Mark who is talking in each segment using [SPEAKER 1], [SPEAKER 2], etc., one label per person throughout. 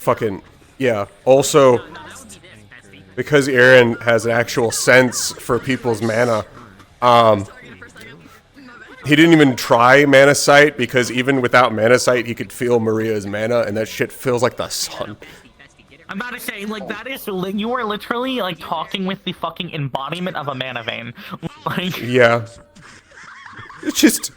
[SPEAKER 1] fucking, yeah. Also, because Aaron has an actual sense for people's mana, he didn't even try Mana Sight, because even without Mana Sight, he could feel Maria's mana, and that shit feels like the sun.
[SPEAKER 2] I'm about to say, like, that is, you are literally, like, talking with the fucking embodiment of a mana vein. Like...
[SPEAKER 1] Yeah. It's just...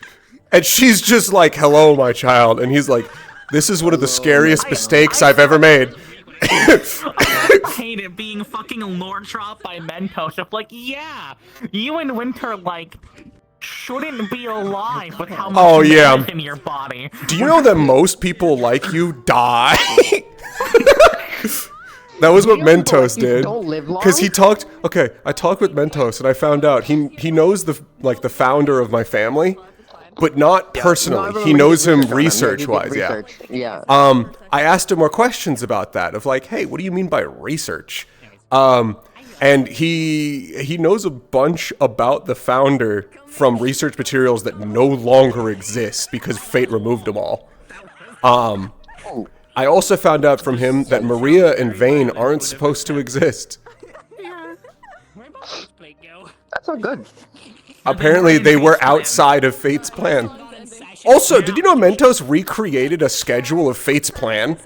[SPEAKER 1] And she's just like, hello, my child. And he's like, this is one of the scariest mistakes I've ever made.
[SPEAKER 2] I hate it being fucking lore drop by Mentos. Of like, yeah, you and Winter, like, shouldn't be alive with how much mana is in your body.
[SPEAKER 1] Do you know that most people like you die? That was what Mentos did. Because he talked... Okay, I talked with Mentos, and I found out he knows the founder of my family. But not personally. He knows him research-wise, yeah. I asked him more questions about that, of like, hey, what do you mean by research? And he knows a bunch about the founder from research materials that no longer exist because Fate removed them all. I also found out from him that Maria and Vayne aren't supposed to exist.
[SPEAKER 3] That's not good.
[SPEAKER 1] Apparently, they were outside of Fate's plan. Also, did you know Mentos recreated a schedule of Fate's plan?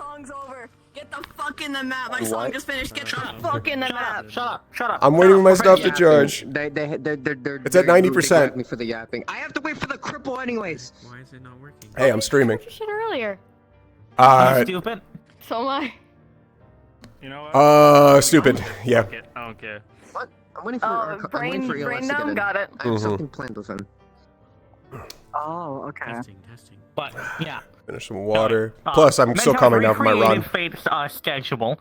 [SPEAKER 4] Get the fuck in the map. My song just finished. Get the fuck in the map.
[SPEAKER 2] Shut up.
[SPEAKER 1] I'm waiting for my stuff to charge.
[SPEAKER 3] It's
[SPEAKER 1] at 90%.
[SPEAKER 3] For the yapping. I have to wait for the cripple anyways.
[SPEAKER 5] Why is it not working?
[SPEAKER 1] Hey, I'm streaming.
[SPEAKER 4] Shit earlier.
[SPEAKER 2] Stupid.
[SPEAKER 4] So am I.
[SPEAKER 5] You know what?
[SPEAKER 1] Stupid. Yeah.
[SPEAKER 5] I don't care.
[SPEAKER 3] What? I'm waiting for
[SPEAKER 4] brain numb got it.
[SPEAKER 3] I have something planned with him.
[SPEAKER 6] Oh, okay.
[SPEAKER 5] Testing.
[SPEAKER 2] But, yeah.
[SPEAKER 1] Finish some water. Plus, I'm still coming down from my run.
[SPEAKER 2] Fate's schedule.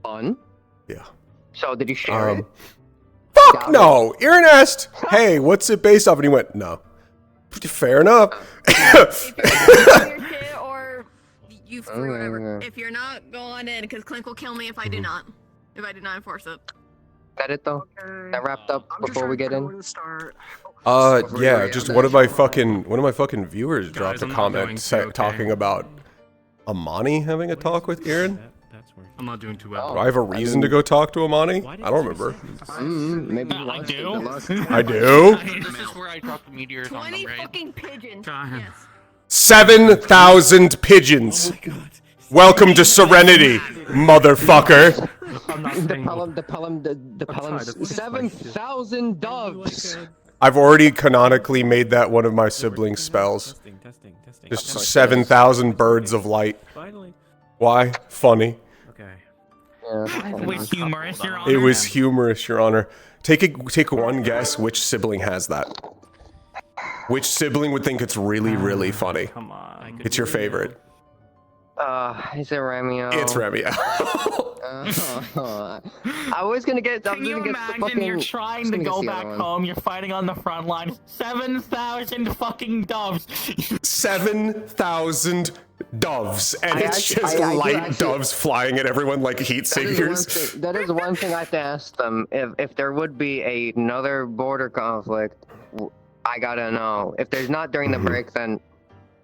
[SPEAKER 3] Fun?
[SPEAKER 1] Yeah.
[SPEAKER 3] So, did you share it?
[SPEAKER 1] Fuck no! Aaron asked, hey, what's it based off? And he went, no. Fair enough.
[SPEAKER 4] If you're your shit or you free whatever. If you're not, go on in, because Clink will kill me if I do not. If I do not enforce it.
[SPEAKER 3] That it though? That wrapped up before we get in?
[SPEAKER 1] Yeah, just one of my fucking viewers dropped a comment talking about Amani having a talk with Aaron.
[SPEAKER 5] I'm not doing too well.
[SPEAKER 1] Do I have a reason to go talk to Amani? I don't remember.
[SPEAKER 3] Maybe
[SPEAKER 2] I do.
[SPEAKER 1] I do?
[SPEAKER 5] This is where I dropped the meteors
[SPEAKER 4] 20
[SPEAKER 5] on them, right?
[SPEAKER 4] fucking pigeons.
[SPEAKER 5] God.
[SPEAKER 4] Yes.
[SPEAKER 1] 7,000 pigeons. Welcome to Serenity, motherfucker.
[SPEAKER 3] The pelham, 7,000 doves.
[SPEAKER 1] I've already canonically made that one of my siblings' spells. Just 7,000 birds of light. Why? Funny.
[SPEAKER 5] Okay.
[SPEAKER 2] It was humorous, Your Honor.
[SPEAKER 1] It was humorous, Your Honor. Take one guess which sibling has that. Which sibling would think it's really, really funny?
[SPEAKER 5] Come on.
[SPEAKER 1] It's your favorite.
[SPEAKER 3] Is it Romeo?
[SPEAKER 1] It's Romeo.
[SPEAKER 3] I was gonna get.
[SPEAKER 2] Can you imagine you're trying to go back home, you're fighting on the front line, 7,000 fucking doves.
[SPEAKER 1] 7,000 doves, and it's just light doves flying at everyone like heat seekers.
[SPEAKER 3] That is one thing I have to ask them. If there would be another border conflict, I gotta know. If there's not during the break, then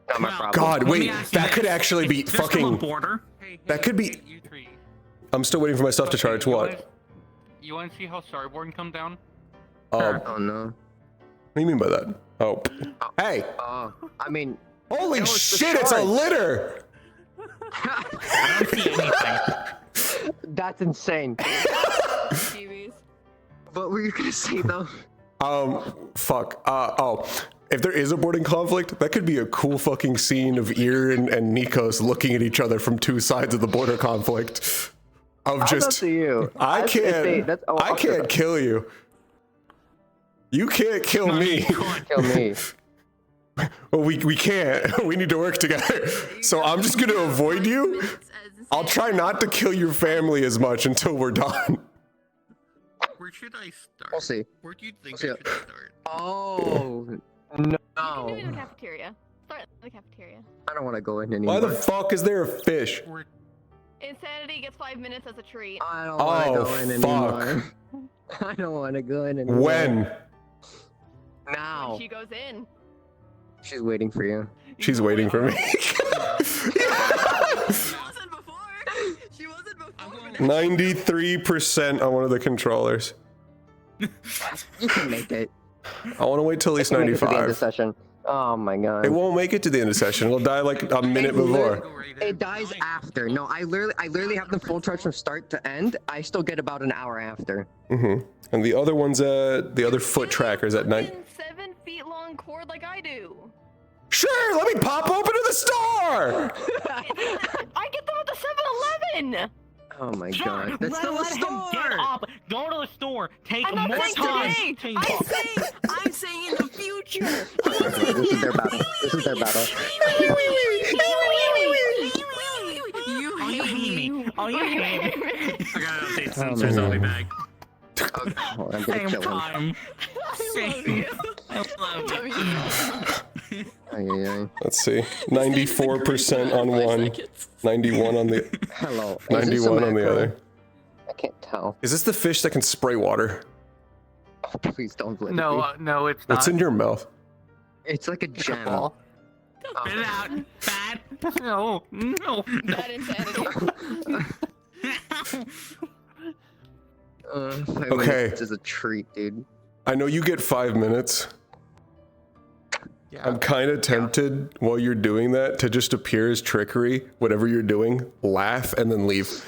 [SPEAKER 3] not my problem.
[SPEAKER 1] God, wait, that could actually be fucking.
[SPEAKER 2] Border.
[SPEAKER 1] That could be. I'm still waiting for my stuff to charge. What?
[SPEAKER 5] You want to see how Starborn come down?
[SPEAKER 3] Oh no.
[SPEAKER 1] What do you mean by that? Oh. Hey.
[SPEAKER 3] I mean.
[SPEAKER 1] Holy shit! It's a litter.
[SPEAKER 2] I don't see anything.
[SPEAKER 3] That's insane. What were you gonna say though?
[SPEAKER 1] Fuck. If there is a boarding conflict, that could be a cool fucking scene of Ian and Nikos looking at each other from two sides of the border conflict. Of just, I can't kill you. You can't kill me.
[SPEAKER 3] Kill me.
[SPEAKER 1] Well, we can't. We need to work together. So I'm just gonna avoid you. I'll try not to kill your family as much until we're done.
[SPEAKER 5] Where should I start?
[SPEAKER 3] We'll see.
[SPEAKER 5] Where do you think I should start?
[SPEAKER 3] Oh no.
[SPEAKER 4] You can do it in the cafeteria. Start in the cafeteria.
[SPEAKER 3] I don't want to go in anymore.
[SPEAKER 1] Why the fuck is there a fish?
[SPEAKER 4] Insanity gets 5 minutes as a treat.
[SPEAKER 3] I don't want to go in anymore. I don't want to go in anymore.
[SPEAKER 1] When?
[SPEAKER 3] Now.
[SPEAKER 4] When she goes in.
[SPEAKER 3] She's waiting for you.
[SPEAKER 1] She's waiting for me. 93% on one of the controllers.
[SPEAKER 3] You can make it.
[SPEAKER 1] I want to wait till at least
[SPEAKER 3] You can make it to the end of
[SPEAKER 1] 95.
[SPEAKER 3] the session. Oh my god.
[SPEAKER 1] It won't make it to the end of session. It'll die like a minute before.
[SPEAKER 3] It dies after. No, I literally have them full charge from start to end. I still get about an hour after.
[SPEAKER 1] And the other one's the other foot tracker's at 9.
[SPEAKER 4] 7 feet long cord like I do.
[SPEAKER 1] Sure, let me pop open to the store.
[SPEAKER 4] I get them at the 7-Eleven.
[SPEAKER 3] Oh my
[SPEAKER 2] Sure,
[SPEAKER 3] god. That's still a
[SPEAKER 2] let him get
[SPEAKER 3] store.
[SPEAKER 2] up, go to the store, take
[SPEAKER 4] I'm not
[SPEAKER 2] more
[SPEAKER 4] saying
[SPEAKER 2] time.
[SPEAKER 4] today. I'm saying in the future.
[SPEAKER 3] This is their battle. This is their battle.
[SPEAKER 4] You
[SPEAKER 2] Oh, you hate me. Oh, you hate me.
[SPEAKER 5] I gotta update
[SPEAKER 3] Oh,
[SPEAKER 5] sensors.
[SPEAKER 3] man.
[SPEAKER 5] I'll be back.
[SPEAKER 3] Okay, hold on, I'm gonna
[SPEAKER 2] Same
[SPEAKER 3] kill him.
[SPEAKER 2] time. Same. I love you.
[SPEAKER 3] Ay, ay, ay.
[SPEAKER 1] Let's see. 94% on one, 91 on the
[SPEAKER 3] Hello.
[SPEAKER 1] 91 on the other.
[SPEAKER 3] I can't tell.
[SPEAKER 1] Is this the fish that can spray water?
[SPEAKER 3] Oh, please don't let it
[SPEAKER 5] No,
[SPEAKER 3] be.
[SPEAKER 5] no, it's not.
[SPEAKER 1] What's in your mouth?
[SPEAKER 3] It's like a gem.
[SPEAKER 5] ball.
[SPEAKER 2] Spit it out. Bad. No. No.
[SPEAKER 4] Bad insanity.
[SPEAKER 3] 5
[SPEAKER 1] Okay.
[SPEAKER 3] minutes is a treat, dude.
[SPEAKER 1] I know you get 5 minutes.
[SPEAKER 5] Yeah.
[SPEAKER 1] I'm kind of tempted while you're doing that to just appear as trickery, whatever you're doing, laugh, and then leave.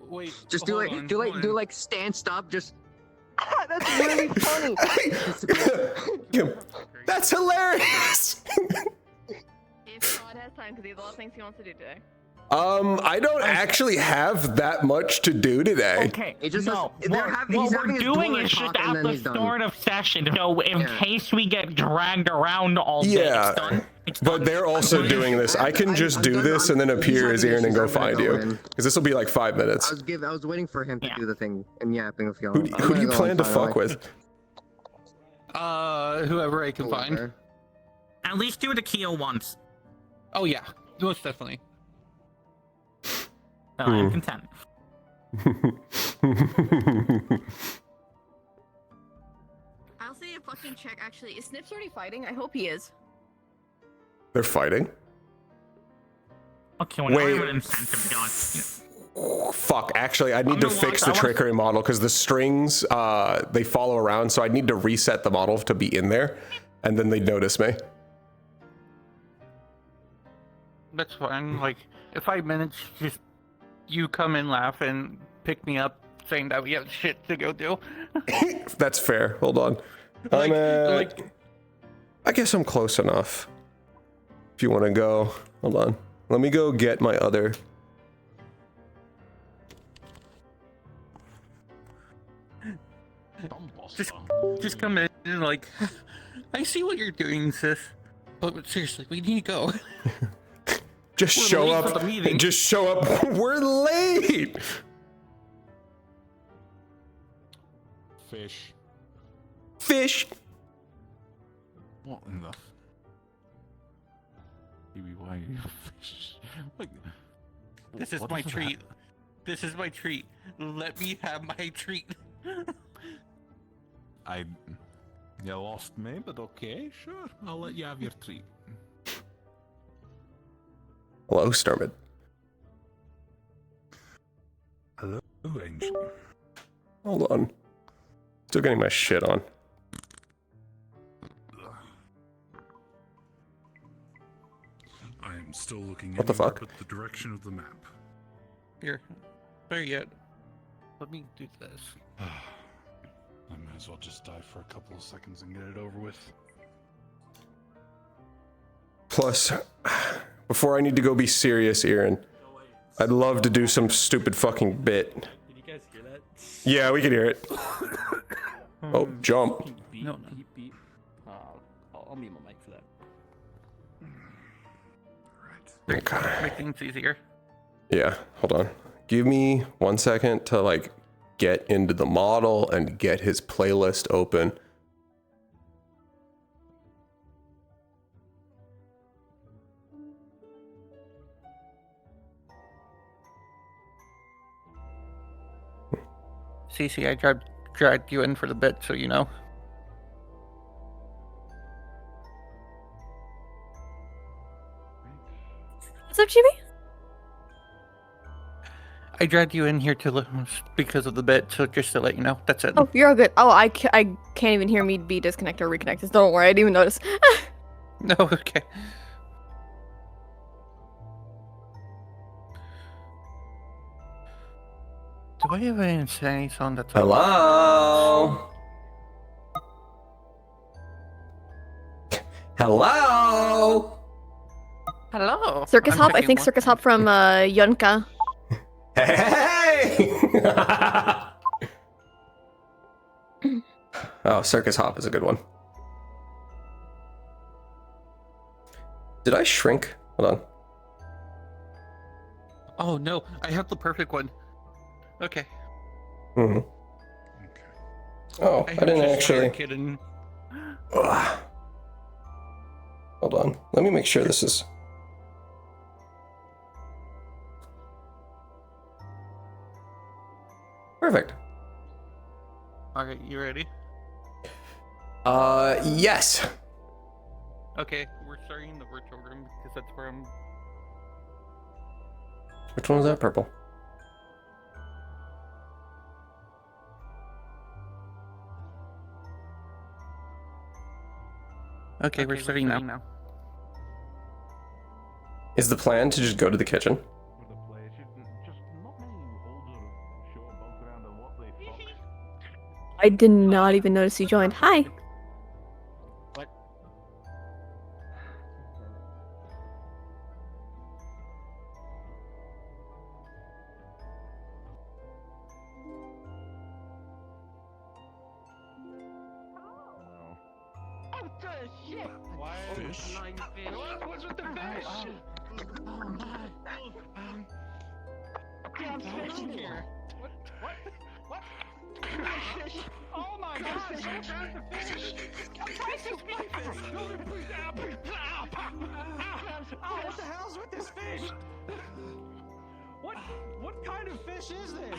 [SPEAKER 5] Wait.
[SPEAKER 3] Just
[SPEAKER 5] hold on,
[SPEAKER 3] do
[SPEAKER 5] hold on.
[SPEAKER 3] like stand stop. Just. That's really funny.
[SPEAKER 1] That's hilarious.
[SPEAKER 4] If God has time, because he has a lot of things he wants to do today.
[SPEAKER 1] I don't actually have that much to do today.
[SPEAKER 2] Okay.
[SPEAKER 3] It just
[SPEAKER 2] no.
[SPEAKER 3] has- they're having- he's
[SPEAKER 2] what
[SPEAKER 3] having
[SPEAKER 2] we're
[SPEAKER 3] his
[SPEAKER 2] doing
[SPEAKER 3] door
[SPEAKER 2] is just
[SPEAKER 3] talk and
[SPEAKER 2] at
[SPEAKER 3] then
[SPEAKER 2] the
[SPEAKER 3] he's done.
[SPEAKER 2] start of session. So in
[SPEAKER 3] Yeah.
[SPEAKER 2] case we get dragged around all day,
[SPEAKER 1] Yeah.
[SPEAKER 2] it's done. It's
[SPEAKER 1] But
[SPEAKER 2] done.
[SPEAKER 1] they're also doing this. I can just do this and then appear as Aaron and go find you. Because this will be like 5 minutes.
[SPEAKER 3] I was waiting for him to
[SPEAKER 2] Yeah.
[SPEAKER 3] do the thing and yapping with y'all.
[SPEAKER 1] Who do you plan to fuck with?
[SPEAKER 5] Whoever I can find.
[SPEAKER 2] At least do the Keo once.
[SPEAKER 5] Oh yeah, most definitely.
[SPEAKER 2] So I'm content.
[SPEAKER 4] I'll say a fucking check. Actually, is Snips already fighting? I hope he is.
[SPEAKER 1] They're fighting?
[SPEAKER 2] Okay, well, now I
[SPEAKER 1] Wait.
[SPEAKER 2] have an incentive going.
[SPEAKER 1] Fuck, actually, I need to
[SPEAKER 2] gonna
[SPEAKER 1] fix
[SPEAKER 2] watch-
[SPEAKER 1] the
[SPEAKER 2] I want-
[SPEAKER 1] trickery model because the strings, they follow around, so I need to reset the model to be in there, and then they'd notice me.
[SPEAKER 5] That's fine. Like, in 5 minutes, just you come and laugh and pick me up, saying that we have shit to go do.
[SPEAKER 1] That's fair. Hold on.
[SPEAKER 5] Like-
[SPEAKER 1] I'm at...
[SPEAKER 5] like-
[SPEAKER 1] I guess I'm close enough. If you want to go. Hold on. Let me go get my other...
[SPEAKER 5] Just come in and like, I see what you're doing, sis. But seriously, we need to go.
[SPEAKER 1] Just
[SPEAKER 5] We're
[SPEAKER 1] show
[SPEAKER 5] late for
[SPEAKER 1] up.
[SPEAKER 5] the meeting.
[SPEAKER 1] Just show up. We're late.
[SPEAKER 7] Fish.
[SPEAKER 1] Fish.
[SPEAKER 7] What in the? Kiwi, why are you fish? Like,
[SPEAKER 5] This is
[SPEAKER 7] what
[SPEAKER 5] my
[SPEAKER 7] that?
[SPEAKER 5] treat. This is my treat. Let me have my treat.
[SPEAKER 7] You lost me, but okay, sure. I'll let you have your treat.
[SPEAKER 1] Hello, Sturmid.
[SPEAKER 7] Hello, Angel.
[SPEAKER 1] Hold on. Still getting my shit on.
[SPEAKER 7] I am still looking
[SPEAKER 1] What the
[SPEAKER 7] anywhere
[SPEAKER 1] fuck?
[SPEAKER 7] but the direction of the map.
[SPEAKER 5] Here, better yet. Let me do this.
[SPEAKER 7] I might as well just die for a couple of seconds and get it over with.
[SPEAKER 1] Plus, before I need to go be serious, Aaron, I'd love to do some stupid fucking bit.
[SPEAKER 8] Did you guys hear that?
[SPEAKER 1] Yeah, we can hear it. Oh, jump.
[SPEAKER 8] Beep,
[SPEAKER 5] No, no.
[SPEAKER 8] beep, beep. I'll mute my mic for that.
[SPEAKER 1] Okay.
[SPEAKER 5] Make things easier.
[SPEAKER 1] Yeah, hold on. Give me 1 second to like get into the model and get his playlist open.
[SPEAKER 5] Cece, I dragged you in for the bit, so you know.
[SPEAKER 9] What's up, Chibi?
[SPEAKER 5] I dragged you in here because of the bit, so just to let you know, that's it.
[SPEAKER 9] Oh, you're all good. Oh, I can't even hear me be disconnected or reconnected. Don't worry, I didn't even notice.
[SPEAKER 5] No, okay. Do I have an insanity song that's
[SPEAKER 10] Hello? Hello?
[SPEAKER 5] Hello.
[SPEAKER 9] Circus
[SPEAKER 5] I'm
[SPEAKER 9] Hop? I
[SPEAKER 5] checking
[SPEAKER 9] think
[SPEAKER 5] one
[SPEAKER 9] Circus Hop from Yunka.
[SPEAKER 10] Hey! Oh, Circus Hop is a good one. Did I shrink? Hold on.
[SPEAKER 5] Oh no, I have the perfect one. Okay.
[SPEAKER 10] Mm-hmm. Oh, I didn't actually.
[SPEAKER 5] Kidding.
[SPEAKER 10] Ugh. Hold on. Let me make sure this is. Perfect.
[SPEAKER 5] Alright, you ready?
[SPEAKER 10] Yes.
[SPEAKER 5] Okay, we're starting in the virtual room because that's where I'm.
[SPEAKER 10] Which one was that? Purple.
[SPEAKER 5] Okay, we're starting now.
[SPEAKER 10] Is the plan to just go to the kitchen?
[SPEAKER 9] I did not even notice you joined. Hi.
[SPEAKER 7] Fish?
[SPEAKER 11] What's with the fish? Damn fish in here. What? Fish? Oh my gosh, there's a fish. Priceless fish. What the hell's with this fish? What kind of fish is this?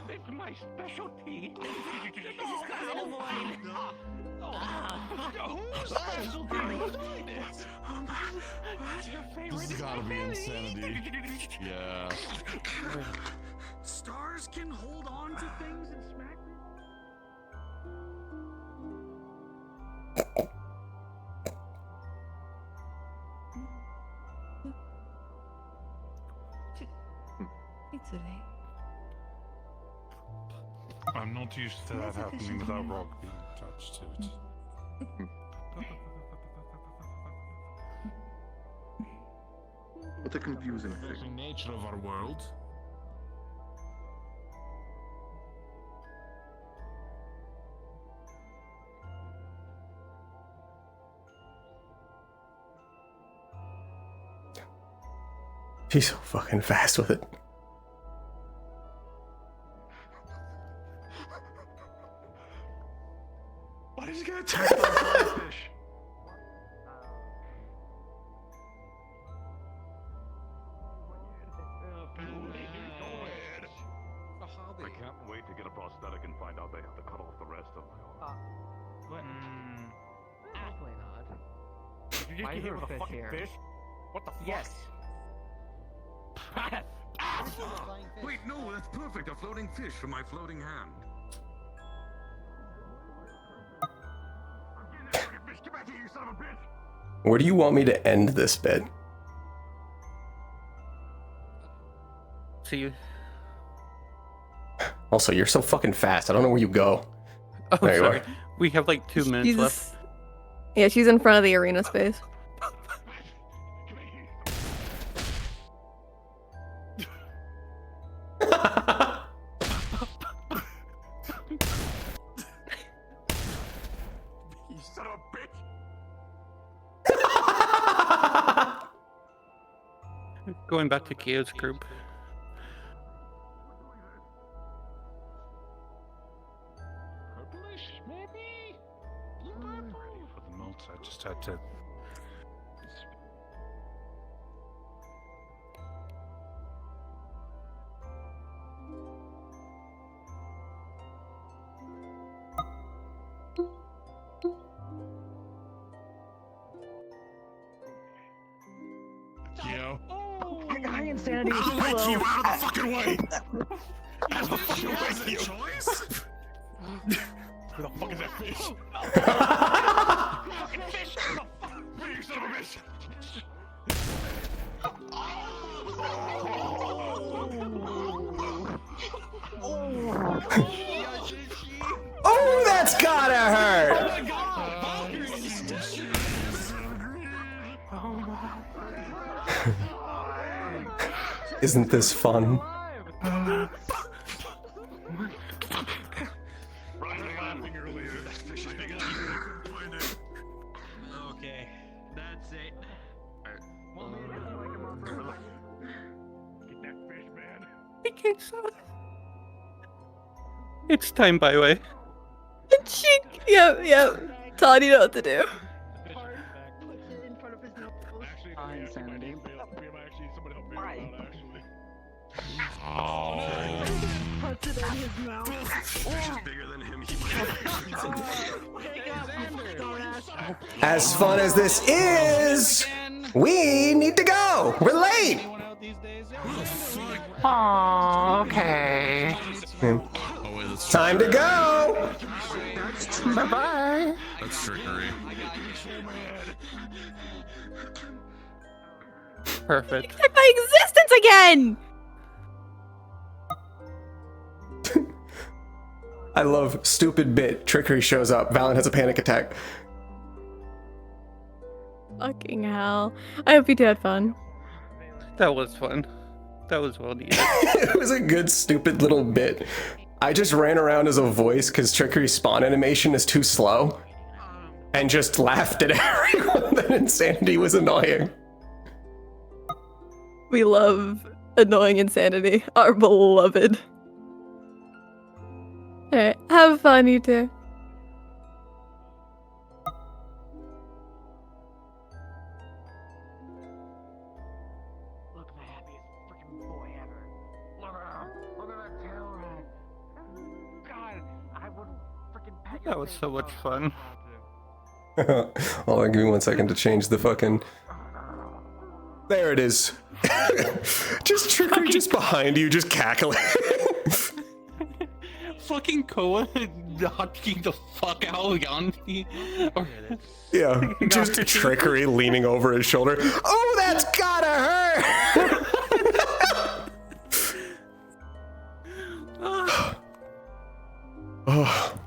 [SPEAKER 11] It's my specialty. Who's specialty? Who's doing this? Your favorite
[SPEAKER 7] This has gotta be insanity. Yeah.
[SPEAKER 11] Stars can hold on to things and smack them.
[SPEAKER 7] I'm not used to that happening without rock being attached to it.
[SPEAKER 11] What a confusing
[SPEAKER 7] The
[SPEAKER 11] thing.
[SPEAKER 7] nature of our world.
[SPEAKER 10] He's so fucking fast with it.
[SPEAKER 11] Why did you get attacked by a fish? I can't wait to get a prosthetic and find out they have to cut off the rest of my arm.
[SPEAKER 3] Absolutely not.
[SPEAKER 11] Did you
[SPEAKER 3] Why
[SPEAKER 11] just
[SPEAKER 3] is
[SPEAKER 11] get
[SPEAKER 3] there
[SPEAKER 11] hit with
[SPEAKER 3] a
[SPEAKER 11] a
[SPEAKER 3] fish
[SPEAKER 11] fucking
[SPEAKER 3] here?
[SPEAKER 11] fish? What the fuck?
[SPEAKER 3] Yes.
[SPEAKER 11] Wait, no, that's perfect. A floating fish from my floating hand. I'm getting that fucking fish. Get back here, you son of a bitch!
[SPEAKER 10] Where do you want me to end this bit?
[SPEAKER 5] See you.
[SPEAKER 10] Also, you're so fucking fast. I don't know where you go.
[SPEAKER 5] Oh,
[SPEAKER 10] There you
[SPEAKER 5] sorry.
[SPEAKER 10] are.
[SPEAKER 5] We have like 2 minutes
[SPEAKER 9] She's-
[SPEAKER 5] left.
[SPEAKER 9] Yeah, she's in front of the arena space.
[SPEAKER 11] You son of a bitch!
[SPEAKER 5] Going back to Kyo's group.
[SPEAKER 11] Purplish, maybe? Blue purple?
[SPEAKER 7] Ready for the melt. I just had to. Kyo.
[SPEAKER 11] Oh!
[SPEAKER 3] Hi,
[SPEAKER 6] insanity.
[SPEAKER 11] I'll lick you out of the fucking way.
[SPEAKER 7] Out of the fucking way, you.
[SPEAKER 11] Choice?
[SPEAKER 7] Where the fuck is that fish?
[SPEAKER 11] Fucking fish! You son of a bitch!
[SPEAKER 10] Oh, that's gotta hurt!
[SPEAKER 11] Oh my god!
[SPEAKER 10] Isn't this fun?
[SPEAKER 8] Okay, that's it.
[SPEAKER 11] Get that fish, man.
[SPEAKER 5] Okay, so it's time, by the way.
[SPEAKER 9] Yep. Todd, you know what to do.
[SPEAKER 6] Insanity.
[SPEAKER 11] Somebody help me
[SPEAKER 6] Why?
[SPEAKER 11] out, actually.
[SPEAKER 6] Puts it in his mouth.
[SPEAKER 11] Fish is bigger than him. He might
[SPEAKER 10] As fun as this is, we need to go. We're late.
[SPEAKER 5] Aww, okay.
[SPEAKER 11] Oh, wait, that's
[SPEAKER 10] Time to go.
[SPEAKER 5] Bye-bye.
[SPEAKER 11] That's trickery.
[SPEAKER 5] Perfect.
[SPEAKER 9] Check my existence again!
[SPEAKER 10] I love stupid bit. Trickery shows up. Valen has a panic attack.
[SPEAKER 9] Fucking hell. I hope you two had fun.
[SPEAKER 5] That was fun. That was well needed.
[SPEAKER 10] It was a good stupid little bit. I just ran around as a voice because Trickery's spawn animation is too slow. And just laughed at everyone that Insanity was annoying.
[SPEAKER 9] We love annoying insanity. Our beloved. Alright, have fun, you two.
[SPEAKER 6] Look at the happiest freaking boy ever. Look at that tail rag. God, I would freaking pet your
[SPEAKER 5] That was
[SPEAKER 6] face
[SPEAKER 5] so much
[SPEAKER 6] off.
[SPEAKER 5] fun.
[SPEAKER 10] Hold on, give me 1 second to change the fucking... There it is. Just Trickery just behind you, just cackling.
[SPEAKER 5] Fucking Koa knocking the fuck out of Yanti.
[SPEAKER 10] Yeah, just Trickery leaning over his shoulder. Oh, that's gotta hurt! Oh.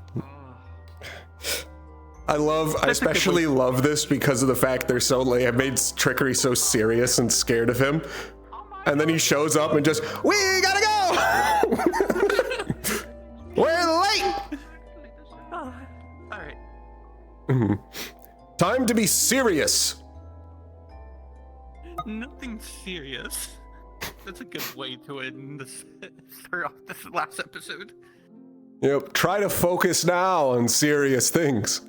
[SPEAKER 10] I especially love this because of the fact they're so late. It made Trickery so serious and scared of him. And then he shows up and just, we gotta go! We're late!
[SPEAKER 5] Alright.
[SPEAKER 10] Time to be serious.
[SPEAKER 5] Nothing serious. That's a good way to end this, start off this last episode.
[SPEAKER 10] Yep, try to focus now on serious things.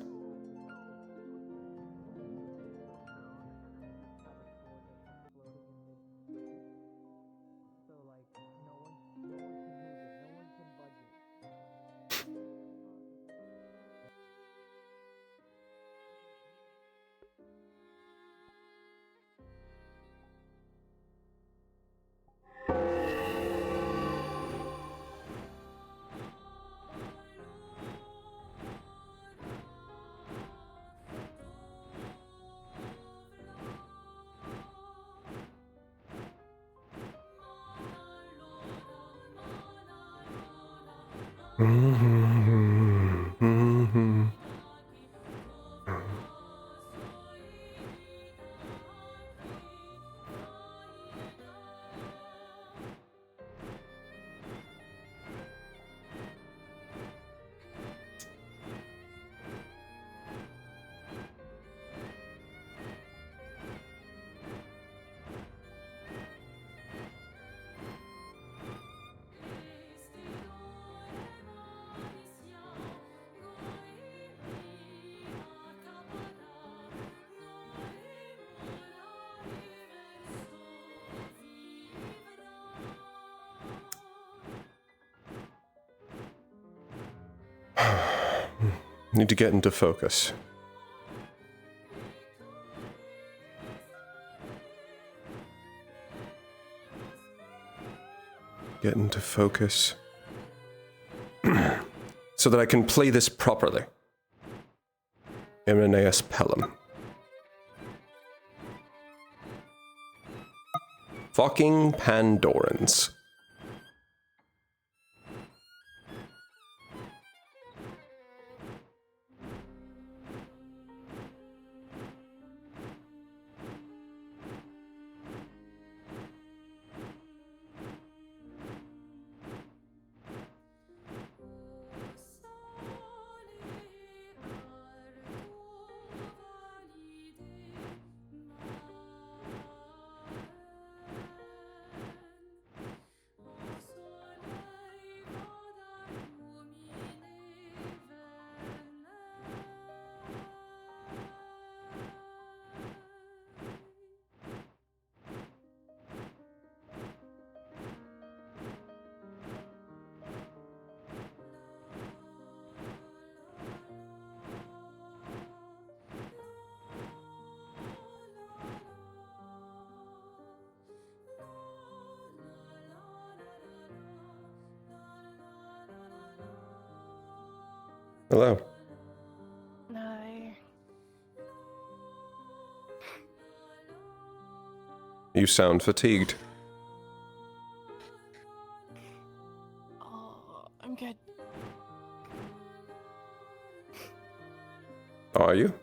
[SPEAKER 10] Need to get into focus. get into focus. So that I can play this properly. Irenaeus Pelham. Fucking Pandorans. Hello.
[SPEAKER 9] Hi.
[SPEAKER 10] You sound fatigued.
[SPEAKER 9] Oh, I'm good.
[SPEAKER 10] Are you?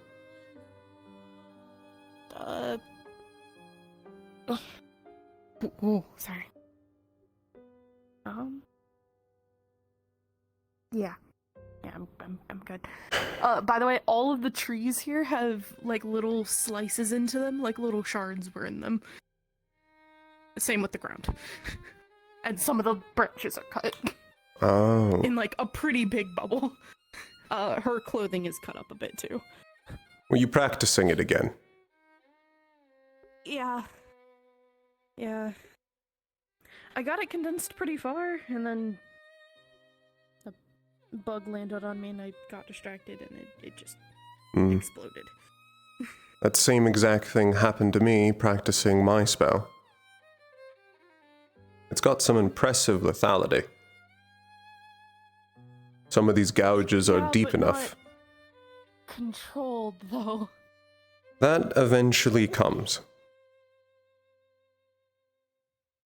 [SPEAKER 9] Oh, sorry. Yeah. Yeah, I'm good. By the way, all of the trees here have, like, little slices into them, like little shards were in them. Same with the ground. And some of the branches are cut.
[SPEAKER 10] Oh.
[SPEAKER 9] In, like, a pretty big bubble. Her clothing is cut up a bit, too.
[SPEAKER 10] Were you practicing it again?
[SPEAKER 9] Yeah. Yeah. I got it condensed pretty far, and then a bug landed on me and I got distracted and it just exploded.
[SPEAKER 10] That same exact thing happened to me practicing my spell. It's got some impressive lethality. Some of these gouges are deep
[SPEAKER 9] but
[SPEAKER 10] enough.
[SPEAKER 9] Not controlled, though.
[SPEAKER 10] That eventually comes.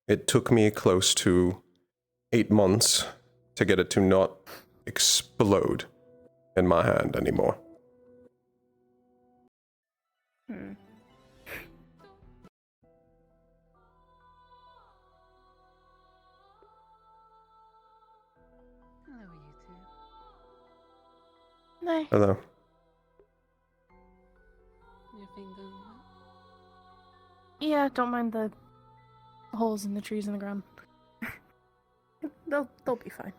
[SPEAKER 10] It took me close to 8 months to get it to not explode in my hand anymore.
[SPEAKER 9] Hmm.
[SPEAKER 6] Hello, you two.
[SPEAKER 9] Hey.
[SPEAKER 10] Hello.
[SPEAKER 6] Everything going well?
[SPEAKER 9] Yeah, don't mind the holes in the trees in the ground. They'll be fine.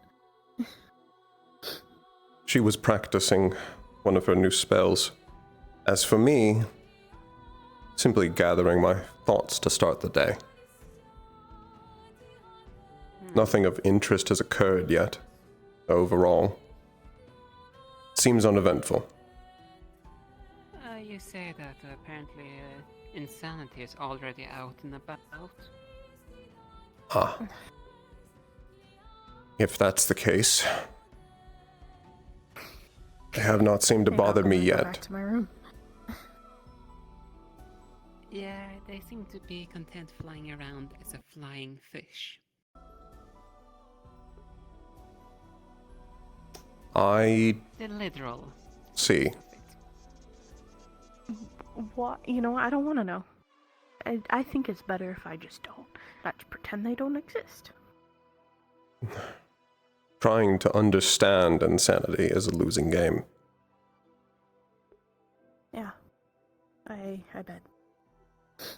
[SPEAKER 10] She was practicing one of her new spells. As for me, simply gathering my thoughts to start the day. Nothing of interest has occurred yet, overall. Seems uneventful.
[SPEAKER 6] You say that apparently insanity is already out and about.
[SPEAKER 10] Ah. If that's the case, they have not seemed to bother me yet.
[SPEAKER 9] Back to my room.
[SPEAKER 6] Yeah, they seem to be content flying around as a flying fish.
[SPEAKER 10] I
[SPEAKER 6] The literal.
[SPEAKER 10] see.
[SPEAKER 9] What? You know, I don't want to know. I think it's better if I just don't. Not to pretend they don't exist.
[SPEAKER 10] Trying to understand insanity is a losing game.
[SPEAKER 9] Yeah. I bet.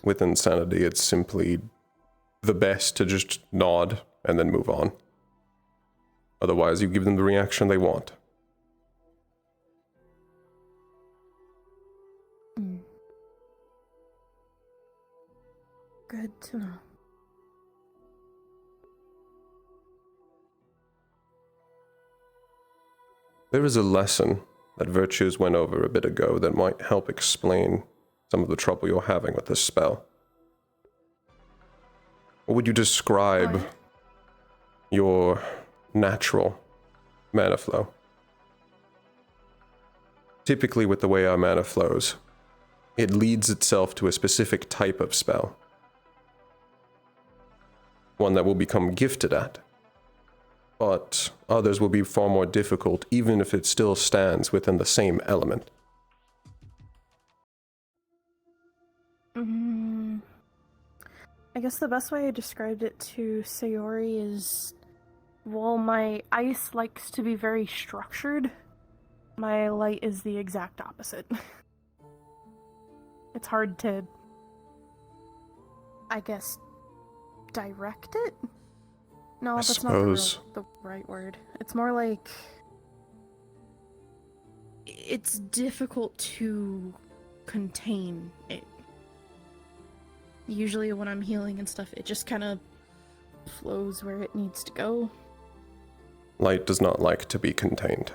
[SPEAKER 10] With insanity, it's simply the best to just nod and then move on. Otherwise, you give them the reaction they want.
[SPEAKER 9] Good to know.
[SPEAKER 10] There is a lesson that Virtues went over a bit ago that might help explain some of the trouble you're having with this spell. What would you describe
[SPEAKER 1] your natural mana flow. Typically with the way our mana flows, it leads itself to a specific type of spell. One that will become gifted at. But others will be far more difficult even if it still stands within the same element.
[SPEAKER 9] I guess the best way I described it to Sayori is, while my ice likes to be very structured, my light is the exact opposite. It's hard to, I guess, direct it? No, that's not the right word. It's more like, it's difficult to contain it. Usually when I'm healing and stuff, it just kind of flows where it needs to go.
[SPEAKER 1] Light does not like to be contained.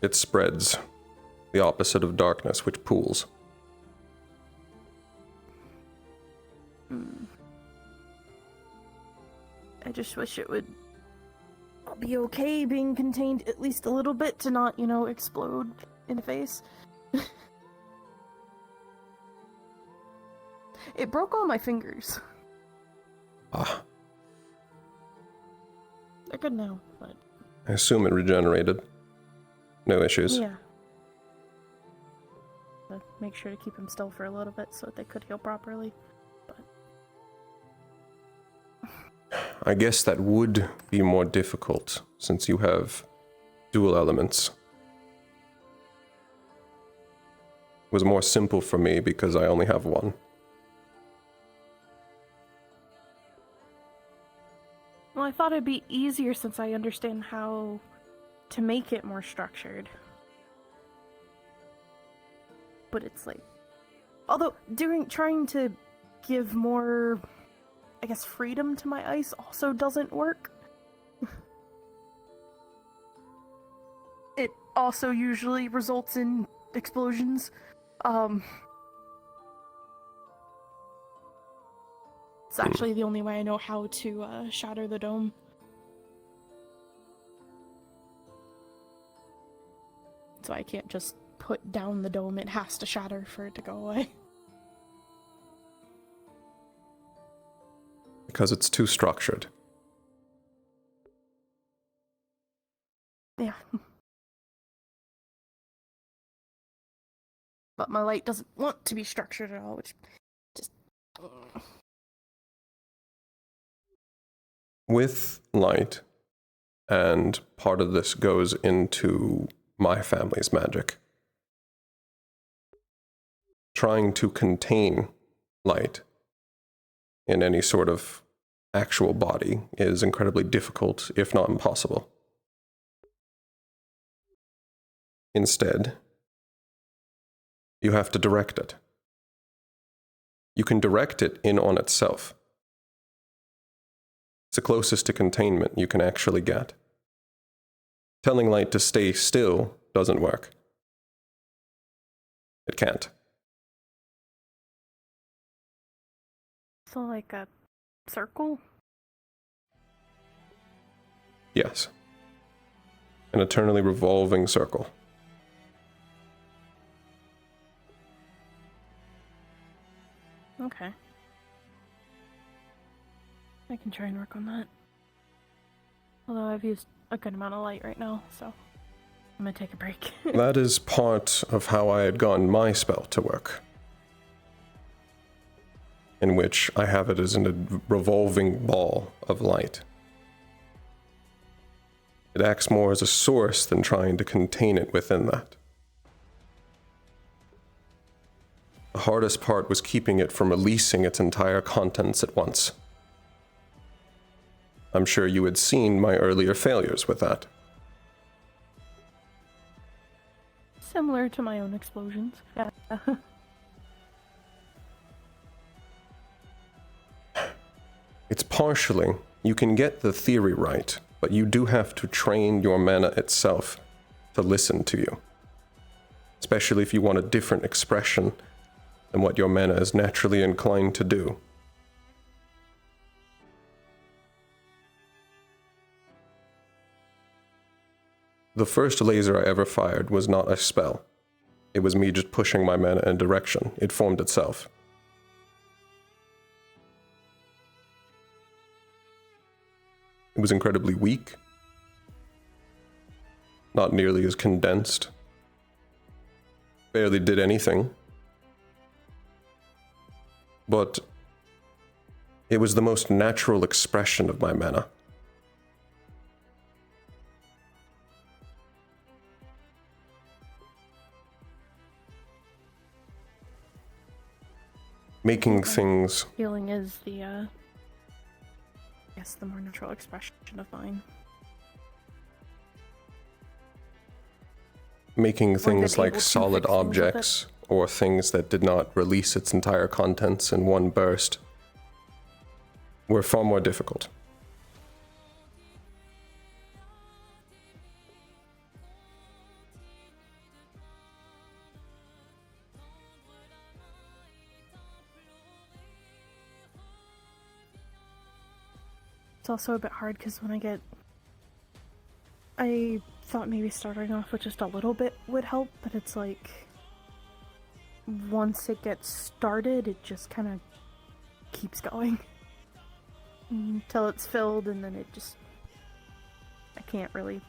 [SPEAKER 1] It spreads, the opposite of darkness, which pools.
[SPEAKER 9] I just wish it would be okay being contained at least a little bit to not, you know, explode in the face. It broke all my fingers.
[SPEAKER 1] Ah.
[SPEAKER 9] They're good now, but...
[SPEAKER 1] I assume it regenerated. No issues.
[SPEAKER 9] Yeah. But make sure to keep them still for a little bit so that they could heal properly. But...
[SPEAKER 1] I guess that would be more difficult since you have dual elements. It was more simple for me because I only have one.
[SPEAKER 9] Well, I thought it'd be easier since I understand how to make it more structured. But it's like... Although, trying to give more, I guess, freedom to my ice also doesn't work. It also usually results in explosions. It's actually the only way I know how to shatter the dome. So I can't just put down the dome, it has to shatter for it to go away.
[SPEAKER 1] Because it's too structured.
[SPEAKER 9] Yeah. But my light doesn't want to be structured at all, which just...
[SPEAKER 1] With light, and part of this goes into my family's magic. Trying to contain light in any sort of actual body is incredibly difficult, if not impossible. Instead, you have to direct it. You can direct it in on itself. It's the closest to containment you can actually get. Telling light to stay still doesn't work. It can't.
[SPEAKER 9] So like a circle?
[SPEAKER 1] Yes. An eternally revolving circle.
[SPEAKER 9] Okay. I can try and work on that. Although I've used a good amount of light right now, so I'm gonna take a break.
[SPEAKER 1] That is part of how I had gotten my spell to work. In which I have it as a revolving ball of light. It acts more as a source than trying to contain it within that. The hardest part was keeping it from releasing its entire contents at once. I'm sure you had seen my earlier failures with that.
[SPEAKER 9] Similar to my own explosions. Yeah.
[SPEAKER 1] It's partially, you can get the theory right, but you do have to train your mana itself to listen to you. Especially if you want a different expression than what your mana is naturally inclined to do.
[SPEAKER 10] The first laser I ever fired was not a spell. It was me just pushing my mana in a direction. It formed itself. It was incredibly weak. Not nearly as condensed. Barely did anything. But it was the most natural expression of my mana. Making things...
[SPEAKER 9] Healing is the, I guess, the more natural expression of mine.
[SPEAKER 10] Making things like
[SPEAKER 9] able to
[SPEAKER 10] solid
[SPEAKER 9] fix things with
[SPEAKER 10] objects, or things that did not release its entire contents in one burst, were far more difficult.
[SPEAKER 9] It's also a bit hard because when I thought maybe starting off with just a little bit would help, but it's like once it gets started, it just kind of keeps going until it's filled, and then I can't really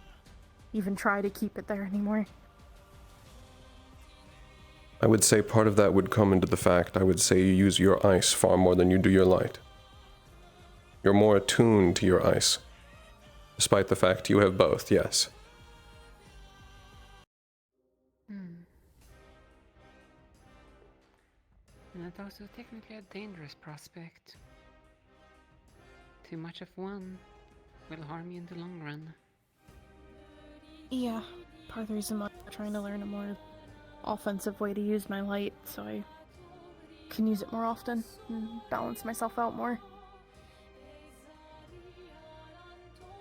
[SPEAKER 9] even try to keep it there anymore.
[SPEAKER 10] I would say part of that would come into the fact, I would say you use your ice far more than you do your light. You're more attuned to your ice, despite the fact you have both, yes.
[SPEAKER 6] That's also technically a dangerous prospect. Too much of one will harm you in the long run.
[SPEAKER 9] Yeah, part of the reason why I'm trying to learn a more offensive way to use my light, so I can use it more often and balance myself out more.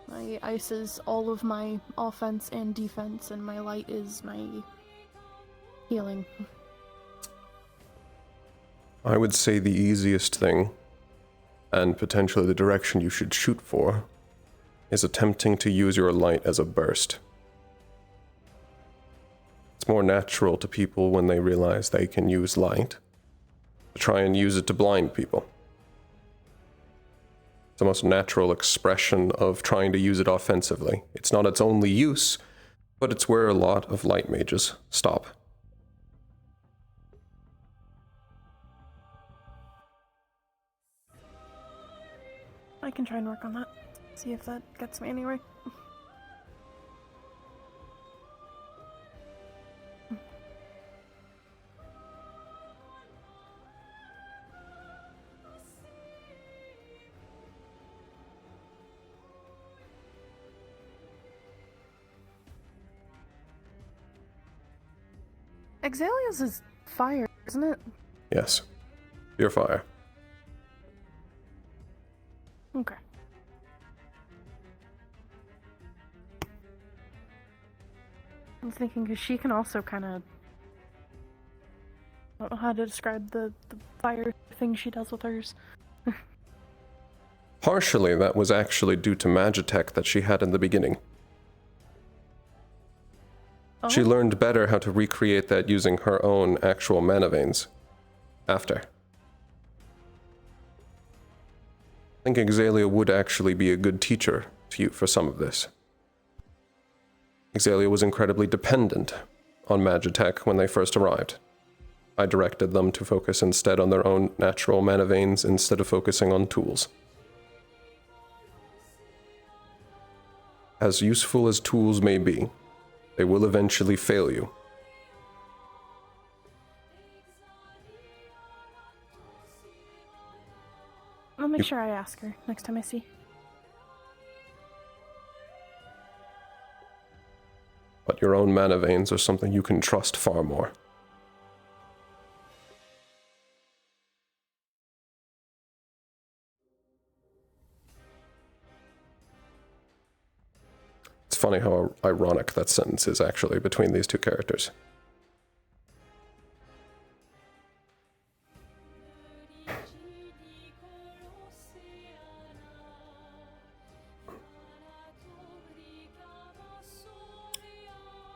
[SPEAKER 9] My ice is all of my offense and defense, and my light is my healing.
[SPEAKER 10] I would say the easiest thing, and potentially the direction you should shoot for, is attempting to use your light as a burst. It's more natural to people when they realize they can use light, to try and use it to blind people. It's the most natural expression of trying to use it offensively. It's not its only use, but it's where a lot of light mages stop.
[SPEAKER 9] I can try and work on that. See if that gets me anywhere. Exalia's is fire, isn't it?
[SPEAKER 10] Yes. Pure fire.
[SPEAKER 9] Okay. I'm thinking because she can also kind of... I don't know how to describe the fire thing she does with hers.
[SPEAKER 10] Partially, that was actually due to Magitech that she had in the beginning.
[SPEAKER 9] Oh.
[SPEAKER 10] She learned better how to recreate that using her own actual mana veins after. I think Exalia would actually be a good teacher to you for some of this. Exalia was incredibly dependent on Magitech when they first arrived. I directed them to focus instead on their own natural mana veins instead of focusing on tools. As useful as tools may be, they will eventually fail you.
[SPEAKER 9] I'll make sure I ask her next time I see.
[SPEAKER 10] But your own mana veins are something you can trust far more. It's funny how ironic that sentence is actually between these two characters.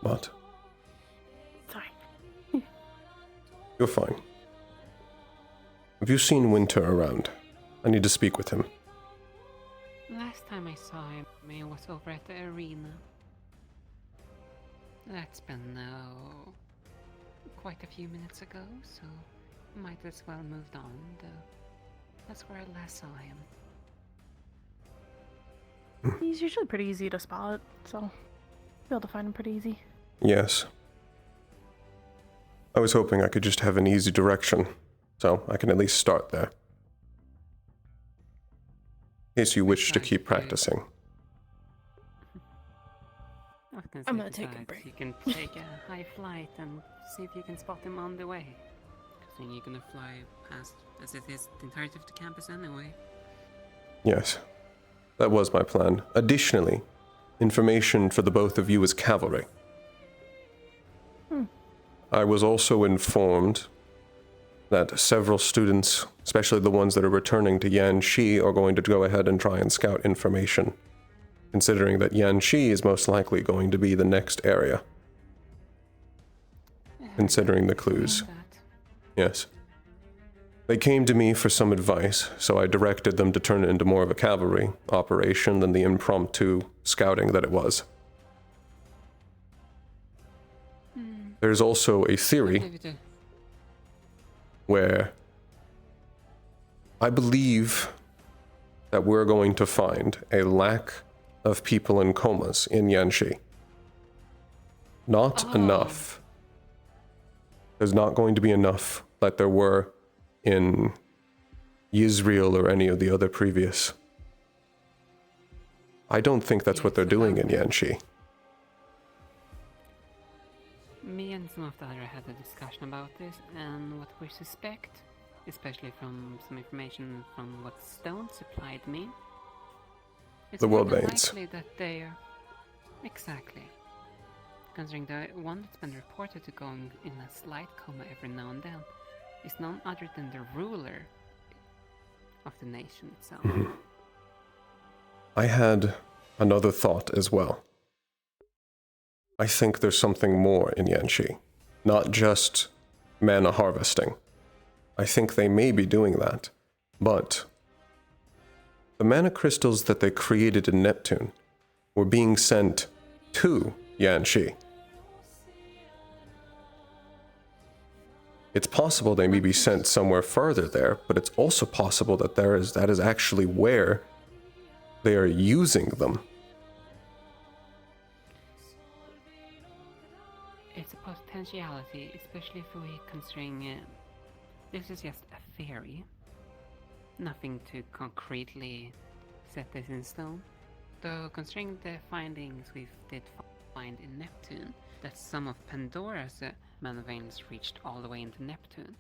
[SPEAKER 10] What?
[SPEAKER 9] Sorry.
[SPEAKER 10] You're fine. Have you seen Winter around? I need to speak with him.
[SPEAKER 12] Last time I saw him, he was over at the arena. That's been quite a few minutes ago, so might as well moved on, though. That's where I last saw him.
[SPEAKER 9] He's usually pretty easy to spot, so you'll be able to find him pretty easy.
[SPEAKER 10] Yes. I was hoping I could just have an easy direction, so I can at least start there. In case you wish to keep practicing.
[SPEAKER 9] I'm gonna take a break.
[SPEAKER 12] You can take a high flight and see if you can spot him on the way. Because then you're gonna fly past, as it is, the entirety of the campus anyway.
[SPEAKER 10] Yes. That was my plan. Additionally, information for the both of you is cavalry. I was also informed that several students, especially the ones that are returning to Yanxi, are going to go ahead and try and scout information, considering that Yanxi is most likely going to be the next area. Considering the clues. Yes. They came to me for some advice, so I directed them to turn it into more of a cavalry operation than the impromptu scouting that it was. There's also a theory where I believe that we're going to find a lack of people in comas in Yanxi. Not enough. There's not going to be enough like there were in Israel or any of the other previous. I don't think that's what they're doing in Yanxi.
[SPEAKER 12] Me and some of the other had a discussion about this, and what we suspect, especially from some information from what Stone supplied me, it's
[SPEAKER 10] the
[SPEAKER 12] more
[SPEAKER 10] world
[SPEAKER 12] than
[SPEAKER 10] veins.
[SPEAKER 12] likely that they are exactly. Considering the one that's been reported to going in a slight coma every now and then is none other than the ruler of the nation itself.
[SPEAKER 10] I had another thought as well. I think there's something more in Yanxi, not just mana harvesting. I think they may be doing that, but the mana crystals that they created in Neptune were being sent to Yanxi. It's possible they may be sent somewhere further there, but it's also possible that that is actually where they are using them.
[SPEAKER 12] It's a potentiality, especially if we considering this is just a theory. Nothing to concretely set this in stone. Though considering the findings we did find in Neptune, that some of Pandora's mana veins reached all the way into Neptune.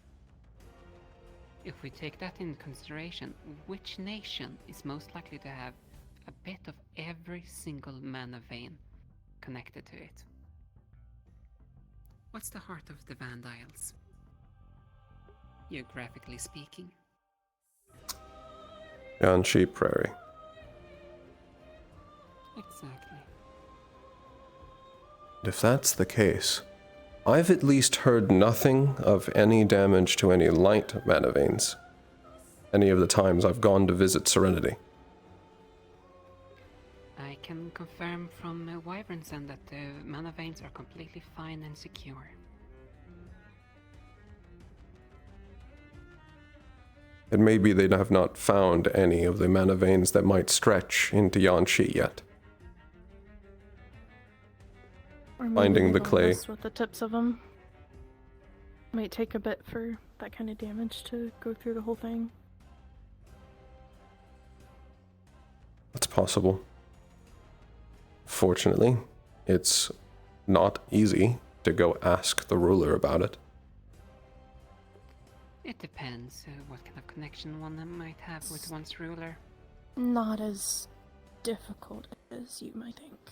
[SPEAKER 12] If we take that into consideration, which nation is most likely to have a bit of every single mana vein connected to it? What's the heart of the Vandiles? Geographically speaking.
[SPEAKER 10] Yanxi Prairie.
[SPEAKER 12] Exactly.
[SPEAKER 10] If that's the case, I've at least heard nothing of any damage to any light mana veins any of the times I've gone to visit Serenity.
[SPEAKER 12] I can confirm from Wyvern's end that the mana veins are completely fine and secure.
[SPEAKER 10] It may be they have not found any of the mana veins that might stretch into Yanxi yet.
[SPEAKER 9] Or maybe
[SPEAKER 10] Finding the
[SPEAKER 9] they've
[SPEAKER 10] clay.
[SPEAKER 9] messed with the tips of them. Might take a bit for that kind of damage to go through the whole thing.
[SPEAKER 10] That's possible. Fortunately, it's not easy to go ask the ruler about it.
[SPEAKER 12] It depends what kind of connection one might have with one's ruler.
[SPEAKER 9] Not as difficult as you might think.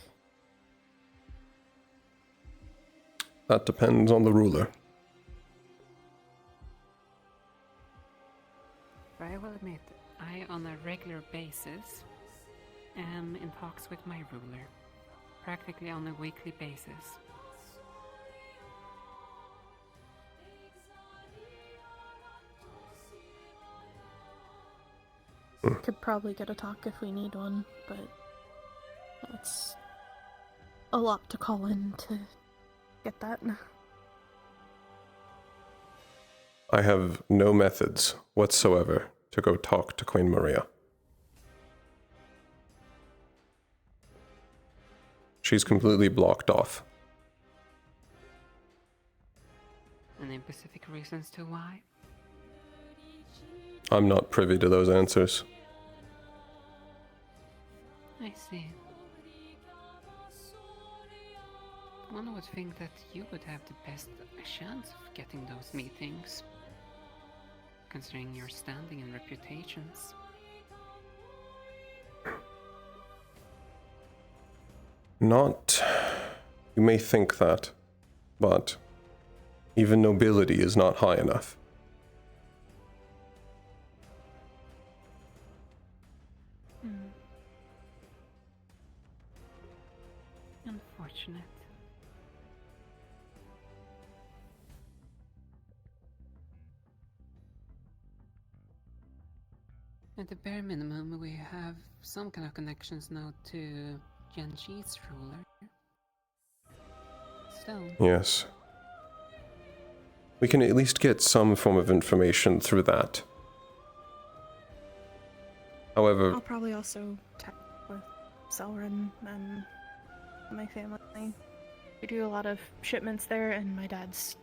[SPEAKER 10] That depends on the ruler.
[SPEAKER 12] But I will admit, I on a regular basis am in talks with my ruler. Practically on a weekly basis.
[SPEAKER 9] Could probably get a talk if we need one, but it's a lot to call in to get that.
[SPEAKER 10] I have no methods whatsoever to go talk to Queen Maria. She's completely blocked off.
[SPEAKER 12] Any specific reasons to why?
[SPEAKER 10] I'm not privy to those answers.
[SPEAKER 12] I see. One would think that you would have the best chance of getting those meetings, considering your standing and reputations.
[SPEAKER 10] Not... You may think that, but even nobility is not high enough.
[SPEAKER 12] Unfortunate. At the bare minimum, we have some kind of connections now to Jianqi's ruler. Still.
[SPEAKER 10] Yes. We can at least get some form of information through that. However...
[SPEAKER 9] I'll probably also talk with Selrin and my family. We do a lot of shipments there, and my dad's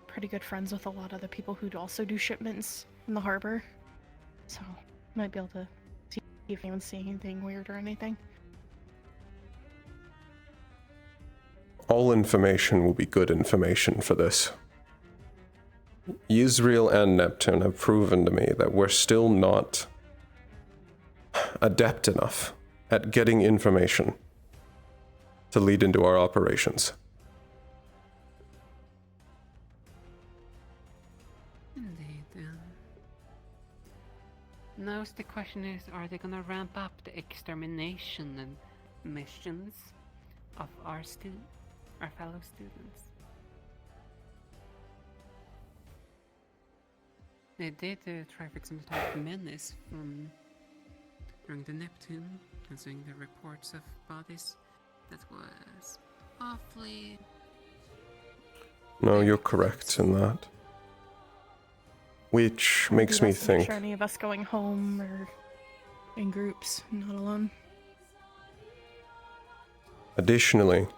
[SPEAKER 9] pretty good friends with a lot of the people who also do shipments in the harbor. So, might be able to see if anyone's seeing anything weird or anything.
[SPEAKER 10] All information will be good information for this. Israel and Neptune have proven to me that we're still not adept enough at getting information to lead into our operations.
[SPEAKER 12] Indeed. Now the question is, are they gonna ramp up the extermination and missions of our fellow students? They did try for some type of menace from during the Neptune, considering the reports of bodies. That was awfully...
[SPEAKER 10] No, you're correct in that. Which makes me think...
[SPEAKER 9] Make sure any of us going home or in groups, not alone.
[SPEAKER 10] Additionally,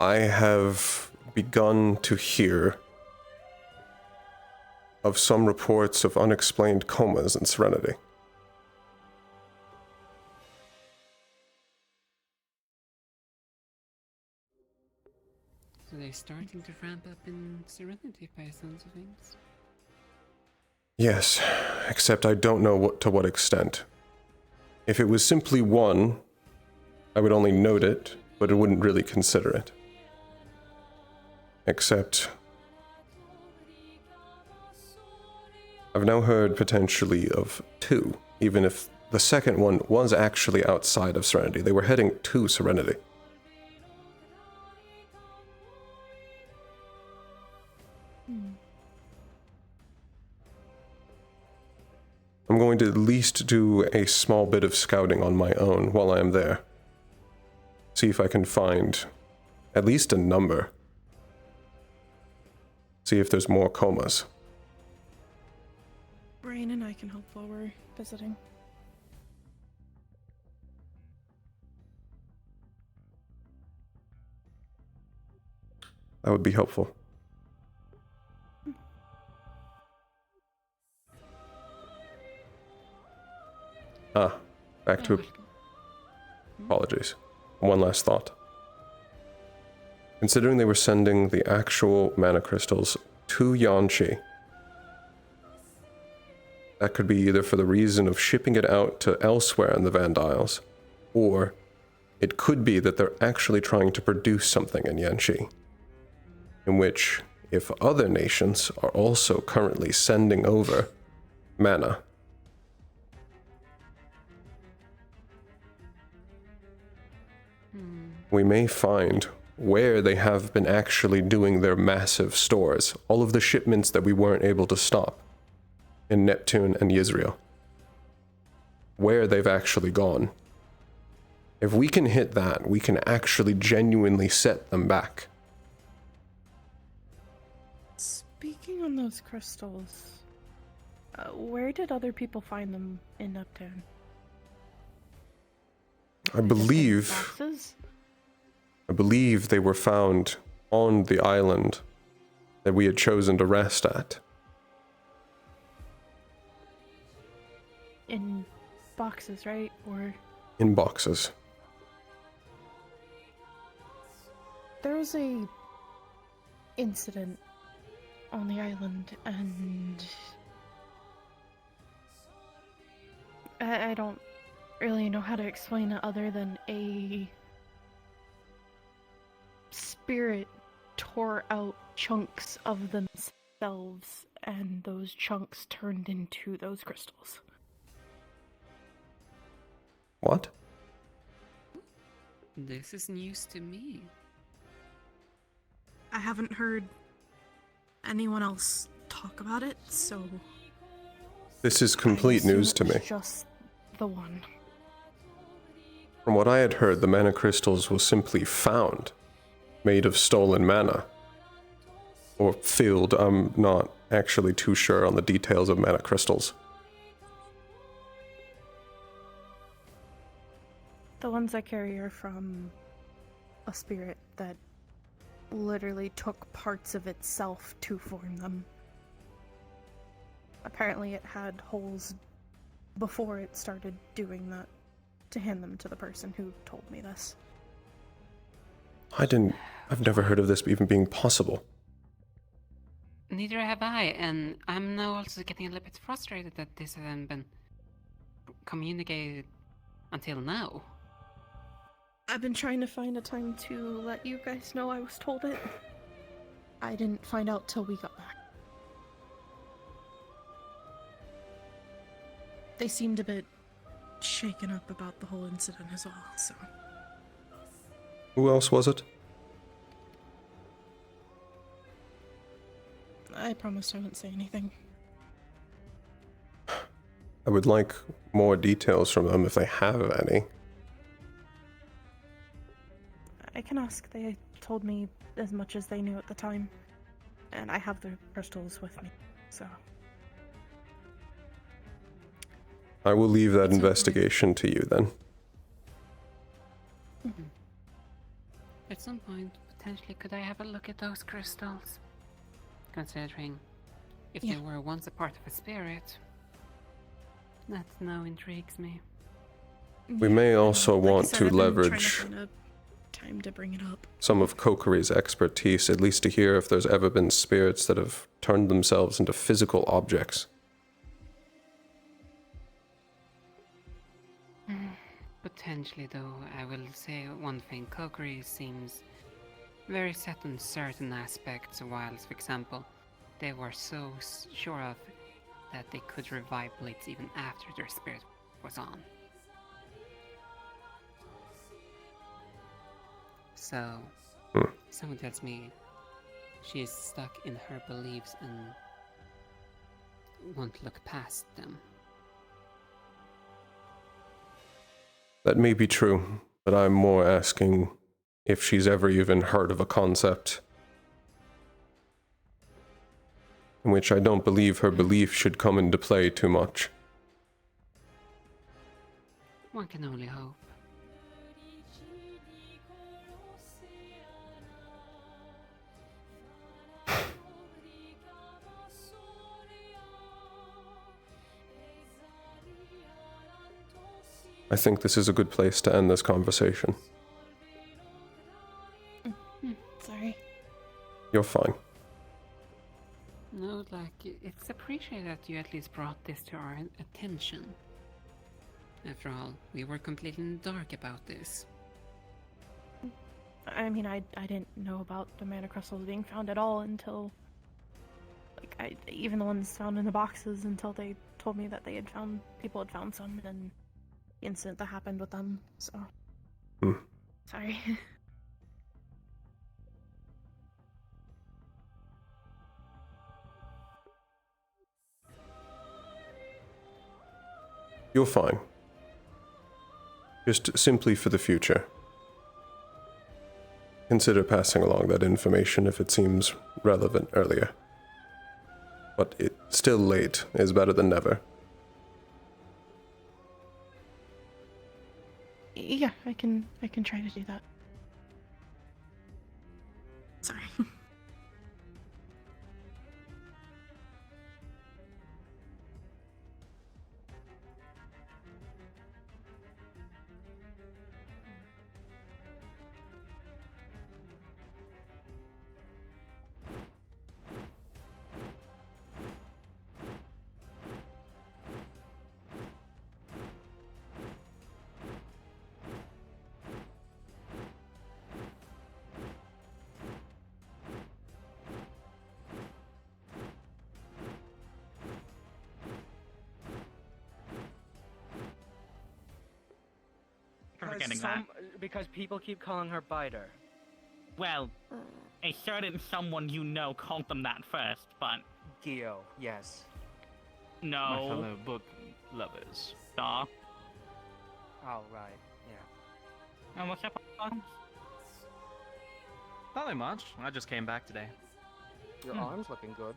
[SPEAKER 10] I have begun to hear of some reports of unexplained comas in Serenity.
[SPEAKER 12] So they're starting to ramp up in Serenity by the sounds of things.
[SPEAKER 10] Yes, except I don't know to what extent. If it was simply one, I would only note it, but I wouldn't really consider it. Except... I've now heard potentially of two, even if the second one was actually outside of Serenity. They were heading to Serenity. I'm going to at least do a small bit of scouting on my own while I am there. See if I can find at least a number. See if there's more comas.
[SPEAKER 9] Brain and I can help while we're visiting.
[SPEAKER 10] That would be helpful. Back to... Apologies. One last thought. Considering they were sending the actual mana crystals to Yanqi, that could be either for the reason of shipping it out to elsewhere in the Vandiles, or it could be that they're actually trying to produce something in Yanqi, in which, if other nations are also currently sending over mana, we may find where they have been actually doing their massive stores, all of the shipments that we weren't able to stop in Neptune and Yisrael. where they've actually gone. If we can hit that, we can actually genuinely set them back.
[SPEAKER 9] Speaking on those crystals, where did other people find them in Uptown?
[SPEAKER 10] I believe they were found on the island that we had chosen to rest at.
[SPEAKER 9] In boxes, right? Or
[SPEAKER 10] in boxes.
[SPEAKER 9] There was a incident on the island, and I don't really know how to explain it other than a spirit tore out chunks of themselves, and those chunks turned into those crystals.
[SPEAKER 10] What?
[SPEAKER 12] This is news to me.
[SPEAKER 9] I haven't heard anyone else talk about it, so
[SPEAKER 10] this is complete news to me.
[SPEAKER 9] Just the one.
[SPEAKER 10] From what I had heard, the mana crystals were simply found, made of stolen mana. Or filled. I'm not actually too sure on the details of mana crystals.
[SPEAKER 9] The ones I carry are from a spirit that literally took parts of itself to form them. Apparently it had holes before it started doing that to hand them to the person who told me this.
[SPEAKER 10] I've never heard of this even being possible.
[SPEAKER 12] Neither have I, and I'm now also getting a little bit frustrated that this hasn't been communicated until now.
[SPEAKER 9] I've been trying to find a time to let you guys know I was told it. I didn't find out till we got back. They seemed a bit shaken up about the whole incident as well, so...
[SPEAKER 10] Who else was it?
[SPEAKER 9] I promised I wouldn't say anything.
[SPEAKER 10] I would like more details from them if they have any.
[SPEAKER 9] I can ask. They told me as much as they knew at the time. And I have the crystals with me, so...
[SPEAKER 10] I will leave that investigation to you then.
[SPEAKER 12] Mm-hmm. At some point, potentially, could I have a look at those crystals? Considering if they were once a part of a spirit, that now intrigues me.
[SPEAKER 10] We may also want to leverage
[SPEAKER 9] time to bring it up.
[SPEAKER 10] Some of Kokori's expertise, at least to hear if there's ever been spirits that have turned themselves into physical objects.
[SPEAKER 12] Potentially, though, I will say one thing. Kokori seems very set on certain aspects, whilst, for example, they were so sure of that they could revive blades even after their spirit was on. So, someone tells me she is stuck in her beliefs and won't look past them.
[SPEAKER 10] That may be true, but I'm more asking if she's ever even heard of a concept in which I don't believe her belief should come into play too much.
[SPEAKER 12] One can only hope.
[SPEAKER 10] I think this is a good place to end this conversation.
[SPEAKER 9] Sorry.
[SPEAKER 10] You're fine.
[SPEAKER 12] No, like, it's appreciated that you at least brought this to our attention. After all, we were completely in the dark about this.
[SPEAKER 9] I mean, I didn't know about the mana crystals being found at all until... Like, even the ones found in the boxes until they told me that people had found some, and the incident that happened with them, so... Sorry.
[SPEAKER 10] You're fine. Just simply for the future. Consider passing along that information if it seems relevant earlier. But it's still late is better than never.
[SPEAKER 9] Yeah, I can try to do that. Sorry.
[SPEAKER 2] Forgetting that.
[SPEAKER 13] Because people keep calling her Biter.
[SPEAKER 2] Well, a certain someone you know called them that first, but...
[SPEAKER 13] Gio, yes.
[SPEAKER 2] No.
[SPEAKER 8] My fellow book lovers.
[SPEAKER 2] Stop.
[SPEAKER 13] Oh, right, yeah.
[SPEAKER 2] And what's up, Hans?
[SPEAKER 8] Nothing much. I just came back today.
[SPEAKER 13] Your arm's looking good,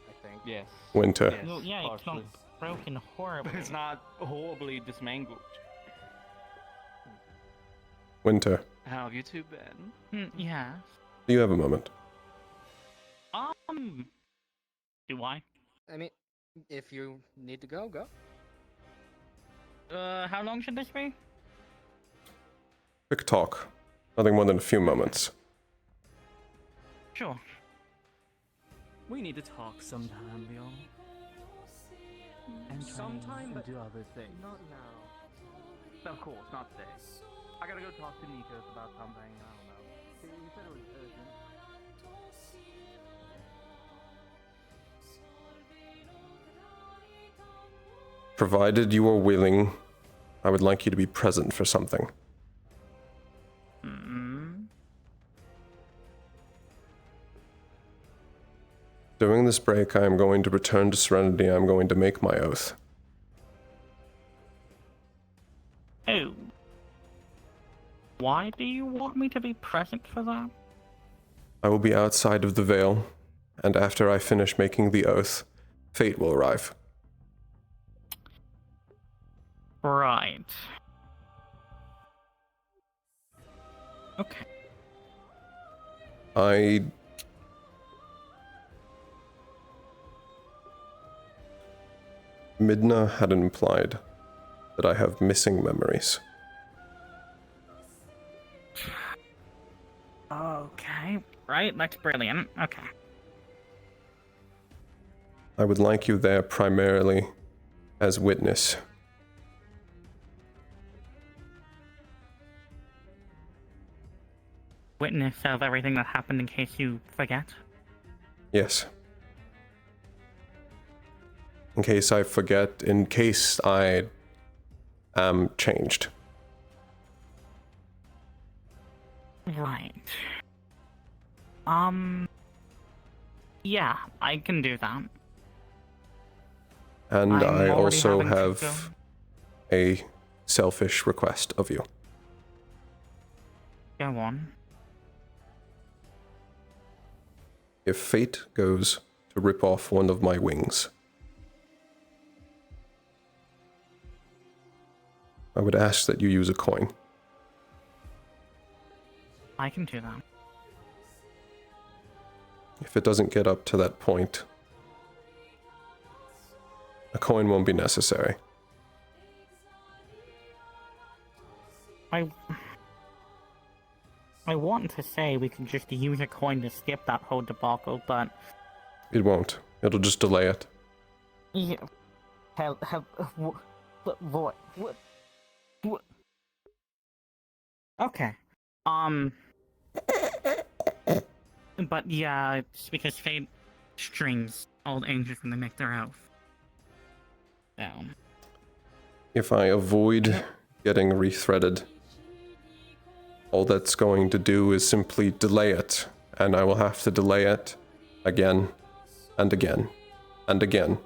[SPEAKER 13] I think.
[SPEAKER 8] Yes.
[SPEAKER 10] Winter.
[SPEAKER 8] Yes,
[SPEAKER 2] Well, yeah, it's not
[SPEAKER 8] partially.
[SPEAKER 2] broken horribly.
[SPEAKER 8] But it's not horribly dismangled.
[SPEAKER 10] Winter.
[SPEAKER 8] How have you two been?
[SPEAKER 2] Yeah.
[SPEAKER 10] Do you have a moment?
[SPEAKER 2] Do I?
[SPEAKER 13] I mean, if you need to go, go.
[SPEAKER 2] How long should this be?
[SPEAKER 10] Quick talk. Nothing more than a few moments.
[SPEAKER 2] Sure.
[SPEAKER 14] We need to talk sometime, Leon. And
[SPEAKER 13] Sometime, but
[SPEAKER 14] do other things.
[SPEAKER 13] not now.
[SPEAKER 14] Of course, not today. I gotta go talk to Nikos about something. I don't know. He said it was urgent.
[SPEAKER 10] Provided you are willing, I would like you to be present for something. During this break, I am going to return to Serenity. I am going to make my oath.
[SPEAKER 2] Oh. Why do you want me to be present for that?
[SPEAKER 10] I will be outside of the veil, and after I finish making the oath, fate will arrive.
[SPEAKER 2] Right. Okay.
[SPEAKER 10] Midna had implied that I have missing memories.
[SPEAKER 2] Okay. Right, that's brilliant. Okay.
[SPEAKER 10] I would like you there primarily as witness.
[SPEAKER 2] Witness of everything that happened in case you forget?
[SPEAKER 10] Yes. In case I forget, in case I am changed.
[SPEAKER 2] Right. Yeah, I can do that.
[SPEAKER 10] And
[SPEAKER 2] I'm
[SPEAKER 10] I
[SPEAKER 2] already
[SPEAKER 10] also
[SPEAKER 2] having to
[SPEAKER 10] have a selfish request of you.
[SPEAKER 2] Go on.
[SPEAKER 10] If fate goes to rip off one of my wings, I would ask that you use a coin.
[SPEAKER 2] I can do that.
[SPEAKER 10] If it doesn't get up to that point, a coin won't be necessary.
[SPEAKER 2] I want to say we can just use a coin to skip that whole debacle, but...
[SPEAKER 10] It won't. It'll just delay it.
[SPEAKER 2] Yeah. What? Okay. But yeah, it's because fate strings old angels when they make their oath. Down.
[SPEAKER 10] If I avoid getting rethreaded, all that's going to do is simply delay it, and I will have to delay it again and again and again.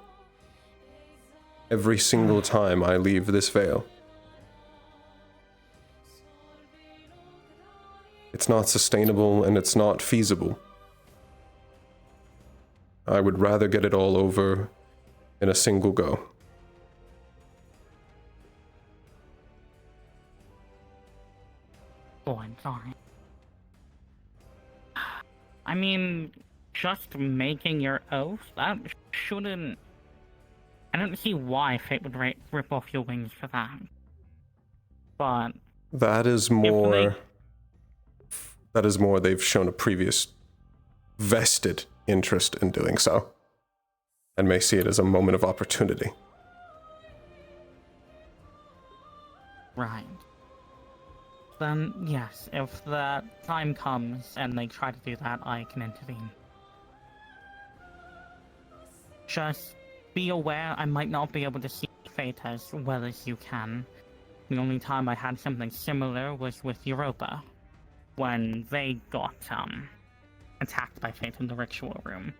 [SPEAKER 10] Every single time I leave this veil. It's not sustainable and it's not feasible. I would rather get it all over in a single go.
[SPEAKER 2] Oh, I'm sorry. I mean, just making your oath? That shouldn't... I don't see why fate would rip off your wings for that. But...
[SPEAKER 10] That is more they've shown a previous vested interest in doing so, and may see it as a moment of opportunity.
[SPEAKER 2] Right. Then, yes, if the time comes and they try to do that, I can intervene. Just be aware I might not be able to see fate as well as you can. The only time I had something similar was with Europa, when they got, attacked by fate in the ritual room.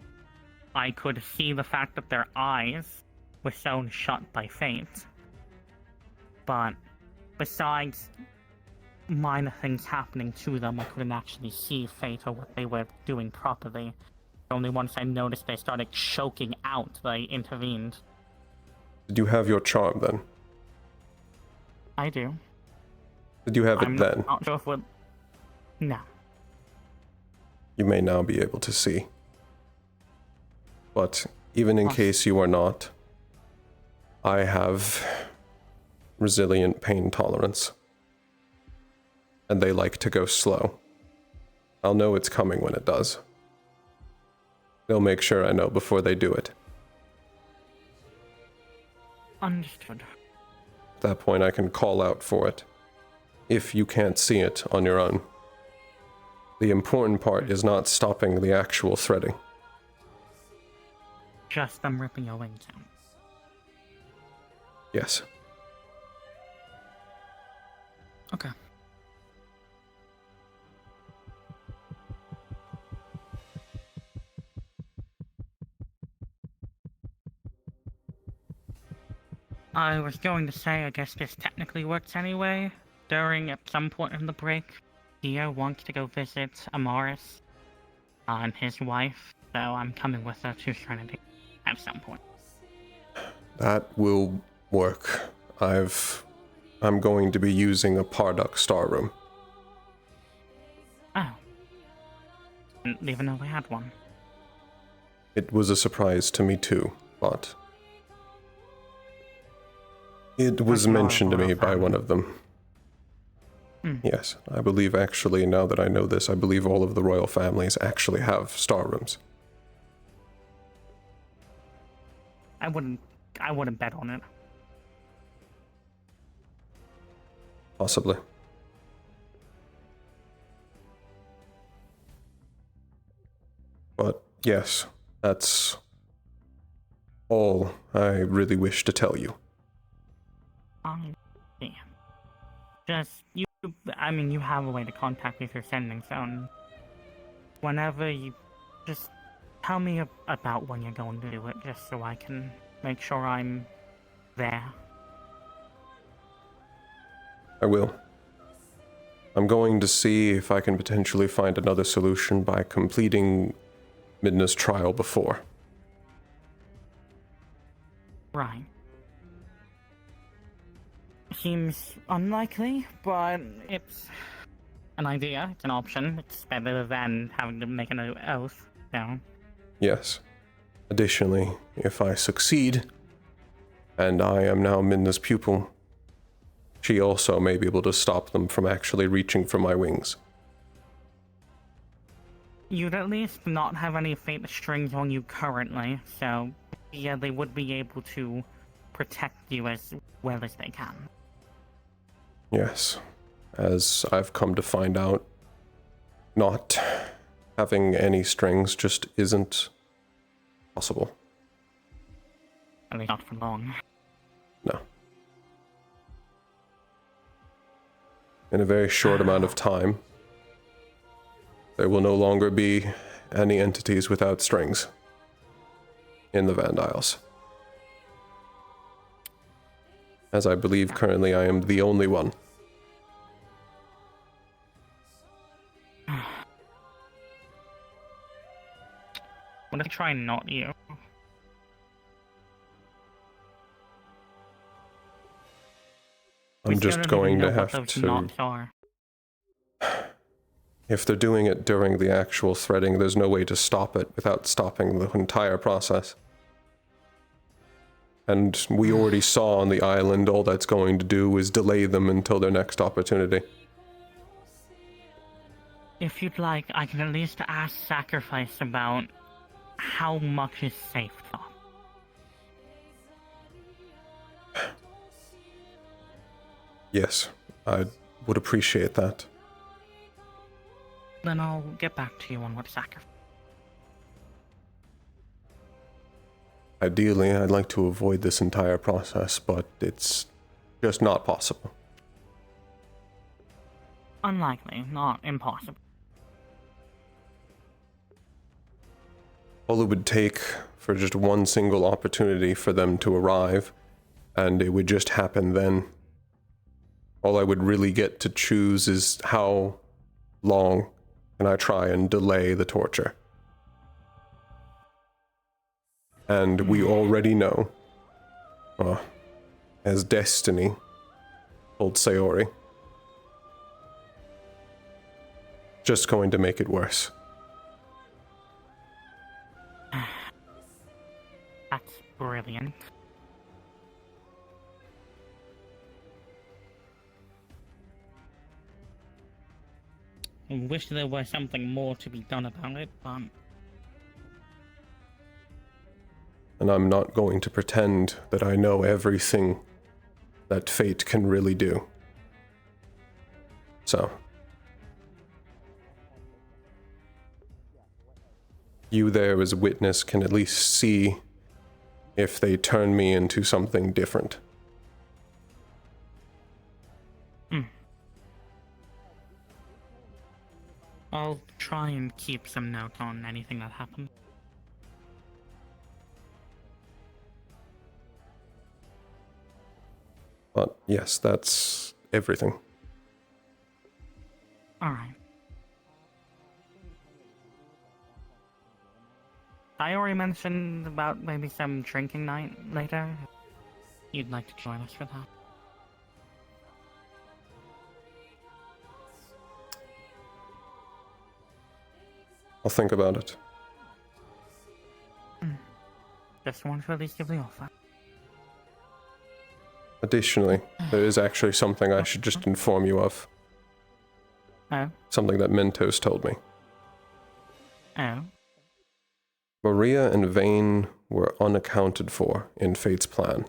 [SPEAKER 2] I could see the fact that their eyes were sewn shut by fate. But, besides minor things happening to them, I couldn't actually see fate or what they were doing properly. Only once I noticed they started choking out, they intervened.
[SPEAKER 10] Did you have your charm then?
[SPEAKER 2] I do.
[SPEAKER 10] Did you have it then?
[SPEAKER 2] I'm not sure if it... No.
[SPEAKER 10] You may now be able to see. But even in case you are not, I have resilient pain tolerance. And they like to go slow. I'll know it's coming when it does. They'll make sure I know before they do it.
[SPEAKER 2] Understood.
[SPEAKER 10] At that point, I can call out for it, if you can't see it on your own. The important part is not stopping the actual threading.
[SPEAKER 2] Just them ripping your wings out.
[SPEAKER 10] Yes.
[SPEAKER 2] Okay. I was going to say, I guess this technically works anyway. At some point in the break, Dia wants to go visit Amaris and his wife, so I'm coming with her to Trinity at some point.
[SPEAKER 10] That will work. I'm going to be using a Parduk star room.
[SPEAKER 2] Oh. Didn't even know we had one.
[SPEAKER 10] It was a surprise to me too, but it was mentioned to me by one of them. Yes, I believe actually, now that I know this, I believe all of the royal families actually have star rooms.
[SPEAKER 2] I wouldn't bet on it.
[SPEAKER 10] Possibly. But yes, that's all I really wish to tell you.
[SPEAKER 2] Yeah. Just, you have a way to contact me through sending phone. Whenever you, just tell me about when you're going to do it, just so I can make sure I'm there.
[SPEAKER 10] I will. I'm going to see if I can potentially find another solution by completing Midna's trial before.
[SPEAKER 2] Right. Seems unlikely, but it's an idea, it's an option. It's better than having to make an oath, so.
[SPEAKER 10] Yes. Additionally, if I succeed, and I am now Midna's pupil, she also may be able to stop them from actually reaching for my wings.
[SPEAKER 2] You'd at least not have any fate strings on you currently, so yeah, they would be able to protect you as well as they can.
[SPEAKER 10] Yes, as I've come to find out, not having any strings just isn't possible.
[SPEAKER 2] At least not for long.
[SPEAKER 10] No. In a very short amount of time, there will no longer be any entities without strings in the Vandiles. As I believe currently I am the only one.
[SPEAKER 2] What if I try not you?
[SPEAKER 10] I'm just going to have to...
[SPEAKER 2] knots are.
[SPEAKER 10] If they're doing it during the actual threading, there's no way to stop it without stopping the entire process. And we already saw on the island all that's going to do is delay them until their next opportunity.
[SPEAKER 2] If you'd like, I can at least ask Sacrifice about how much is safe though.
[SPEAKER 10] Yes, I would appreciate that.
[SPEAKER 2] Then I'll get back to you on what Sacrifice.
[SPEAKER 10] Ideally, I'd like to avoid this entire process, but it's just not possible.
[SPEAKER 2] Unlikely, not impossible.
[SPEAKER 10] All it would take for just one single opportunity for them to arrive, and it would just happen then. All I would really get to choose is how long can I try and delay the torture. And we already know, as destiny told Sayori, just going to make it worse.
[SPEAKER 2] That's brilliant. I wish there was something more to be done about it, but...
[SPEAKER 10] And I'm not going to pretend that I know everything that fate can really do. So, you there as a witness can at least see if they turn me into something different.
[SPEAKER 2] I'll try and keep some note on anything that happened.
[SPEAKER 10] But yes, that's everything.
[SPEAKER 2] Alright. I already mentioned about maybe some drinking night later. You'd like to join us for that?
[SPEAKER 10] I'll think about it.
[SPEAKER 2] Just wanted to at least give the offer.
[SPEAKER 10] Additionally, there is actually something I should just inform you of.
[SPEAKER 2] Oh?
[SPEAKER 10] Something that Mentos told me.
[SPEAKER 2] Oh?
[SPEAKER 10] Maria and Vane were unaccounted for in Fate's plan.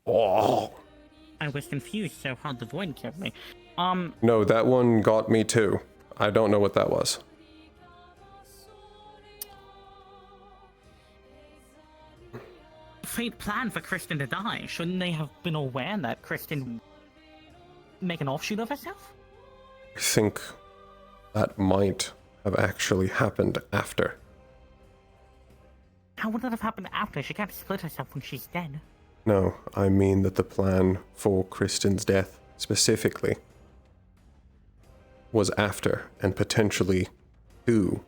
[SPEAKER 10] Oh.
[SPEAKER 2] I was confused, so how the void killed me.
[SPEAKER 10] No, that one got me too. I don't know what that was.
[SPEAKER 2] Fate planned for Kristen to die. Shouldn't they have been aware that Kristen would make an offshoot of herself?
[SPEAKER 10] I think that might have actually happened after.
[SPEAKER 2] How would that have happened after? She can't split herself when she's dead.
[SPEAKER 10] No, I mean that the plan for Kristen's death, specifically, was after and potentially due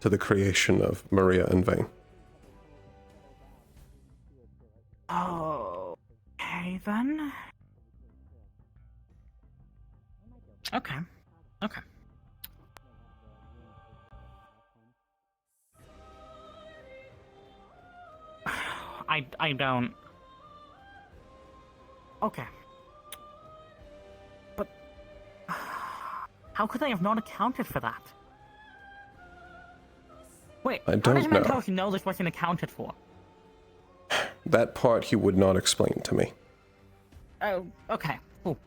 [SPEAKER 10] to the creation of Maria and Vane.
[SPEAKER 2] Oh, okay then. Okay. Okay. I don't. Okay. But how could they have not accounted for that? Wait,
[SPEAKER 10] I
[SPEAKER 2] how
[SPEAKER 10] don't
[SPEAKER 2] does
[SPEAKER 10] know.
[SPEAKER 2] Mentos know this wasn't accounted for?
[SPEAKER 10] That part he would not explain to me.
[SPEAKER 2] Oh, okay. Cool.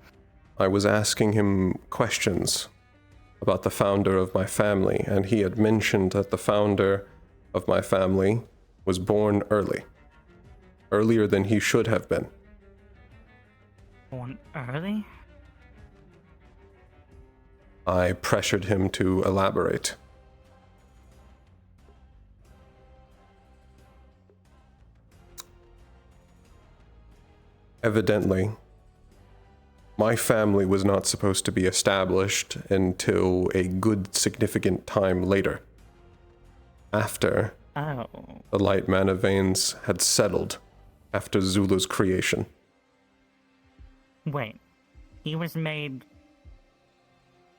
[SPEAKER 10] I was asking him questions about the founder of my family, and he had mentioned that the founder of my family was born early. Earlier than he should have been.
[SPEAKER 2] Born early?
[SPEAKER 10] I pressured him to elaborate. Evidently, my family was not supposed to be established until a good significant time later. After the light mana veins had settled after Zulu's creation.
[SPEAKER 2] Wait, he was made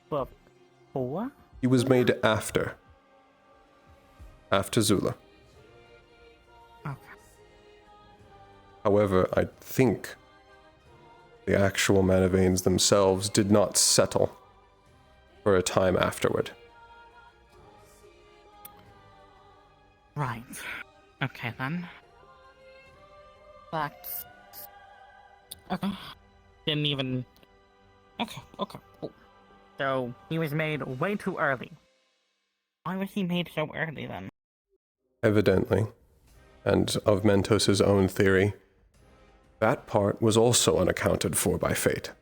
[SPEAKER 2] before?
[SPEAKER 10] He was made after Zula.
[SPEAKER 2] Okay.
[SPEAKER 10] However, I think the actual mana veins themselves did not settle for a time afterward.
[SPEAKER 2] Right. Okay then. That's... Okay. Didn't even... Okay, cool. So, he was made way too early. Why was he made so early then?
[SPEAKER 10] Evidently, and of Mentos's own theory, that part was also unaccounted for by fate.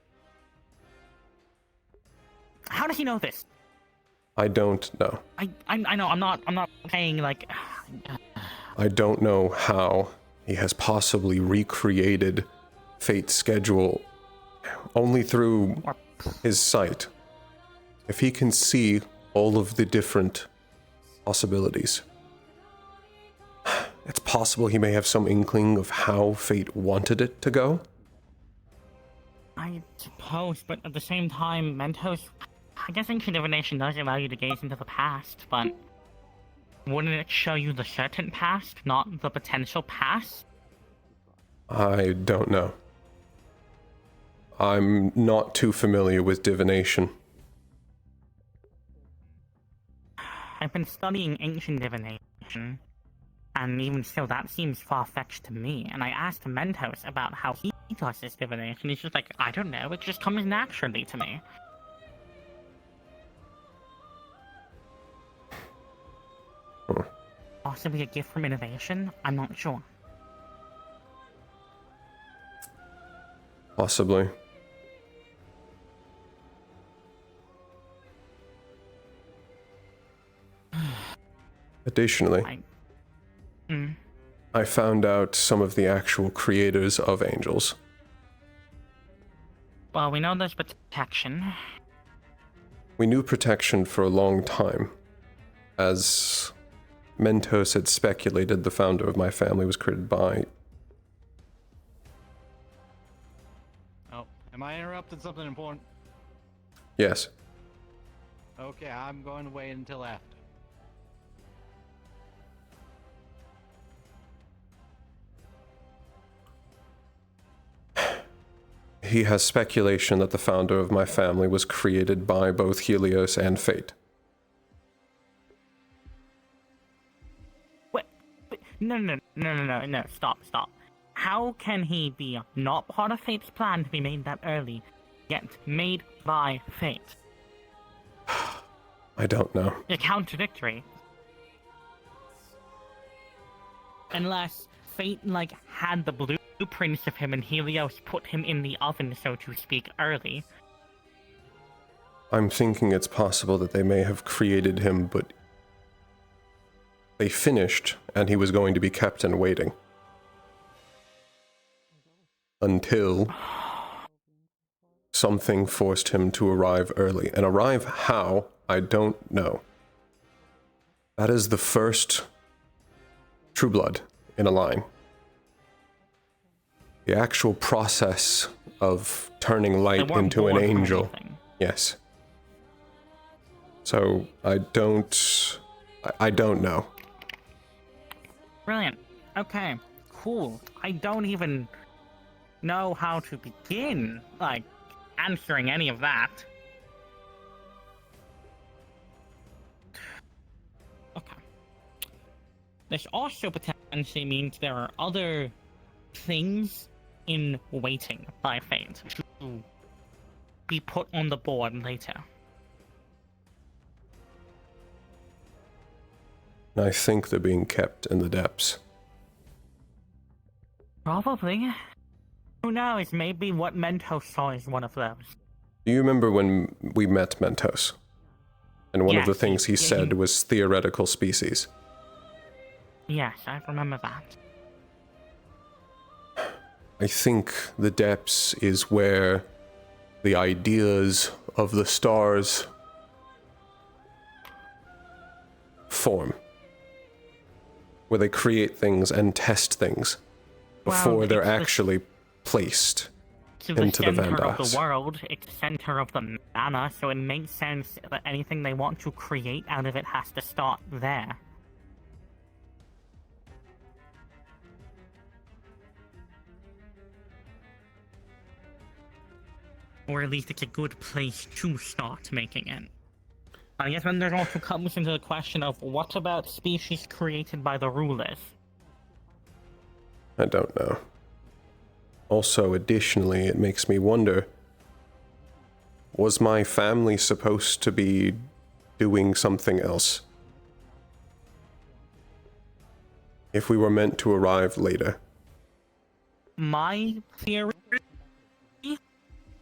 [SPEAKER 2] How does he know this?
[SPEAKER 10] I don't know.
[SPEAKER 2] I know, I'm not saying like...
[SPEAKER 10] I don't know how he has possibly recreated Fate's schedule only through his sight. If he can see all of the different possibilities, it's possible he may have some inkling of how Fate wanted it to go.
[SPEAKER 2] I suppose, but at the same time, Mentos... I guess ancient divination does allow you to gaze into the past, but... wouldn't it show you the certain past, not the potential past?
[SPEAKER 10] I don't know. I'm not too familiar with divination.
[SPEAKER 2] I've been studying ancient divination, and even still, that seems far-fetched to me. And I asked Mentos about how he does his divination. He's just like, I don't know, it just comes naturally to me. Possibly a gift from innovation? I'm not sure.
[SPEAKER 10] Possibly. Additionally, I found out some of the actual creators of angels.
[SPEAKER 2] Well, we know there's protection.
[SPEAKER 10] We knew protection for a long time, as Mentos had speculated the founder of my family was created by...
[SPEAKER 13] Oh, am I interrupting something important?
[SPEAKER 10] Yes.
[SPEAKER 13] Okay, I'm going to wait until after.
[SPEAKER 10] He has speculation that the founder of my family was created by both Helios and Fate.
[SPEAKER 2] Wait, no, stop. How can he be not part of Fate's plan to be made that early, yet made by Fate?
[SPEAKER 10] I don't know.
[SPEAKER 2] They're contradictory. Unless Fate, had the blueprints of him and Helios put him in the oven, so to speak, early.
[SPEAKER 10] I'm thinking it's possible that they may have created him, but they finished, and he was going to be kept in waiting. Until something forced him to arrive early. And arrive how, I don't know. That is the first True Blood in a line. The actual process of turning light into an angel. Yes. So, I don't know.
[SPEAKER 2] Brilliant. Okay, cool. I don't even know how to begin, answering any of that. Okay. This also potentially means there are other things in waiting by Fate to be put on the board later.
[SPEAKER 10] I think they're being kept in the depths.
[SPEAKER 2] Probably. Who knows, maybe what Mentos saw is one of those.
[SPEAKER 10] Do you remember when we met Mentos? And one of the things he said was theoretical species.
[SPEAKER 2] Yes, I remember that.
[SPEAKER 10] I think the depths is where the ideas of the stars form. Where they create things and test things before they're actually placed into the Van
[SPEAKER 2] center of
[SPEAKER 10] Dyes.
[SPEAKER 2] the world, it's the center of the mana, so it makes sense that anything they want to create out of it has to start there. Or at least it's a good place to start making it. I guess then there also comes into the question of what about species created by the rulers?
[SPEAKER 10] I don't know. Also, additionally, it makes me wonder, was my family supposed to be doing something else? If we were meant to arrive later.
[SPEAKER 2] My theory,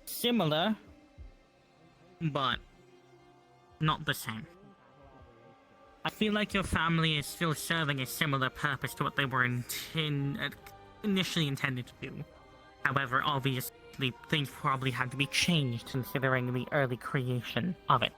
[SPEAKER 2] similar, but not the same. I feel like your family is still serving a similar purpose to what they were initially intended to do. However, obviously, things probably had to be changed considering the early creation of it.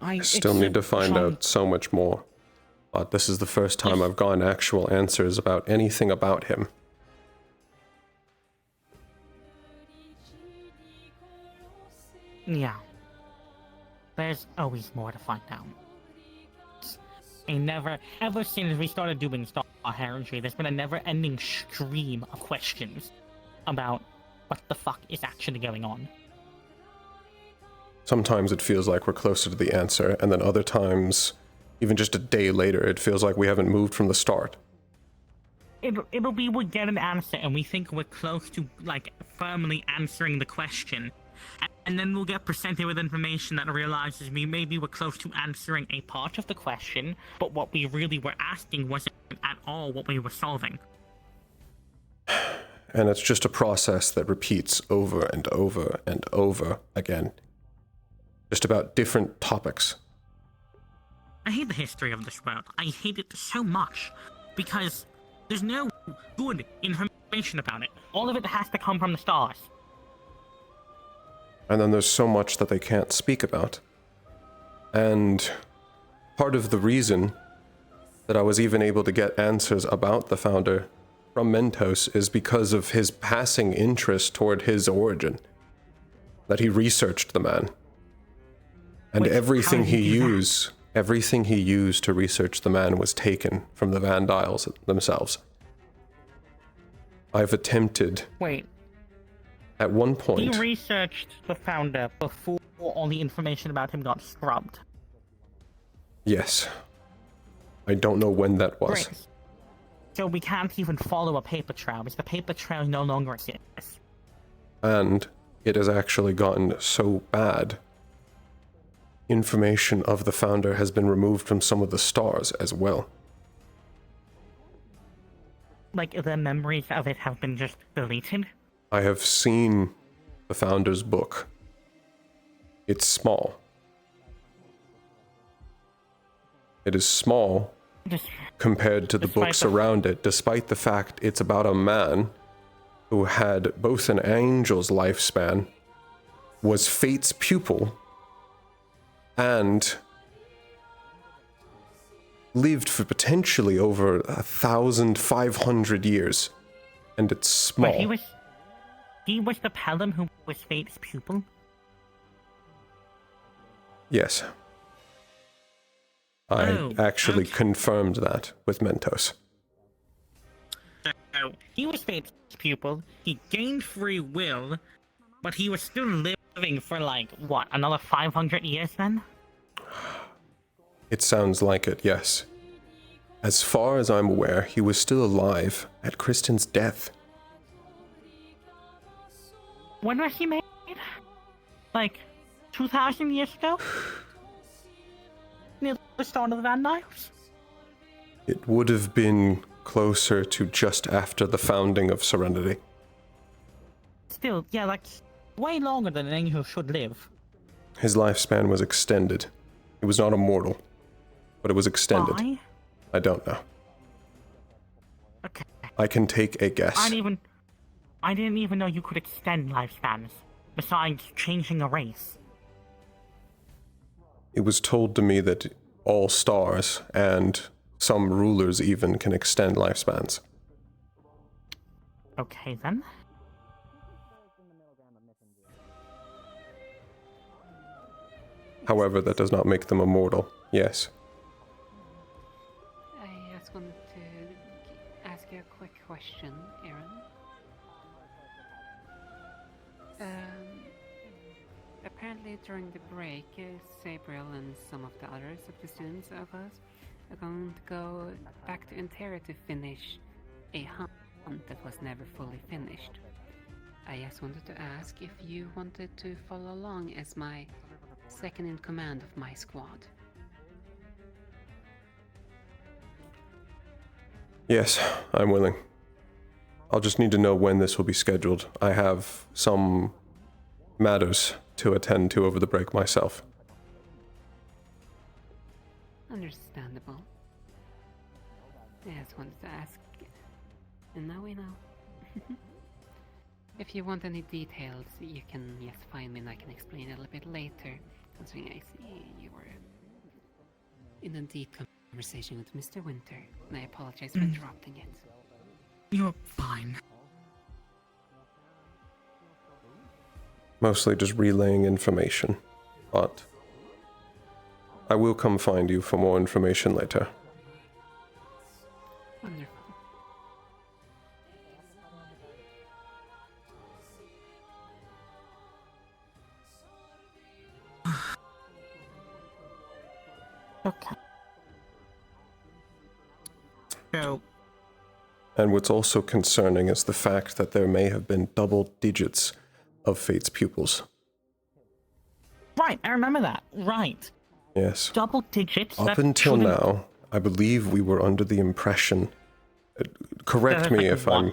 [SPEAKER 10] I still need to find out so much more. But this is the first time I've gotten actual answers about anything about him.
[SPEAKER 2] Yeah. There's always more to find out. Ever since we started doing Star Heraldry, there's been a never-ending stream of questions about what the fuck is actually going on.
[SPEAKER 10] Sometimes it feels like we're closer to the answer, and then other times, even just a day later, it feels like we haven't moved from the start.
[SPEAKER 2] It'll be we get an answer and we think we're close to, like, firmly answering the question. And then we'll get presented with information that realizes maybe we're close to answering a part of the question, but what we really were asking wasn't at all what we were solving.
[SPEAKER 10] And it's just a process that repeats over and over and over again. Just about different topics.
[SPEAKER 2] I hate the history of this world. I hate it so much because there's no good information about it. All of it has to come from the stars.
[SPEAKER 10] And then there's so much that they can't speak about. And part of the reason that I was even able to get answers about the founder from Mentos is because of his passing interest toward his origin. That he researched the man. And everything he used to research the man was taken from the Van Dyes themselves. I've attempted...
[SPEAKER 2] Wait.
[SPEAKER 10] At one point...
[SPEAKER 2] He researched the founder before all the information about him got scrubbed.
[SPEAKER 10] Yes. I don't know when that was.
[SPEAKER 2] Great. So we can't even follow a paper trail, because the paper trail no longer exists.
[SPEAKER 10] And it has actually gotten so bad... Information of the founder has been removed from some of the stars as well.
[SPEAKER 2] Like, the memories of it have been just deleted?
[SPEAKER 10] I have seen the founder's book. It's small. It is small compared to the books around it, despite the fact it's about a man who had both an angel's lifespan, was Fate's pupil, and lived for potentially over 1,500 years. And it's small.
[SPEAKER 2] Wait, he was the Pelham who was Fate's pupil?
[SPEAKER 10] Yes. I actually confirmed that with Mentos.
[SPEAKER 2] So, he was Fate's pupil, he gained free will, but he was still living for, like, what, another 500 years then?
[SPEAKER 10] It sounds like it, yes. As far as I'm aware, he was still alive at Kristen's death.
[SPEAKER 2] When was he made? Like, 2,000 years ago? Nearly the start of the Van Knives?
[SPEAKER 10] It would have been closer to just after the founding of Serenity.
[SPEAKER 2] Still, yeah, like, way longer than an angel should live.
[SPEAKER 10] His lifespan was extended. He was not immortal, but it was extended.
[SPEAKER 2] Why?
[SPEAKER 10] I don't know.
[SPEAKER 2] Okay.
[SPEAKER 10] I can take a guess.
[SPEAKER 2] I didn't even know you could extend lifespans, besides changing a race.
[SPEAKER 10] It was told to me that all stars, and some rulers even, can extend lifespans.
[SPEAKER 2] Okay, then.
[SPEAKER 10] However, that does not make them immortal. Yes.
[SPEAKER 12] I just wanted to ask you a quick question, Aaron. Apparently during the break, Sabriel and some of the others of the students of us are going to go back to Intera to finish a hunt that was never fully finished. I just wanted to ask if you wanted to follow along as my second in command of my squad.
[SPEAKER 10] Yes, I'm willing. I'll just need to know when this will be scheduled. I have some matters to attend to over the break myself.
[SPEAKER 12] Understandable. I just wanted to ask, and now we know. If you want any details, you can just find me and I can explain it a little bit later, considering I see you were in a deep conversation with Mr. Winter, and I apologize for interrupting it.
[SPEAKER 2] You're fine.
[SPEAKER 10] Mostly just relaying information, but I will come find you for more information later.
[SPEAKER 12] Wonderful.
[SPEAKER 2] Okay. So.
[SPEAKER 10] And what's also concerning is the fact that there may have been double digits of Fate's pupils.
[SPEAKER 2] Right, I remember that. Right.
[SPEAKER 10] Yes.
[SPEAKER 2] Double digits.
[SPEAKER 10] Up until now, I believe we were under the impression, correct me if I'm,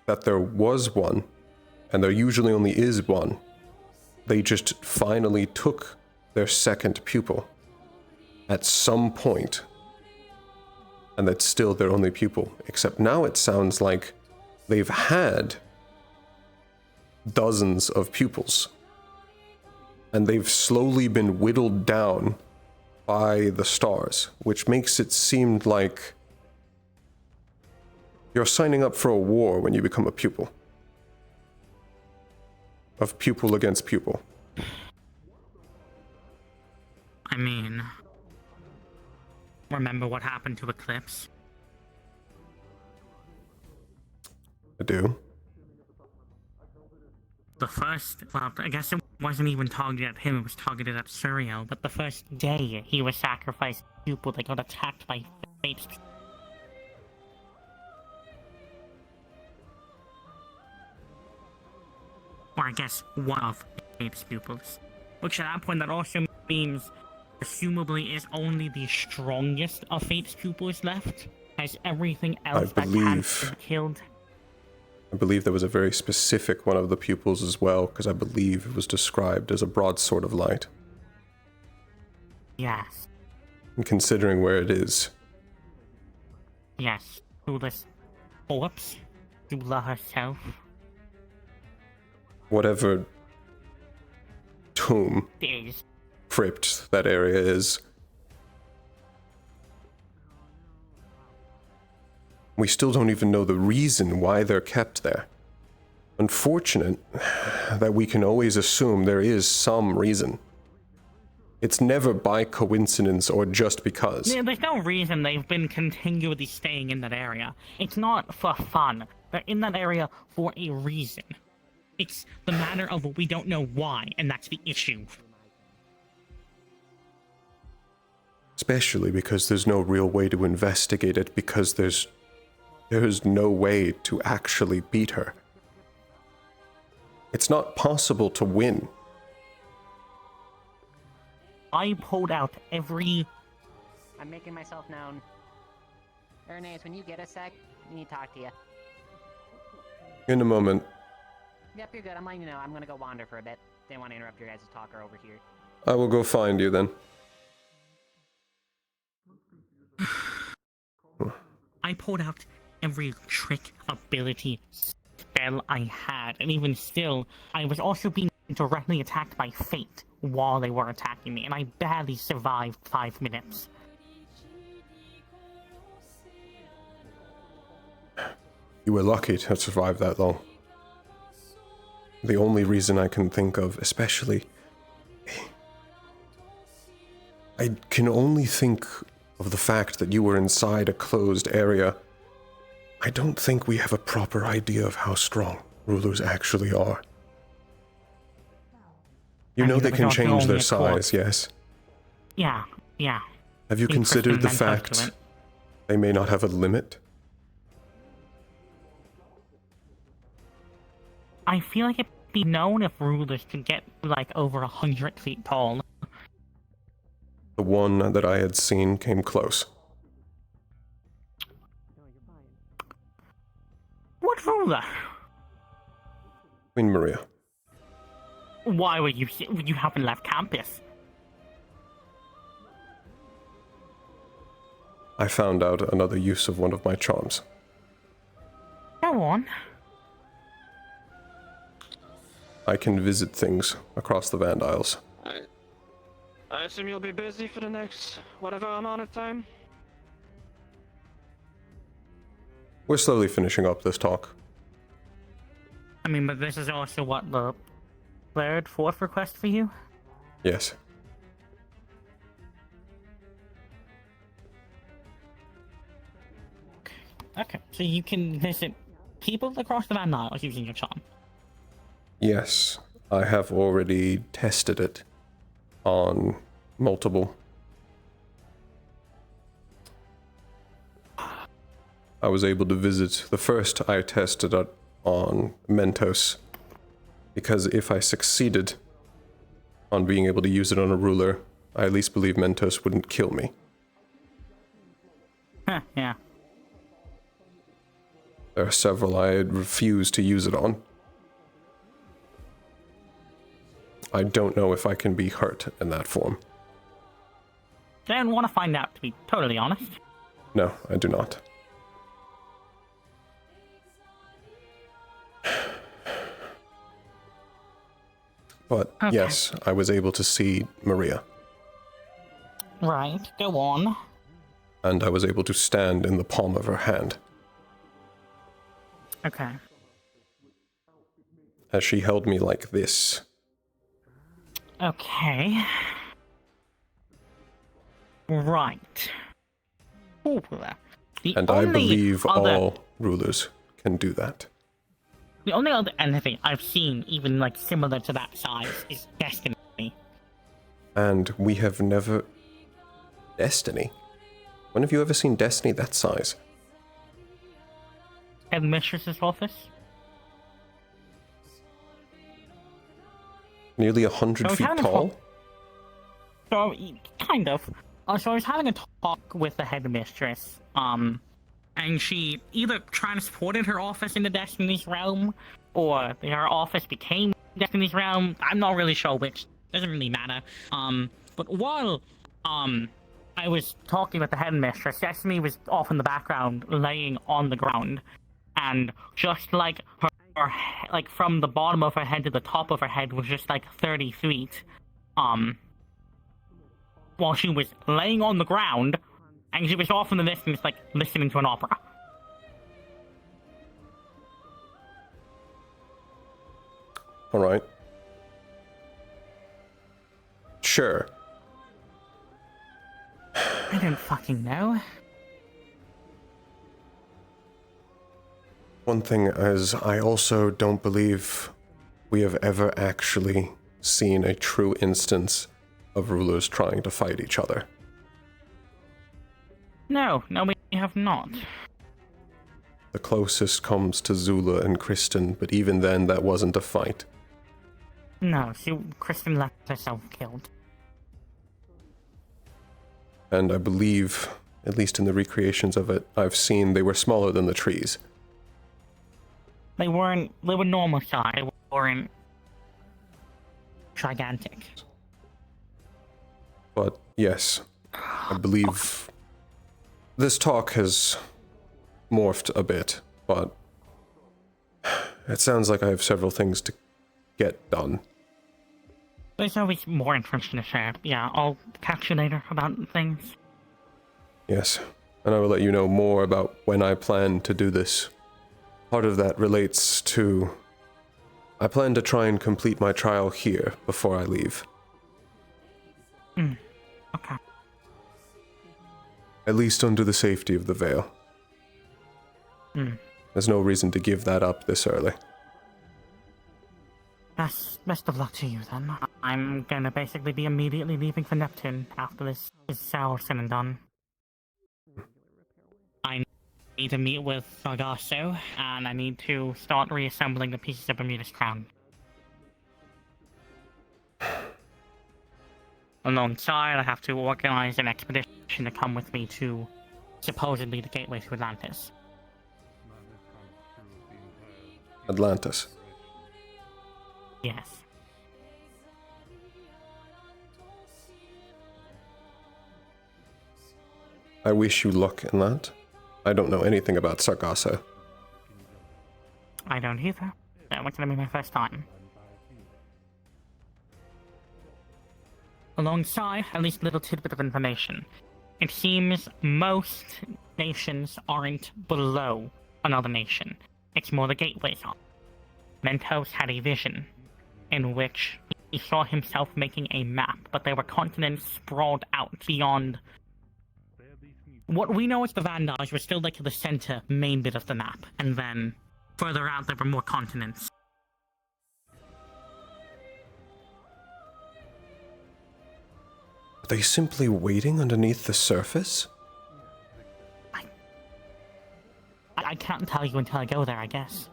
[SPEAKER 10] that there was one, and there usually only is one. They just finally took their second pupil at some point, and that's still their only pupil. Except now it sounds like they've had dozens of pupils, and they've slowly been whittled down by the stars, which makes it seem like you're signing up for a war when you become a pupil. Of pupil against pupil.
[SPEAKER 2] I mean, remember what happened to Eclipse?
[SPEAKER 10] I do.
[SPEAKER 2] The first, well, I guess it wasn't even targeted at him, it was targeted at Suriel, but the first day he was sacrificed to people that got attacked by Fate's. Or I guess one of Fate's pupils. Which at that point that also means, presumably, is only the strongest of Fate's pupils left, as everything else that has been killed.
[SPEAKER 10] I believe there was a very specific one of the pupils as well, because I believe it was described as a broadsword of light.
[SPEAKER 2] Yes.
[SPEAKER 10] And considering where it is.
[SPEAKER 2] Yes. Dula's corpse. Dula herself.
[SPEAKER 10] Whatever tomb, crypt that area is. We still don't even know the reason why they're kept there. Unfortunate that we can always assume there is some reason. It's never by coincidence or just because.
[SPEAKER 2] Yeah, there's no reason they've been continually staying in that area. It's not for fun. They're in that area for a reason. It's the matter of we don't know why, and that's the issue.
[SPEAKER 10] Especially because there's no real way to investigate it, because there's no way to actually beat her. It's not possible to win.
[SPEAKER 2] I pulled out every
[SPEAKER 15] I'm making myself known. Ernest, when you get a sec, we need to talk to you.
[SPEAKER 10] In a moment.
[SPEAKER 15] Yep, you're good. I'm letting you know. I'm gonna go wander for a bit. Didn't want to interrupt your guys' talker over here.
[SPEAKER 10] I will go find you then.
[SPEAKER 2] I pulled out every trick, ability, spell I had, and even still, I was also being directly attacked by fate while they were attacking me, and I barely survived 5 minutes.
[SPEAKER 10] You were lucky to have survived that long. The only reason I can think of, especially... I can only think of the fact that you were inside a closed area. I don't think we have a proper idea of how strong rulers actually are. You know they can change their size, yes?
[SPEAKER 2] Yeah.
[SPEAKER 10] Have you considered the fact they may not have a limit?
[SPEAKER 2] I feel like it'd be known if rulers could get, like, over 100 feet tall.
[SPEAKER 10] The one that I had seen came close.
[SPEAKER 2] What ruler?
[SPEAKER 10] Queen Maria.
[SPEAKER 2] Why were you haven't left campus?
[SPEAKER 10] I found out another use of one of my charms.
[SPEAKER 2] Go on.
[SPEAKER 10] I can visit things across the Van Isles.
[SPEAKER 8] I assume you'll be busy for the next whatever amount of time?
[SPEAKER 10] We're slowly finishing up this talk.
[SPEAKER 2] I mean, but this is also what, the third, fourth request for you?
[SPEAKER 10] Yes.
[SPEAKER 2] Okay, so you can visit people across the Van Isles using your charm.
[SPEAKER 10] Yes, I have already tested it on multiple. I was able to visit, the first I tested it on Mentos, because if I succeeded on being able to use it on a ruler, I at least believe Mentos wouldn't kill me.
[SPEAKER 2] Huh, yeah.
[SPEAKER 10] There are several I had refused to use it on. I don't know if I can be hurt in that form.
[SPEAKER 2] Don't want to find out, to be totally honest.
[SPEAKER 10] No, I do not. But
[SPEAKER 2] Okay.
[SPEAKER 10] yes, I was able to see Maria.
[SPEAKER 2] Right, go on.
[SPEAKER 10] And I was able to stand in the palm of her hand.
[SPEAKER 2] Okay.
[SPEAKER 10] As she held me like this.
[SPEAKER 2] Okay. Right. Ooh,
[SPEAKER 10] And I believe all rulers can do that.
[SPEAKER 2] The only other entity I've seen, even like similar to that size, is Destiny.
[SPEAKER 10] And we have never... Destiny? When have you ever seen Destiny that size?
[SPEAKER 2] Headmistress's office?
[SPEAKER 10] Nearly 100 feet tall?
[SPEAKER 2] So, kind of. So I was having a talk with the headmistress, and she either transported her office into Destiny's realm, or her office became Destiny's realm. I'm not really sure which. Doesn't really matter. But while, I was talking with the headmistress, Destiny was off in the background, laying on the ground, and just like her like from the bottom of her head to the top of her head was just like 30 feet, while she was laying on the ground, and she was off in the distance, like, listening to an opera.
[SPEAKER 10] Alright. Sure.
[SPEAKER 2] I don't fucking know.
[SPEAKER 10] One thing is, I also don't believe we have ever actually seen a true instance of rulers trying to fight each other.
[SPEAKER 2] No, we have not.
[SPEAKER 10] The closest comes to Zula and Kristen, but even then that wasn't a fight.
[SPEAKER 2] No, Kristen left herself killed.
[SPEAKER 10] And I believe, at least in the recreations of it I've seen, they were smaller than the trees.
[SPEAKER 2] They were normal size. They weren't gigantic.
[SPEAKER 10] But yes, I believe this talk has morphed a bit, but it sounds like I have several things to get done.
[SPEAKER 2] There's always more information to share. Yeah, I'll catch you later about things.
[SPEAKER 10] Yes, and I will let you know more about when I plan to do this. Part of that relates to... I plan to try and complete my trial here before I leave.
[SPEAKER 2] Okay.
[SPEAKER 10] At least under the safety of the Veil. There's no reason to give that up this early.
[SPEAKER 2] Best of luck to you, then. I'm gonna basically be immediately leaving for Neptune after this is all said and done. I need to meet with Sargasso, and I need to start reassembling the pieces of Bermuda's crown. Alongside, I have to organize an expedition to come with me to, supposedly, the gateway to Atlantis.
[SPEAKER 10] Atlantis.
[SPEAKER 2] Yes.
[SPEAKER 10] I wish you luck in that. I don't know anything about Sargasso.
[SPEAKER 2] I don't either. That was gonna be my first time. Alongside, at least a little tidbit of information. It seems most nations aren't below another nation. It's more the gateways are. Mentos had a vision in which he saw himself making a map, but there were continents sprawled out beyond. What we know as the Vandals was still like the center main bit of the map, and then further out there were more continents.
[SPEAKER 10] Are they simply waiting underneath the surface?
[SPEAKER 2] I can't tell you until I go there, I guess.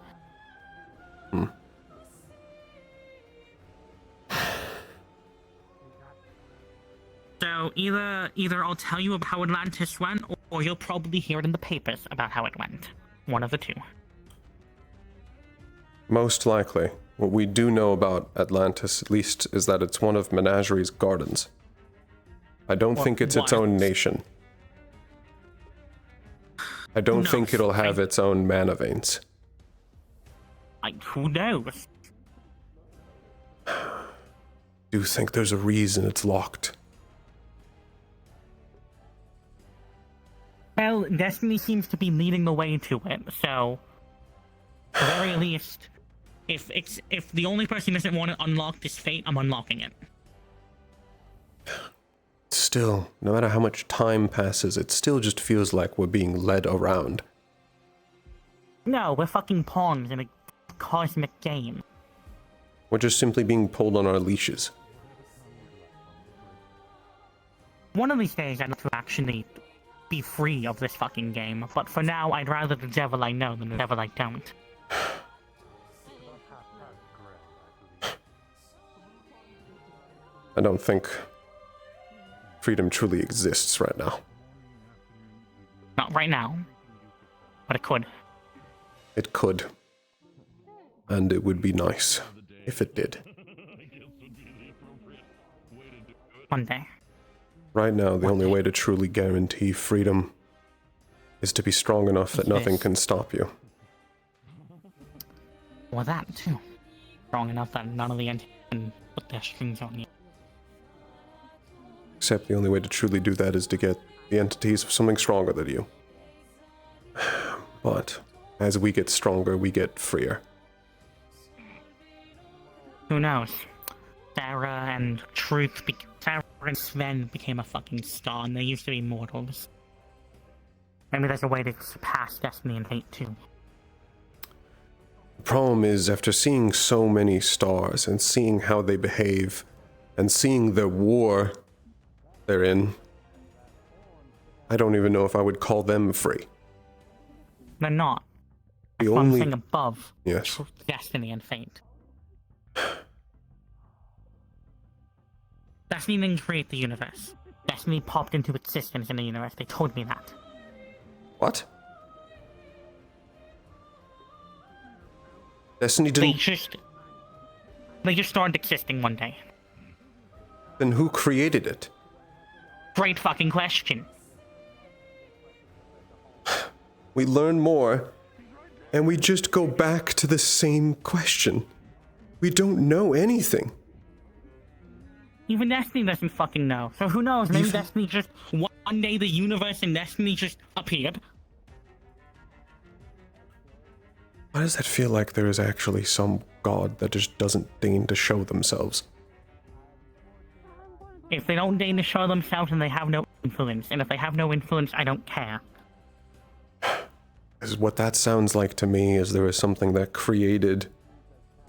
[SPEAKER 2] So either I'll tell you about how Atlantis went, or you'll probably hear it in the papers about how it went. One of the two.
[SPEAKER 10] Most likely. What we do know about Atlantis, at least, is that it's one of Menagere's gardens. I don't think it's its own nation. I don't think it'll have its own mana veins.
[SPEAKER 2] Who knows?
[SPEAKER 10] Do you think there's a reason it's locked?
[SPEAKER 2] Well, Destiny seems to be leading the way to it, so at the very least, if the only person who doesn't want to unlock this fate, I'm unlocking it.
[SPEAKER 10] Still, no matter how much time passes, it still just feels like we're being led around.
[SPEAKER 2] No, we're fucking pawns in a cosmic game.
[SPEAKER 10] We're just simply being pulled on our leashes.
[SPEAKER 2] One of these days I'd like to actually be free of this fucking game, but for now I'd rather the devil I know than the devil I don't.
[SPEAKER 10] I don't think freedom truly exists right now.
[SPEAKER 2] Not right now, but it could.
[SPEAKER 10] It could. And it would be nice if it did.
[SPEAKER 2] One day.
[SPEAKER 10] Right now, the only way to truly guarantee freedom is to be strong enough that nothing can stop you.
[SPEAKER 2] Well, that too. Strong enough that none of the entities can put their strings on you.
[SPEAKER 10] Except the only way to truly do that is to get the entities of something stronger than you. But as we get stronger, we get freer.
[SPEAKER 2] Who knows? Sarah and Sarah and Sven became a fucking star, and they used to be mortals. Maybe there's a way to surpass Destiny and Fate too.
[SPEAKER 10] The problem is, after seeing so many stars, and seeing how they behave, and seeing the war they're in, I don't even know if I would call them free.
[SPEAKER 2] They're not.
[SPEAKER 10] The
[SPEAKER 2] That's
[SPEAKER 10] only
[SPEAKER 2] one thing above
[SPEAKER 10] yes.
[SPEAKER 2] Destiny and Fate. Destiny didn't create the universe. Destiny popped into existence in the universe. They told me that.
[SPEAKER 10] What? Destiny didn't...
[SPEAKER 2] They just started existing one day.
[SPEAKER 10] Then who created it?
[SPEAKER 2] Great fucking question.
[SPEAKER 10] We learn more, and we just go back to the same question. We don't know anything.
[SPEAKER 2] Even Destiny doesn't fucking know. So who knows? Maybe Destiny just... One day the universe and Destiny just appeared.
[SPEAKER 10] Why does that feel like there is actually some god that just doesn't deign to show themselves?
[SPEAKER 2] If they don't deign to show themselves, then they have no influence. And if they have no influence, I don't care.
[SPEAKER 10] Because what that sounds like to me is there is something that created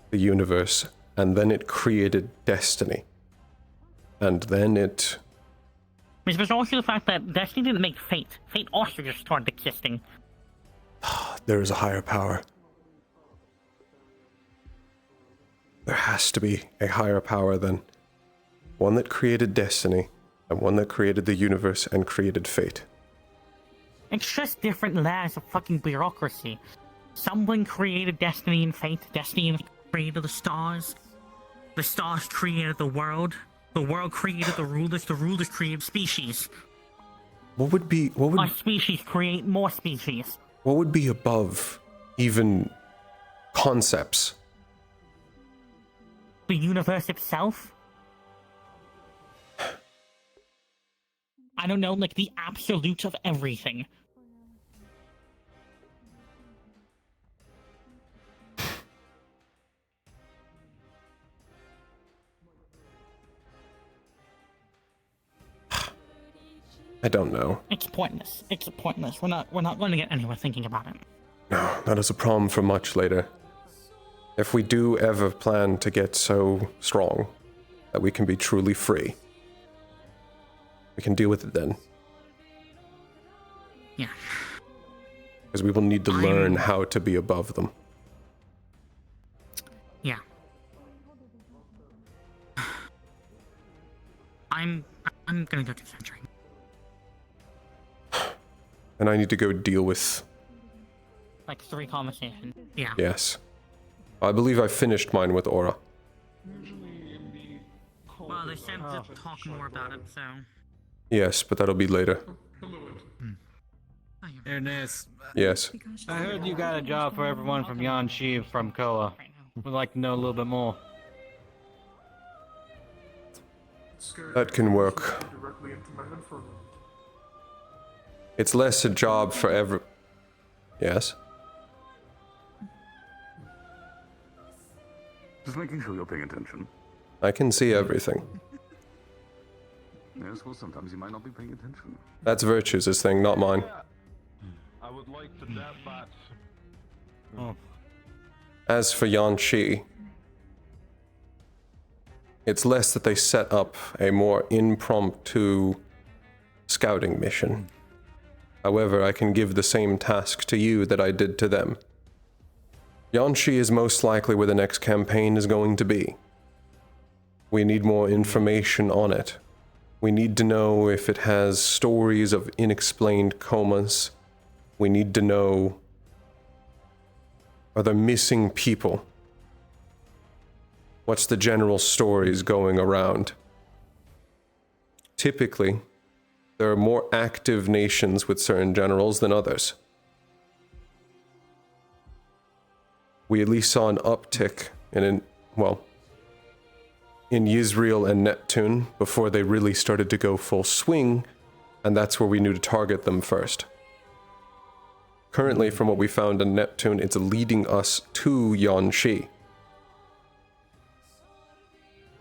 [SPEAKER 10] the universe, and then it created Destiny. And then it...
[SPEAKER 2] There's also the fact that Destiny didn't make Fate. Fate also just started existing.
[SPEAKER 10] There is a higher power. There has to be a higher power then. One that created Destiny, and one that created the universe and created Fate.
[SPEAKER 2] It's just different layers of fucking bureaucracy. Someone created Destiny and Fate. Destiny created the stars. The stars created the world. The world created the rulers created species.
[SPEAKER 10] What would
[SPEAKER 2] Our species create more species.
[SPEAKER 10] What would be above even concepts?
[SPEAKER 2] The universe itself? I don't know, like the absolute of everything.
[SPEAKER 10] I don't know.
[SPEAKER 2] It's pointless. It's pointless. We're not going to get anywhere thinking about it.
[SPEAKER 10] No, that is a problem for much later. If we do ever plan to get so strong that we can be truly free, we can deal with it then.
[SPEAKER 2] Yeah.
[SPEAKER 10] Because we will need to learn how to be above them.
[SPEAKER 2] Yeah. I'm gonna go to Sentry.
[SPEAKER 10] And I need to go deal with...
[SPEAKER 2] Like 3 conversations. Yeah.
[SPEAKER 10] Yes. I believe I finished mine with Aura.
[SPEAKER 2] Well, they said to talk more about it, so...
[SPEAKER 10] Yes, but that'll be later.
[SPEAKER 16] Ernest.
[SPEAKER 10] Yes.
[SPEAKER 16] I heard you got a job for everyone from Yanshi from Koa. Would like to know a little bit more.
[SPEAKER 10] That can work. It's less a job for every... Yes?
[SPEAKER 7] Just making sure you're paying attention.
[SPEAKER 10] I can see everything.
[SPEAKER 7] Yes, well, sometimes you might not be paying attention.
[SPEAKER 10] That's Virtue's thing, not mine.
[SPEAKER 17] I would like to dab that.
[SPEAKER 16] Oh.
[SPEAKER 10] As for Yanshi, it's less that they set up a more impromptu scouting mission. However, I can give the same task to you that I did to them. Yanshi is most likely where the next campaign is going to be. We need more information on it. We need to know if it has stories of unexplained comas. We need to know, are there missing people? What's the general stories going around? Typically, there are more active nations with certain generals than others. We at least saw an uptick in Yisrael and Neptune before they really started to go full swing, and that's where we knew to target them first. Currently, from what we found in Neptune, it's leading us to Yanshi.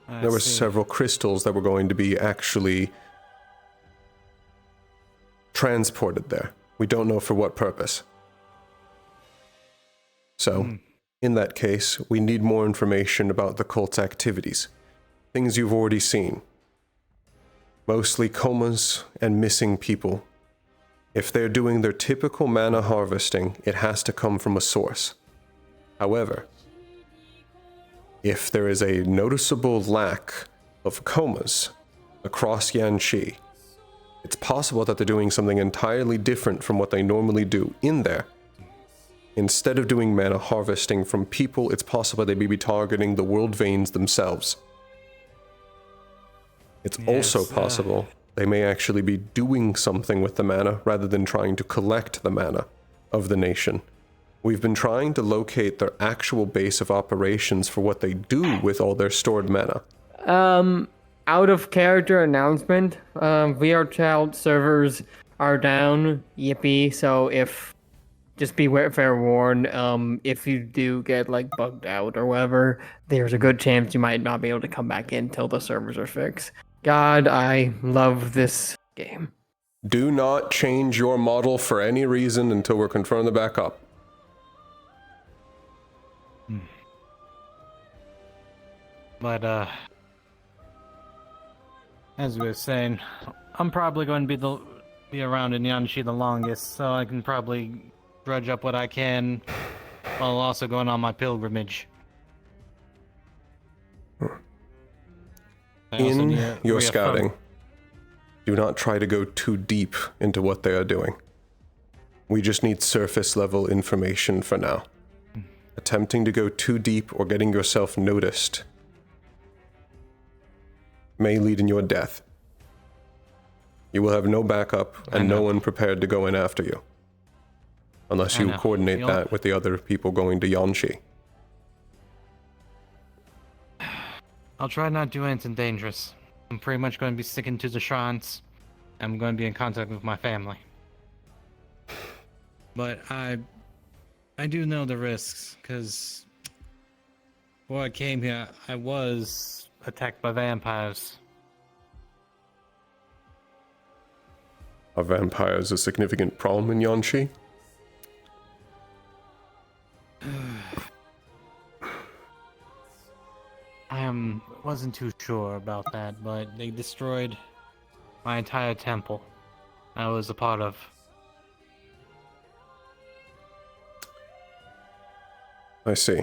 [SPEAKER 10] There were several crystals that were going to be actually transported there. We don't know for what purpose. So, in that case, we need more information about the cult's activities. Things you've already seen. Mostly comas and missing people. If they're doing their typical mana harvesting, it has to come from a source. However, if there is a noticeable lack of comas across Yanshi, It's possible that they're doing something entirely different from what they normally do in there. Instead of doing mana harvesting from people, it's possible they may be targeting the world veins themselves. It's also possible they may actually be doing something with the mana rather than trying to collect the mana of the nation. We've been trying to locate their actual base of operations for what they do with all their stored mana.
[SPEAKER 18] Out of character announcement, VR Child servers are down, yippee, so just be fair warned, if you do get like bugged out or whatever, there's a good chance you might not be able to come back in till the servers are fixed. God, I love this game.
[SPEAKER 10] Do not change your model for any reason until we're confirmed to back up.
[SPEAKER 16] But, as we were saying, I'm probably going to be around in Yanshi the longest, so I can probably dredge up what I can while also going on my pilgrimage.
[SPEAKER 10] In your scouting, do not try to go too deep into what they are doing. We just need surface level information for now. Attempting to go too deep or getting yourself noticed may lead in your death. You will have no backup and no one prepared to go in after you. Unless you coordinate that with the other people going to Yanshi.
[SPEAKER 16] I'll try not to do anything dangerous. I'm pretty much going to be sticking to the shrines. I'm going to be in contact with my family. But I do know the risks, because before I came here, I was attacked by vampires.
[SPEAKER 10] Are vampires a significant problem in Yanshi?
[SPEAKER 16] I wasn't too sure about that, but they destroyed my entire temple I was a part of.
[SPEAKER 10] I see.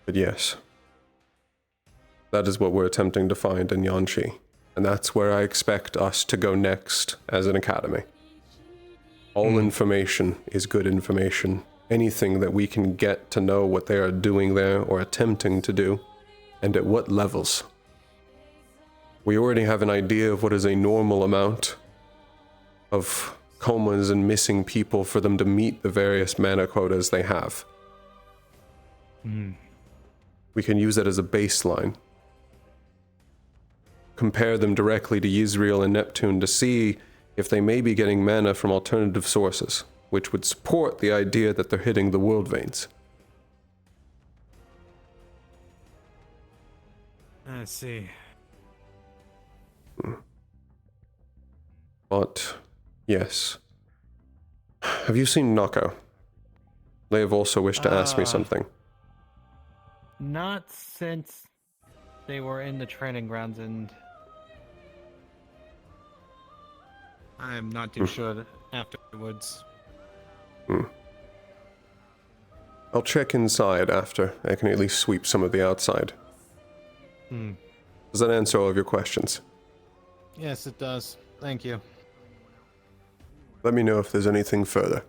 [SPEAKER 10] But yes, that is what we're attempting to find in Yanshi, and that's where I expect us to go next as an academy. All information is good information. Anything that we can get to know what they are doing there or attempting to do, and at what levels. We already have an idea of what is a normal amount of comas and missing people for them to meet the various mana quotas they have. We can use that as a baseline. Compare them directly to Yzrael and Neptune to see if they may be getting mana from alternative sources, which would support the idea that they're hitting the world veins.
[SPEAKER 16] I see.
[SPEAKER 10] But, yes. Have you seen Nako? They have also wished to ask me something.
[SPEAKER 16] Not since they were in the training grounds, and I'm not too sure afterwards.
[SPEAKER 10] I'll check inside after. I can at least sweep some of the outside. Does that answer all of your questions?
[SPEAKER 16] Yes, it does. Thank you.
[SPEAKER 10] Let me know if there's anything further.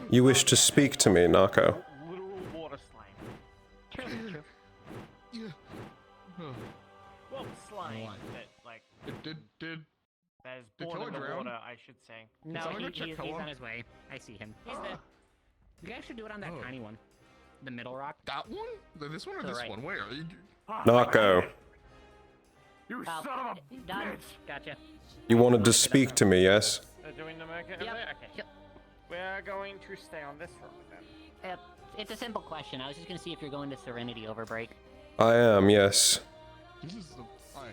[SPEAKER 10] You wish to speak to me, Nako?
[SPEAKER 6] Literal water slime. True.
[SPEAKER 7] Yeah.
[SPEAKER 6] Well, slime that like
[SPEAKER 7] Did
[SPEAKER 6] that is
[SPEAKER 7] did
[SPEAKER 6] born
[SPEAKER 7] Koa
[SPEAKER 6] in the
[SPEAKER 7] drown?
[SPEAKER 6] water, I should say.
[SPEAKER 15] No,
[SPEAKER 7] someone go check
[SPEAKER 15] he's
[SPEAKER 7] Koa?
[SPEAKER 15] on his way. I see him. He's there. You guys should do it on that
[SPEAKER 7] Oh.
[SPEAKER 15] tiny one. The middle rock.
[SPEAKER 7] That one? This one or
[SPEAKER 15] To the
[SPEAKER 7] this
[SPEAKER 15] right.
[SPEAKER 7] one? Where?
[SPEAKER 10] Nako,
[SPEAKER 6] You
[SPEAKER 15] Oh,
[SPEAKER 6] son of a
[SPEAKER 15] done.
[SPEAKER 6] bitch!
[SPEAKER 15] Gotcha.
[SPEAKER 10] you wanted to speak to me, yes?
[SPEAKER 6] Doing the market?
[SPEAKER 15] Yep.
[SPEAKER 6] Okay.
[SPEAKER 15] Yep.
[SPEAKER 6] We're going to stay on this road then.
[SPEAKER 15] It's a simple question. I was just gonna see if you're going to Serenity over break.
[SPEAKER 10] I am, yes.
[SPEAKER 7] This is the. Hi.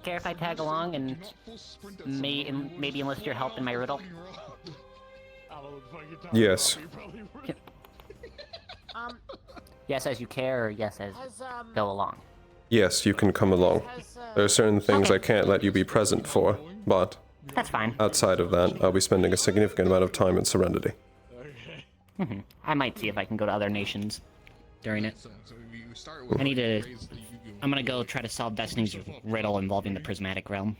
[SPEAKER 15] Care if I tag along and maybe enlist your help in my riddle?
[SPEAKER 10] Yes.
[SPEAKER 15] Yes, as you care, or yes, as go along.
[SPEAKER 10] Yes, you can come along. There are certain things
[SPEAKER 15] Okay.
[SPEAKER 10] I can't let you be present for, but
[SPEAKER 15] That's fine.
[SPEAKER 10] outside of that, I'll be spending a significant amount of time in Serenity.
[SPEAKER 15] I might see if I can go to other nations during it.
[SPEAKER 7] So you start with
[SPEAKER 15] I need to.
[SPEAKER 7] phrase that you
[SPEAKER 15] I'm gonna go try to solve Destiny's riddle involving the prismatic realm.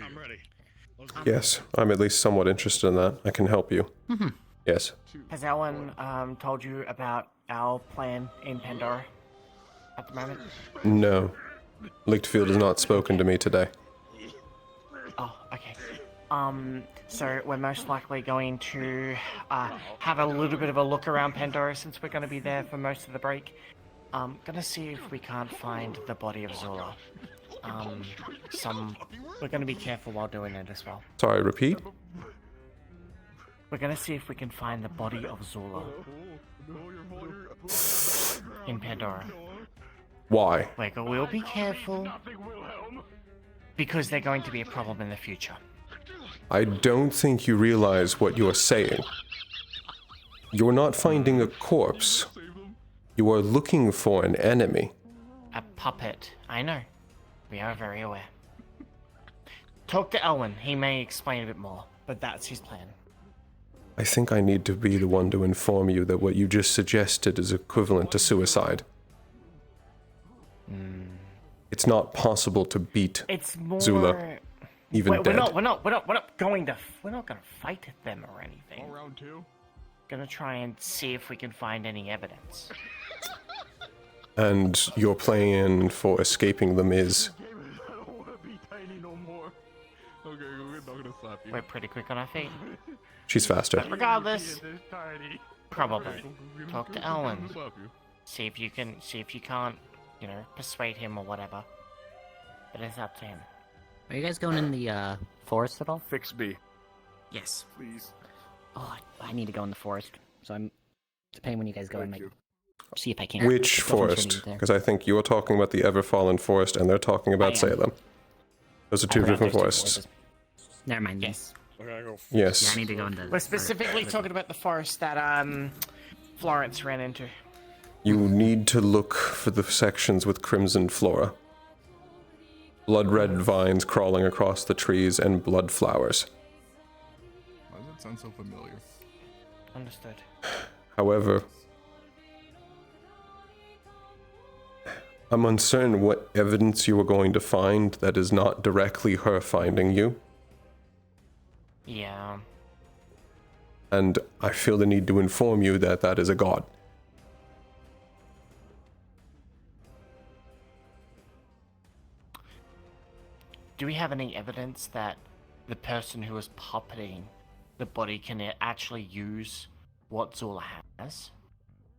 [SPEAKER 7] I'm ready.
[SPEAKER 10] Yes, I'm at least somewhat interested in that. I can help you. Yes.
[SPEAKER 6] Has Ellen told you about our plan in Pandora at the moment?
[SPEAKER 10] No. Lichtfield has not spoken to me today.
[SPEAKER 6] Oh, okay. So we're most likely going to have a little bit of a look around Pandora since we're going to be there for most of the break. Gonna see if we can't find the body of Zula. We're gonna be careful while doing it as well.
[SPEAKER 10] Sorry, repeat?
[SPEAKER 6] We're gonna see if we can find the body of Zula in Pandora.
[SPEAKER 10] Why?
[SPEAKER 6] We'll be careful because they're going to be a problem in the future.
[SPEAKER 10] I don't think you realize what you're saying. You're not finding a corpse. You are looking for an enemy.
[SPEAKER 6] A puppet. I know. We are very aware. Talk to Elwin. He may explain a bit more, but that's his plan.
[SPEAKER 10] I think I need to be the one to inform you that what you just suggested is equivalent to suicide. It's not possible to beat
[SPEAKER 6] It's more.
[SPEAKER 10] Zula, even
[SPEAKER 6] we're
[SPEAKER 10] dead.
[SPEAKER 6] not going to. We're not going to fight them or anything.
[SPEAKER 7] All round two.
[SPEAKER 6] Gonna try and see if we can find any evidence.
[SPEAKER 10] And your plan for escaping them is...
[SPEAKER 7] I don't want to be tiny no more. Okay, we're not gonna slap you.
[SPEAKER 6] We're pretty quick on our feet.
[SPEAKER 10] She's faster.
[SPEAKER 6] But regardless, probably talk to Elwin. See if you can't, persuade him or whatever. But it's up to him.
[SPEAKER 15] Are you guys going in the forest at all?
[SPEAKER 17] Fix B.
[SPEAKER 6] Yes.
[SPEAKER 17] Please.
[SPEAKER 15] Oh, I need to go in the forest. So I'm depending when you guys go, I might see if I can.
[SPEAKER 10] Which
[SPEAKER 15] Go from
[SPEAKER 10] forest?
[SPEAKER 15] Trinity there.
[SPEAKER 10] Because I think you're talking about the Everfallen Forest and they're talking
[SPEAKER 15] I
[SPEAKER 10] about
[SPEAKER 15] am.
[SPEAKER 10] Salem. Those are
[SPEAKER 15] I
[SPEAKER 10] two
[SPEAKER 15] forgot
[SPEAKER 10] different
[SPEAKER 15] there's two
[SPEAKER 10] forests.
[SPEAKER 15] Never mind. Yes.
[SPEAKER 10] Yes.
[SPEAKER 15] Yeah, I need to go into.
[SPEAKER 6] We're specifically talking about the forest that Florence ran into.
[SPEAKER 10] You need to look for the sections with crimson flora. Blood-red vines crawling across the trees and blood flowers.
[SPEAKER 7] Why does that sound so familiar?
[SPEAKER 6] Understood.
[SPEAKER 10] However, I'm uncertain what evidence you are going to find that is not directly her finding you.
[SPEAKER 6] Yeah.
[SPEAKER 10] And I feel the need to inform you that that is a god.
[SPEAKER 6] Do we have any evidence that the person who was puppeting the body can actually use what Zula has?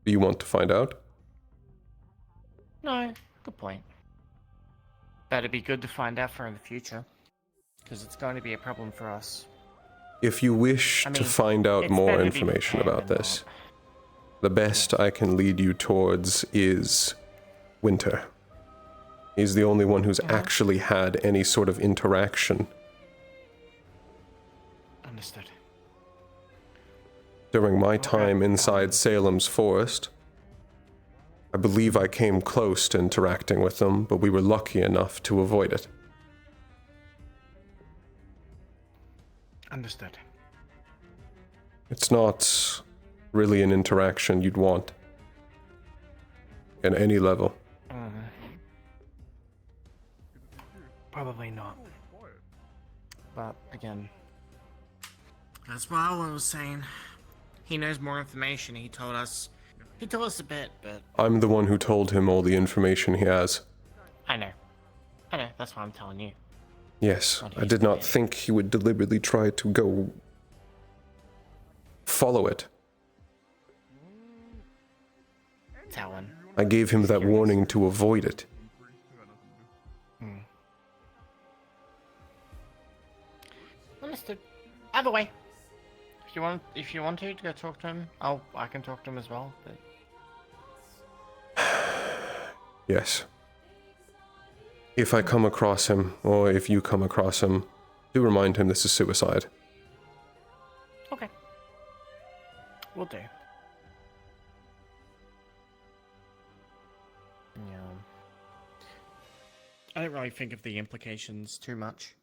[SPEAKER 10] Do you want to find out?
[SPEAKER 6] No, good point. That'd be good to find out for in the future. Because it's going to be a problem for us.
[SPEAKER 10] If you wish
[SPEAKER 6] I
[SPEAKER 10] to
[SPEAKER 6] mean,
[SPEAKER 10] find out
[SPEAKER 6] it's
[SPEAKER 10] more
[SPEAKER 6] better to be
[SPEAKER 10] information
[SPEAKER 6] prepared
[SPEAKER 10] about
[SPEAKER 6] than
[SPEAKER 10] this, the best I can lead you towards is Winter. He's the only one who's actually had any sort of interaction.
[SPEAKER 6] Understood.
[SPEAKER 10] During my time inside Salem's forest, I believe I came close to interacting with them, but we were lucky enough to avoid it.
[SPEAKER 6] Understood.
[SPEAKER 10] It's not really an interaction you'd want at any level.
[SPEAKER 6] Probably not. But again, that's what I was saying. he knows more information. He told us a bit, but
[SPEAKER 10] I'm the one who told him all the information he has.
[SPEAKER 6] I know, that's why I'm telling you.
[SPEAKER 10] Yes, I did not think he would deliberately try to go follow it.
[SPEAKER 6] Talon.
[SPEAKER 10] I gave him that warning to avoid it.
[SPEAKER 6] Understood. Either way, if you want to go talk to him, I can talk to him as well. But
[SPEAKER 10] Yes. If I come across him, or if you come across him, do remind him this is suicide.
[SPEAKER 6] okay, we'll do. Yeah. I don't really think of the implications too much,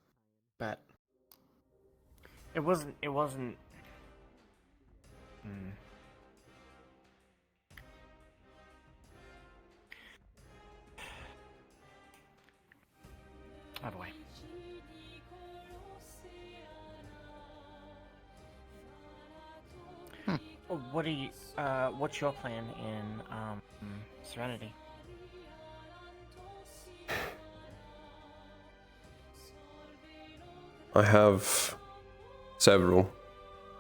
[SPEAKER 6] but it wasn't. By the way. What are you? What's your plan in Serenity?
[SPEAKER 10] I have several,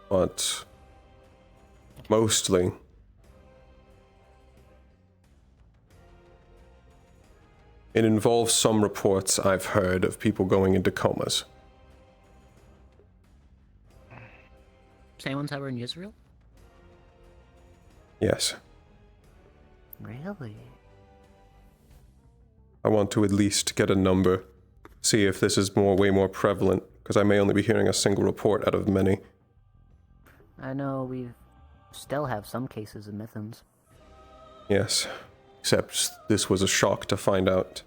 [SPEAKER 10] but mostly it involves some reports I've heard of people going into comas.
[SPEAKER 15] Same ones that were in Israel?
[SPEAKER 10] Yes.
[SPEAKER 15] Really?
[SPEAKER 10] I want to at least get a number, see if this is way more prevalent, because I may only be hearing a single report out of many.
[SPEAKER 15] I know we still have some cases of Mithans.
[SPEAKER 10] Yes, except this was a shock to find out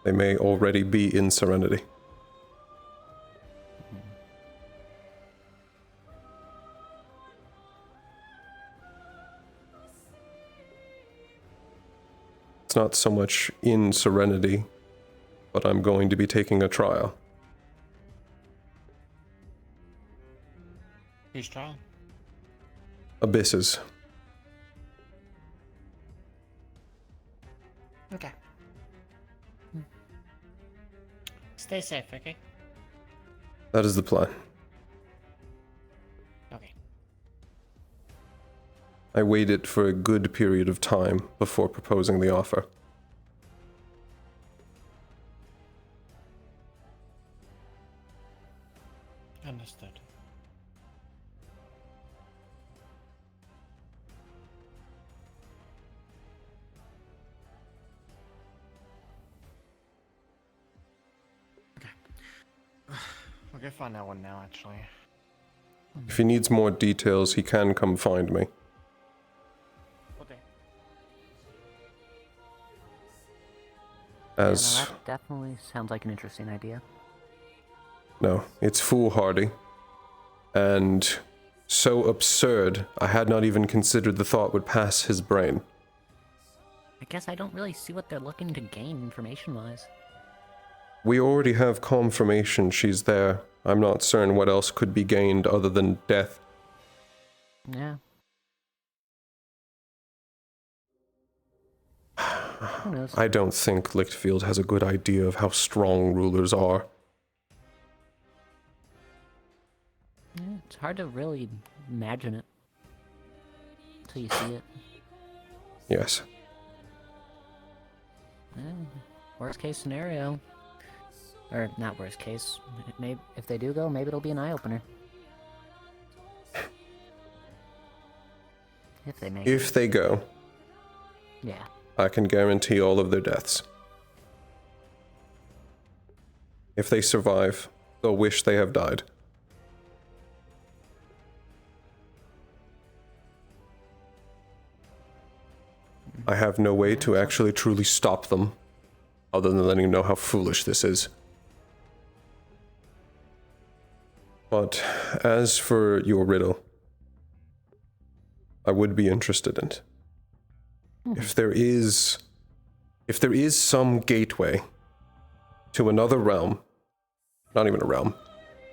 [SPEAKER 10] they may already be in Serenity. It's not so much in Serenity, but I'm going to be taking a trial.
[SPEAKER 6] Who's trial?
[SPEAKER 10] Abysses.
[SPEAKER 6] Okay. Stay safe, okay?
[SPEAKER 10] That is the plan.
[SPEAKER 6] Okay.
[SPEAKER 10] I waited for a good period of time before proposing the offer.
[SPEAKER 6] Understood. Okay. We'll go find that one now, actually.
[SPEAKER 10] If he needs more details, he can come find me.
[SPEAKER 6] Okay.
[SPEAKER 10] As...
[SPEAKER 15] Yeah, no, that definitely sounds like an interesting idea.
[SPEAKER 10] No, it's foolhardy. And so absurd, I had not even considered the thought would pass his brain.
[SPEAKER 15] I guess I don't really see what they're looking to gain information-wise.
[SPEAKER 10] We already have confirmation she's there. I'm not certain what else could be gained other than death.
[SPEAKER 15] Yeah. Who knows?
[SPEAKER 10] I don't think Lichtfield has a good idea of how strong rulers are.
[SPEAKER 15] Yeah, it's hard to really imagine it until you see it.
[SPEAKER 10] Yes.
[SPEAKER 15] Yeah, worst case scenario. Or, not worst case. Maybe, if they do go, maybe it'll be an eye-opener. If they make it.
[SPEAKER 10] If they go,
[SPEAKER 15] Yeah.
[SPEAKER 10] I can guarantee all of their deaths. If they survive, they'll wish they have died. I have no way to actually truly stop them, other than letting them know how foolish this is. But as for your riddle, I would be interested in it. If there is some gateway to another realm, not even a realm,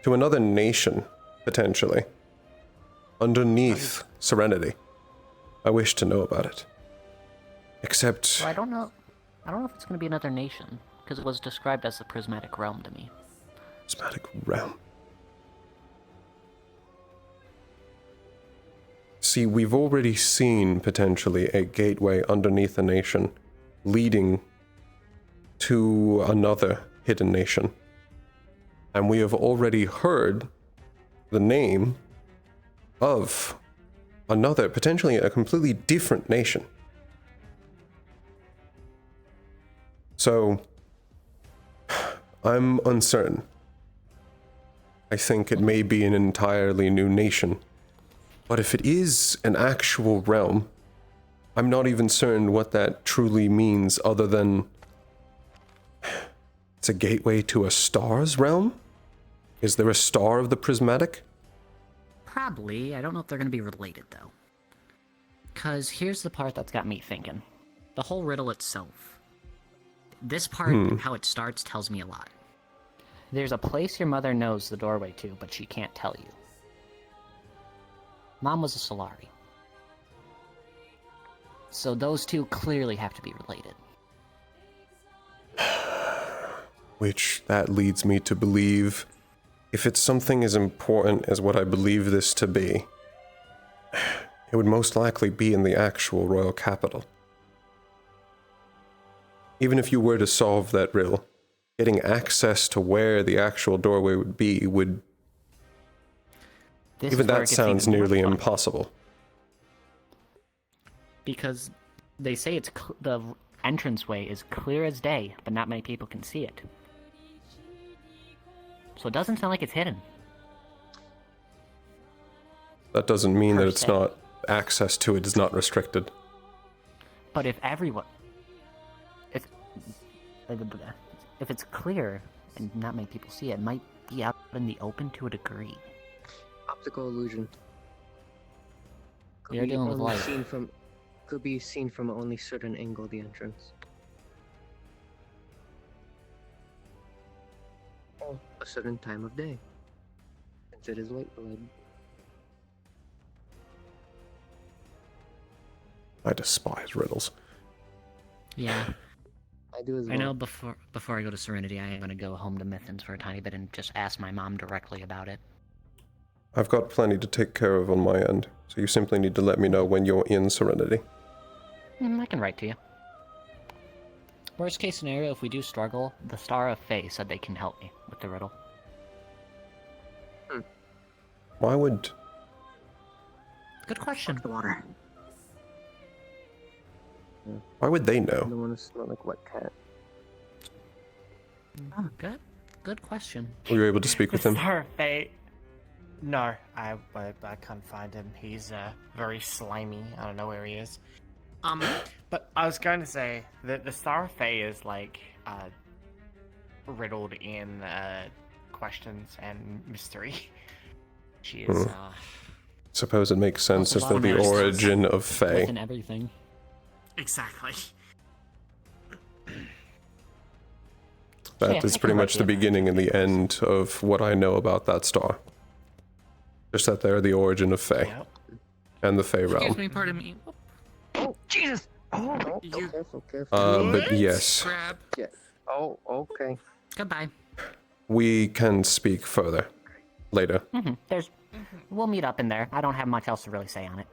[SPEAKER 10] to another nation, potentially, underneath Serenity. I wish to know about it. Except...
[SPEAKER 15] Well, I don't know if it's going to be another nation, because it was described as the Prismatic Realm to me.
[SPEAKER 10] Prismatic Realm. See, we've already seen, potentially, a gateway underneath a nation leading to another hidden nation. And we have already heard the name of another, potentially a completely different nation. So, I'm uncertain. I think it may be an entirely new nation. But if it is an actual realm, I'm not even certain what that truly means other than it's a gateway to a star's realm? Is there a star of the prismatic?
[SPEAKER 15] Probably. I don't know if they're going to be related, though. Because here's the part that's got me thinking. The whole riddle itself. This part, how it starts, tells me a lot. There's a place your mother knows the doorway to, but she can't tell you. Mom was a Solari. So those two clearly have to be related.
[SPEAKER 10] Which, that leads me to believe, if it's something as important as what I believe this to be, it would most likely be in the actual royal capital. Even if you were to solve that riddle, getting access to where the actual doorway would be would... even that sounds nearly impossible.
[SPEAKER 15] Because they say it's the entranceway is clear as day, but not many people can see it. So it doesn't sound like it's hidden.
[SPEAKER 10] That doesn't mean that it's not... access to it is not restricted.
[SPEAKER 15] But if everyone... If it's clear, and not many people see it, it might be out in the open to a degree.
[SPEAKER 3] Optical illusion.
[SPEAKER 15] You're dealing with light.
[SPEAKER 3] Could be seen from only certain angle, the entrance. Or a certain time of day. Since it is light related.
[SPEAKER 10] I despise riddles.
[SPEAKER 15] Yeah.
[SPEAKER 3] I do as well.
[SPEAKER 15] I know before I go to Serenity, I am going to go home to Mithans for a tiny bit and just ask my mom directly about it.
[SPEAKER 10] I've got plenty to take care of on my end, so you simply need to let me know when you're in Serenity.
[SPEAKER 15] I can write to you. Worst case scenario, if we do struggle, the Star of Fae said they can help me with the riddle.
[SPEAKER 10] Why would...
[SPEAKER 15] Good question.
[SPEAKER 3] The water.
[SPEAKER 10] Why would they
[SPEAKER 3] I
[SPEAKER 10] know?
[SPEAKER 3] don't want to smell like wet cat.
[SPEAKER 15] Oh, good question.
[SPEAKER 10] Were you able to speak with him?
[SPEAKER 6] Star of Fae. No, I can't find him. He's very slimy. I don't know where he is. But I was going to say that the Star of Fae is like riddled in questions and mystery. She is.
[SPEAKER 10] Suppose it makes sense as they're the origin of Fae.
[SPEAKER 15] Within everything.
[SPEAKER 6] Exactly.
[SPEAKER 10] That is pretty much the beginning and the end of what I know about that star. Just that they're the origin of Fae.
[SPEAKER 6] Yep.
[SPEAKER 10] And the Fae realm.
[SPEAKER 2] Excuse me, pardon me.
[SPEAKER 3] Oh, Jesus! Oh,
[SPEAKER 2] You-
[SPEAKER 3] careful.
[SPEAKER 10] But yes,
[SPEAKER 2] Grab.
[SPEAKER 3] Yeah. Oh, okay.
[SPEAKER 15] Goodbye.
[SPEAKER 10] we can speak further later.
[SPEAKER 15] We'll meet up in there. I don't have much else to really say on it.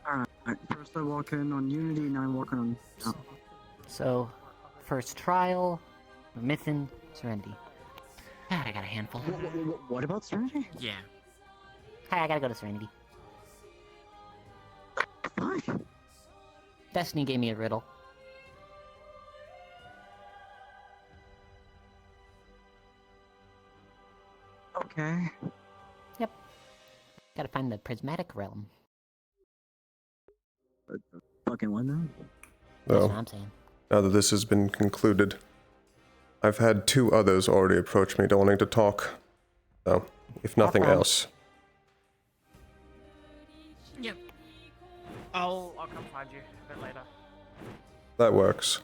[SPEAKER 19] Alright, first I walk in on Unity, now I'm walking on... Oh.
[SPEAKER 15] So, first trial, Mythin, Serenity. God, I got a handful.
[SPEAKER 19] What about Serenity?
[SPEAKER 15] Yeah. Hi, I gotta go to Serenity.
[SPEAKER 19] Why?
[SPEAKER 15] Destiny gave me a riddle.
[SPEAKER 19] Okay.
[SPEAKER 15] Yep. Gotta find the prismatic realm.
[SPEAKER 19] Fucking what now?
[SPEAKER 15] That's
[SPEAKER 10] Well,
[SPEAKER 15] what I'm saying.
[SPEAKER 10] now that this has been concluded, I've had 2 others already approach me wanting to talk. So, if nothing else,
[SPEAKER 4] Yep.
[SPEAKER 6] I'll come find you a bit later.
[SPEAKER 10] that works.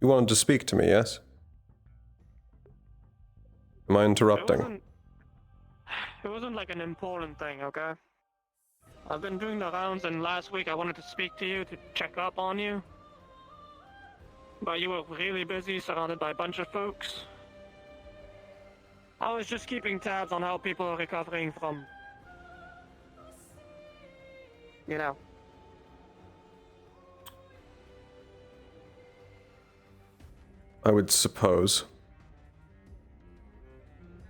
[SPEAKER 10] You wanted to speak to me, yes? Am I interrupting?
[SPEAKER 8] It wasn't like an important thing, okay? I've been doing the rounds, and last week I wanted to speak to you to check up on you. But you were really busy, surrounded by a bunch of folks. I was just keeping tabs on how people are recovering from... You know.
[SPEAKER 10] I would suppose.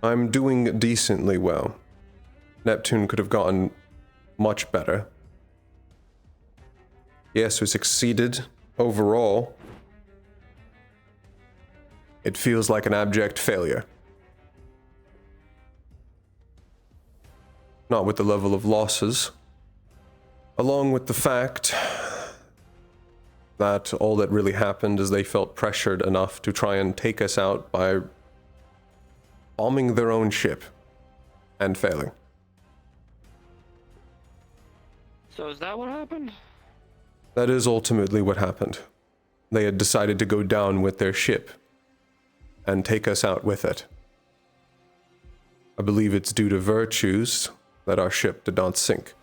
[SPEAKER 10] I'm doing decently well. Neptune could have gotten much better. Yes, we succeeded overall. It feels like an abject failure. Not with the level of losses. Along with the fact that all that really happened is they felt pressured enough to try and take us out by bombing their own ship and failing.
[SPEAKER 8] So is that what happened?
[SPEAKER 10] That is ultimately what happened. They had decided to go down with their ship and take us out with it. I believe it's due to virtues that our ship did not sink.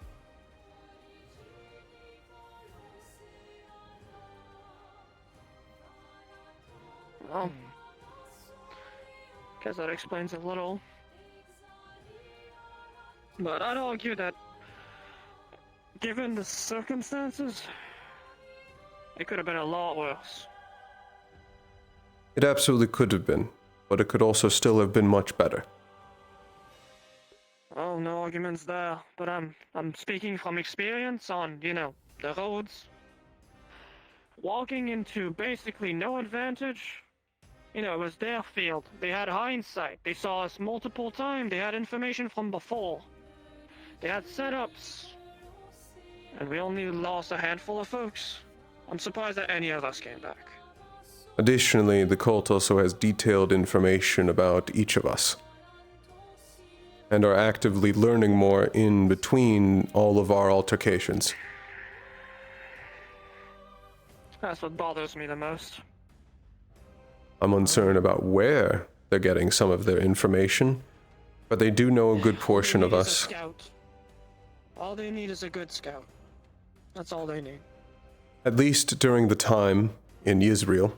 [SPEAKER 8] Well, guess that explains a little. But I'd argue that, given the circumstances, it could have been a lot worse.
[SPEAKER 10] It absolutely could have been, but it could also still have been much better.
[SPEAKER 8] Oh, no arguments there. But I'm speaking from experience on, you know, the roads. Walking into basically no advantage. You know, it was their field. They had hindsight. They saw us multiple times. They had information from before. They had setups. And we only lost a handful of folks. I'm surprised that any of us came back.
[SPEAKER 10] Additionally, the cult also has detailed information about each of us, and are actively learning more in between all of our altercations.
[SPEAKER 8] That's what bothers me the most.
[SPEAKER 10] I'm uncertain about where they're getting some of their information, but they do know a good portion of us.
[SPEAKER 8] Scout. All they need is a good scout. That's all they need.
[SPEAKER 10] At least during the time in Israel.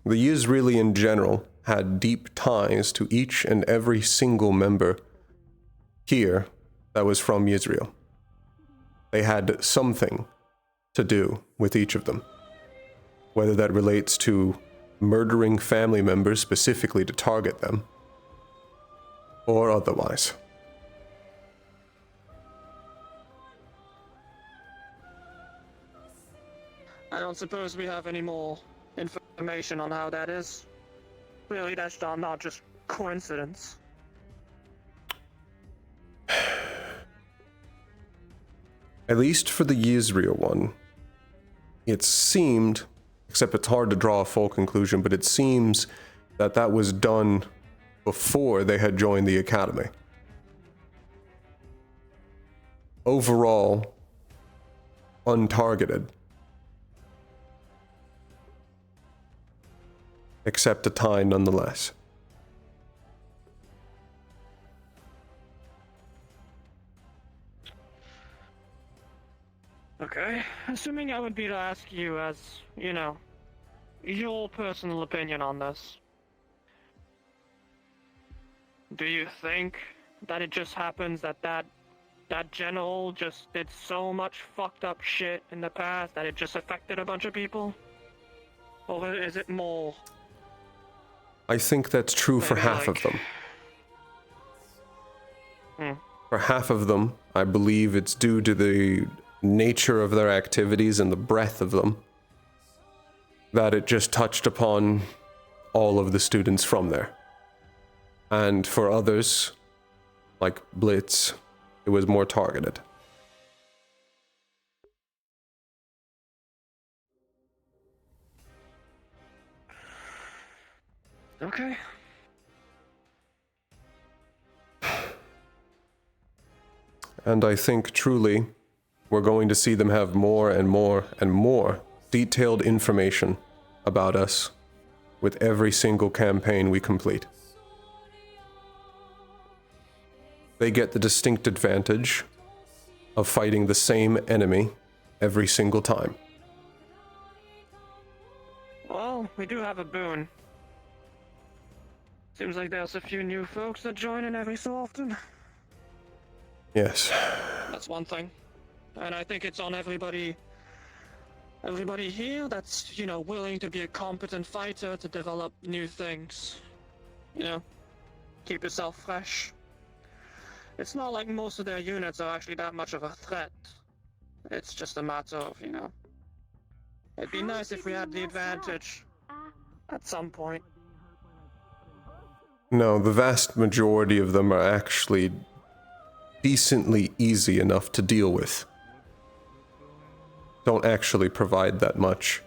[SPEAKER 10] The Israeli in general had deep ties to each and every single member here that was from Israel. They had something to do with each of them, whether that relates to murdering family members specifically to target them, or otherwise.
[SPEAKER 8] I don't suppose we have any more information on how that is. Really, that's not just coincidence.
[SPEAKER 10] At least for the Israel one, it seemed, except it's hard to draw a full conclusion, but it seems that that was done before they had joined the academy. Overall, untargeted. Except a tie nonetheless.
[SPEAKER 8] Okay, assuming I would be to ask you as, you know, your personal opinion on this. Do you think that it just happens that that general just did so much fucked up shit in the past that it just affected a bunch of people? Or is it more?
[SPEAKER 10] I think that's true for half of them. For half of them, I believe it's due to the nature of their activities and the breadth of them, that it just touched upon all of the students from there. And for others, like Blitz, it was more targeted.
[SPEAKER 8] Okay.
[SPEAKER 10] And I think truly we're going to see them have more and more and more detailed information about us with every single campaign we complete. They get the distinct advantage of fighting the same enemy every single time.
[SPEAKER 8] Well, we do have a boon. Seems like there's a few new folks that join in every so often.
[SPEAKER 10] Yes.
[SPEAKER 8] That's one thing. And I think it's on everybody here that's, you know, willing to be a competent fighter to develop new things. You know, keep yourself fresh. It's not like most of their units are actually that much of a threat. It's just a matter of, you know, it'd be nice if we had the advantage at some point.
[SPEAKER 10] No, the vast majority of them are actually decently easy enough to deal with. Don't actually provide that much.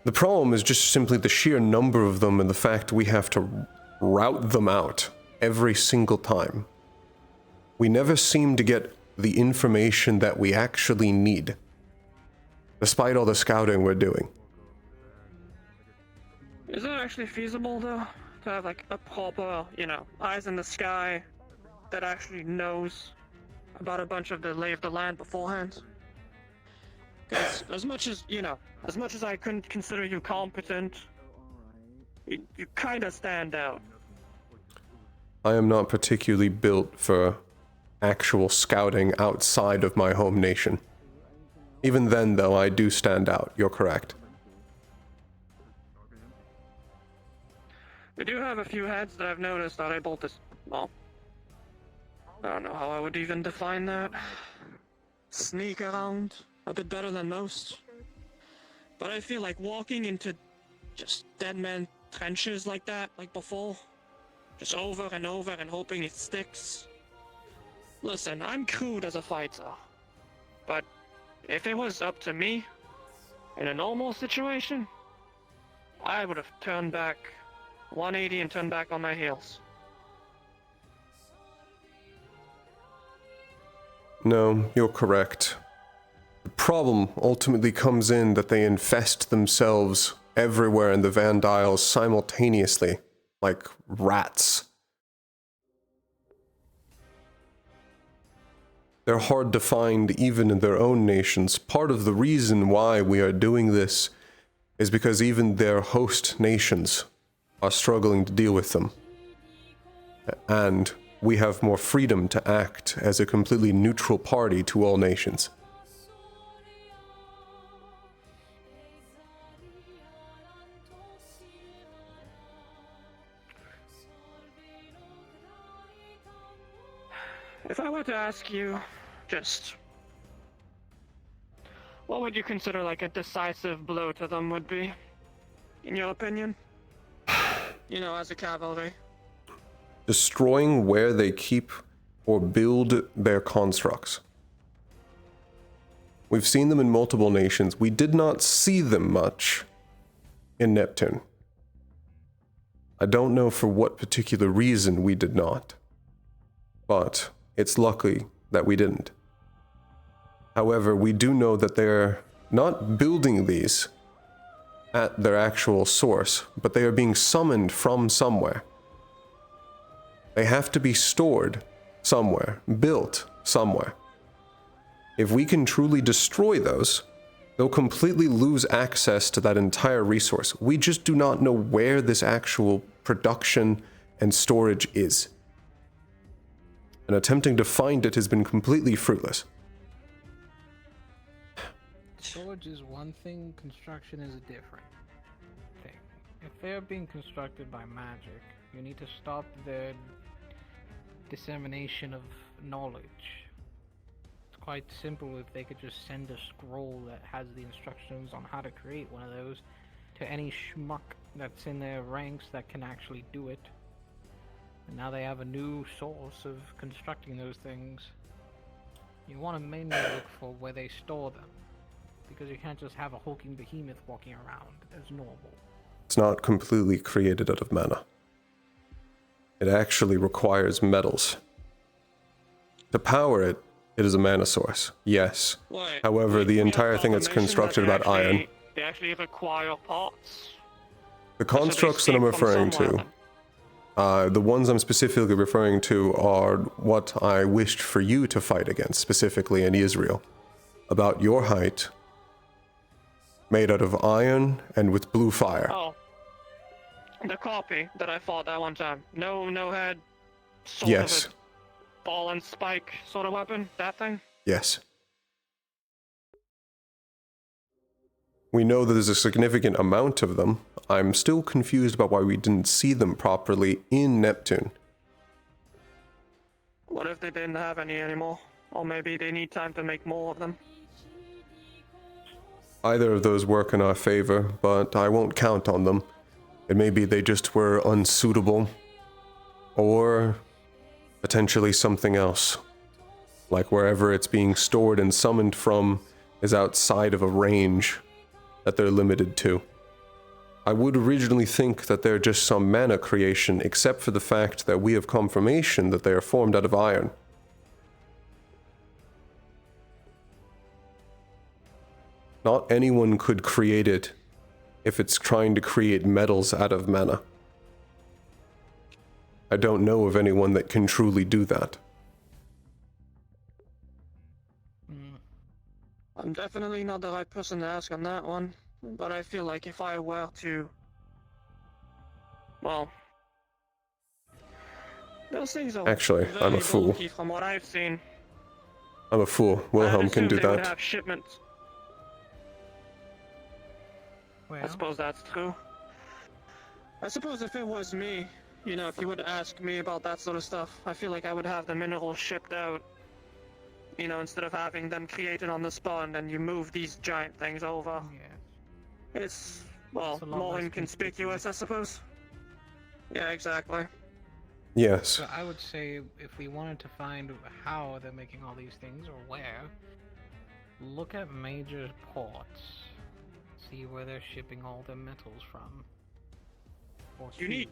[SPEAKER 10] The problem is just simply the sheer number of them and the fact we have to route them out every single time. We never seem to get the information that we actually need, despite all the scouting we're doing.
[SPEAKER 8] Is it actually feasible, though, to have, like, a proper, you know, eyes in the sky that actually knows about a bunch of the lay of the land beforehand? Because as much as, you know, as much as I couldn't consider you competent, you kind of stand out.
[SPEAKER 10] I am not particularly built for actual scouting outside of my home nation. Even then, though, I do stand out. You're correct.
[SPEAKER 8] We do have a few heads that I've noticed are able to, well, I don't know how I would even define that. Sneak around a bit better than most. But I feel like walking into just dead man trenches like that, like before, just over and over and hoping it sticks. Listen, I'm crude as a fighter, but if it was up to me, in a normal situation, I would have turned back 180 and turned back on my heels.
[SPEAKER 10] No, you're correct. The problem ultimately comes in that they infest themselves everywhere in the Vandiles simultaneously, like rats. They're hard to find even in their own nations. Part of the reason why we are doing this is because even their host nations are struggling to deal with them. And we have more freedom to act as a completely neutral party to all nations.
[SPEAKER 8] If I were to ask you, just, what would you consider like a decisive blow to them would be, in your opinion? You know, as a cavalry.
[SPEAKER 10] Destroying where they keep or build their constructs. We've seen them in multiple nations. We did not see them much in Neptune. I don't know for what particular reason we did not, but it's lucky that we didn't. However, we do know that they're not building these at their actual source, but they are being summoned from somewhere. They have to be stored somewhere, built somewhere. If we can truly destroy those, they'll completely lose access to that entire resource. We just do not know where this actual production and storage is. And attempting to find it has been completely fruitless.
[SPEAKER 14] Storage is one thing, construction is a different thing. If they're being constructed by magic, you need to stop their dissemination of knowledge. It's quite simple if they could just send a scroll that has the instructions on how to create one of those to any schmuck that's in their ranks that can actually do it. And now they have a new source of constructing those things. You want to mainly look for where they store them, because you can't just have a hulking behemoth walking around as normal.
[SPEAKER 10] It's not completely created out of mana. It actually requires metals. To power it, It is a mana source, yes.
[SPEAKER 8] Wait,
[SPEAKER 10] However, the
[SPEAKER 8] we have
[SPEAKER 10] entire thing that's
[SPEAKER 8] confirmation
[SPEAKER 10] constructed
[SPEAKER 8] that
[SPEAKER 10] about iron,
[SPEAKER 8] they actually require parts.
[SPEAKER 10] the constructs that I'm referring to, the ones I'm specifically referring to are what I wished for you to fight against, specifically in Israel. About your height, made out of iron and with blue fire.
[SPEAKER 8] Oh. The copy that I fought that one time. No head, sort
[SPEAKER 10] Yes.
[SPEAKER 8] of a ball and spike sort of weapon, that thing?
[SPEAKER 10] Yes. We know that there's a significant amount of them. I'm still confused about why we didn't see them properly in Neptune.
[SPEAKER 8] What if they didn't have any anymore? Or maybe they need time to make more of them?
[SPEAKER 10] Either of those work in our favor, but I won't count on them. It may be they just were unsuitable, or potentially something else. Like wherever it's being stored and summoned from is outside of a range that they're limited to. I would originally think that they're just some mana creation, except for the fact that we have confirmation that they are formed out of iron. Not anyone could create it if it's trying to create metals out of mana. I don't know of anyone that can truly do that.
[SPEAKER 8] I'm definitely not the right person to ask on that one, but I feel like if I were to... Well... Those things are
[SPEAKER 10] Actually,
[SPEAKER 8] very
[SPEAKER 10] I'm a fool.
[SPEAKER 8] bulky from what I've seen.
[SPEAKER 10] I'm a fool. Wilhelm can do
[SPEAKER 8] They would
[SPEAKER 10] that.
[SPEAKER 8] have shipments. I suppose that's true. I suppose if it was me, you know, if you would ask me about that sort of stuff, I feel like I would have the minerals shipped out. You know, instead of having them created on the spot and then you move these giant things over.
[SPEAKER 14] Yeah.
[SPEAKER 8] It's, well,
[SPEAKER 14] It's a lot
[SPEAKER 8] more
[SPEAKER 14] less
[SPEAKER 8] inconspicuous, I suppose. Yeah, exactly.
[SPEAKER 10] Yes.
[SPEAKER 14] So I would say if we wanted to find how they're making all these things or where, look at major ports. See where they're shipping all their metals from. Or
[SPEAKER 8] You need...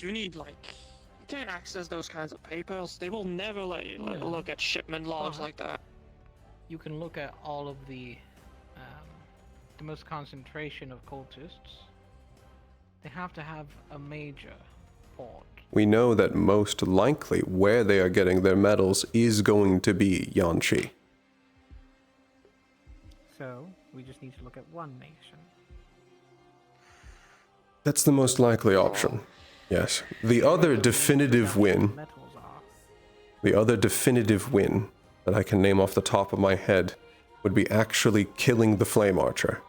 [SPEAKER 8] You need, like... You can't access those kinds of papers. They will never let you look at shipment logs like that.
[SPEAKER 14] You can look at all of the most concentration of cultists. They have to have a major port.
[SPEAKER 10] We know that most likely where they are getting their metals is going to be Yanchi.
[SPEAKER 14] So, we just need to look at one nation.
[SPEAKER 10] That's the most likely option. Yes. The other definitive win... The other definitive win that I can name off the top of my head would be actually killing the Flame Archer.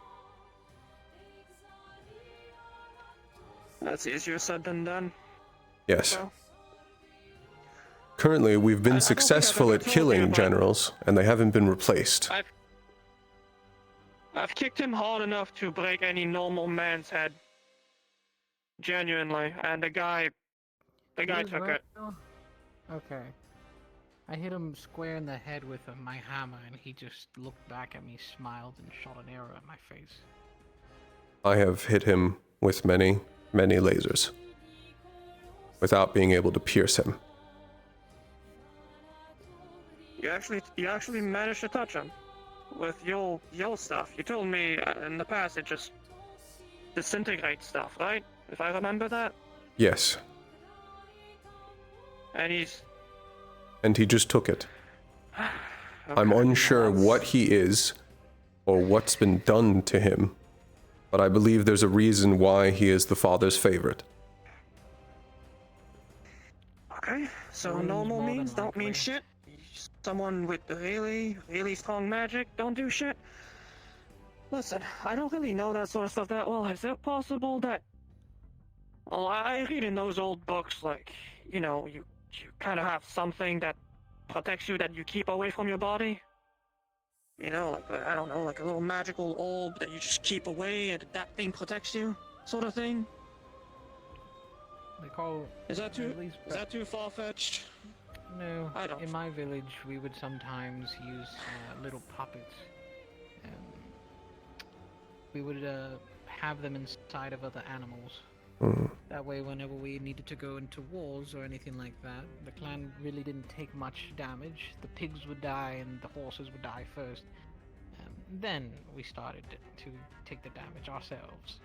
[SPEAKER 8] That's easier said than done.
[SPEAKER 10] Yes.
[SPEAKER 8] So,
[SPEAKER 10] Currently, we've been successful at killing generals, and they haven't been replaced.
[SPEAKER 8] I've kicked him hard enough to break any normal man's head. Genuinely, and the guy took it.
[SPEAKER 14] Okay. I hit him square in the head with my hammer, and he just looked back at me, smiled, and shot an arrow at my face.
[SPEAKER 10] I have hit him with many, many lasers, without being able to pierce him.
[SPEAKER 8] You actually managed to touch him with your stuff. You told me in the past it just disintegrates stuff, right? If I remember that.
[SPEAKER 10] Yes.
[SPEAKER 8] And
[SPEAKER 10] he just took it. I'm unsure what he is, or what's been done to him, but I believe there's a reason why he is the father's favorite.
[SPEAKER 8] Okay, so normal means don't mean shit. Someone with really, really strong magic don't do shit. Listen, I don't really know that sort of stuff that well. Is it possible that... Well, I read in those old books, like, you know, you kind of have something that protects you that you keep away from your body. You know, like, I don't know, like a little magical orb that you just keep away and that thing protects you, sort of thing.
[SPEAKER 14] They call...
[SPEAKER 8] Is that too far-fetched?
[SPEAKER 14] No.
[SPEAKER 8] I don't.
[SPEAKER 14] In my village, we would sometimes use little puppets. We would have them inside of other animals. That way, whenever we needed to go into wars or anything like that, the clan really didn't take much damage. The pigs would die and the horses would die first. Then we started to take the damage ourselves.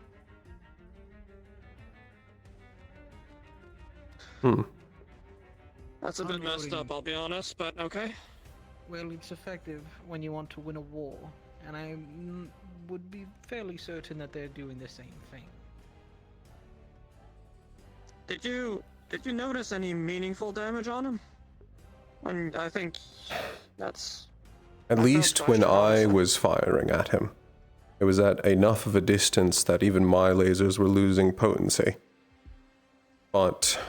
[SPEAKER 8] That's a bit messed up, I'll be honest, but okay.
[SPEAKER 14] Well, it's effective when you want to win a war, and I would be fairly certain that they're doing the same thing.
[SPEAKER 8] Did you notice any meaningful damage on him? And I think that's...
[SPEAKER 10] At least when I was firing at him. It was at enough of a distance that even my lasers were losing potency. But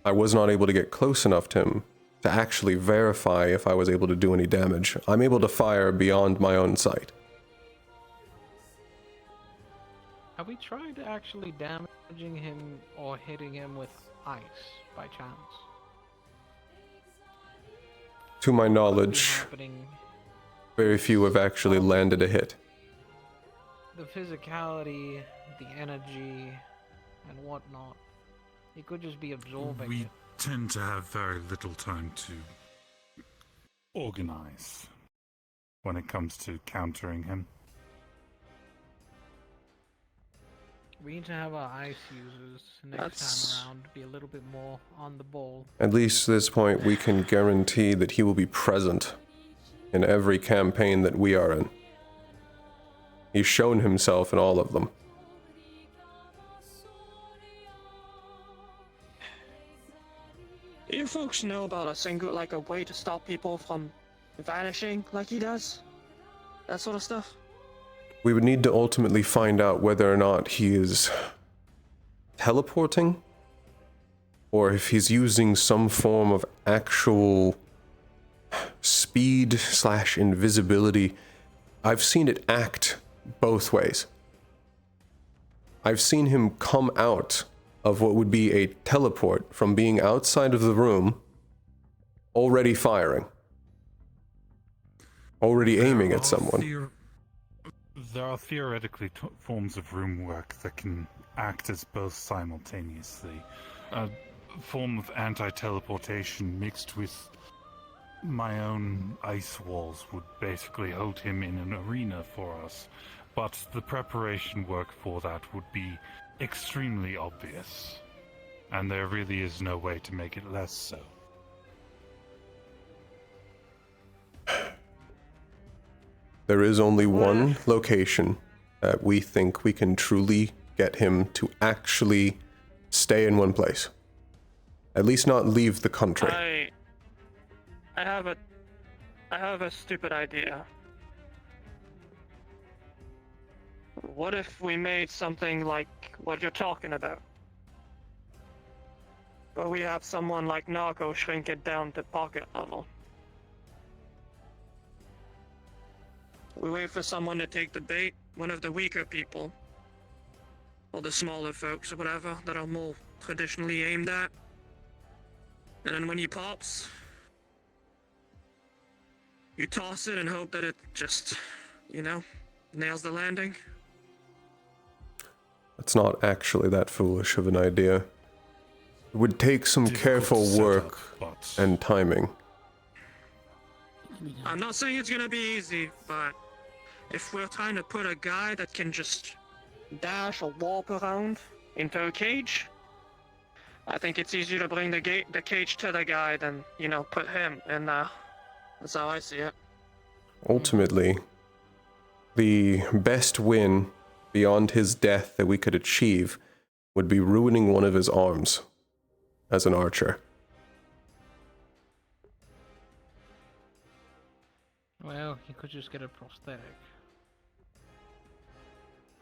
[SPEAKER 10] I was not able to get close enough to him to actually verify if I was able to do any damage. I'm able to fire beyond my own sight.
[SPEAKER 14] Have we tried actually damaging him or hitting him with ice by chance?
[SPEAKER 10] To my knowledge, very few have actually landed a hit.
[SPEAKER 14] The physicality, the energy, and whatnot. He could just be absorbing
[SPEAKER 7] We
[SPEAKER 14] it.
[SPEAKER 7] tend to have very little time to organize when it comes to countering him.
[SPEAKER 14] We need to have our ice users next time around be a little bit more on the ball.
[SPEAKER 10] At least at this point, we can guarantee that he will be present in every campaign that we are in. He's shown himself in all of them.
[SPEAKER 8] Do you folks know about a way to stop people from vanishing like he does? That sort of stuff?
[SPEAKER 10] We would need to ultimately find out whether or not he is teleporting, or if he's using some form of actual speed / invisibility. I've seen it act both ways. I've seen him come out of what would be a teleport from being outside of the room, already firing, already aiming at someone.
[SPEAKER 7] There are theoretically forms of room work that can act as both simultaneously. A form of anti-teleportation mixed with my own ice walls would basically hold him in an arena for us, but the preparation work for that would be extremely obvious, and there really is no way to make it less so.
[SPEAKER 10] There is only one location that we think we can truly get him to actually stay in one place. At least not leave the country.
[SPEAKER 8] I have a stupid idea. What if we made something like what you're talking about? But we have someone like Narco shrink it down to pocket level. We wait for someone to take the bait, one of the weaker people, or the smaller folks or whatever that are more traditionally aimed at. And then when he pops, you toss it and hope that it just, nails the landing.
[SPEAKER 10] It's not actually that foolish of an idea. It would take some careful work and timing.
[SPEAKER 8] I'm not saying it's gonna be easy, but if we're trying to put a guy that can just dash or warp around into a cage, I think it's easier to bring the cage to the guy than, put him in there. That's how I see it.
[SPEAKER 10] Ultimately, the best win beyond his death that we could achieve would be ruining one of his arms as an archer.
[SPEAKER 14] Well, he could just get a prosthetic.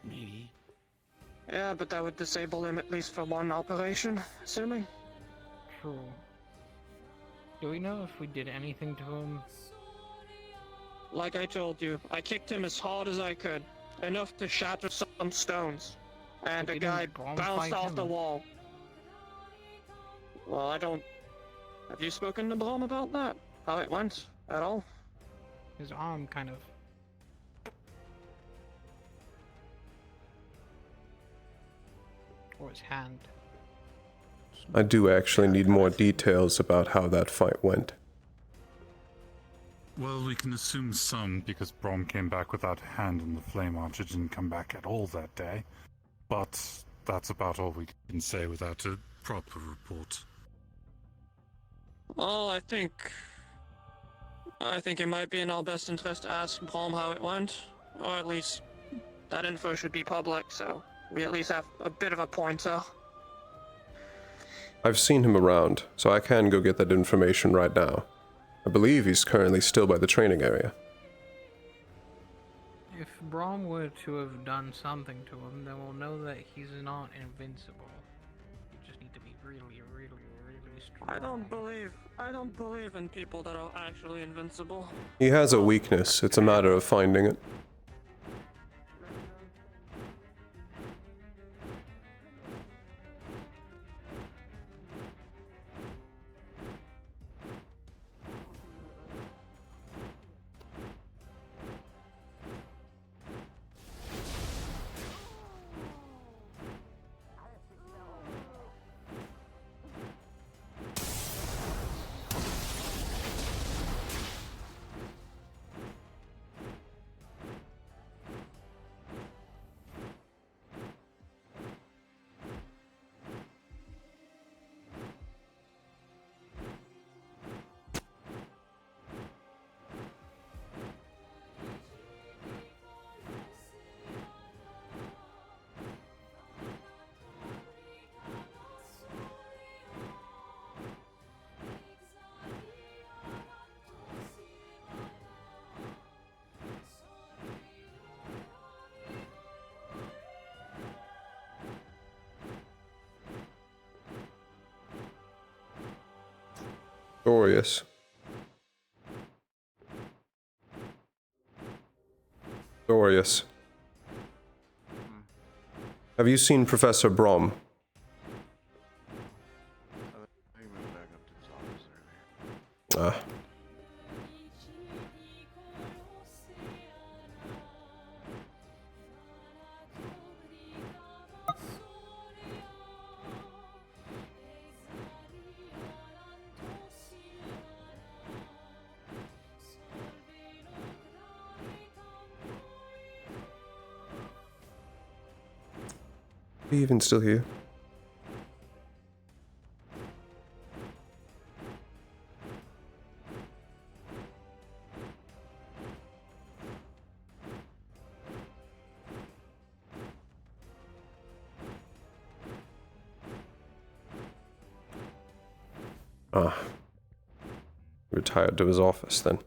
[SPEAKER 8] Maybe. Yeah, but that would disable him at least for one operation, assuming.
[SPEAKER 14] True. Do we know if we did anything to him?
[SPEAKER 8] Like I told you, I kicked him as hard as I could. Enough to shatter some stones. And the guy bounced off the wall. Well, I don't... Have you spoken to Brom about that? How it went? At all?
[SPEAKER 14] His arm kind of... or his hand.
[SPEAKER 10] I do actually need more details about how that fight went.
[SPEAKER 7] Well, we can assume some, because Brom came back without a hand and the Flame Archer didn't come back at all that day. But that's about all we can say without a proper report.
[SPEAKER 8] Well, I think it might be in our best interest to ask Brom how it went, or at least that info should be public, so we at least have a bit of a pointer.
[SPEAKER 10] I've seen him around, so I can go get that information right now. I believe he's currently still by the training area.
[SPEAKER 14] If Brom were to have done something to him, then we'll know that he's not invincible. You just need to be really, really, really strong.
[SPEAKER 8] I don't believe in people that are actually invincible.
[SPEAKER 10] He has a weakness, it's a matter of finding it. Glorious. Glorious. Have you seen Professor Brom? Ah. Are you even still here? Ah. Retired to his office then.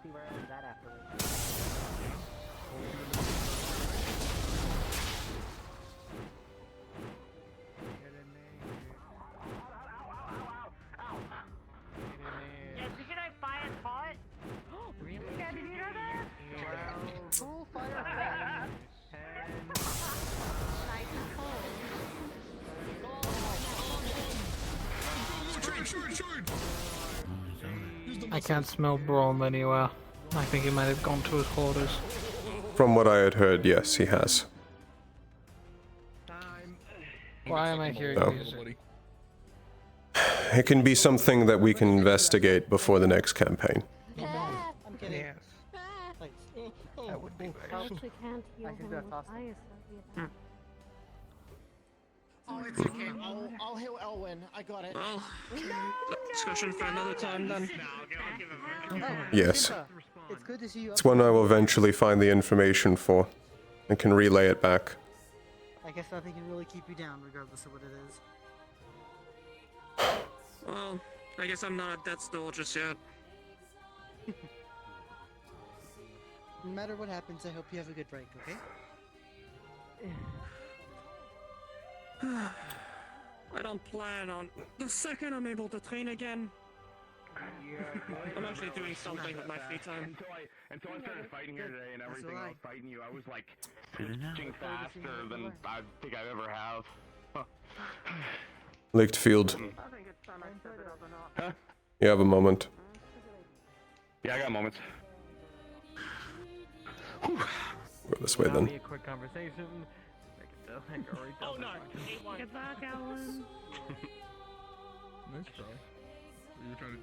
[SPEAKER 13] See where I was at afterwards.
[SPEAKER 11] Yeah, did I fire pot? Really? Yeah, did you know that? Full fire. Nice and cold.
[SPEAKER 14] I can't smell Brom anywhere. I think he might have gone to his quarters.
[SPEAKER 10] From what I had heard, yes, he has.
[SPEAKER 14] Why am I hearing
[SPEAKER 10] No.
[SPEAKER 14] music?
[SPEAKER 10] It can be something that we can investigate before the next campaign.
[SPEAKER 11] I'm kidding.
[SPEAKER 14] Yes.
[SPEAKER 11] That would be
[SPEAKER 13] I can do it faster.
[SPEAKER 8] Oh, it's okay.
[SPEAKER 11] I'll heal Elwyn. I got it.
[SPEAKER 8] Well, discussion for another time then.
[SPEAKER 10] Yes.
[SPEAKER 11] It's good to see you.
[SPEAKER 10] It's one I will eventually find the information for and can relay it back.
[SPEAKER 11] I guess nothing can really keep you down, regardless of what it is.
[SPEAKER 8] Well, I guess I'm not at death's door just yet.
[SPEAKER 11] No matter what happens, I hope you have a good break, okay?
[SPEAKER 8] I don't plan on the second I'm able to train again. I'm actually doing something with my free time.
[SPEAKER 20] Until I started fighting here today and everything, I was fighting you. I was like switching faster than I think I ever have.
[SPEAKER 1] Lichtfield,
[SPEAKER 20] Huh?
[SPEAKER 1] you have a moment.
[SPEAKER 20] Yeah, I got moments.
[SPEAKER 1] Go this way then.
[SPEAKER 6] Be a quick conversation. Oh no!
[SPEAKER 8] Get back, Alan.
[SPEAKER 21] Nice try. You're trying to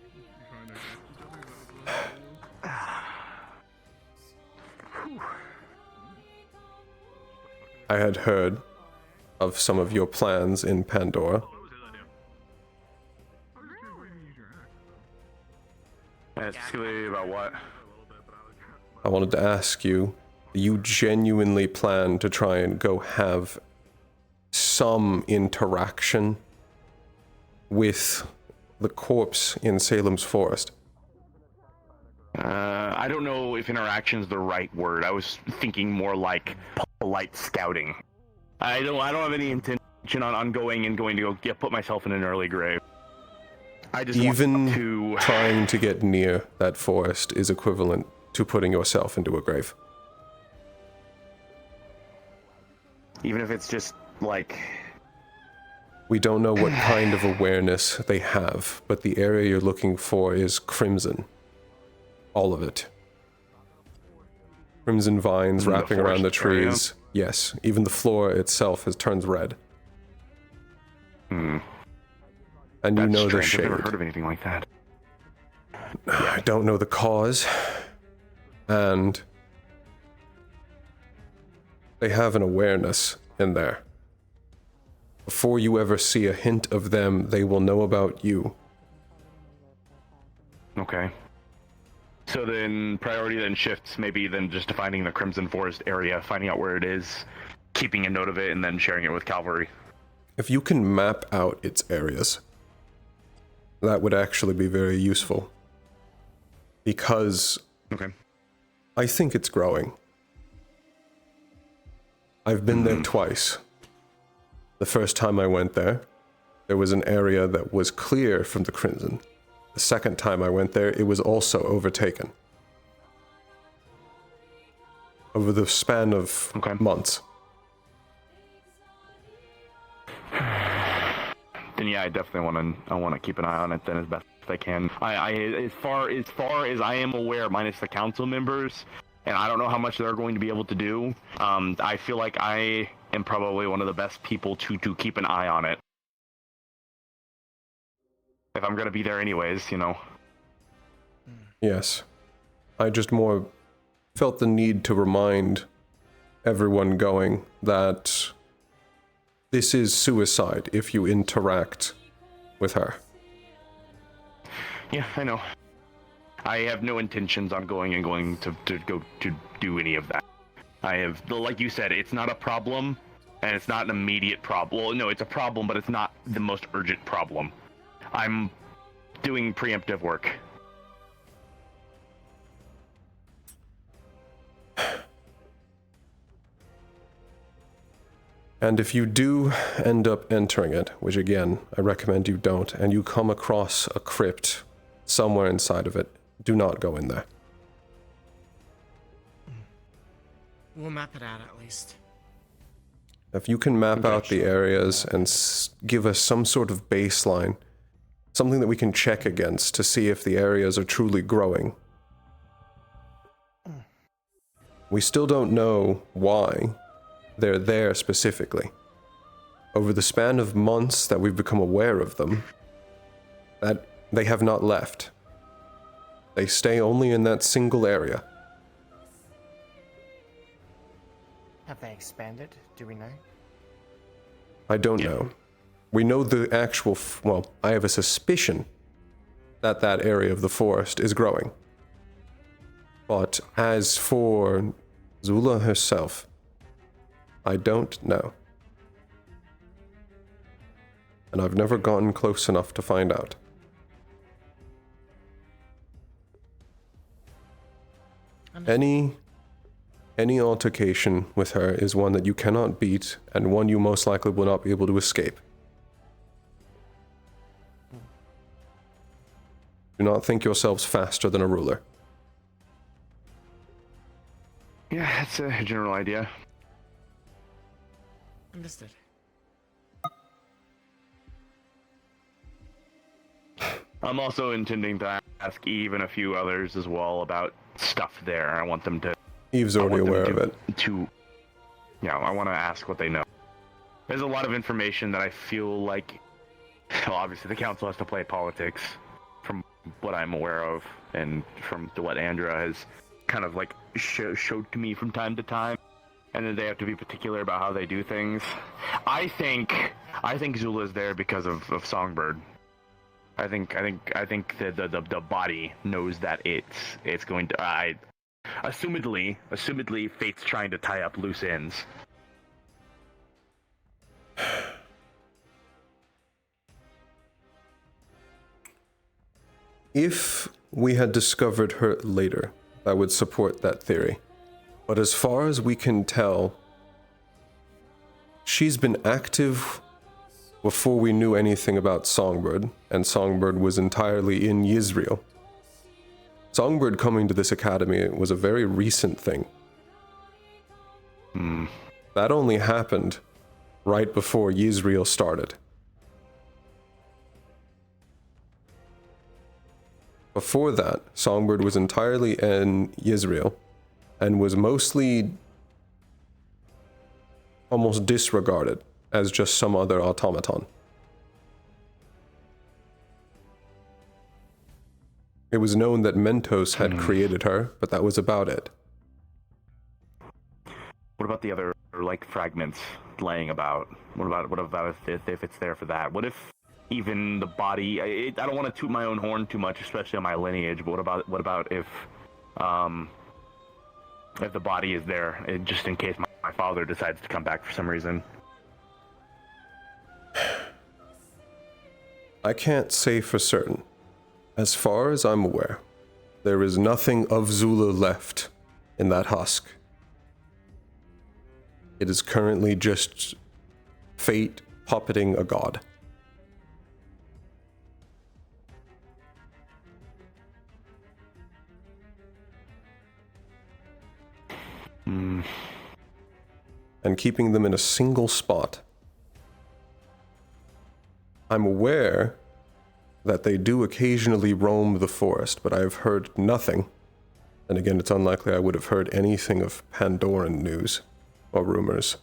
[SPEAKER 1] I had heard of some of your plans in Pandora.
[SPEAKER 20] Basically about what?
[SPEAKER 1] I wanted to ask you, you genuinely plan to try and go have some interaction with the corpse in Salem's Forest?
[SPEAKER 20] I don't know if interaction's the right word. I was thinking more like polite scouting. I don't have any intention on going to put myself in an early grave. I just
[SPEAKER 1] Even
[SPEAKER 20] want to...
[SPEAKER 1] trying to get near that forest is equivalent to putting yourself into a grave.
[SPEAKER 20] Even if it's just like...
[SPEAKER 1] We don't know what kind of awareness they have, but the area you're looking for is crimson. All of it. Crimson vines wrapping around the trees. Yes, even the floor itself turns red.
[SPEAKER 20] Hmm.
[SPEAKER 1] And you
[SPEAKER 20] That's
[SPEAKER 1] know
[SPEAKER 20] strange.
[SPEAKER 1] the shade.
[SPEAKER 20] I've never heard of anything like that.
[SPEAKER 1] I don't know the cause. And they have an awareness in there. Before you ever see a hint of them, they will know about you.
[SPEAKER 20] Okay. So then priority then shifts maybe then just to finding the Crimson Forest area, finding out where it is, keeping a note of it, and then sharing it with Cavalry.
[SPEAKER 1] If you can map out its areas, that would actually be very useful. Because I think it's growing. I've been there twice. The first time I went there, there was an area that was clear from the Crimson. The second time I went there, it was also overtaken. Over the span of months.
[SPEAKER 20] Then yeah, I definitely want to keep an eye on it then as best as I can. I as far as I am aware, minus the council members, and I don't know how much they're going to be able to do. I feel like I am probably one of the best people to keep an eye on it. If I'm gonna be there anyways, you know.
[SPEAKER 1] Yes. I just more felt the need to remind everyone going that this is suicide if you interact with her.
[SPEAKER 20] Yeah, I know. I have no intentions on going to go to do any of that. I have, like you said, it's not a problem, and it's not an immediate problem. Well, no, it's a problem, but it's not the most urgent problem. I'm doing preemptive work.
[SPEAKER 1] And if you do end up entering it, which again, I recommend you don't, and you come across a crypt somewhere inside of it, do not go in there.
[SPEAKER 6] We'll map it out at least.
[SPEAKER 1] If you can map out the areas and give us some sort of baseline, something that we can check against to see if the areas are truly growing. We still don't know why they're there specifically. Over the span of months that we've become aware of them, that they have not left. They stay only in that single area.
[SPEAKER 6] Have they expanded? Do we know?
[SPEAKER 1] I don't know. We know the actual, well, I have a suspicion that that area of the forest is growing. But as for Zula herself, I don't know. And I've never gotten close enough to find out. Any altercation with her is one that you cannot beat, and one you most likely will not be able to escape.
[SPEAKER 10] Do not think yourselves faster than a ruler.
[SPEAKER 20] Yeah, that's a general idea.
[SPEAKER 15] Understood.
[SPEAKER 20] I'm also intending to ask Eve and a few others as well about stuff there. I want them to...
[SPEAKER 10] Eve's already aware of it.
[SPEAKER 20] Yeah, I want to ask what they know. There's a lot of information that I feel like... Well, obviously the council has to play politics, from what I'm aware of, and from what Andra has kind of like showed to me from time to time. And then they have to be particular about how they do things. I think Zula's there because of Songbird. I think the body knows that it's going to. Assumedly, Fate's trying to tie up loose ends.
[SPEAKER 10] If we had discovered her later, that would support that theory. But as far as we can tell, she's been active before we knew anything about Songbird, and Songbird was entirely in Yisrael. Songbird coming to this academy was a very recent thing. That only happened right before Yisrael started. Before that, Songbird was entirely in Yisrael and was mostly almost disregarded as just some other automaton. It was known that Mentos had created her, but that was about it.
[SPEAKER 20] What about the other like fragments laying about? What about if it's there for that? What if even the body? I don't want to toot my own horn too much, especially on my lineage. But what about if the body is there, just in case my father decides to come back for some reason?
[SPEAKER 10] I can't say for certain. As far as I'm aware, there is nothing of Zula left in that husk. It is currently just fate puppeting a god. And keeping them in a single spot. I'm aware that they do occasionally roam the forest, but I have heard nothing. And again, it's unlikely I would have heard anything of Pandoran news or rumors.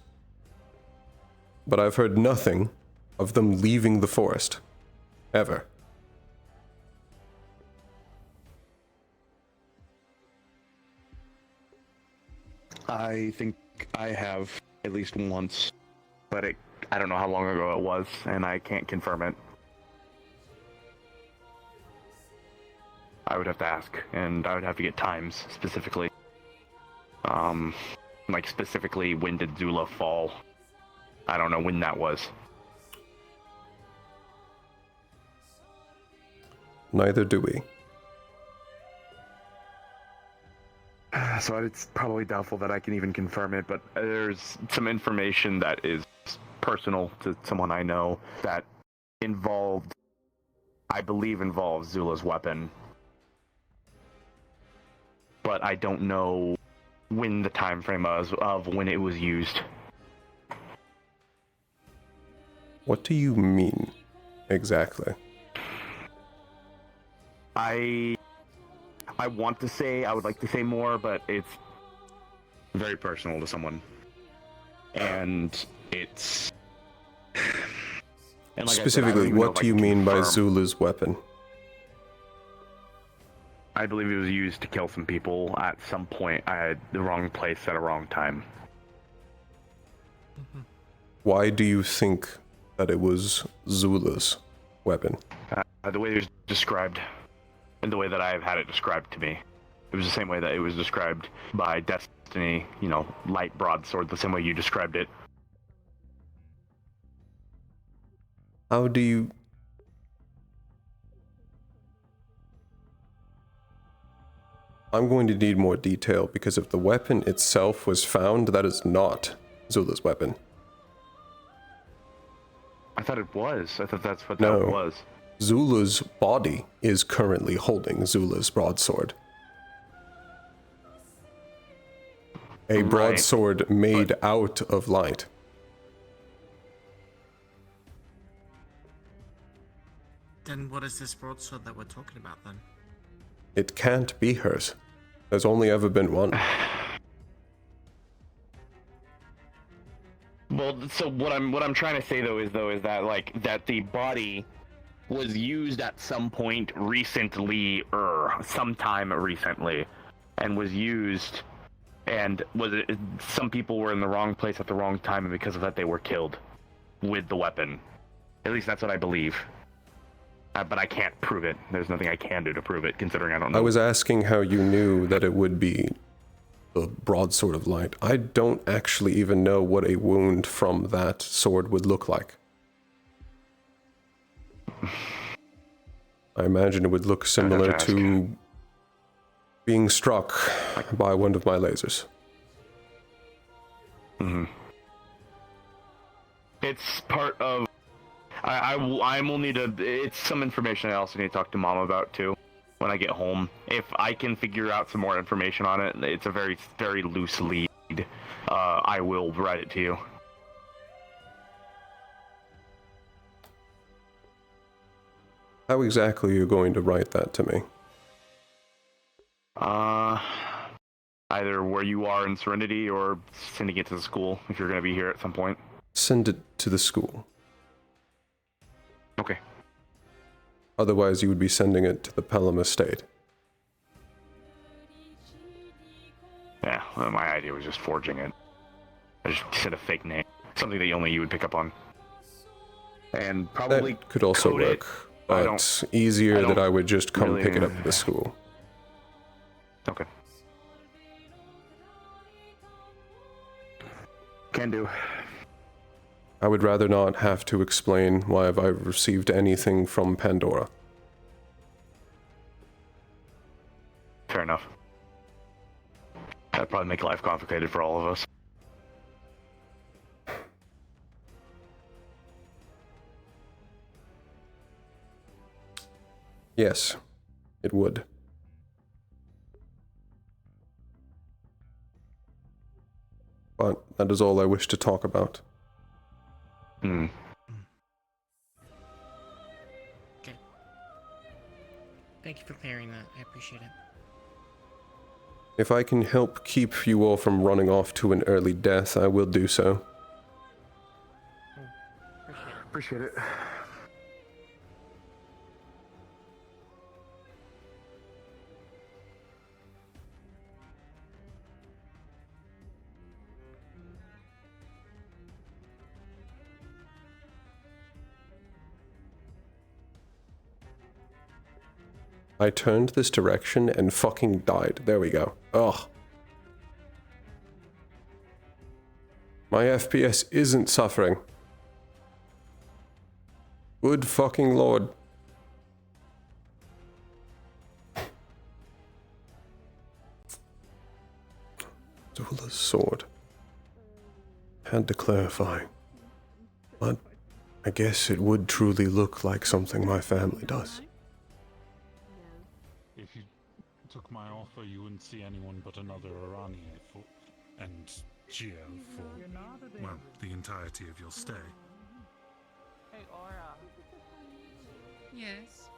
[SPEAKER 10] But I've heard nothing of them leaving the forest. Ever.
[SPEAKER 20] I think I have at least once, but I don't know how long ago it was, and I can't confirm it. I would have to ask, and I would have to get times specifically. Like specifically, when did Zula fall? I don't know when that was.
[SPEAKER 10] Neither do we.
[SPEAKER 20] So it's probably doubtful that I can even confirm it, but there's some information that is personal to someone I know that I believe involves Zula's weapon. But I don't know when the time frame was of when it was used.
[SPEAKER 10] What do you mean, exactly?
[SPEAKER 20] I want to say, I would like to say more, but it's very personal to someone. And it's... And like
[SPEAKER 10] specifically, what do you mean by Zula's weapon?
[SPEAKER 20] I believe it was used to kill some people at some point. I had the wrong place at a wrong time.
[SPEAKER 10] Why do you think that it was Zula's weapon?
[SPEAKER 20] The way it was described, and the way that I have had it described to me. It was the same way that it was described by Destiny, light broadsword, the same way you described it.
[SPEAKER 10] How do you... I'm going to need more detail, because if the weapon itself was found, that is not Zula's weapon.
[SPEAKER 20] I thought it was. I thought that's what that was.
[SPEAKER 10] Zula's body is currently holding Zula's broadsword. A broadsword made out of light.
[SPEAKER 5] Then what is this broadsword that we're talking about then?
[SPEAKER 10] It can't be hers. There's only ever been one.
[SPEAKER 20] Well, so what I'm trying to say is that like that the body was used at some point recently, sometime recently, and was used, and some people were in the wrong place at the wrong time, and because of that they were killed with the weapon. At least that's what I believe. But I can't prove it. There's nothing I can do to prove it, considering I don't know.
[SPEAKER 10] I was asking how you knew that it would be the broadsword of light. I don't actually even know what a wound from that sword would look like. I imagine it would look similar to being struck by one of my lasers.
[SPEAKER 20] Mm-hmm. It's part of... I will need it's some information I also need to talk to Mom about too when I get home. If I can figure out some more information on it, it's a very, very loose lead. I will write it to you.
[SPEAKER 10] How exactly are you going to write that to me?
[SPEAKER 20] Either where you are in Serenity or sending it to the school if you're going to be here at some point.
[SPEAKER 10] Send it to the school.
[SPEAKER 20] Okay.
[SPEAKER 10] Otherwise, you would be sending it to the Pelham estate.
[SPEAKER 20] Yeah, well, my idea was just forging it. I just said a fake name. Something that only you would pick up on. And probably
[SPEAKER 10] that could also work, but it's easier that I would just come pick it up at the school.
[SPEAKER 20] Okay. Can do.
[SPEAKER 10] I would rather not have to explain why have I received anything from Pandora.
[SPEAKER 20] Fair enough. That'd probably make life complicated for all of us.
[SPEAKER 10] Yes, it would. But that is all I wish to talk about.
[SPEAKER 20] Hmm.
[SPEAKER 5] Okay. Thank you for clearing that. I appreciate it.
[SPEAKER 10] If I can help keep you all from running off to an early death, I will do so.
[SPEAKER 20] Appreciate it.
[SPEAKER 10] I turned this direction and fucking died. There we go. Ugh. My FPS isn't suffering. Good fucking lord. Zula's sword. Had to clarify. But I guess it would truly look like something my family does.
[SPEAKER 7] If you took my offer, you wouldn't see anyone but another Iranian and Geo for, well, the entirety of your stay.
[SPEAKER 11] Hey, Aura.
[SPEAKER 12] Yes.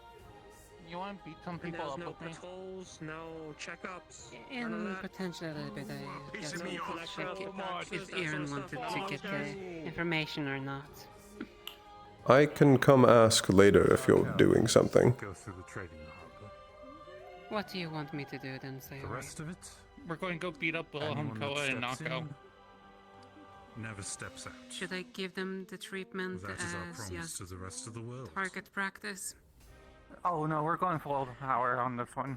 [SPEAKER 11] You want to beat some
[SPEAKER 8] And
[SPEAKER 11] people
[SPEAKER 8] there's
[SPEAKER 11] up
[SPEAKER 8] no
[SPEAKER 11] with me?
[SPEAKER 8] patrols, no checkups.
[SPEAKER 12] And potentially a little bit, I guess
[SPEAKER 8] me
[SPEAKER 12] we'll
[SPEAKER 8] off.
[SPEAKER 12] check if Aaron wanted to get the information or not.
[SPEAKER 10] I can come ask later if you're doing something.
[SPEAKER 7] Go through the trading harbor.
[SPEAKER 12] What do you want me to do then, Sayori?
[SPEAKER 7] The rest of it?
[SPEAKER 14] We're going to go beat up
[SPEAKER 7] Anyone that
[SPEAKER 14] Humkoa and
[SPEAKER 7] steps
[SPEAKER 14] Nako.
[SPEAKER 7] in never steps out.
[SPEAKER 12] Should I give them the treatment
[SPEAKER 7] That is our
[SPEAKER 12] as
[SPEAKER 7] promise to the rest of the world.
[SPEAKER 12] target practice?
[SPEAKER 11] Oh no, we're going full power on this one.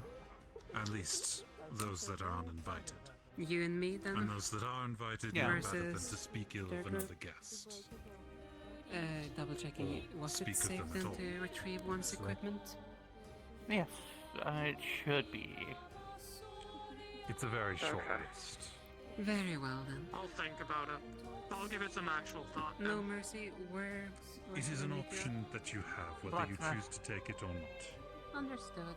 [SPEAKER 7] At least those that are uninvited.
[SPEAKER 12] You and me then?
[SPEAKER 7] And those that are invited,
[SPEAKER 12] Yeah.
[SPEAKER 7] no better than to
[SPEAKER 12] Versus
[SPEAKER 7] speak ill
[SPEAKER 12] their
[SPEAKER 7] of
[SPEAKER 12] group.
[SPEAKER 7] another guest.
[SPEAKER 12] Double checking. Was
[SPEAKER 7] Speak
[SPEAKER 12] it
[SPEAKER 7] of
[SPEAKER 12] safe
[SPEAKER 7] them at
[SPEAKER 12] then
[SPEAKER 7] all.
[SPEAKER 12] to retrieve one's equipment?
[SPEAKER 11] Yes, it should be.
[SPEAKER 7] It's a very short list.
[SPEAKER 12] Very well then.
[SPEAKER 8] I'll think about it. I'll give it some actual thought.
[SPEAKER 12] No mercy, where...
[SPEAKER 7] It is an option that you have, whether you choose to take it or not.
[SPEAKER 12] Understood.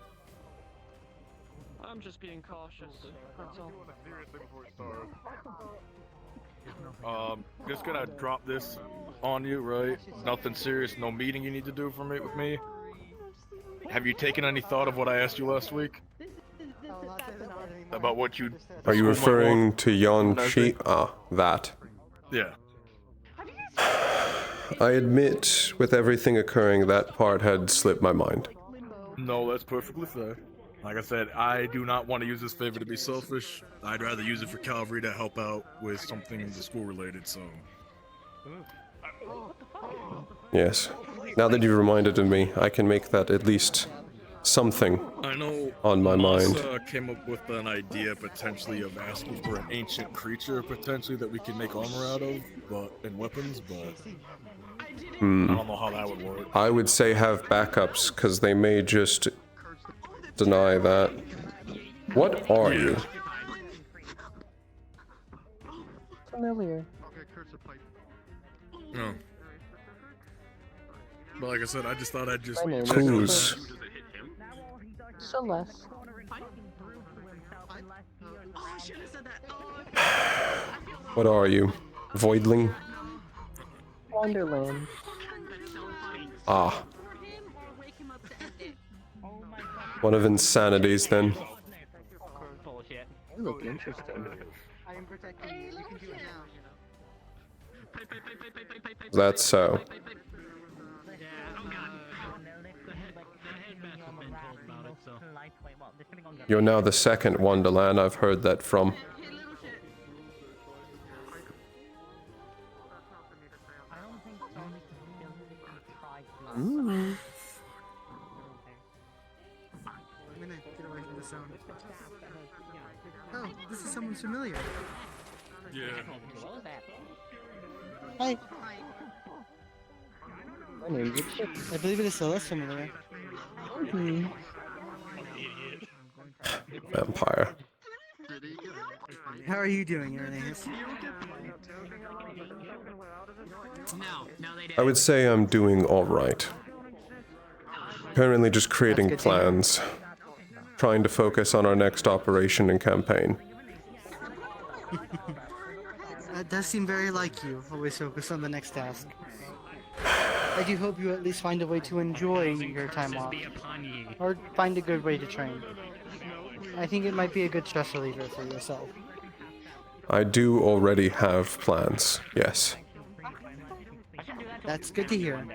[SPEAKER 8] I'm just being cautious. That's all.
[SPEAKER 9] Just gonna drop this on you, right? Nothing serious, no meeting you need to do for me with me. Have you taken any thought of what I asked you last week? About what you...
[SPEAKER 10] Are you referring to Yon Shi? Ah, that.
[SPEAKER 9] Yeah.
[SPEAKER 10] I admit, with everything occurring, that part had slipped my mind.
[SPEAKER 9] No, that's perfectly fair. Like I said, I do not want to use this favor to be selfish. I'd rather use it for Calvary to help out with something school related, so...
[SPEAKER 10] Yes. Now that you've reminded of me, I can make that at least something
[SPEAKER 9] I know
[SPEAKER 10] on my mind.
[SPEAKER 9] Came up with an idea potentially of asking for an ancient creature potentially that we can make armor out of, and weapons, but I don't know how that would work.
[SPEAKER 10] I would say have backups, because they may just deny that. What are you?
[SPEAKER 18] Familiar.
[SPEAKER 9] No. But like I said, I just thought I'd just...
[SPEAKER 10] Who's?
[SPEAKER 18] Celeste.
[SPEAKER 10] What are you? Voidling?
[SPEAKER 18] Wonderland.
[SPEAKER 10] Ah. One of Insanity's then.
[SPEAKER 18] You look interesting.
[SPEAKER 10] That's so. You're now the second Wonderland I've heard that from.
[SPEAKER 19] I'm gonna get away from the sound. Oh, this is someone familiar.
[SPEAKER 9] Yeah.
[SPEAKER 19] Hi.
[SPEAKER 18] My name is Richard.
[SPEAKER 19] I believe it is Celeste familiar.
[SPEAKER 10] Vampire.
[SPEAKER 19] How are you doing, Irenaeus?
[SPEAKER 10] I would say I'm doing alright. Currently just creating plans. Trying to focus on our next operation and campaign.
[SPEAKER 19] That does seem very like you. Always focus on the next task. I do hope you at least find a way to enjoy your time off. Or find a good way to train. I think it might be a good stress reliever for yourself.
[SPEAKER 10] I do already have plans, yes.
[SPEAKER 19] That's good to hear.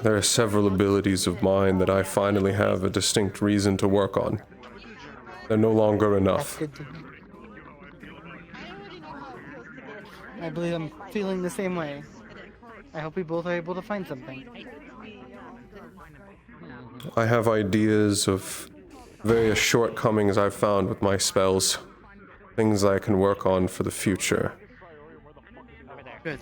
[SPEAKER 10] There are several abilities of mine that I finally have a distinct reason to work on. They're no longer enough.
[SPEAKER 19] That's good to hear. I believe I'm feeling the same way. I hope we both are able to find something.
[SPEAKER 10] I have ideas of various shortcomings I've found with my spells. Things I can work on for the future.
[SPEAKER 19] Good.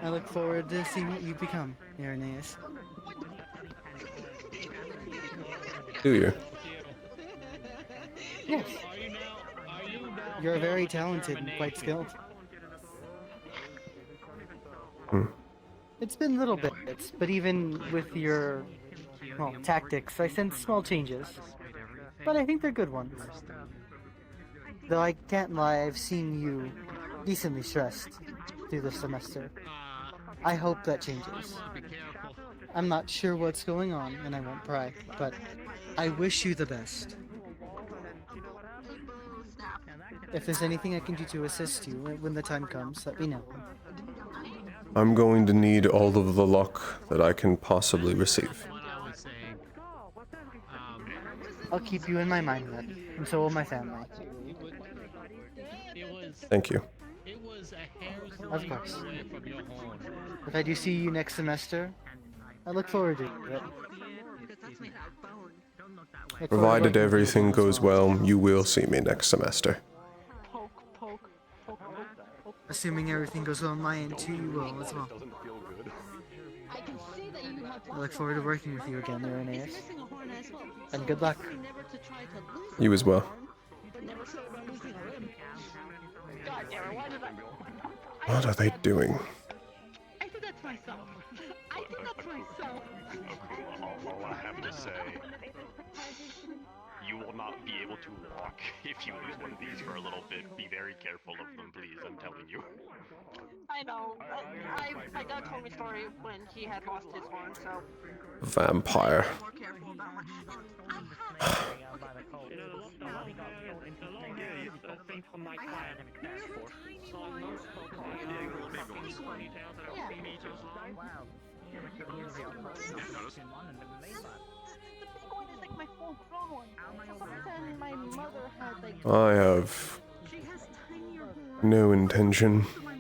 [SPEAKER 19] I look forward to seeing what you become, Irenaeus.
[SPEAKER 10] Do you?
[SPEAKER 19] Yes. You're very talented and quite skilled. It's been little bits, but even with your, well, tactics, I sense small changes. But I think they're good ones. Though I can't lie, I've seen you decently stressed through the semester. I hope that changes. I'm not sure what's going on, and I won't pry, but I wish you the best. If there's anything I can do to assist you when the time comes, let me know.
[SPEAKER 10] I'm going to need all of the luck that I can possibly receive.
[SPEAKER 19] I'll keep you in my mind then, and so will my family.
[SPEAKER 10] Thank you.
[SPEAKER 19] Of course. If I do see you next semester, I look forward to it.
[SPEAKER 10] Provided everything goes well, you will see me next semester.
[SPEAKER 19] Assuming everything goes well on my end too, you will as well. I look forward to working with you again, Irenaeus. And good luck.
[SPEAKER 10] You as well.
[SPEAKER 11] God damn it, why did
[SPEAKER 10] What are they doing?
[SPEAKER 11] I did that to myself. I did that to myself.
[SPEAKER 20] All I have to say, you will not be able to walk if you lose one of these for a little bit. Be very careful of them, please, I'm telling you.
[SPEAKER 11] I know. My dad told me a story when he had lost his horn, so.
[SPEAKER 10] Vampire.
[SPEAKER 11] More careful about what happens.
[SPEAKER 10] I have no intention.
[SPEAKER 20] I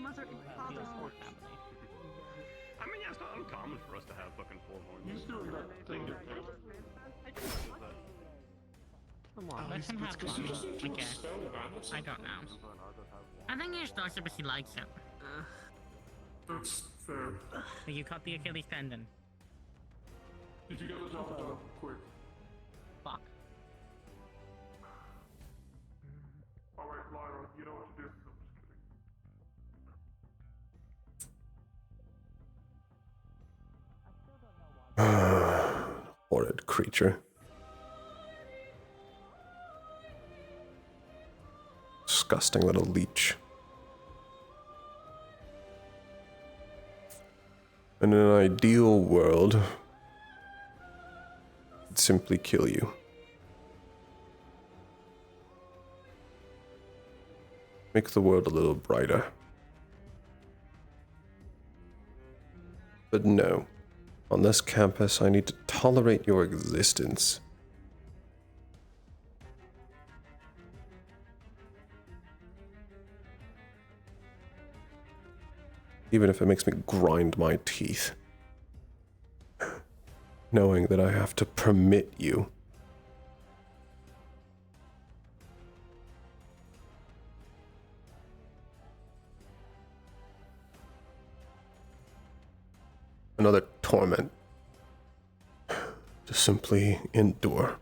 [SPEAKER 20] mean, yeah, it's not uncommon for us to have fucking 4 horns.
[SPEAKER 6] Come on, let him have one, I guess. I don't know. I think you're supposed to, but he likes it.
[SPEAKER 16] That's fair.
[SPEAKER 6] You cut the Achilles tendon.
[SPEAKER 16] Did you get the job done quick?
[SPEAKER 6] Fuck.
[SPEAKER 16] Alright, Lyra, you know what to do.
[SPEAKER 10] Horrid creature. Disgusting little leech. In an ideal world, it'd simply kill you. Make the world a little brighter. But no. On this campus, I need to tolerate your existence. Even if it makes me grind my teeth. Knowing that I have to permit you. Another torment. To simply endure.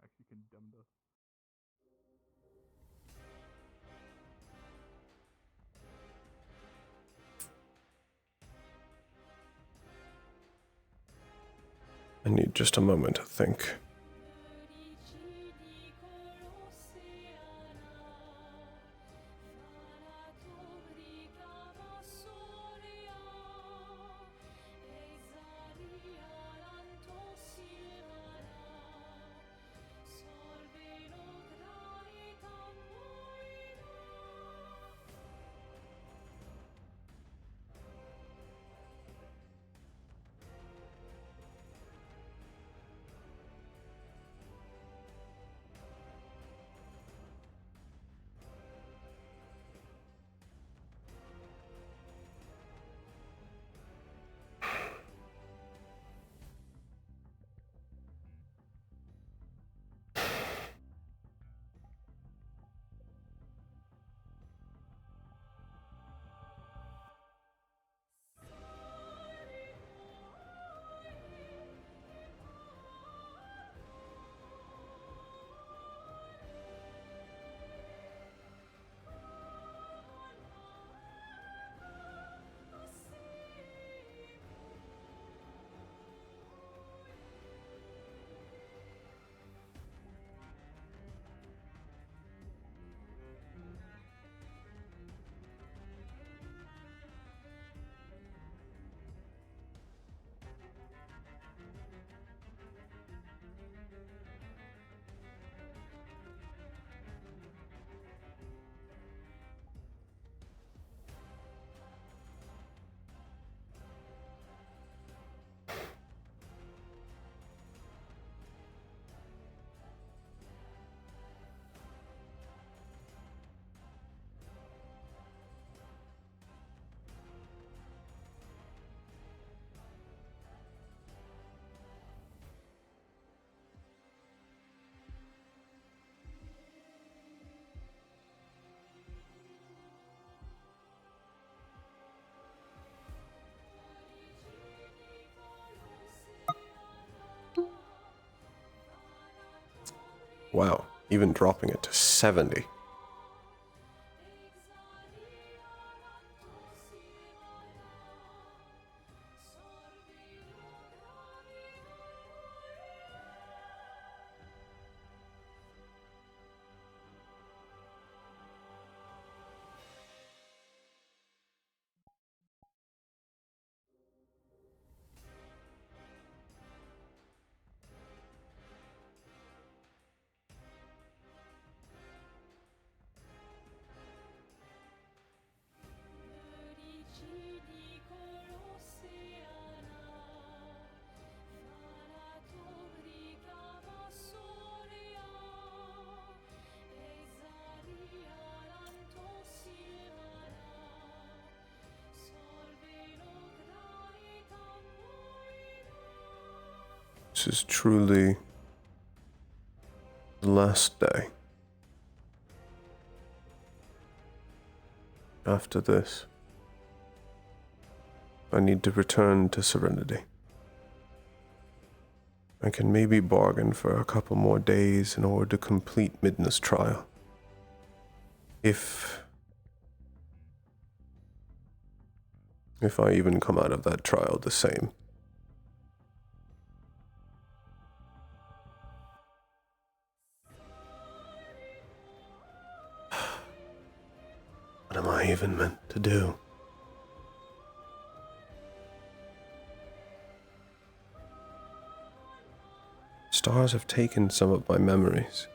[SPEAKER 21] Actually condemned us.
[SPEAKER 10] I need just a moment to think. Wow, even dropping it to 70. This is truly the last day. After this, I need to return to Serenity. I can maybe bargain for a couple more days in order to complete Midna's trial. If I even come out of that trial the same. What am I even meant to do? Stars have taken some of my memories.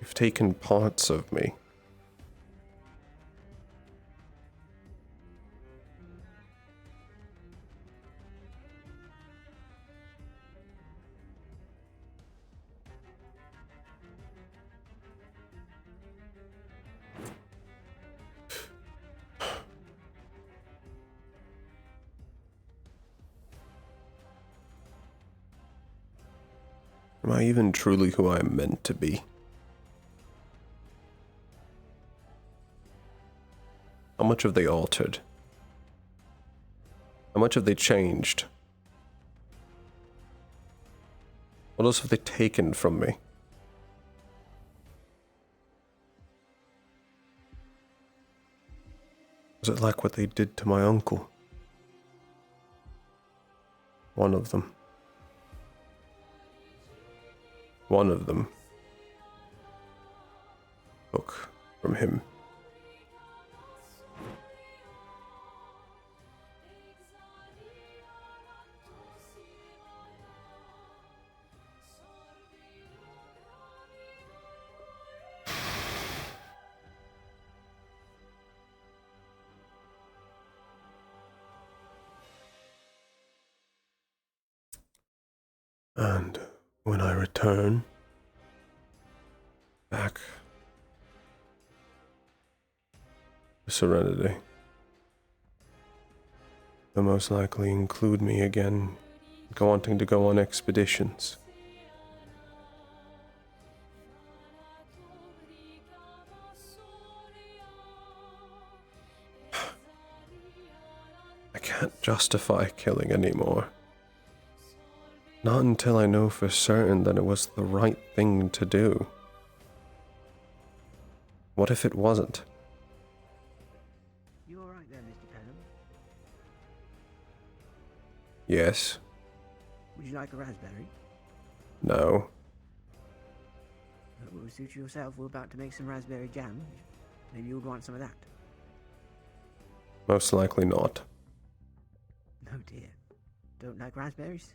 [SPEAKER 10] They've taken parts of me. Am I even truly who I am meant to be? How much have they altered? How much have they changed? What else have they taken from me? Was it like what they did to my uncle? One of them. One of them took from him. And when I return back to Serenity, they'll most likely include me again, wanting to go on expeditions. I can't justify killing anymore. Not until I know for certain that it was the right thing to do. What if it wasn't?
[SPEAKER 17] You alright there, Mr. Pelham?
[SPEAKER 10] Yes.
[SPEAKER 17] Would you like a raspberry?
[SPEAKER 10] No.
[SPEAKER 17] Well, suit yourself, we're about to make some raspberry jam. Maybe you would want some of that.
[SPEAKER 10] Most likely not.
[SPEAKER 17] Oh dear. Don't like raspberries?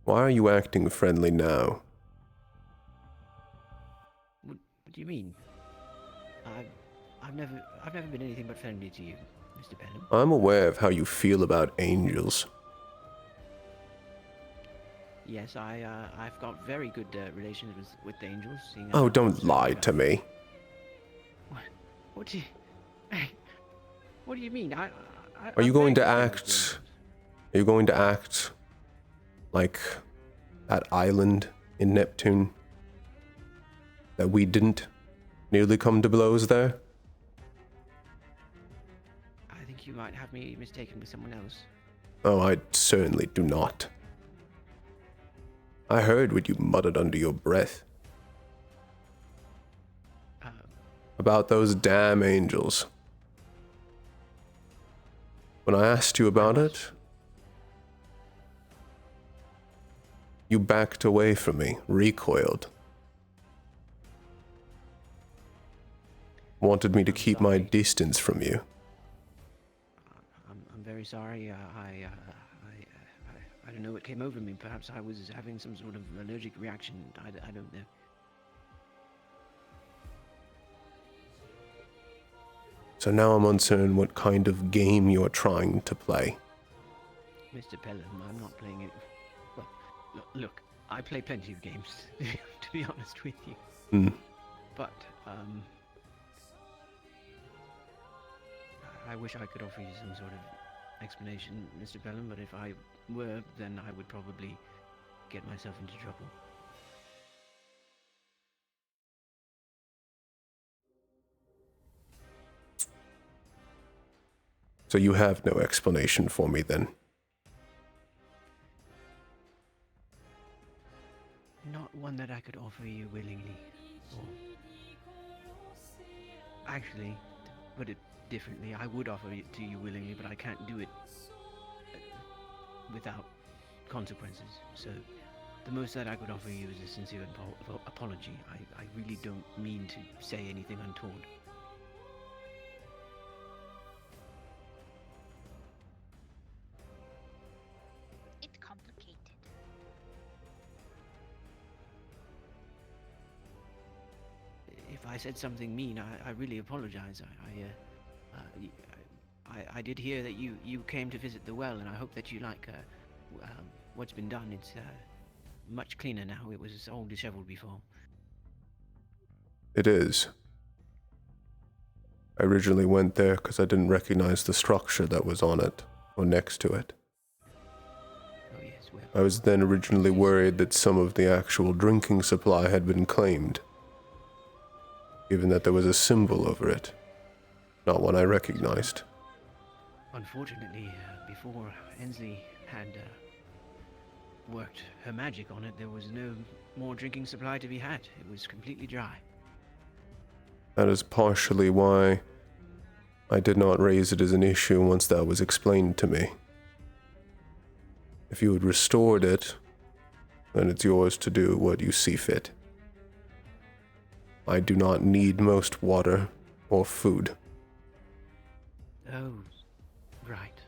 [SPEAKER 10] Why are you acting friendly now?
[SPEAKER 17] What do you mean? I've never been anything but friendly to you, Mr. Pelham.
[SPEAKER 10] I'm aware of how you feel about angels.
[SPEAKER 17] Yes, I've got very good relations with the angels. Seeing
[SPEAKER 10] Oh, don't lie to me.
[SPEAKER 17] What do you... Hey, what do you mean?
[SPEAKER 10] Are you going to act... Are you going to act like that island in Neptune that we didn't nearly come to blows there?
[SPEAKER 17] I think you might have me mistaken with someone else.
[SPEAKER 10] Oh, I certainly do not. I heard what you muttered under your breath. About those damn angels. When I asked you about it, you backed away from me, recoiled. Wanted me to keep my distance from you.
[SPEAKER 17] I'm very sorry. I don't know what came over me. Perhaps I was having some sort of allergic reaction. I don't know.
[SPEAKER 10] So now I'm uncertain what kind of game you're trying to play.
[SPEAKER 17] Mr. Pelham, I'm not playing it. Well, look, I play plenty of games, to be honest with you.
[SPEAKER 10] Hmm.
[SPEAKER 17] But, I wish I could offer you some sort of explanation, Mr. Pelham, but if I were, then I would probably get myself into trouble.
[SPEAKER 10] So you have no explanation for me then?
[SPEAKER 17] Not one that I could offer you willingly. Or actually, to put it differently, I would offer it to you willingly, but I can't do it without consequences. So the most that I could offer you is a sincere apology. I really don't mean to say anything untoward.
[SPEAKER 2] It's complicated.
[SPEAKER 17] If I said something mean, I really apologize. I did hear that you came to visit the well, and I hope that you like what's been done. It's much cleaner now. It was all disheveled before.
[SPEAKER 10] It is. I originally went there because I didn't recognize the structure that was on it, or next to it.
[SPEAKER 17] Oh yes, well.
[SPEAKER 10] I was then originally worried that some of the actual drinking supply had been claimed, given that there was a symbol over it, not one I recognized.
[SPEAKER 17] Unfortunately, before Ensley had worked her magic on it, there was no more drinking supply to be had. It was completely dry.
[SPEAKER 10] That is partially why I did not raise it as an issue once that was explained to me. If you had restored it, then it's yours to do what you see fit. I do not need most water or food.
[SPEAKER 17] Oh, right.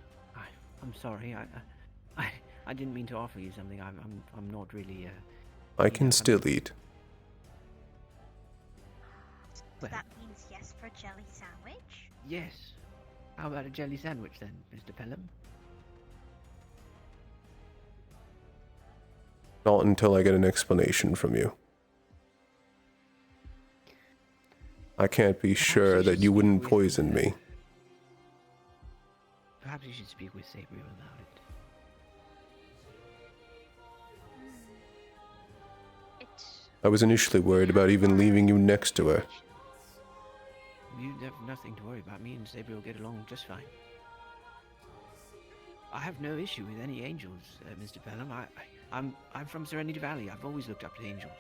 [SPEAKER 17] I'm sorry. I didn't mean to offer you something. I'm not really.
[SPEAKER 10] I can still eat.
[SPEAKER 17] Well,
[SPEAKER 2] That means yes for jelly sandwich?
[SPEAKER 17] yes. How about a jelly sandwich then, Mr. Pelham?
[SPEAKER 10] Not until I get an explanation from you. I can't be sure that you wouldn't poison me.
[SPEAKER 17] Perhaps you should speak with Sabriel about it.
[SPEAKER 10] I was initially worried about even leaving you next to her.
[SPEAKER 17] You have nothing to worry about. Me and Sabriel get along just fine. I have no issue with any angels, Mr. Pelham. I'm from Serenity Valley. I've always looked up to angels.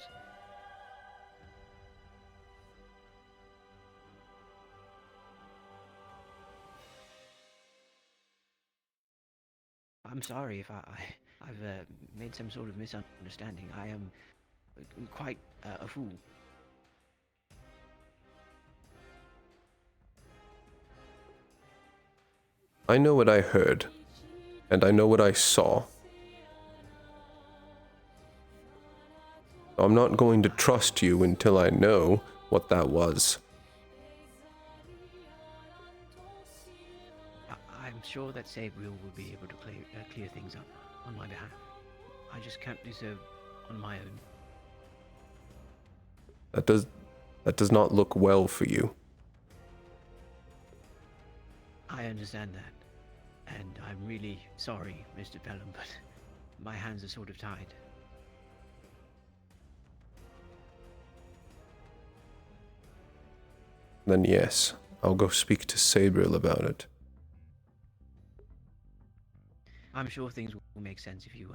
[SPEAKER 17] I'm sorry if I've made some sort of misunderstanding. I am quite a fool.
[SPEAKER 10] I know what I heard, and I know what I saw. I'm not going to trust you until I know what that was.
[SPEAKER 17] I'm sure that Sabriel will be able to clear things up on my behalf. I just can't do so on my own.
[SPEAKER 10] That does not look well for you.
[SPEAKER 17] I understand that. And I'm really sorry, Mr. Pelham, but my hands are sort of tied.
[SPEAKER 10] Then yes, I'll go speak to Sabriel about it.
[SPEAKER 17] I'm sure things will make sense if you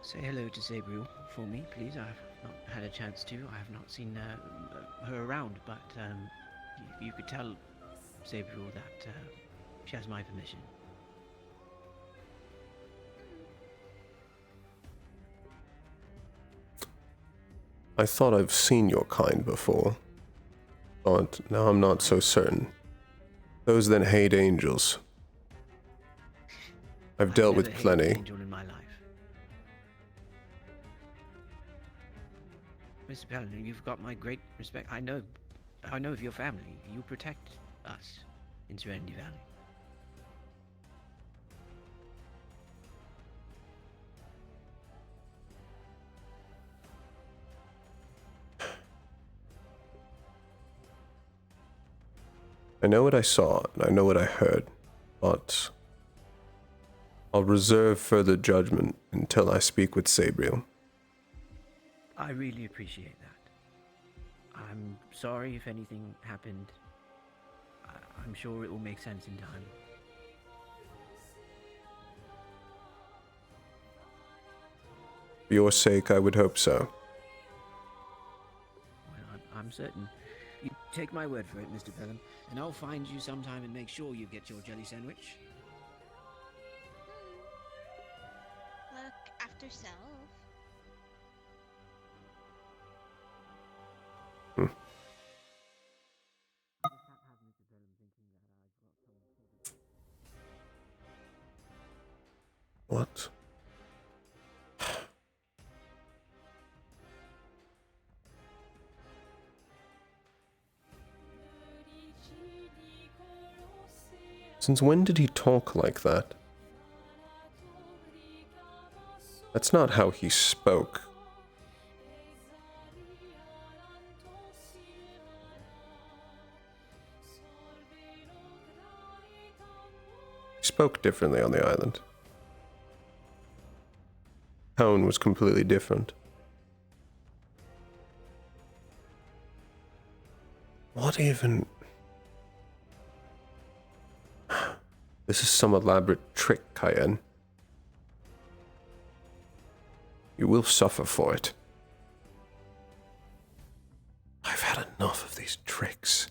[SPEAKER 17] say hello to Sabriel for me, please. I've not had a chance to. I have not seen her around, but you could tell Sabriel that she has my permission.
[SPEAKER 10] I thought I've seen your kind before, but now I'm not so certain. Those that hate angels. I've dealt with
[SPEAKER 17] never hated an
[SPEAKER 10] plenty.
[SPEAKER 17] angel in my life. Mr. Paladin, you've got my great respect. I know of your family. You protect us in Serenity Valley.
[SPEAKER 10] I know what I saw, and I know what I heard, but I'll reserve further judgment until I speak with Sabriel.
[SPEAKER 17] I really appreciate that. I'm sorry if anything happened. I'm sure it will make sense in time.
[SPEAKER 10] For your sake, I would hope so.
[SPEAKER 17] Well, I'm certain. You take my word for it, Mr. Pelham, and I'll find you sometime and make sure you get your jelly sandwich.
[SPEAKER 2] Look after self.
[SPEAKER 10] What? Since when did he talk like that? That's not how he spoke. He spoke differently on the island. Tone was completely different. What even? This is some elaborate trick, Cayenne. You will suffer for it. I've had enough of these tricks.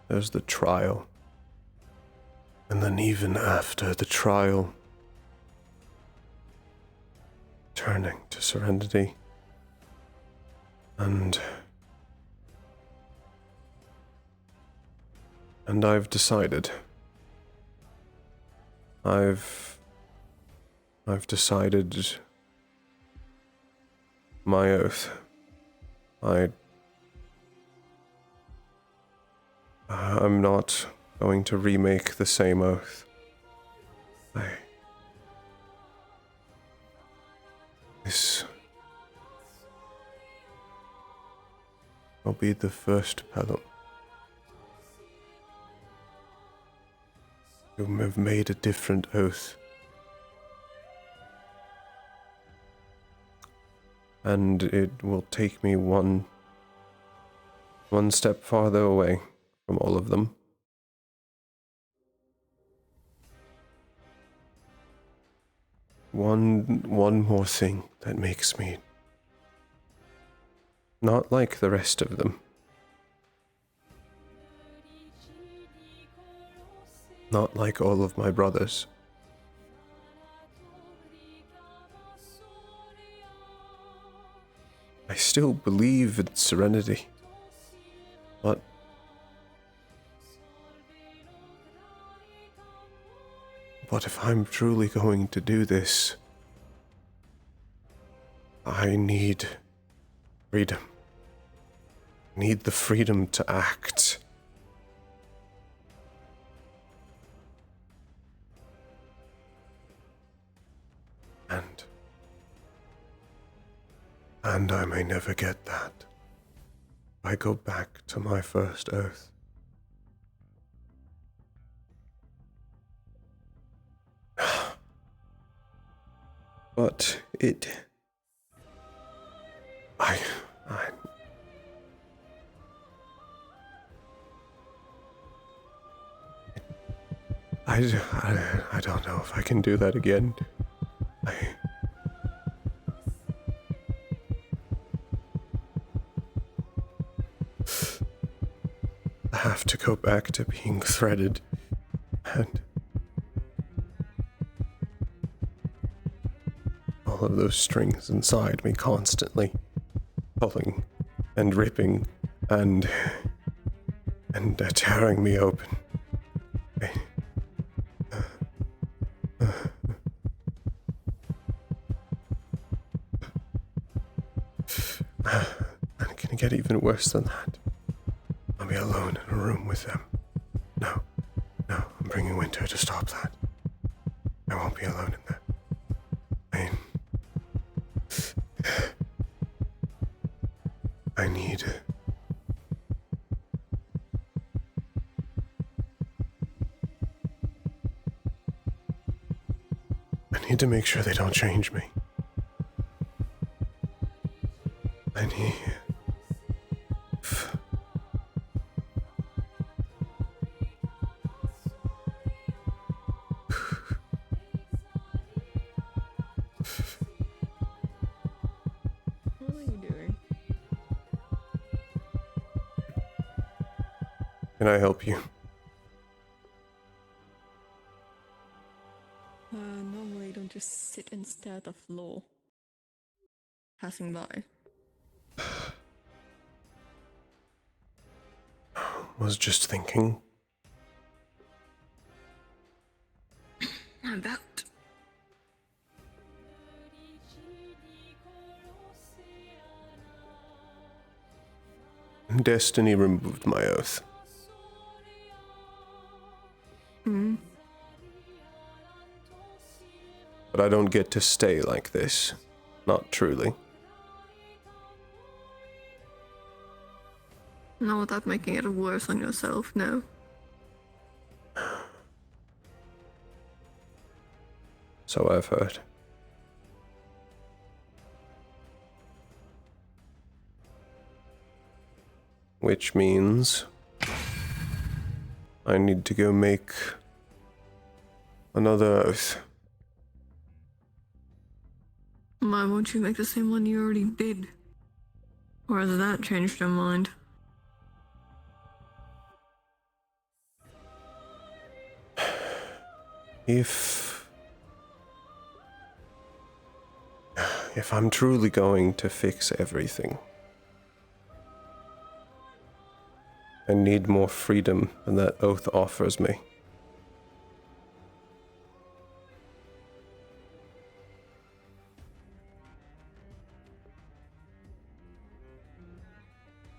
[SPEAKER 10] There's the trial. And then even after the trial, turning to serenity. And I've decided. I've decided my oath. I'm not going to remake the same oath. This will be the first Pelham who have made a different oath. And it will take me one step farther away from all of them. One more thing that makes me not like the rest of them. Not like all of my brothers. I still believe in serenity. But if I'm truly going to do this, I need freedom. I need the freedom to act. And I may never get that. I go back to my first oath. But I don't know if I can do that again. I have to go back to being threaded and all of those strings inside me constantly pulling and ripping and tearing me open. And it can get even worse than that. I'll be alone in a room with them. No, I'm bringing Winter to stop that. I won't be alone in there. I need to make sure they don't change me. I need...
[SPEAKER 4] What are you doing?
[SPEAKER 10] Can I help you?
[SPEAKER 4] Normally don't just sit and stare at the floor. Passing by.
[SPEAKER 10] Was just thinking.
[SPEAKER 4] About.
[SPEAKER 10] Destiny removed my oath. But I don't get to stay like this. Not truly.
[SPEAKER 4] Not without making it worse on yourself, no.
[SPEAKER 10] So I've heard. Which means I need to go make another oath.
[SPEAKER 4] Why won't you make the same one you already did? Or has that changed your mind?
[SPEAKER 10] If I'm truly going to fix everything, I need more freedom than that oath offers me.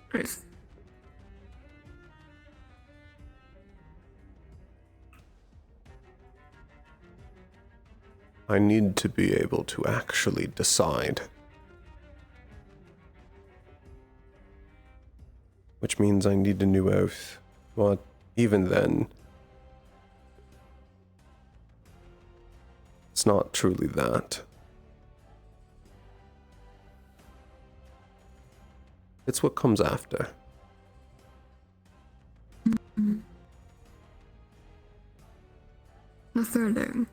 [SPEAKER 4] Chris.
[SPEAKER 10] I need to be able to actually decide. Which means I need a new oath. But even then, it's not truly that. It's what comes after.
[SPEAKER 4] The third thing.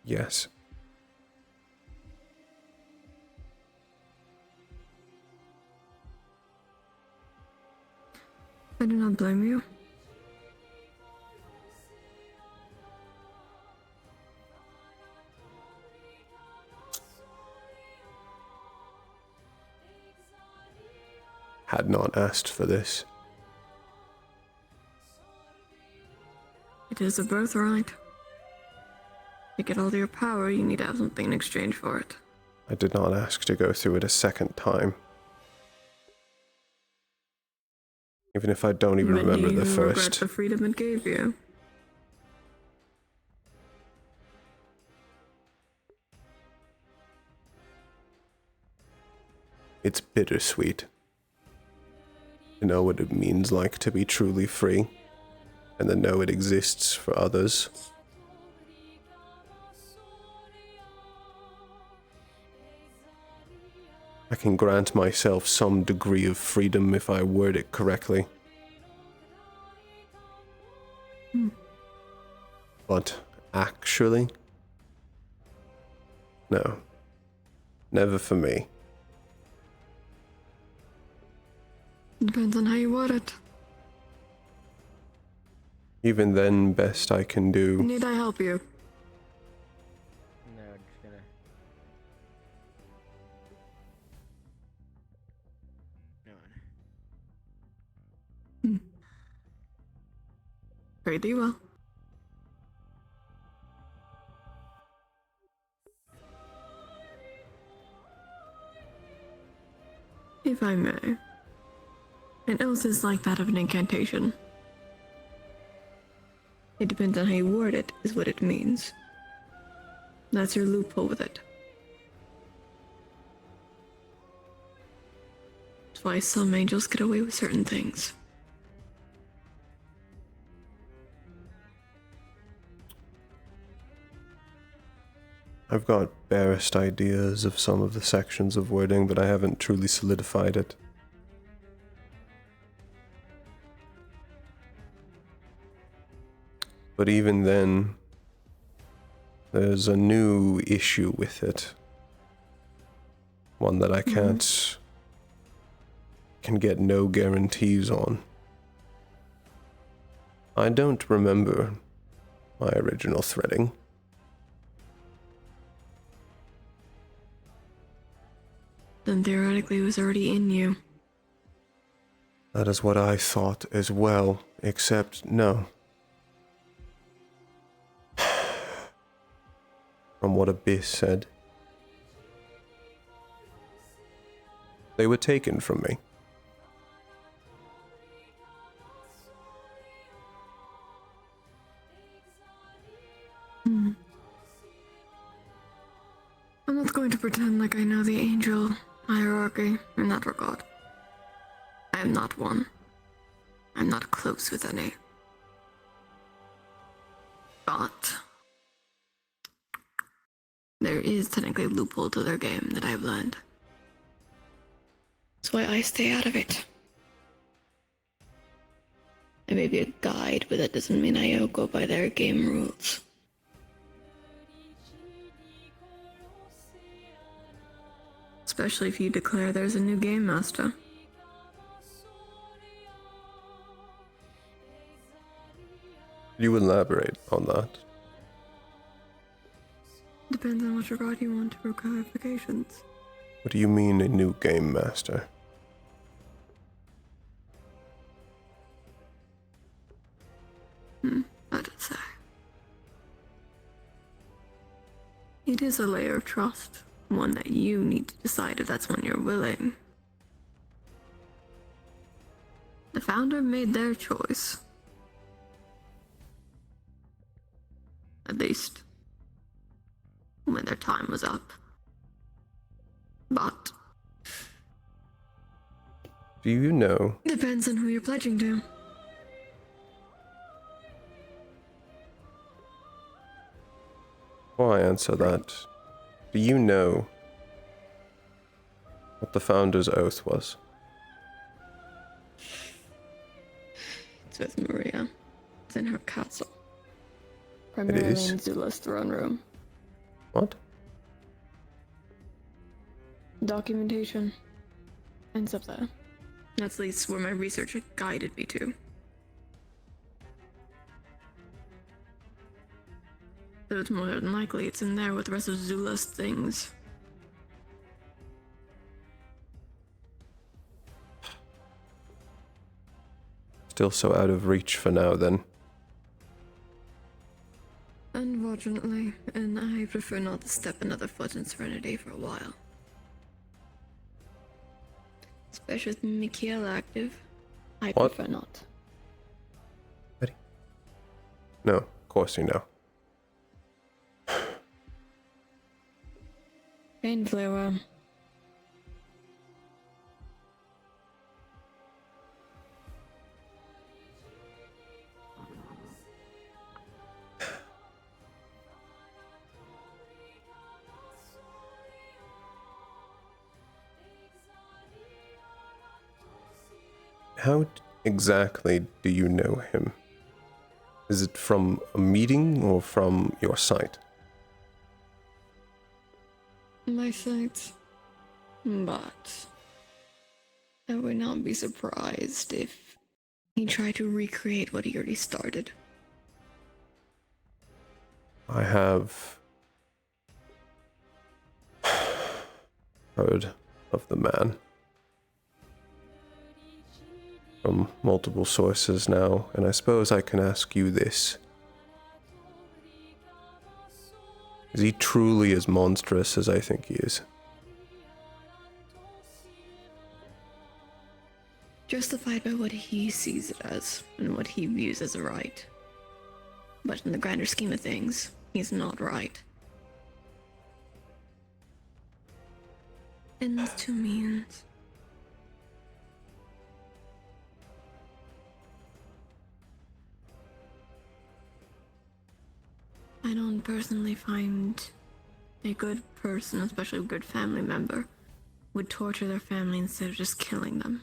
[SPEAKER 10] Yes.
[SPEAKER 4] I do not blame you.
[SPEAKER 10] had not asked for this.
[SPEAKER 4] It is a birthright. To get all your power, you need to have something in exchange for it.
[SPEAKER 10] I did not ask to go through it a second time. Even if I don't even remember the
[SPEAKER 4] Do you regret
[SPEAKER 10] first.
[SPEAKER 4] the freedom it gave you?
[SPEAKER 10] It's bittersweet. To know what it means like to be truly free, and then know it exists for others. I can grant myself some degree of freedom if I word it correctly. But actually? No. Never for me.
[SPEAKER 4] Depends on how you word it.
[SPEAKER 10] Even then, best I can do.
[SPEAKER 4] Need I help you?
[SPEAKER 13] No, just gonna. No.
[SPEAKER 4] Pretty well. If I may. An oath is like that of an incantation. It depends on how you word it, is what it means. That's your loophole with it. That's why some angels get away with certain things.
[SPEAKER 10] I've got barest ideas of some of the sections of wording, but I haven't truly solidified it. But even then, there's a new issue with it. One that I can get no guarantees on. I don't remember my original threading.
[SPEAKER 4] Then theoretically it was already in you.
[SPEAKER 10] That is what I thought as well, except no. From what Abyss said, they were taken from me.
[SPEAKER 4] I'm not going to pretend like I know the angel hierarchy in that regard. I am not one. I'm not close with any. But there is technically a loophole to their game that I've learned. That's why I stay out of it. I may be a guide, but that doesn't mean I go by their game rules. Especially if you declare there's a new game master.
[SPEAKER 10] You elaborate on that.
[SPEAKER 4] Depends on what regard you want for clarifications.
[SPEAKER 10] What do you mean, a new game master?
[SPEAKER 4] Hard to say. It is a layer of trust, one that you need to decide if that's one you're willing. The founder made their choice. At least, when their time was up. But
[SPEAKER 10] Do you know?
[SPEAKER 4] depends on who you're pledging to.
[SPEAKER 10] Before I answer that, do you know what the founder's oath was?
[SPEAKER 4] It's with Maria. It's in her castle. Primarily
[SPEAKER 10] is?
[SPEAKER 4] in Zula's throne room.
[SPEAKER 10] What?
[SPEAKER 4] Documentation. Ends up there. That's at least where my research had guided me to. So it's more than likely it's in there with the rest of Zula's things.
[SPEAKER 10] Still so out of reach for now, then.
[SPEAKER 4] Unfortunately, and I prefer not to step another foot in Serenity for a while. Especially with Mikael active, I
[SPEAKER 10] What?
[SPEAKER 4] prefer not.
[SPEAKER 10] No, of course you know.
[SPEAKER 4] Painfully well.
[SPEAKER 10] How exactly do you know him? Is it from a meeting or from your site?
[SPEAKER 4] My sight. But I would not be surprised if he tried to recreate what he already started.
[SPEAKER 10] I have heard of the man from multiple sources now, and I suppose I can ask you this. Is he truly as monstrous as I think he is?
[SPEAKER 4] Justified by what he sees it as and what he views as right. But in the grander scheme of things, he's not right. Ends to means. I don't personally find a good person, especially a good family member, would torture their family instead of just killing them.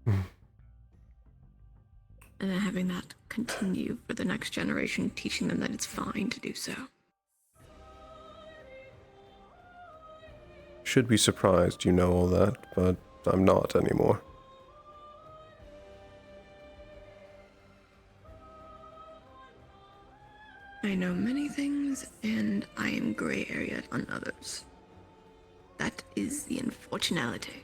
[SPEAKER 4] And then having that continue for the next generation, teaching them that it's fine to do so.
[SPEAKER 10] Should be surprised you know all that, but I'm not anymore.
[SPEAKER 4] I know many things, and I am gray area on others. That is the unfortunality.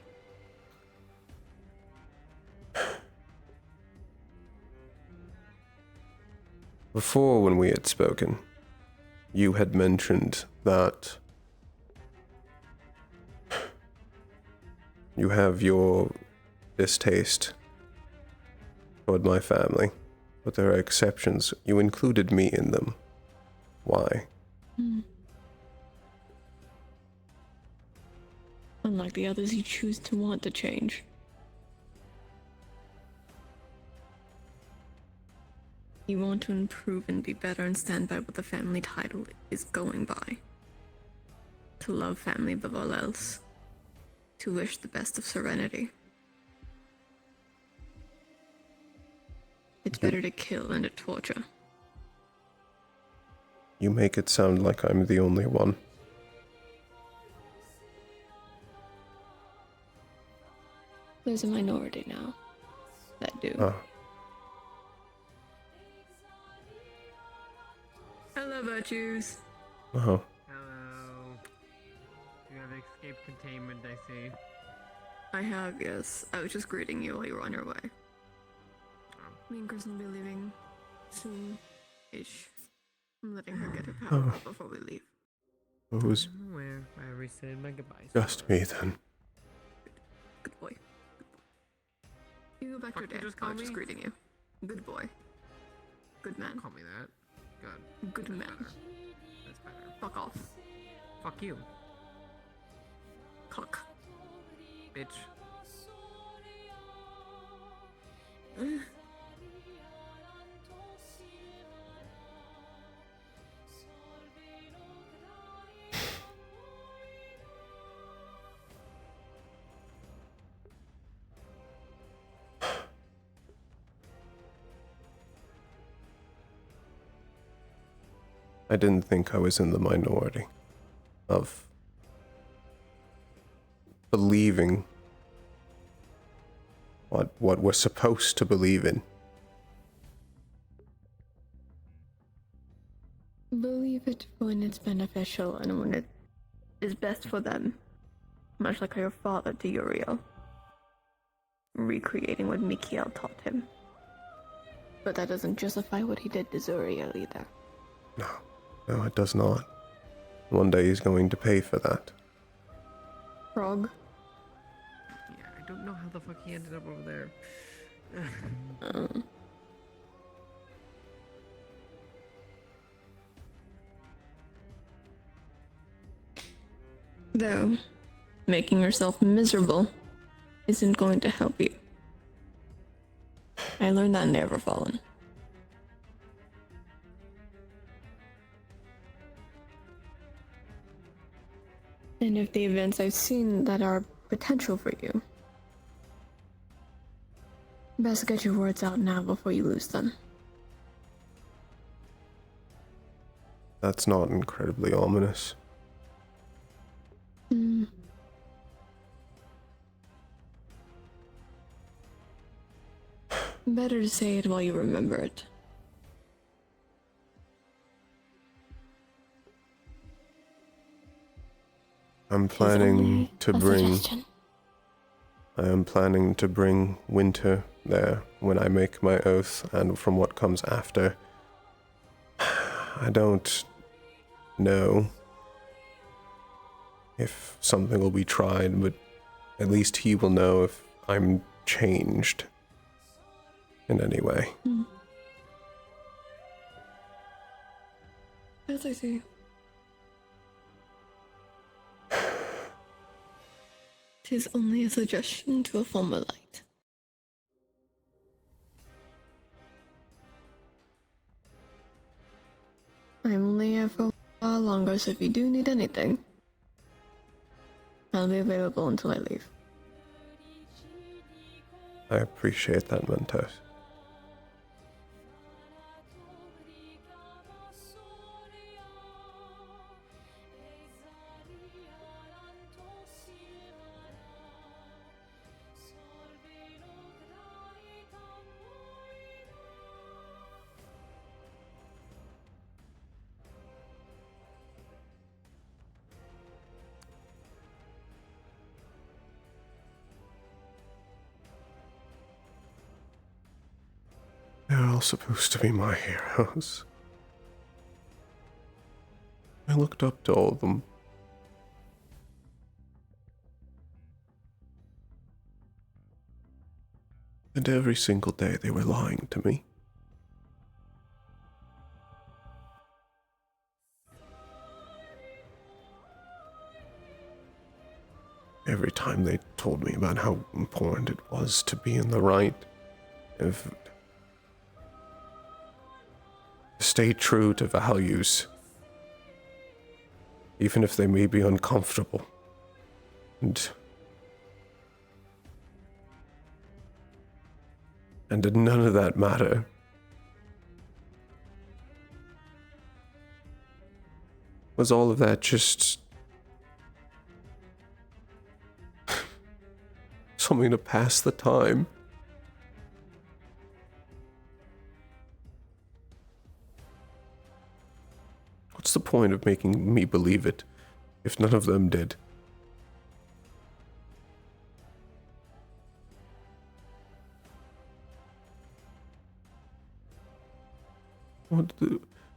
[SPEAKER 10] Before, when we had spoken, you had mentioned that you have your distaste toward my family, but there are exceptions. You included me in them. Why?
[SPEAKER 4] Unlike the others, you choose to want to change. You want to improve and be better and stand by what the family title is going by. To love family above all else. To wish the best of Serenity. It's better to kill than to torture.
[SPEAKER 10] You make it sound like I'm the only one.
[SPEAKER 4] There's a minority now that do.
[SPEAKER 10] Ah.
[SPEAKER 4] Hello, virtues.
[SPEAKER 10] Oh.
[SPEAKER 14] Hello. You have escaped containment, I see.
[SPEAKER 4] I have, yes. I was just greeting you while you were on your way. Me and Kristen will be leaving soon-ish. I'm letting her get her power up before we leave.
[SPEAKER 10] It was
[SPEAKER 14] Where I rescinded my goodbyes.
[SPEAKER 10] just me then.
[SPEAKER 4] Good boy. You go back to your day.
[SPEAKER 14] just
[SPEAKER 4] I
[SPEAKER 14] call
[SPEAKER 4] was just
[SPEAKER 14] me?
[SPEAKER 4] greeting you. Good boy. Good man.
[SPEAKER 14] Call me that. Good.
[SPEAKER 4] Good man.
[SPEAKER 14] That's better.
[SPEAKER 4] Fuck off.
[SPEAKER 14] Fuck you,
[SPEAKER 4] Cuck.
[SPEAKER 14] bitch.
[SPEAKER 10] I didn't think I was in the minority of believing what we're supposed to believe in.
[SPEAKER 4] Believe it when it's beneficial and when it is best for them. Much like your father to Uriel. recreating what Mikhail taught him. But that doesn't justify what he did to Zuriel either.
[SPEAKER 10] No, it does not. One day he's going to pay for that.
[SPEAKER 4] Frog?
[SPEAKER 5] Yeah, I don't know how the fuck he ended up over there.
[SPEAKER 4] Though, making yourself miserable isn't going to help you. I learned that in Never Fallen. And if the events I've seen that are potential for you, best get your words out now before you lose them.
[SPEAKER 10] That's not incredibly ominous.
[SPEAKER 4] Better to say it while you remember it.
[SPEAKER 10] I'm planning to
[SPEAKER 4] a
[SPEAKER 10] bring...
[SPEAKER 4] suggestion.
[SPEAKER 10] I am planning to bring winter there when I make my oath, and from what comes after. I don't know if something will be tried, but at least he will know if I'm changed in any way.
[SPEAKER 4] As I see. Tis only a suggestion to a former light. I'm only here for a while longer, so if you do need anything, I'll be available until I leave.
[SPEAKER 10] I appreciate that, Mentos. They're all supposed to be my heroes. I looked up to all of them. And every single day they were lying to me. Every time they told me about how important it was to be in the right, if stay true to values, even if they may be uncomfortable. And did none of that matter? Was all of that just something to pass the time? What's the point of making me believe it if none of them did?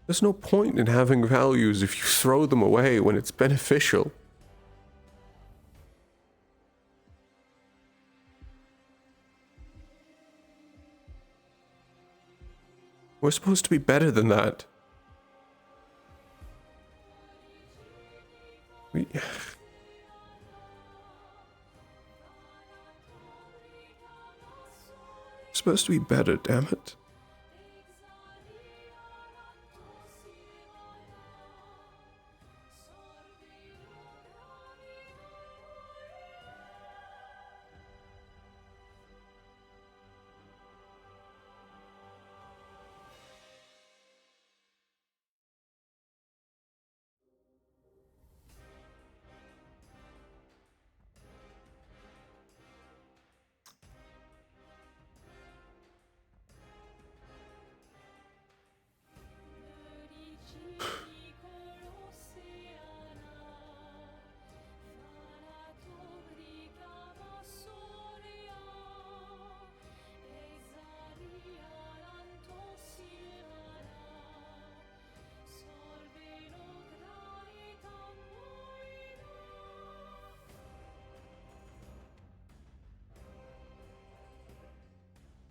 [SPEAKER 10] There's no point in having values if you throw them away when it's beneficial. We're supposed to be better than that. We're supposed to be better, damn it.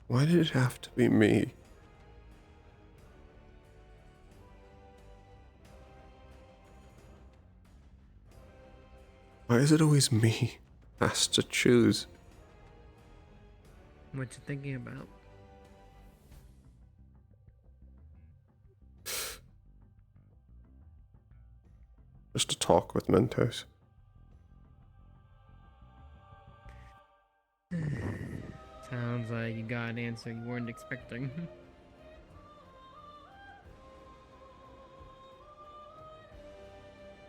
[SPEAKER 10] Why did it have to be me? Why is it always me who has to choose?
[SPEAKER 3] What you thinking about?
[SPEAKER 10] Just to talk with Mentos.
[SPEAKER 3] Sounds like you got an answer you weren't expecting.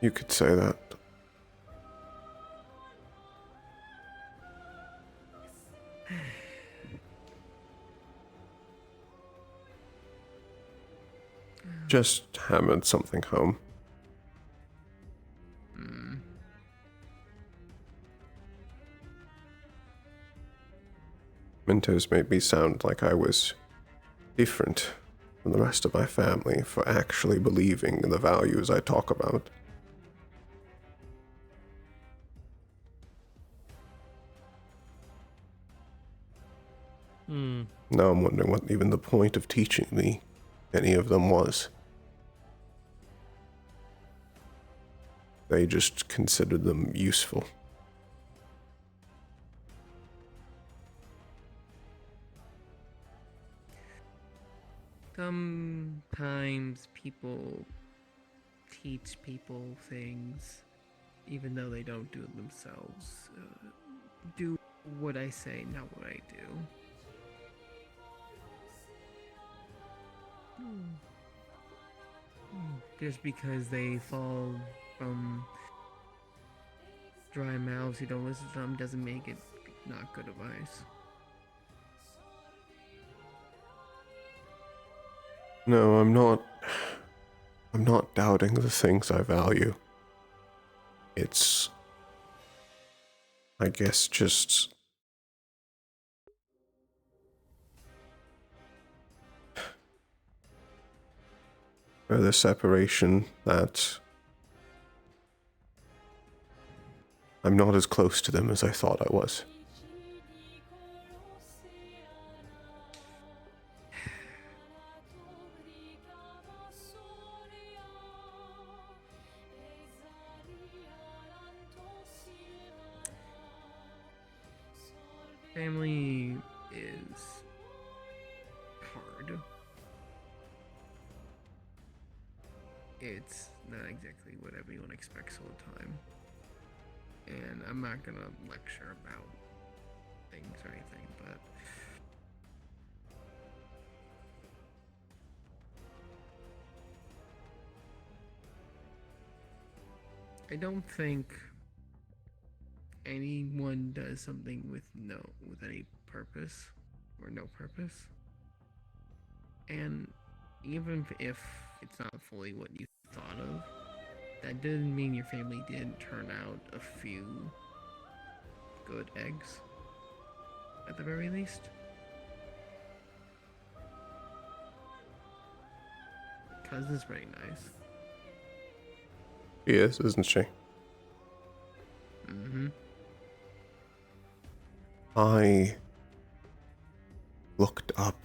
[SPEAKER 10] You could say that. Just hammered something home. Mentos made me sound like I was different from the rest of my family for actually believing in the values I talk about. Now I'm wondering what even the point of teaching me any of them was. They just considered them useful.
[SPEAKER 3] Sometimes people teach people things even though they don't do it themselves. Do what I say, not what I do. Just because they fall from dry mouths who don't listen to them doesn't make it not good advice.
[SPEAKER 10] No, I'm not doubting the things I value. It's, I guess, just the separation that I'm not as close to them as I thought I was.
[SPEAKER 3] Family is hard. It's not exactly what everyone expects all the time. And I'm not gonna lecture about things or anything, but I don't think anyone does something with any purpose or no purpose. And even if it's not fully what you thought of, that doesn't mean your family didn't turn out a few good eggs, at the very least. Cousin's pretty nice.
[SPEAKER 10] She is, isn't she?
[SPEAKER 3] Mm-hmm.
[SPEAKER 10] I looked up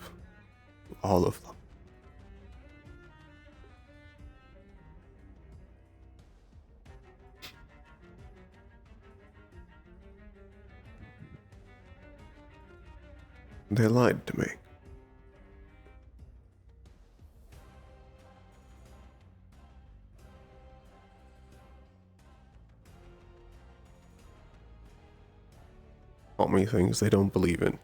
[SPEAKER 10] all of them. They lied to me. Taught me things they don't believe in.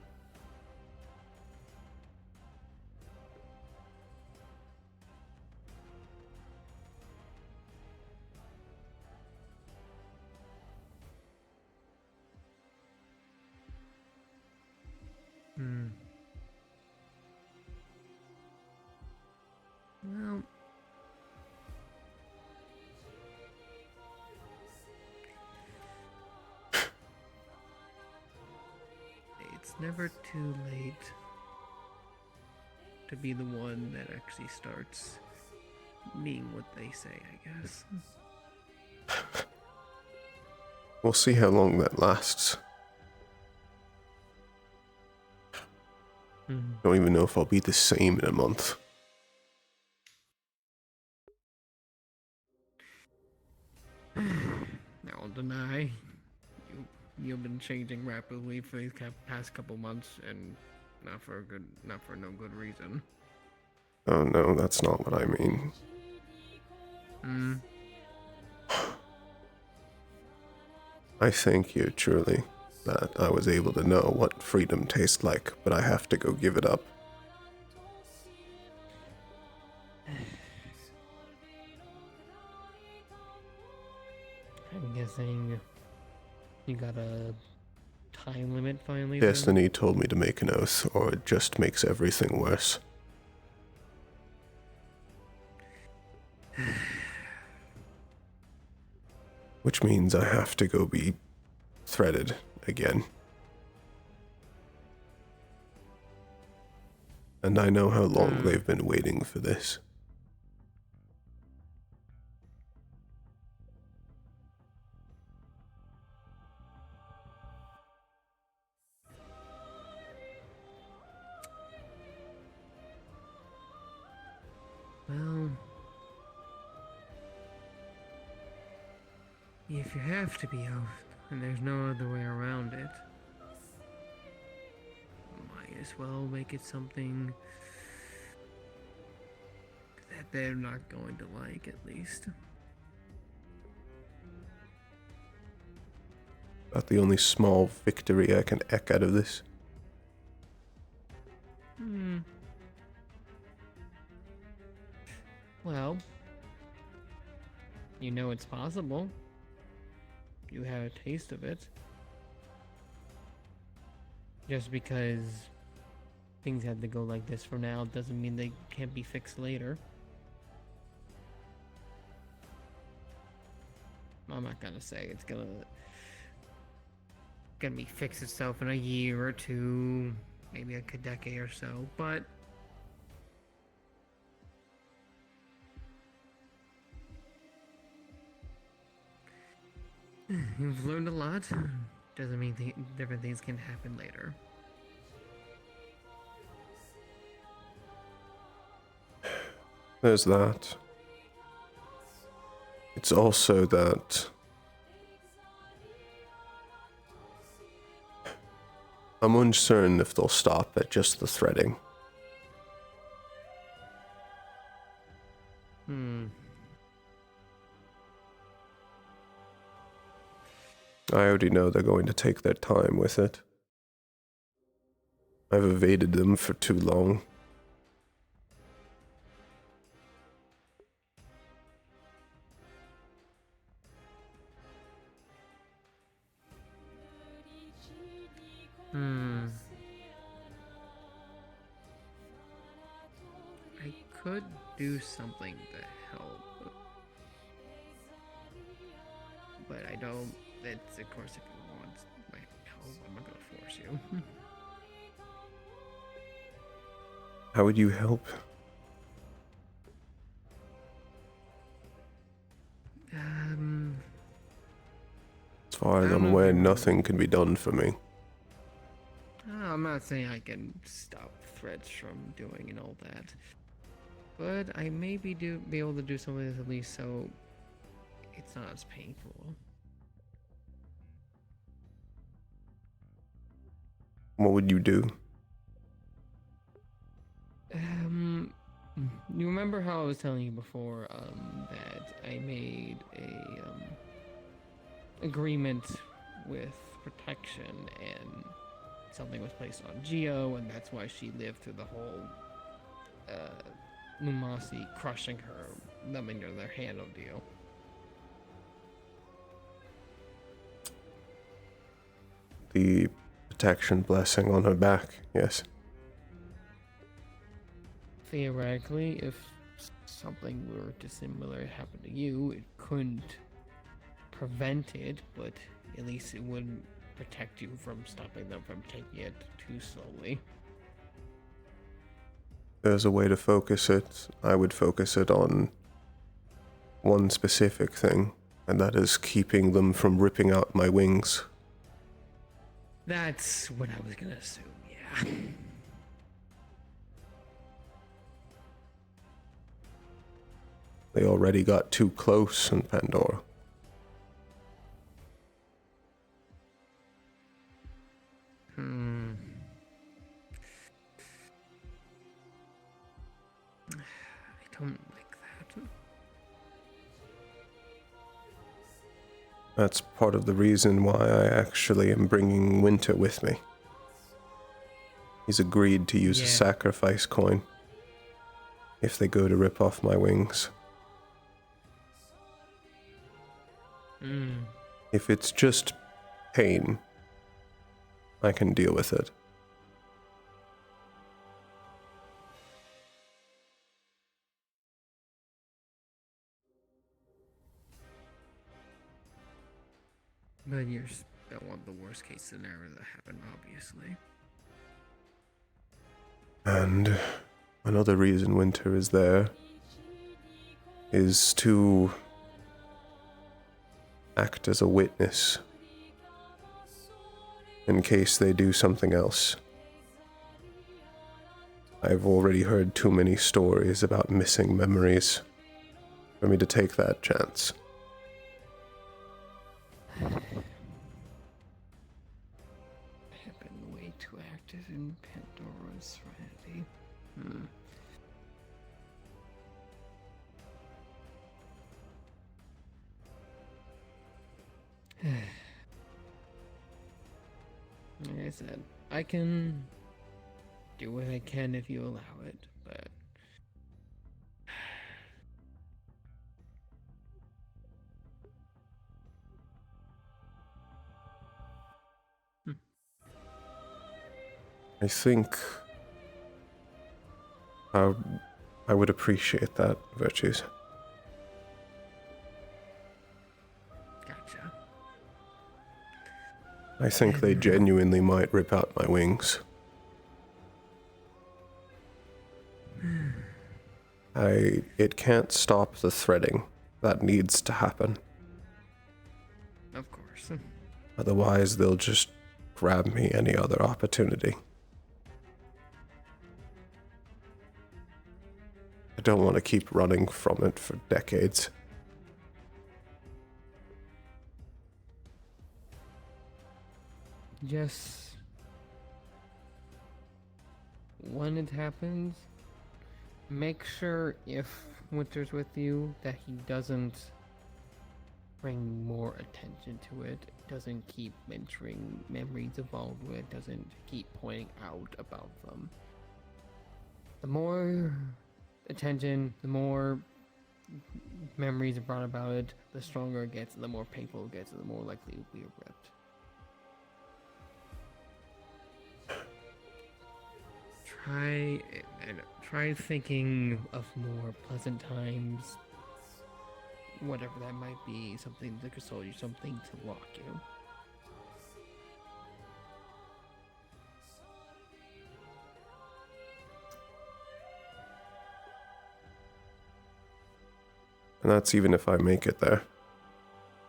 [SPEAKER 3] Well, it's never too late to be the one that actually starts being what they say, I guess.
[SPEAKER 10] We'll see how long that lasts. Don't even know if I'll be the same in a month.
[SPEAKER 3] I'll deny. You've been changing rapidly for these past couple months, and not for no good reason.
[SPEAKER 10] Oh no, that's not what I mean. I thank you, truly, that I was able to know what freedom tastes like, but I have to go give it up.
[SPEAKER 3] I'm guessing you got a time limit finally.
[SPEAKER 10] Destiny told me to make an oath, or it just makes everything worse. Which means I have to go be threaded again. And I know how long they've been waiting for this.
[SPEAKER 3] Well, if you have to be oathed, and there's no other way around it, might as well make it something that they're not going to like, at least.
[SPEAKER 10] About the only small victory I can eke out of this.
[SPEAKER 3] Well, you know it's possible. You have a taste of it. Just because things had to go like this for now doesn't mean they can't be fixed later. I'm not gonna say it's gonna be fix itself in a year or two, maybe a decade or so, but you've learned a lot. Doesn't mean different things can happen later.
[SPEAKER 10] There's that. It's also that I'm uncertain if they'll stop at just the threading. I already know they're going to take their time with it. I've evaded them for too long.
[SPEAKER 3] I could do something to help. But I don't. It's, of course, if you want my help, I'm not gonna force you.
[SPEAKER 10] How would you help? As far as I'm aware, nothing can be done for me.
[SPEAKER 3] I'm not saying I can stop threats from doing and all that, but I may be able to do something at least so it's not as painful.
[SPEAKER 10] What would you do?
[SPEAKER 3] You remember how I was telling you before, that I made a, agreement with protection and something was placed on Geo, and that's why she lived through the whole, Numasi crushing her, numbing her their handle deal.
[SPEAKER 10] The protection blessing on her back, yes.
[SPEAKER 3] Theoretically, if something were dissimilar happen to you, it couldn't prevent it, but at least it wouldn't protect you from stopping them from taking it too slowly.
[SPEAKER 10] There's a way to focus it. I would focus it on one specific thing, and that is keeping them from ripping out my wings.
[SPEAKER 3] That's what I was gonna assume, yeah.
[SPEAKER 10] They already got too close in Pandora.
[SPEAKER 3] I don't like that.
[SPEAKER 10] That's part of the reason why I actually am bringing Winter with me. He's agreed to use a
[SPEAKER 3] Yeah.
[SPEAKER 10] sacrifice coin if they go to rip off my wings. If it's just pain, I can deal with it.
[SPEAKER 3] But you don't want the worst case scenario to happen, obviously.
[SPEAKER 10] And another reason Winter is there is to act as a witness in case they do something else. I've already heard too many stories about missing memories for me to take that chance.
[SPEAKER 3] I have been way too active in Pandora's Serenity. Like I said, I can do what I can if you allow it, but
[SPEAKER 10] I think I would appreciate that, Virtues.
[SPEAKER 3] gotcha.
[SPEAKER 10] I think they genuinely might rip out my wings. It can't stop the threading that needs to happen.
[SPEAKER 3] Of course.
[SPEAKER 10] Otherwise, they'll just grab me any other opportunity. I don't want to keep running from it for decades.
[SPEAKER 3] Just when it happens, make sure if Winter's with you that he doesn't bring more attention to it, doesn't keep mentioning memories involved with it, doesn't keep pointing out about them. The more attention, the more memories are brought about it, the stronger it gets, and the more painful it gets, and the more likely it will be ripped. Try thinking of more pleasant times, whatever that might be, something to console you, something to lock you.
[SPEAKER 10] And that's even if I make it there.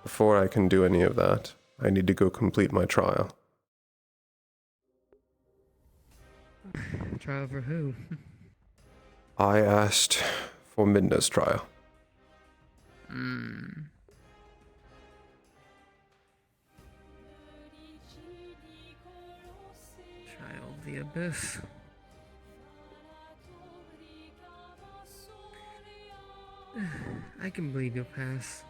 [SPEAKER 10] Before I can do any of that, I need to go complete my trial.
[SPEAKER 3] Trial for who?
[SPEAKER 10] I asked for Midna's trial.
[SPEAKER 3] Child of the Abyss. I can believe you'll pass,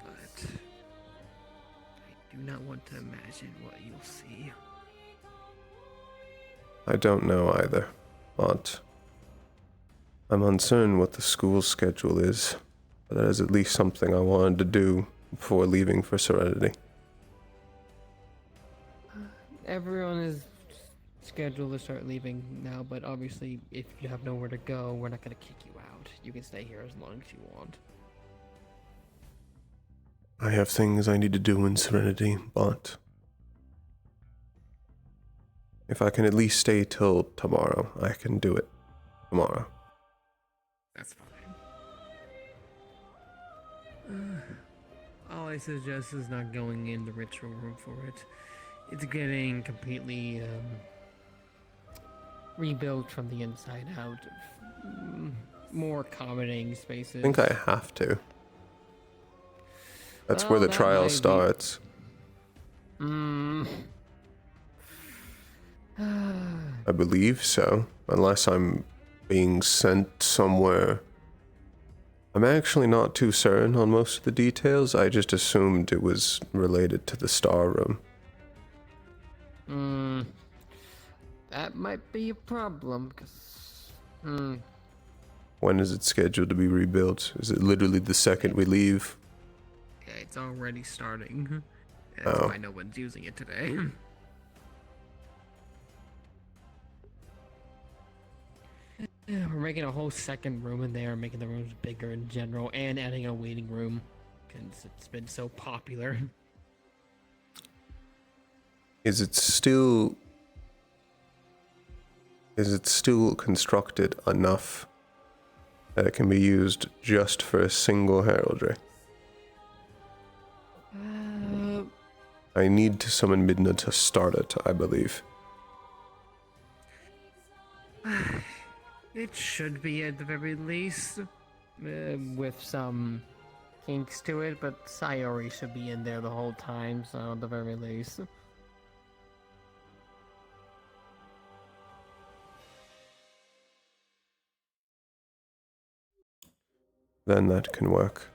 [SPEAKER 3] but I do not want to imagine what you'll see.
[SPEAKER 10] I don't know either, but I'm uncertain what the school schedule is, but that is at least something I wanted to do before leaving for Serenity.
[SPEAKER 3] Everyone is scheduled to start leaving now, but obviously if you have nowhere to go, we're not going to kick you out. You can stay here as long as you want.
[SPEAKER 10] I have things I need to do in Serenity, but if I can at least stay till tomorrow, I can do it tomorrow.
[SPEAKER 3] That's fine. All I suggest is not going in the ritual room for it. It's getting completely rebuilt from the inside out. more accommodating spaces.
[SPEAKER 10] I think I have to. That's
[SPEAKER 3] Well,
[SPEAKER 10] where the
[SPEAKER 3] that
[SPEAKER 10] trial
[SPEAKER 3] might be-
[SPEAKER 10] starts. I believe so, unless I'm being sent somewhere. I'm actually not too certain on most of the details. I just assumed it was related to the star room.
[SPEAKER 3] That might be a problem, because...
[SPEAKER 10] When is it scheduled to be rebuilt? Is it literally the second we leave?
[SPEAKER 3] Yeah, it's already starting. That's why no one's using it today. Yeah, we're making a whole second room in there, making the rooms bigger in general, and adding a waiting room, because it's been so popular.
[SPEAKER 10] Is it still constructed enough that it can be used just for a single heraldry? I need to summon Midna to start it, I believe.
[SPEAKER 3] It should be at the very least, with some kinks to it, but Sayori should be in there the whole time, so at the very least.
[SPEAKER 10] Then that can work.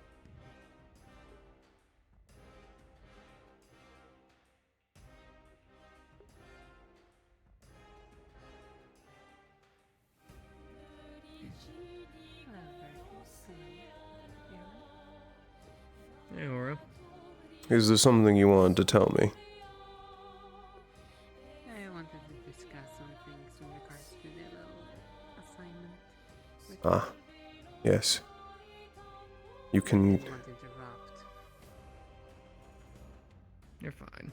[SPEAKER 3] Hey, Aura.
[SPEAKER 10] Is there something you wanted to tell me?
[SPEAKER 12] I wanted to discuss some things in regards to the little assignment.
[SPEAKER 10] Ah, yes. You can...
[SPEAKER 12] I didn't want to interrupt.
[SPEAKER 3] You're fine.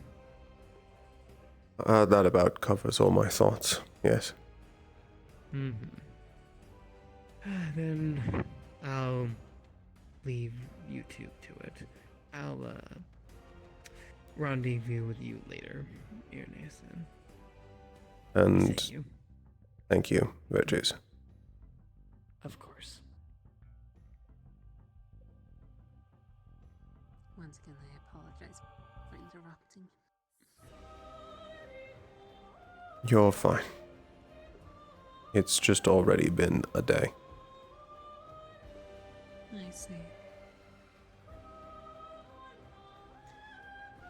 [SPEAKER 10] That about covers all my thoughts, yes.
[SPEAKER 3] Then I'll leave you two to it. I'll rendezvous with you later, Irnason.
[SPEAKER 10] And thank you, Virtues.
[SPEAKER 3] Of course.
[SPEAKER 12] Once again, I apologize for interrupting.
[SPEAKER 10] You're fine. It's just already been a day.
[SPEAKER 12] I see.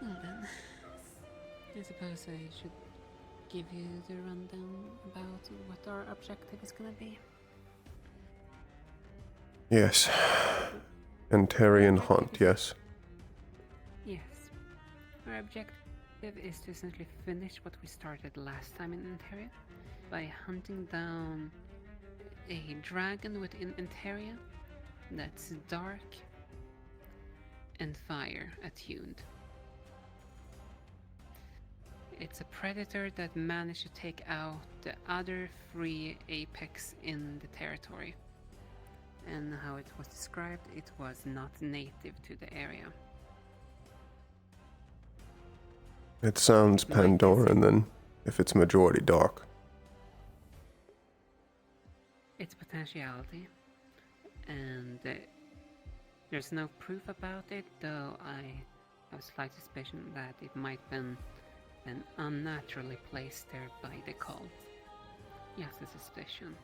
[SPEAKER 12] Well then, I suppose I should give you the rundown about what our objective is gonna be.
[SPEAKER 10] Yes. Antarian Hunt, yes.
[SPEAKER 12] Yes. Our objective is to essentially finish what we started last time in Antaria by hunting down a dragon within Antaria that's dark and fire attuned. It's a predator that managed to take out the other three apex in the territory. And how it was described, it was not native to the area.
[SPEAKER 10] It sounds Pandoran then, if it's majority dark.
[SPEAKER 12] Its potentiality, and there's no proof about it, though I have a slight suspicion that it might have been unnaturally placed there by the cult. Just a suspicion.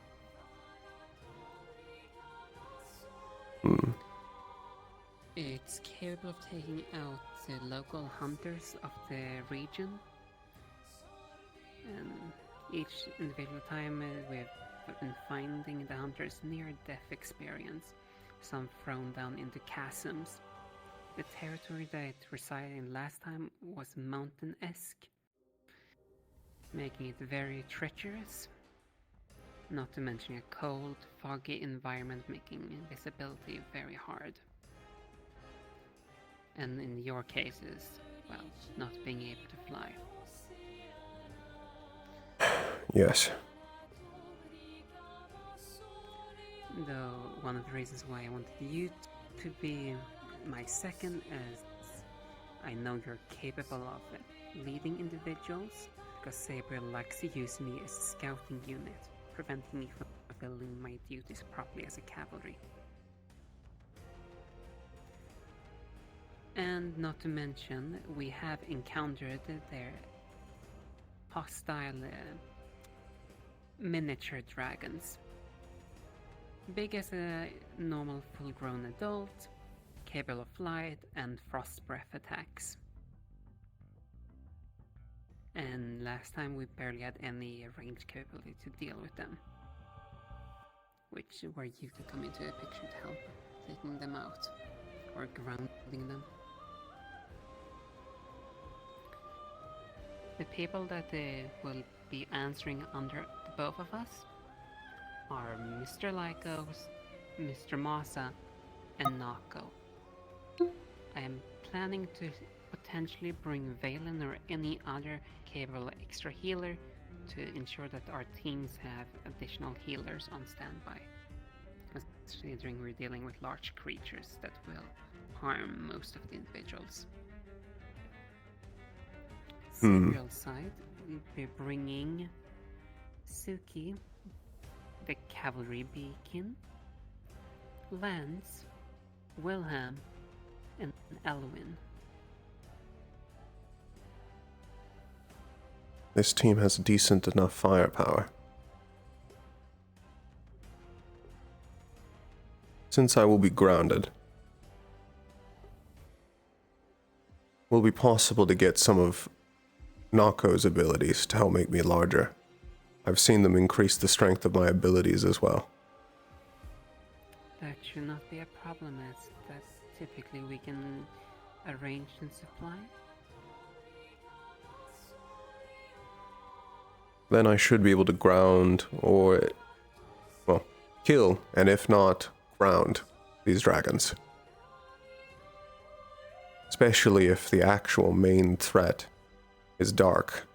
[SPEAKER 12] It's capable of taking out the local hunters of the region, and each individual time we've been finding the hunters near-death experience, some thrown down into chasms. The territory that it resided in last time was mountain-esque, making it very treacherous, not to mention a cold, foggy environment making visibility very hard. And in your cases, well, not being able to fly.
[SPEAKER 10] Yes.
[SPEAKER 12] Though one of the reasons why I wanted you to be my second is I know you're capable of leading individuals, because Saber likes to use me as a scouting unit, preventing me from fulfilling my duties properly as a cavalry. And not to mention, we have encountered their hostile miniature dragons. Big as a normal full-grown adult, capable of flight and frost breath attacks. And last time we barely had any range capability to deal with them. Which were you to come into the picture to help taking them out, or grounding them. The people that will be answering under the both of us are Mr. Lycos, Mr. Masa, and Nako. I am planning to potentially bring Valen or any other capable extra healer to ensure that our teams have additional healers on standby, considering we're dealing with large creatures that will harm most of the individuals. Serial side, we'll be bringing Suki, the cavalry beacon, Lance, Wilhelm, and Elwyn.
[SPEAKER 10] This team has decent enough firepower. Since I will be grounded, will it be possible to get some of Nako's abilities to help make me larger? I've seen them increase the strength of my abilities as well.
[SPEAKER 12] That should not be a problem, as that's typically we can arrange and supply.
[SPEAKER 10] Then I should be able to ground or, well, kill, and if not, ground these dragons. Especially if the actual main threat is dark.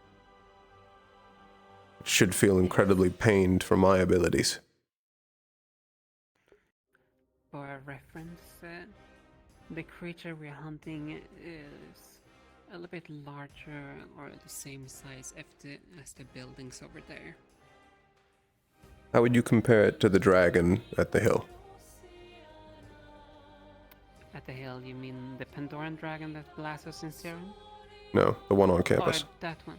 [SPEAKER 10] It should feel incredibly pained for my abilities.
[SPEAKER 12] For a reference, the creature we're hunting is a little bit larger or the same size as the buildings over there.
[SPEAKER 10] How would you compare it to the dragon at the hill?
[SPEAKER 12] At the hill, you mean the Pandoran dragon that blasts us in Serum?
[SPEAKER 10] No, the one on campus.
[SPEAKER 12] Or that one.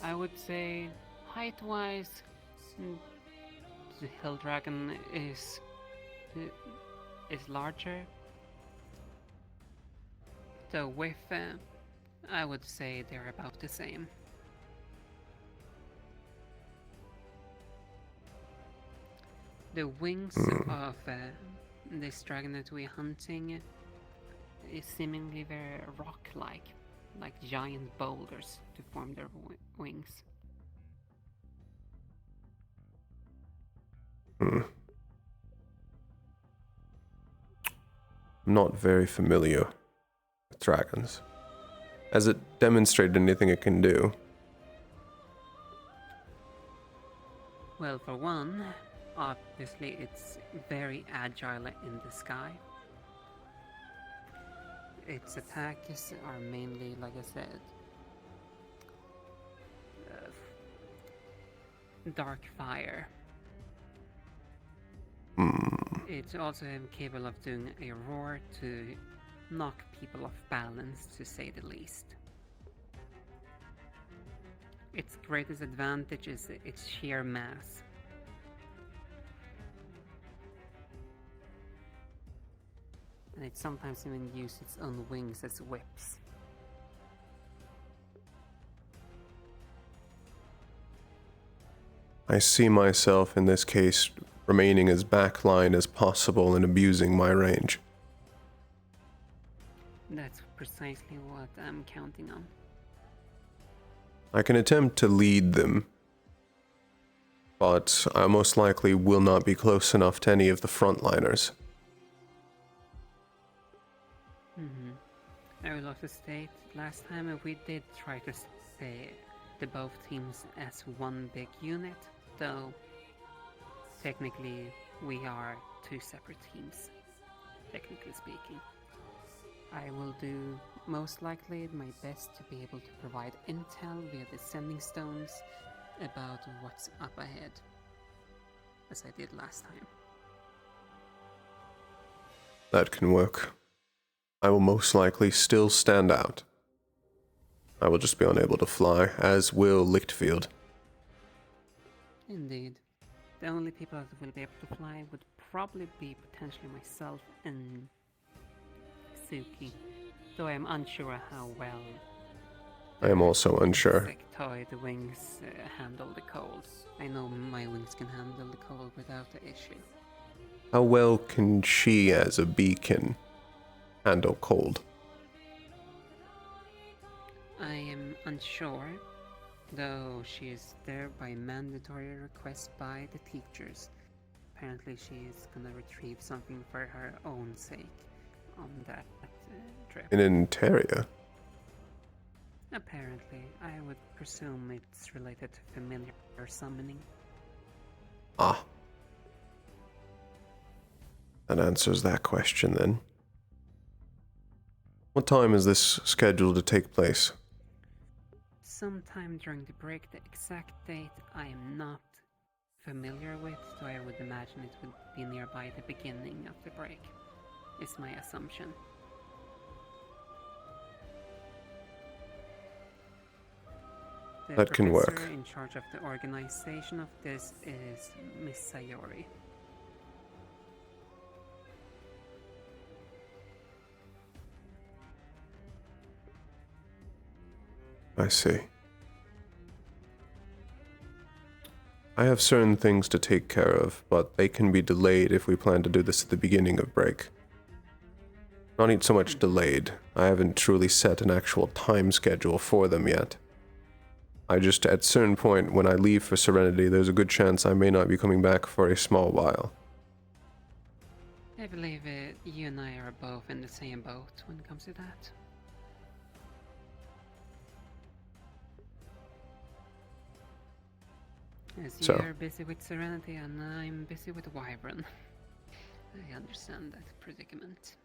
[SPEAKER 12] I would say, height-wise, the hill dragon is larger. The width, I would say they're about the same. The wings of this dragon that we're hunting is seemingly very rock-like, like giant boulders to form their wings.
[SPEAKER 10] I'm not very familiar with dragons. Has it demonstrated anything it can do?
[SPEAKER 12] Well, for one, obviously it's very agile in the sky. Its attacks are mainly, like I said, dark fire. It's also capable of doing a roar to knock people off balance, to say the least. Its greatest advantage is its sheer mass. And it sometimes even uses its own wings as whips.
[SPEAKER 10] I see myself in this case remaining as backline as possible and abusing my range.
[SPEAKER 12] That's precisely what I'm counting on.
[SPEAKER 10] I can attempt to lead them, but I most likely will not be close enough to any of the frontliners.
[SPEAKER 12] I will also state, last time we did try to say the both teams as one big unit, though technically we are two separate teams, technically speaking. I will do most likely my best to be able to provide intel via the sending stones about what's up ahead, as I did last time.
[SPEAKER 10] That can work. I will most likely still stand out. I will just be unable to fly, as will Lichtfield.
[SPEAKER 12] Indeed. The only people that will be able to fly would probably be potentially myself and Suki, though I am unsure how well
[SPEAKER 10] I am also unsure.
[SPEAKER 12] insectoid wings handle the cold. I know my wings can handle the cold without the issue.
[SPEAKER 10] How well can she, as a beacon, handle cold?
[SPEAKER 12] I am unsure, though she is there by mandatory request by the teachers. Apparently she is gonna retrieve something for her own sake on that trip.
[SPEAKER 10] In Interia?
[SPEAKER 12] Apparently, I would presume it's related to familiar summoning.
[SPEAKER 10] Ah. That answers that question then. What time is this scheduled to take place?
[SPEAKER 12] Sometime during the break. The exact date I am not familiar with, so I would imagine it would be nearby the beginning of the break, is my assumption. The
[SPEAKER 10] That can work.
[SPEAKER 12] professor in charge of the organization of this is Miss Sayori.
[SPEAKER 10] I see. I have certain things to take care of, but they can be delayed if we plan to do this at the beginning of break. Not even so much delayed. I haven't truly set an actual time schedule for them yet. I just, at a certain point, when I leave for Serenity, there's a good chance I may not be coming back for a small while.
[SPEAKER 12] I believe you and I are both in the same boat when it comes to that. As
[SPEAKER 10] So.
[SPEAKER 12] you're busy with Serenity and I'm busy with Wyvern. I understand that predicament.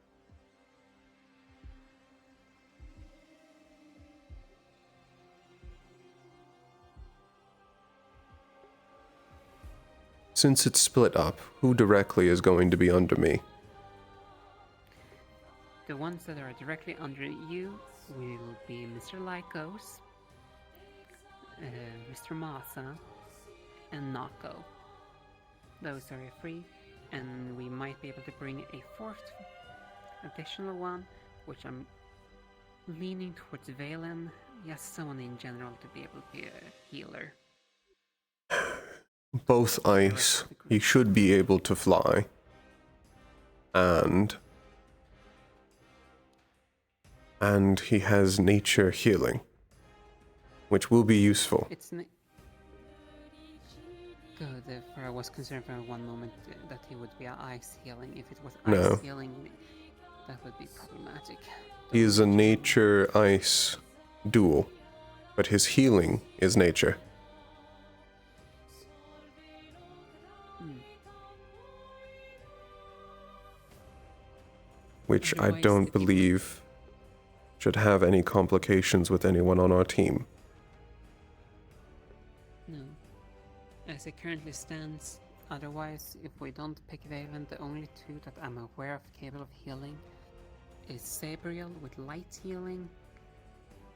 [SPEAKER 10] Since it's split up, who directly is going to be under me?
[SPEAKER 12] The ones that are directly under you will be Mr. Lycos, Mr. Masa, and Nako. Those are free, and we might be able to bring a fourth additional one, which I'm leaning towards Valen. Yes, someone in general to be able to be a healer.
[SPEAKER 10] Both ice. He should be able to fly. And he has nature healing, which will be useful.
[SPEAKER 12] It's good. For I was concerned for one moment that he would be ice healing. If it was
[SPEAKER 10] No.
[SPEAKER 12] ice healing, that would be problematic.
[SPEAKER 10] He is a nature ice dual, but his healing is nature. Which I don't believe should have any complications with anyone on our team.
[SPEAKER 12] No. As it currently stands, otherwise, if we don't pick Vaven, the only two that I'm aware of capable of healing is Sabriel with light healing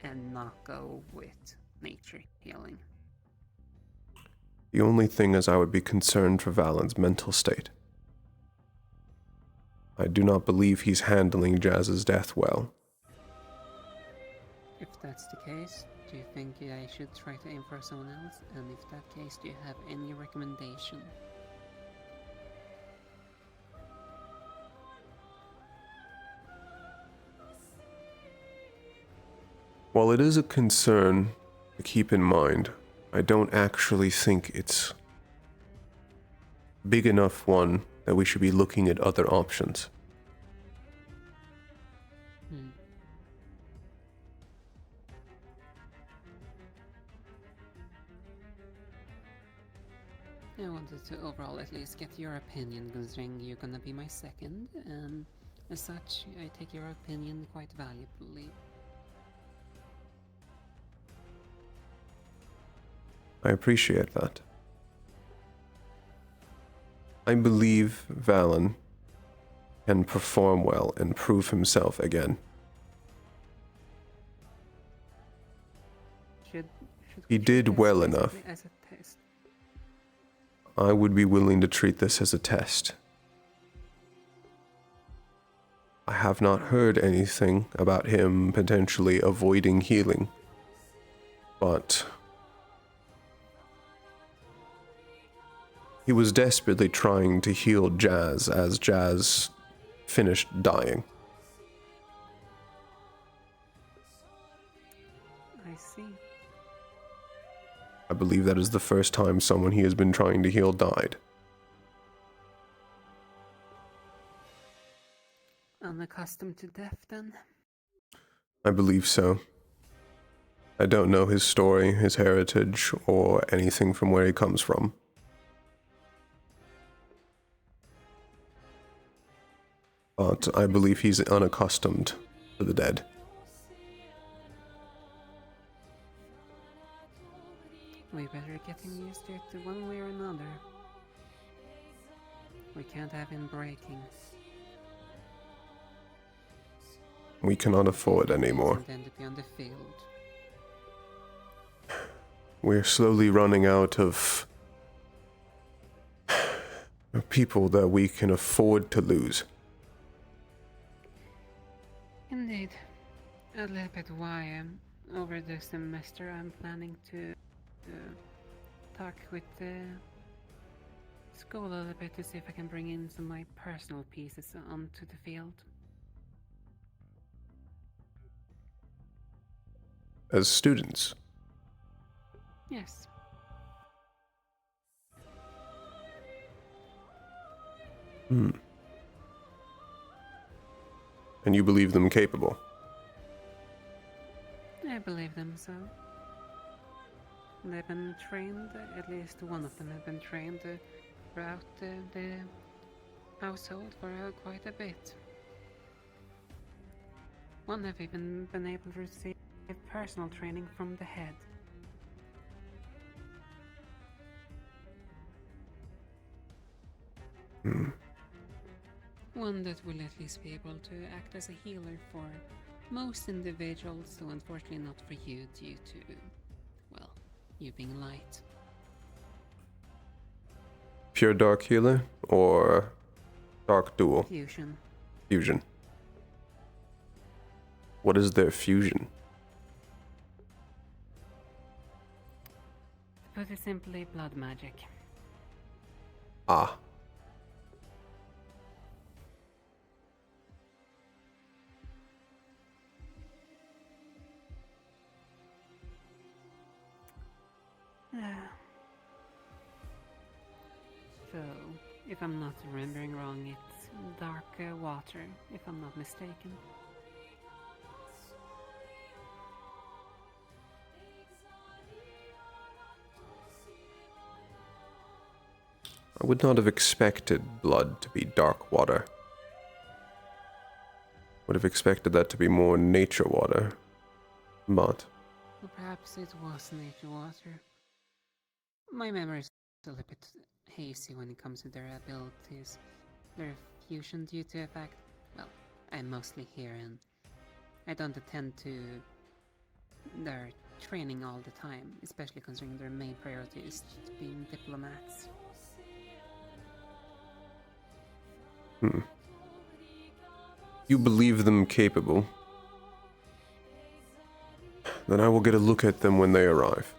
[SPEAKER 12] and Nako with nature healing.
[SPEAKER 10] The only thing is I would be concerned for Valen's mental state. I do not believe he's handling Jazz's death well.
[SPEAKER 12] If that's the case, do you think I should try to aim for someone else? And if that case, do you have any recommendation?
[SPEAKER 10] While it is a concern to keep in mind, I don't actually think it's big enough one that we should be looking at other options.
[SPEAKER 12] I wanted to overall at least get your opinion, considering you're gonna be my second, and as such, I take your opinion quite valuably.
[SPEAKER 10] I appreciate that. I believe Valen can perform well and prove himself again.
[SPEAKER 12] Should
[SPEAKER 10] He did
[SPEAKER 12] treat
[SPEAKER 10] well
[SPEAKER 12] this
[SPEAKER 10] enough.
[SPEAKER 12] basically as a test?
[SPEAKER 10] I would be willing to treat this as a test. I have not heard anything about him potentially avoiding healing, but he was desperately trying to heal Jazz as Jazz finished dying.
[SPEAKER 12] I see.
[SPEAKER 10] I believe that is the first time someone he has been trying to heal died.
[SPEAKER 12] Unaccustomed to death, then?
[SPEAKER 10] I believe so. I don't know his story, his heritage, or anything from where he comes from. But I believe he's unaccustomed to the dead.
[SPEAKER 12] We better get him used to it one way or another. We can't have him breaking.
[SPEAKER 10] We cannot afford anymore.
[SPEAKER 12] Doesn't end up on the field.
[SPEAKER 10] We're slowly running out of people that we can afford to lose.
[SPEAKER 12] Indeed. A little bit why over the semester I'm planning to talk with the school a little bit to see if I can bring in some of my personal pieces onto the field.
[SPEAKER 10] As students.
[SPEAKER 12] Yes.
[SPEAKER 10] And you believe them capable?
[SPEAKER 12] I believe them so. They've been trained, at least one of them have been trained throughout the household for quite a bit. One have even been able to receive personal training from the head. One that will at least be able to act as a healer for most individuals, though unfortunately not for you due to, well, you being light.
[SPEAKER 10] Pure dark healer or dark dual?
[SPEAKER 12] Fusion.
[SPEAKER 10] Fusion. What is their fusion?
[SPEAKER 12] To put it simply, blood magic.
[SPEAKER 10] Ah.
[SPEAKER 12] So, if I'm not remembering wrong, it's dark water, if I'm not mistaken.
[SPEAKER 10] I would not have expected blood to be dark water. Would have expected that to be more nature water. But
[SPEAKER 12] Or perhaps it was nature water. My memory is a little bit hazy when it comes to their abilities. Their fusion due to the fact, well, I'm mostly here and I don't attend to their training all the time, especially considering their main priority is being diplomats.
[SPEAKER 10] you believe them capable. Then I will get a look at them when they arrive.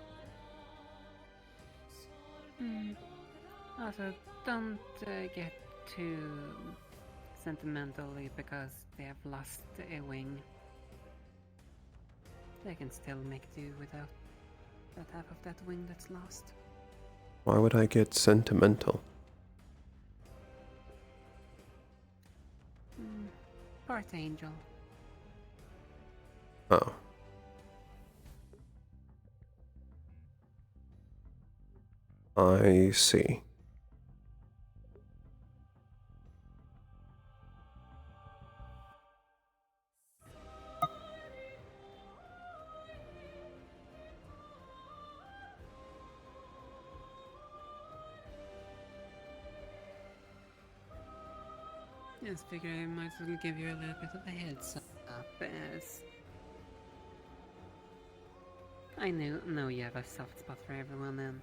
[SPEAKER 12] Also, don't get too sentimentally because they have lost a wing. They can still make do without that half of that wing that's lost.
[SPEAKER 10] Why would I get sentimental?
[SPEAKER 12] Part angel.
[SPEAKER 10] Oh. I see.
[SPEAKER 12] Yes, figure I might as well give you a little bit of a heads up, as I know you have a soft spot for everyone, and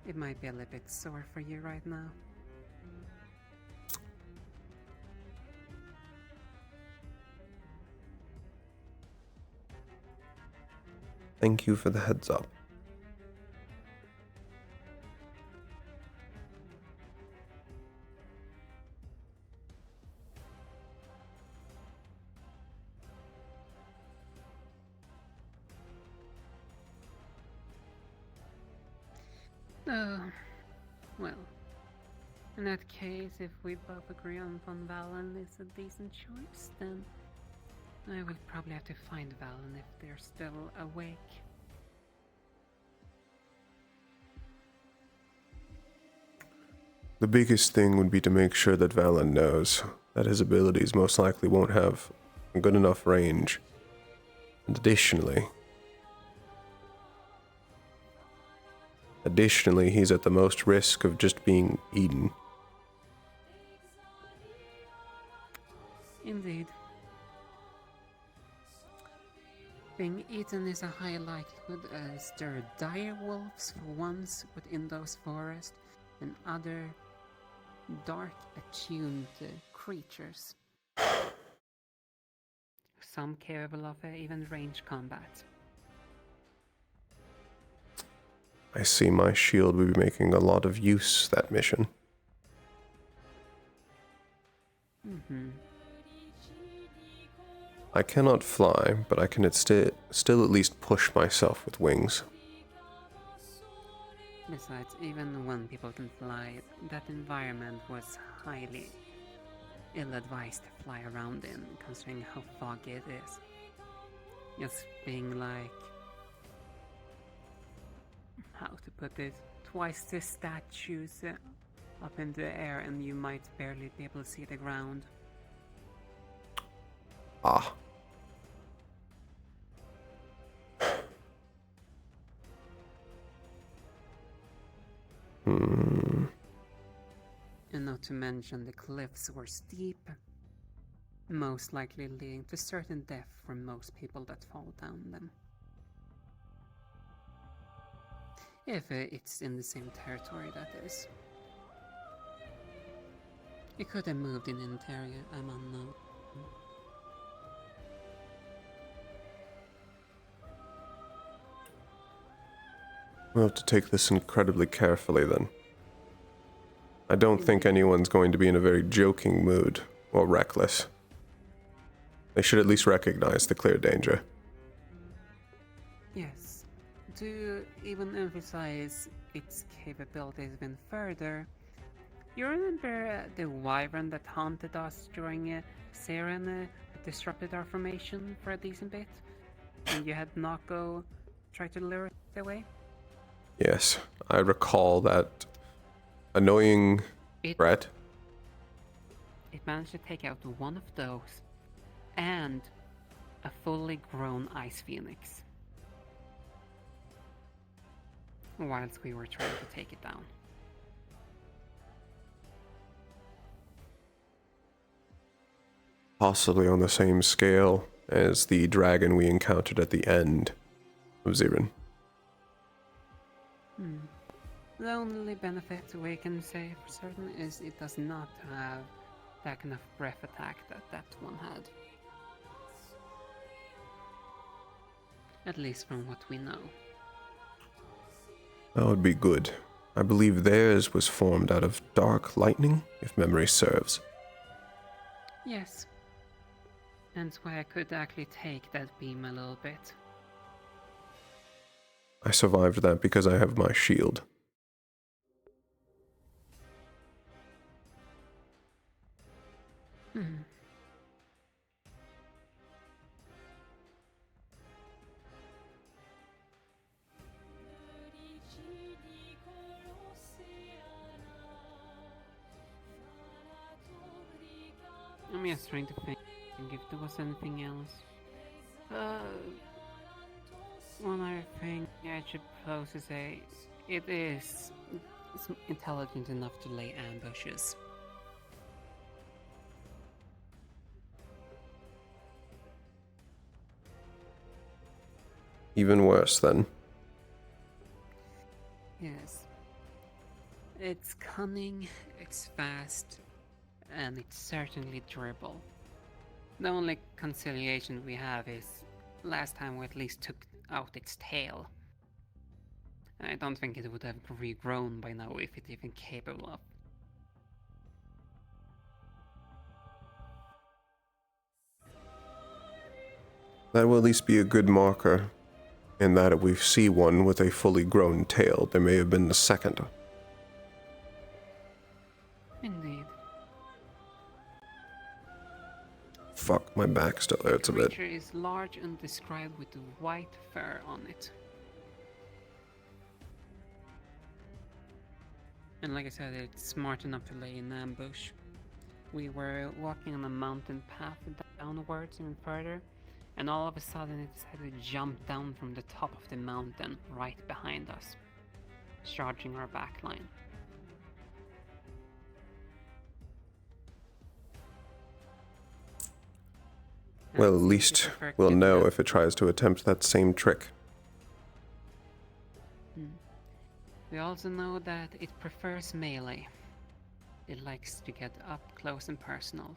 [SPEAKER 12] it might be a little bit sore for you right now.
[SPEAKER 10] Thank you for the heads up.
[SPEAKER 12] Oh, well. In that case, if we both agree on Von Valen is a decent choice, then I will probably have to find Valen if they're still awake.
[SPEAKER 10] The biggest thing would be to make sure that Valen knows that his abilities most likely won't have a good enough range. And additionally, he's at the most risk of just being eaten.
[SPEAKER 12] Indeed. Being eaten is a high likelihood, as there are dire wolves for once within those forests and other dark attuned creatures. Some capable of even range combat.
[SPEAKER 10] I see my shield will be making a lot of use that mission. I cannot fly, but I can still at least push myself with wings.
[SPEAKER 12] Besides, even when people can fly, that environment was highly ill-advised to fly around in, considering how foggy it is. Just being like, how to put it, twice the statues up in the air and you might barely be able to see the ground.
[SPEAKER 10] Ah.
[SPEAKER 12] And not to mention the cliffs were steep, most likely leading to certain death for most people that fall down them. If it's in the same territory, that is. It could have moved in an area, I'm unknown.
[SPEAKER 10] We'll have to take this incredibly carefully then. I don't think anyone's going to be in a very joking mood or reckless. They should at least recognize the clear danger.
[SPEAKER 12] Yes. To even emphasize its capabilities even further, you remember the wyvern that haunted us during Siren disrupted our formation for a decent bit? And you had Nako try to lure it away?
[SPEAKER 10] Yes, I recall that annoying threat.
[SPEAKER 12] It managed to take out one of those and a fully grown ice phoenix whilst we were trying to take it down.
[SPEAKER 10] Possibly on the same scale as the dragon we encountered at the end of Zirin.
[SPEAKER 12] The only benefit we can say for certain is it does not have that kind of breath attack that one had. At least from what we know.
[SPEAKER 10] That would be good. I believe theirs was formed out of dark lightning, if memory serves.
[SPEAKER 12] Yes. That's why I could actually take that beam a little bit.
[SPEAKER 10] I survived that because I have my shield.
[SPEAKER 12] I'm just trying to think if there was anything else. One other thing I should propose is it's intelligent enough to lay ambushes.
[SPEAKER 10] Even worse, then.
[SPEAKER 12] Yes. It's cunning, it's fast, and it's certainly durable. The only conciliation we have is last time we at least took out its tail. I don't think it would have regrown by now if it's even capable of.
[SPEAKER 10] That will at least be a good marker, in that if we see one with a fully grown tail, there may have been the second.
[SPEAKER 12] Indeed.
[SPEAKER 10] Fuck, my back still hurts a
[SPEAKER 12] The
[SPEAKER 10] bit.
[SPEAKER 12] creature is large and described with white fur on it. And like I said, it's smart enough to lay in ambush. We were walking on a mountain path downwards even further, and all of a sudden it decided to jump down from the top of the mountain right behind us, charging our back line.
[SPEAKER 10] Well, at least we'll know if it tries to attempt that same trick.
[SPEAKER 12] We also know that it prefers melee. It likes to get up close and personal.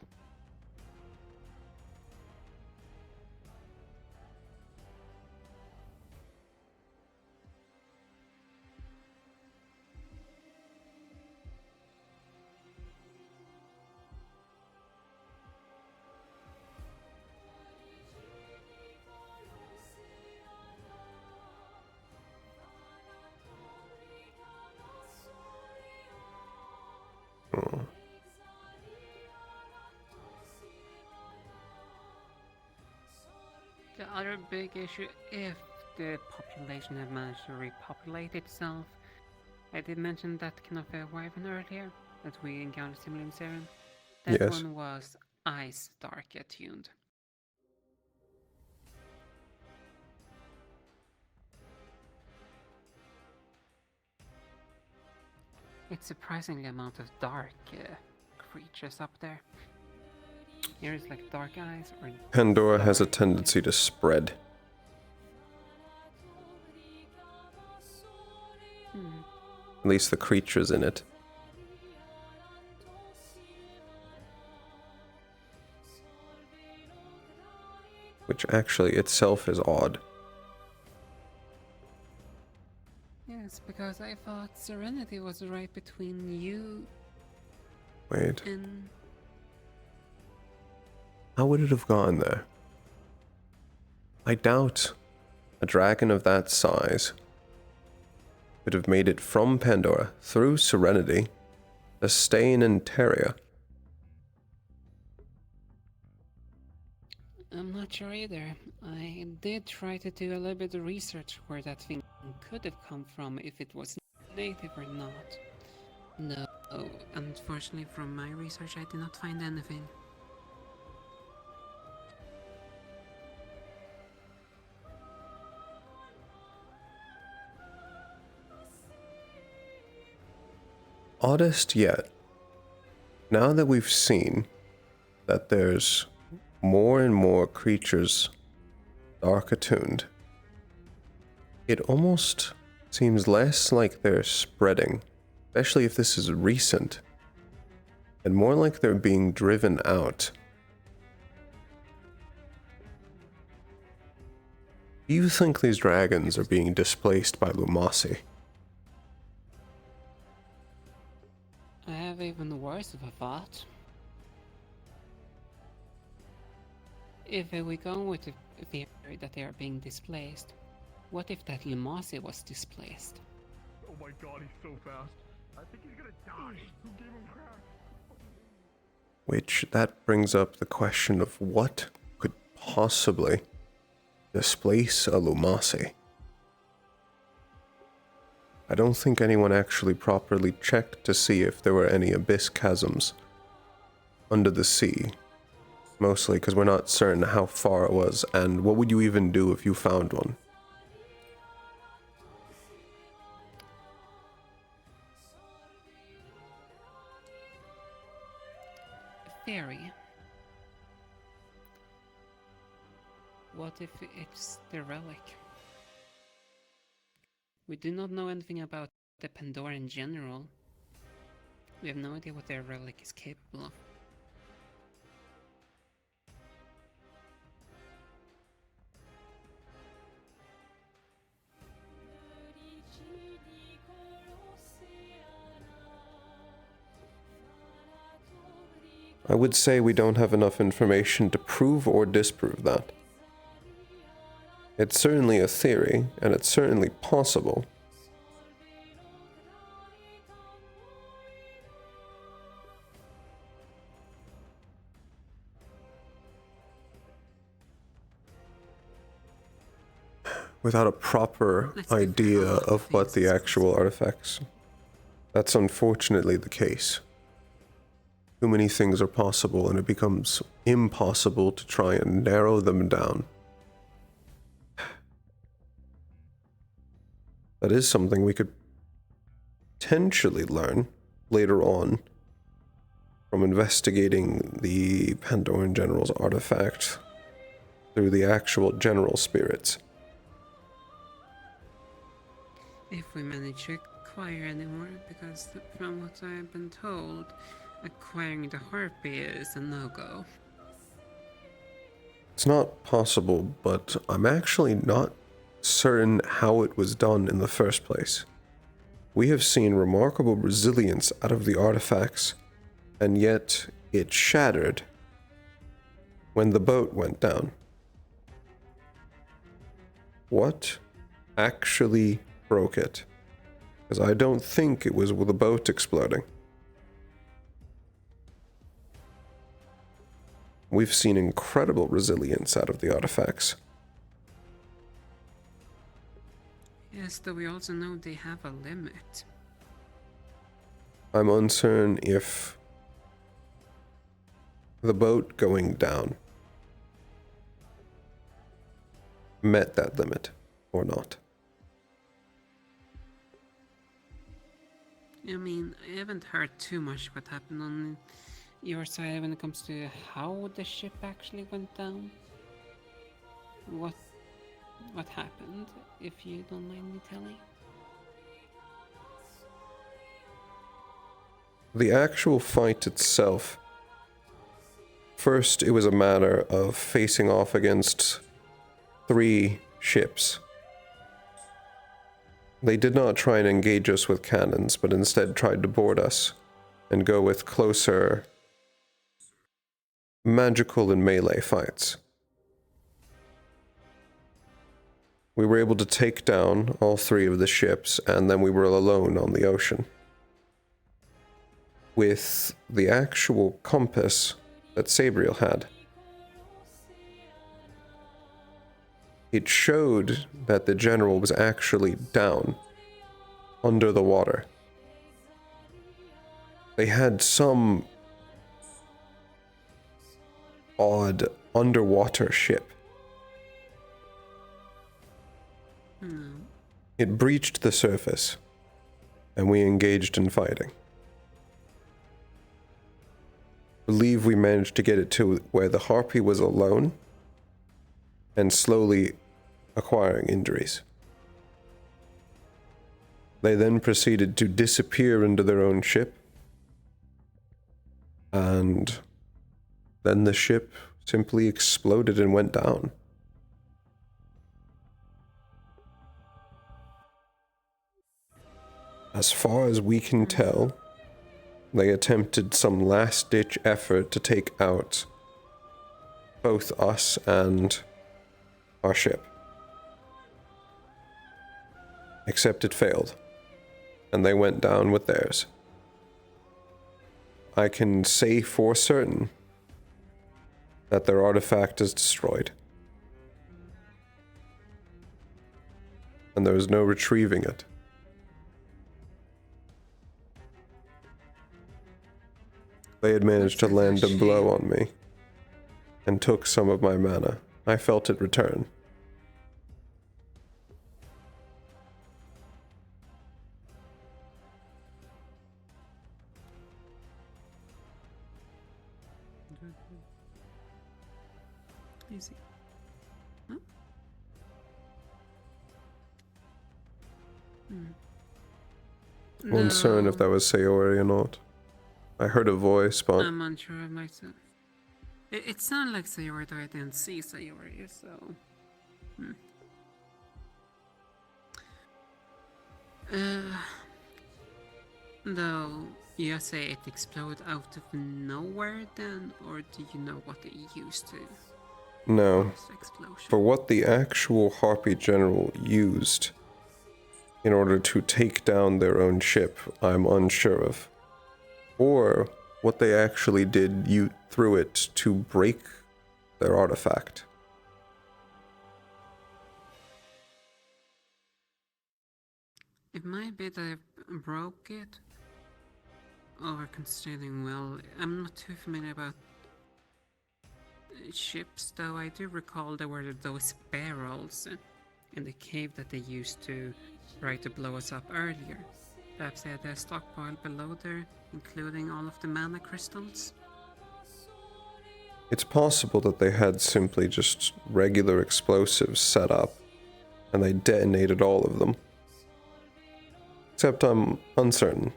[SPEAKER 12] The other big issue, if the population had managed to repopulate itself, I did mention that kind of a wyvern earlier that we encountered similar in Seren. That
[SPEAKER 10] Yes.
[SPEAKER 12] one was Ice Dark attuned. It's surprisingly amount of dark creatures up there. Here is like dark eyes or
[SPEAKER 10] Pandora has a tendency to spread. At least the creatures in it. Which actually itself is odd.
[SPEAKER 12] Yes, because I thought Serenity was right between you
[SPEAKER 10] Wait.
[SPEAKER 12] and...
[SPEAKER 10] How would it have gone there? I doubt a dragon of that size could have made it from Pandora through Serenity to stay in Interia.
[SPEAKER 12] I'm not sure either. I did try to do a little bit of research where that thing could have come from, if it was native or not. No, unfortunately from my research I did not find anything.
[SPEAKER 10] Oddest yet, now that we've seen that there's more and more creatures dark attuned, it almost seems less like they're spreading, especially if this is recent, and more like they're being driven out. Do you think these dragons are being displaced by Lumasi?
[SPEAKER 12] I have even worse of a thought. If we go with the theory that they are being displaced, what if that Lumasi was displaced?
[SPEAKER 16] Oh my god, he's so fast. I think he's gonna die. Who gave him crack?
[SPEAKER 10] Which, that brings up the question of what could possibly displace a Lumasi. I don't think anyone actually properly checked to see if there were any abyss chasms under the sea. Mostly because we're not certain how far it was, and what would you even do if you found one?
[SPEAKER 12] Theory. What if it's the relic? We do not know anything about the Pandora in general. We have no idea what their relic is capable of.
[SPEAKER 10] I would say we don't have enough information to prove or disprove that. It's certainly a theory, and it's certainly possible. Without a proper idea of what the actual artifacts. That's unfortunately the case. Too many things are possible, and it becomes impossible to try and narrow them down. That is something we could potentially learn later on from investigating the Pandoran General's artifact through the actual general spirits.
[SPEAKER 12] If we manage to acquire any more, because from what I've been told, acquiring the harpy is a no-go.
[SPEAKER 10] It's not possible, but I'm actually not certain how it was done in the first place. We have seen remarkable resilience out of the artifacts, and yet it shattered when the boat went down. What actually broke it? Because I don't think it was with the boat exploding. We've seen incredible resilience out of the artifacts.
[SPEAKER 12] Yes, though we also know they have a limit.
[SPEAKER 10] I'm uncertain if the boat going down met that limit or not.
[SPEAKER 12] I mean, I haven't heard too much what happened on your side when it comes to how the ship actually went down. What happened, if you don't mind me telling?
[SPEAKER 10] The actual fight itself, first it was a matter of facing off against 3 ships. They did not try and engage us with cannons, but instead tried to board us and go with closer magical and melee fights. We were able to take down all 3 of the ships, and then we were alone on the ocean. With the actual compass that Sabriel had, it showed that the general was actually down, under the water. They had some odd underwater ship. It breached the surface, and we engaged in fighting. I believe we managed to get it to where the harpy was alone, and slowly acquiring injuries. They then proceeded to disappear into their own ship, and then the ship simply exploded and went down. As far as we can tell, they attempted some last-ditch effort to take out both us and our ship. Except it failed, and they went down with theirs. I can say for certain that their artifact is destroyed, and there is no retrieving it. They had managed to land a blow on me and took some of my mana. I felt it return.
[SPEAKER 12] Easy. Huh?
[SPEAKER 10] I'm uncertain if that was Sayori or not. I heard a voice, but
[SPEAKER 12] I'm unsure of myself. It sounded like Sayori, though I didn't see Sayori, so... Though, you say it exploded out of nowhere then, or do you know what it used to?
[SPEAKER 10] no.
[SPEAKER 12] Cause the explosion?
[SPEAKER 10] For what the actual Harpy General used in order to take down their own ship, I'm unsure of. Or what they actually did through it to break their artifact.
[SPEAKER 12] It might be that I broke it, or considering, well, I'm not too familiar about ships, though I do recall there were those barrels in the cave that they used to try to blow us up earlier. Perhaps they had a stockpile below there, including all of the mana crystals.
[SPEAKER 10] It's possible that they had simply just regular explosives set up, and they detonated all of them. Except I'm uncertain.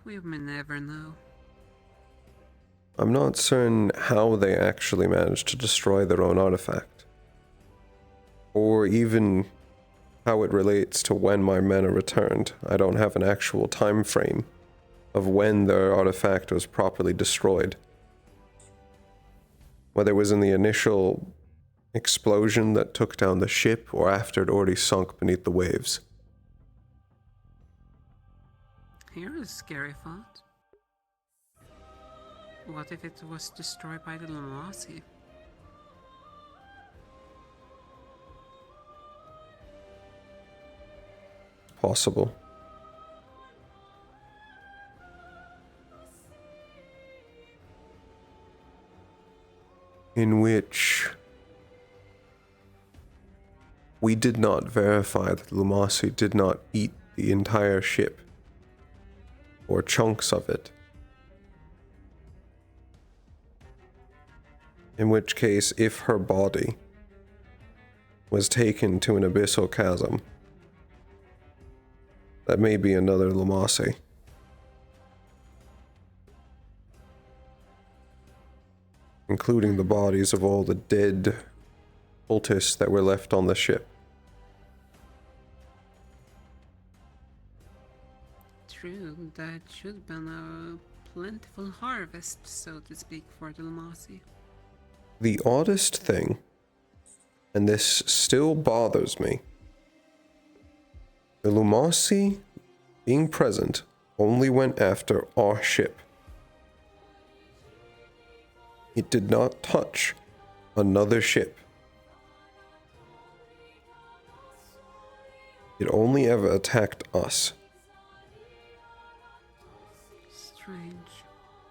[SPEAKER 12] We may never know.
[SPEAKER 10] I'm not certain how they actually managed to destroy their own artifact. Or even how it relates to when my mana returned. I don't have an actual time frame of when their artifact was properly destroyed. Whether it was in the initial explosion that took down the ship or after it already sunk beneath the waves.
[SPEAKER 12] Here's a scary thought. What if it was destroyed by the Lumasi?
[SPEAKER 10] Possible. In which we did not verify that Lumasi did not eat the entire ship or chunks of it. In which case, if her body was taken to an abyssal chasm, that may be another Lumasi. Including the bodies of all the dead cultists that were left on the ship.
[SPEAKER 12] True, that should have been a plentiful harvest, so to speak, for the Lumasi.
[SPEAKER 10] The oddest thing, and this still bothers me, the Lumasi being present only went after our ship. It did not touch another ship. It only ever attacked us.
[SPEAKER 12] Strange.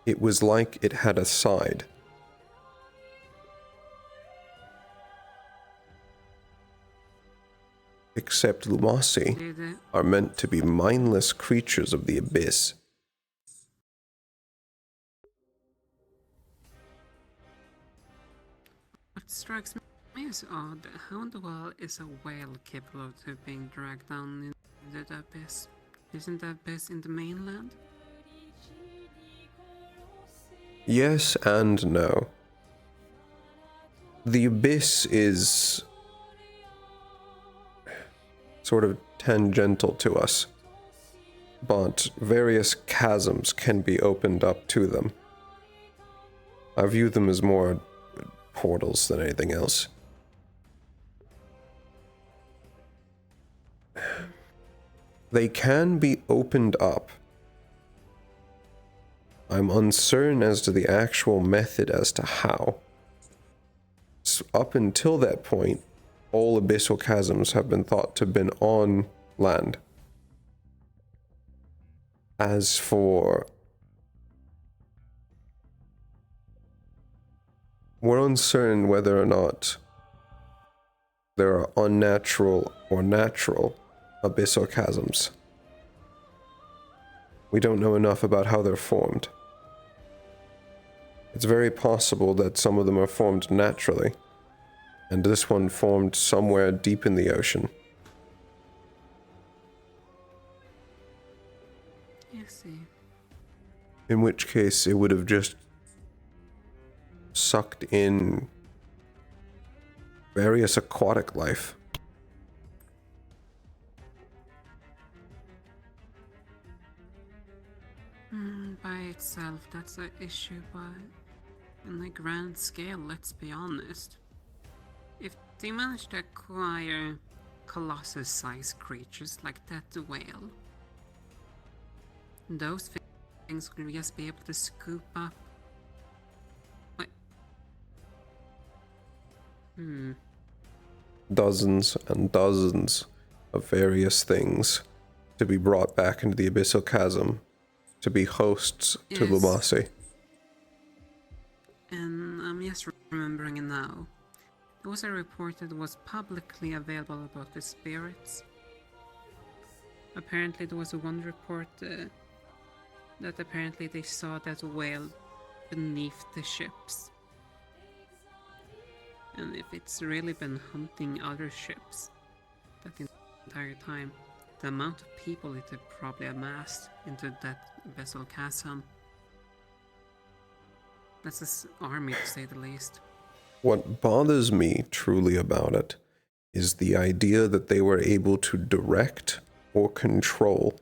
[SPEAKER 10] It was like it had a side. Except Lumasi are meant to be mindless creatures of the abyss.
[SPEAKER 12] What strikes me as odd, how in the world is a whale capable of being dragged down into the abyss? Isn't the abyss in the mainland?
[SPEAKER 10] Yes and no. The abyss is sort of tangential to us, but various chasms can be opened up to them. I view them as more portals than anything else. They can be opened up. I'm uncertain as to the actual method as to how. So up until that point, all abyssal chasms have been thought to have been on land. As for... we're uncertain whether or not there are unnatural or natural abyssal chasms. We don't know enough about how they're formed. It's very possible that some of them are formed naturally, And this one formed somewhere deep in the ocean.
[SPEAKER 12] I see.
[SPEAKER 10] In which case, it would have just sucked in various aquatic life.
[SPEAKER 12] By itself, that's an issue, but in a grand scale, let's be honest. If they manage to acquire colossus-sized creatures like that whale, those things will just be able to scoop up. Like,
[SPEAKER 10] Dozens and dozens of various things to be brought back into the abyssal chasm to be hosts to
[SPEAKER 12] Yes.
[SPEAKER 10] Lumasi.
[SPEAKER 12] And I'm just remembering it now. There was a report that was publicly available about the spirits. Apparently there was one report that apparently they saw that whale beneath the ships. And if it's really been hunting other ships that entire time, the amount of people it had probably amassed into that vessel chasm, that's his army to say the least.
[SPEAKER 10] What bothers me truly about it is the idea that they were able to direct or control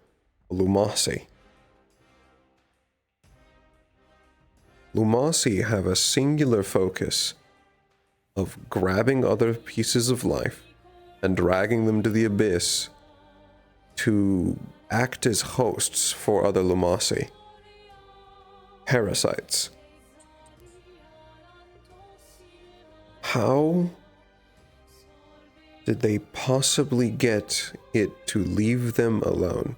[SPEAKER 10] Lumasi. Lumasi have a singular focus of grabbing other pieces of life and dragging them to the abyss to act as hosts for other Lumasi. Parasites. How did they possibly get it to leave them alone?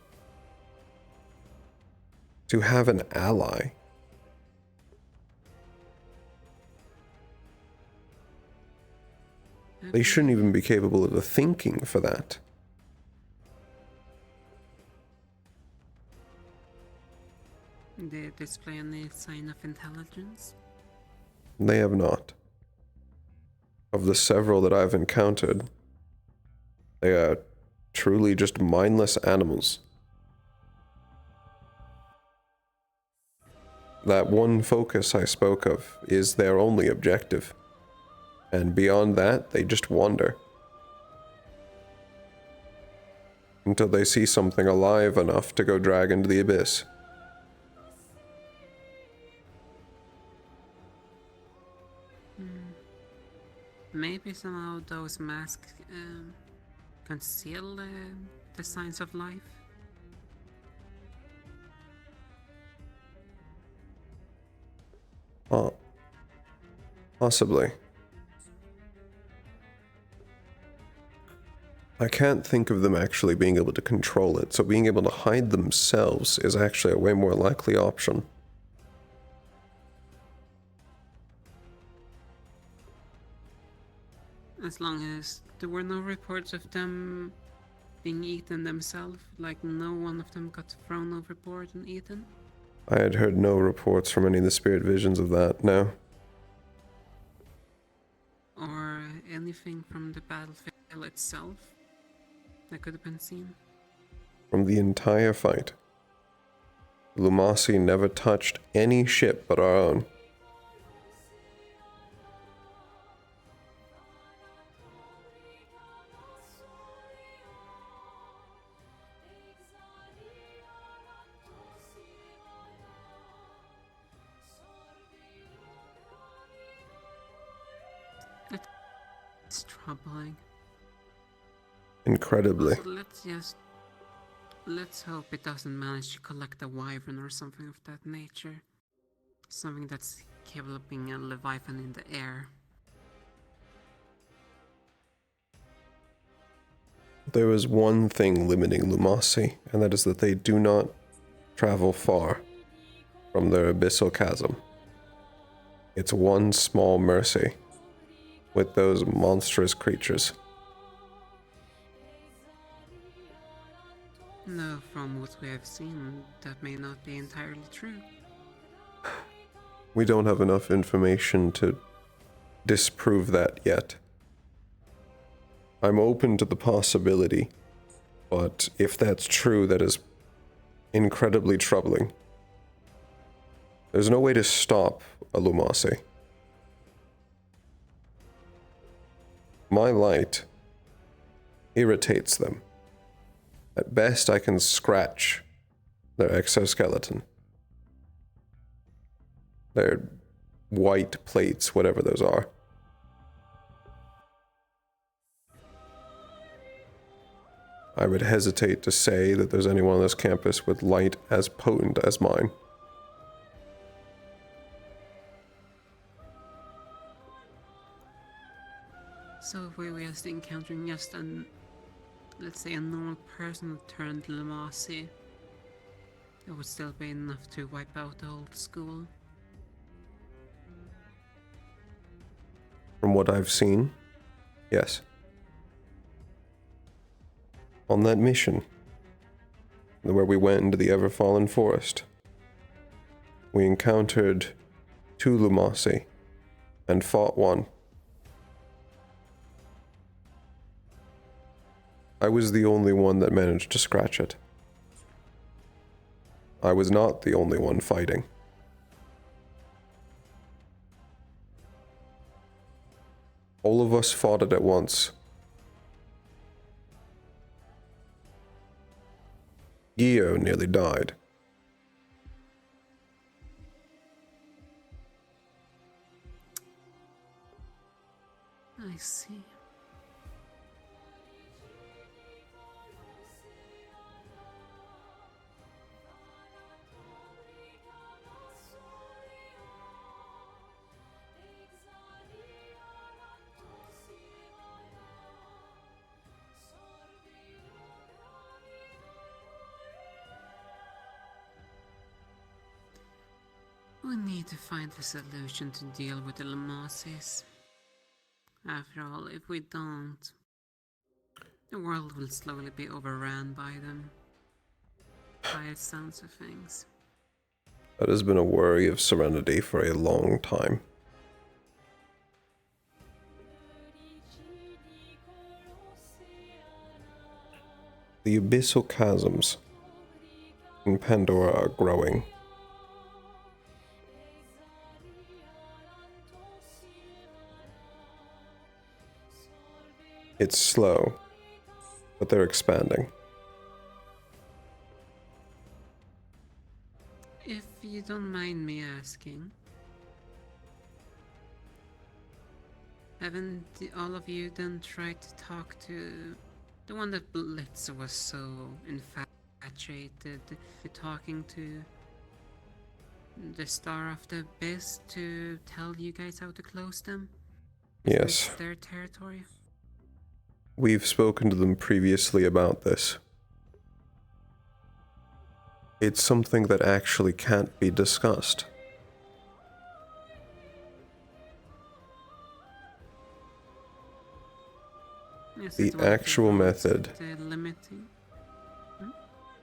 [SPEAKER 10] To have an ally? They shouldn't even be capable of thinking for that.
[SPEAKER 12] Did they display any sign of intelligence?
[SPEAKER 10] They have not. Of the several that I've encountered, they are truly just mindless animals. That one focus I spoke of is their only objective. And beyond that, they just wander. Until they see something alive enough to go drag into the abyss.
[SPEAKER 12] Maybe somehow those masks conceal the signs of life.
[SPEAKER 10] Oh, possibly. I can't think of them actually being able to control it, so being able to hide themselves is actually a way more likely option.
[SPEAKER 12] As long as there were no reports of them being eaten themselves, like no one of them got thrown overboard and eaten.
[SPEAKER 10] I had heard no reports from any of the spirit visions of that, no.
[SPEAKER 12] Or anything from the battlefield itself that could have been seen.
[SPEAKER 10] From the entire fight, Lumasi never touched any ship but our own.
[SPEAKER 12] It's troubling.
[SPEAKER 10] Incredibly.
[SPEAKER 12] Also, let's hope it doesn't manage to collect a wyvern or something of that nature. Something that's capable of being a leviathan in the air.
[SPEAKER 10] There is one thing limiting Lumasi, and that is that they do not travel far from their abyssal chasm. It's one small mercy with those monstrous creatures.
[SPEAKER 12] No, from what we have seen, that may not be entirely true.
[SPEAKER 10] We don't have enough information to disprove that yet. I'm open to the possibility, but if that's true, that is incredibly troubling. There's no way to stop a Lumasi. My light irritates them. At best, I can scratch their exoskeleton. Their white plates, whatever those are. I would hesitate to say that there's anyone on this campus with light as potent as mine.
[SPEAKER 12] So if we were just encountering just an, let's say, a normal person who turned Lamasi, it would still be enough to wipe out the whole school.
[SPEAKER 10] From what I've seen, yes. On that mission, where we went into the ever-fallen forest, we encountered 2 Lumasi and fought one. I was the only one that managed to scratch it. I was not the only one fighting. All of us fought it at once. Gio nearly died.
[SPEAKER 12] I see. We need to find a solution to deal with the Lamasis. After all, if we don't, the world will slowly be overrun by them. By the sounds of things.
[SPEAKER 10] That has been a worry of Serenity for a long time. The abyssal chasms in Pandora are growing. It's slow, but they're expanding.
[SPEAKER 12] If you don't mind me asking, haven't all of you then tried to talk to the one that Blitz was so infatuated with talking to? The Star of the Abyss to tell you guys how to close them? Isn't
[SPEAKER 10] Yes.
[SPEAKER 12] it their territory?
[SPEAKER 10] We've spoken to them previously about this. It's something that actually can't be discussed.
[SPEAKER 12] Yes,
[SPEAKER 10] The
[SPEAKER 12] it's one of
[SPEAKER 10] actual
[SPEAKER 12] rules,
[SPEAKER 10] method,
[SPEAKER 12] limiting.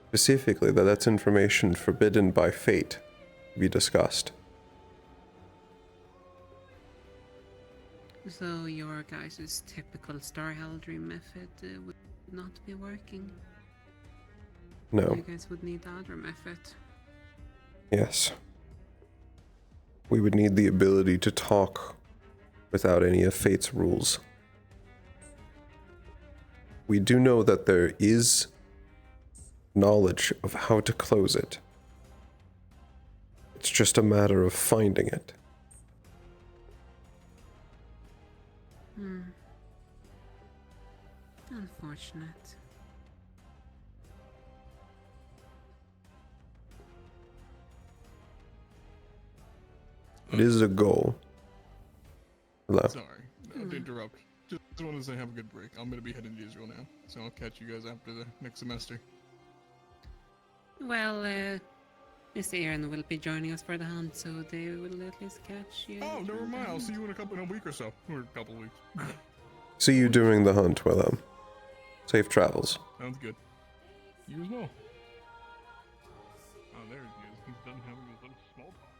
[SPEAKER 10] specifically that that's information forbidden by fate, to be discussed.
[SPEAKER 12] So your guys' typical Star Heraldry method would not be working?
[SPEAKER 10] No.
[SPEAKER 12] You guys would need the other method.
[SPEAKER 10] Yes. We would need the ability to talk without any of fate's rules. We do know that there is knowledge of how to close it. It's just a matter of finding it.
[SPEAKER 12] Unfortunate.
[SPEAKER 10] It is a goal. Hello.
[SPEAKER 1] Sorry, not to interrupt. Just want to say have a good break. I'm gonna be heading to Israel now, so I'll catch you guys after the next semester.
[SPEAKER 12] Well, Mr. Aaron will be joining us for the hunt, so they will at least catch you.
[SPEAKER 1] Oh, never mind. I'll see you in a week or so, or a couple of weeks.
[SPEAKER 10] See you during the hunt, Wilhelm. Safe travels.
[SPEAKER 1] Sounds good. You as well. Oh, there he is. He's done having his little small talk.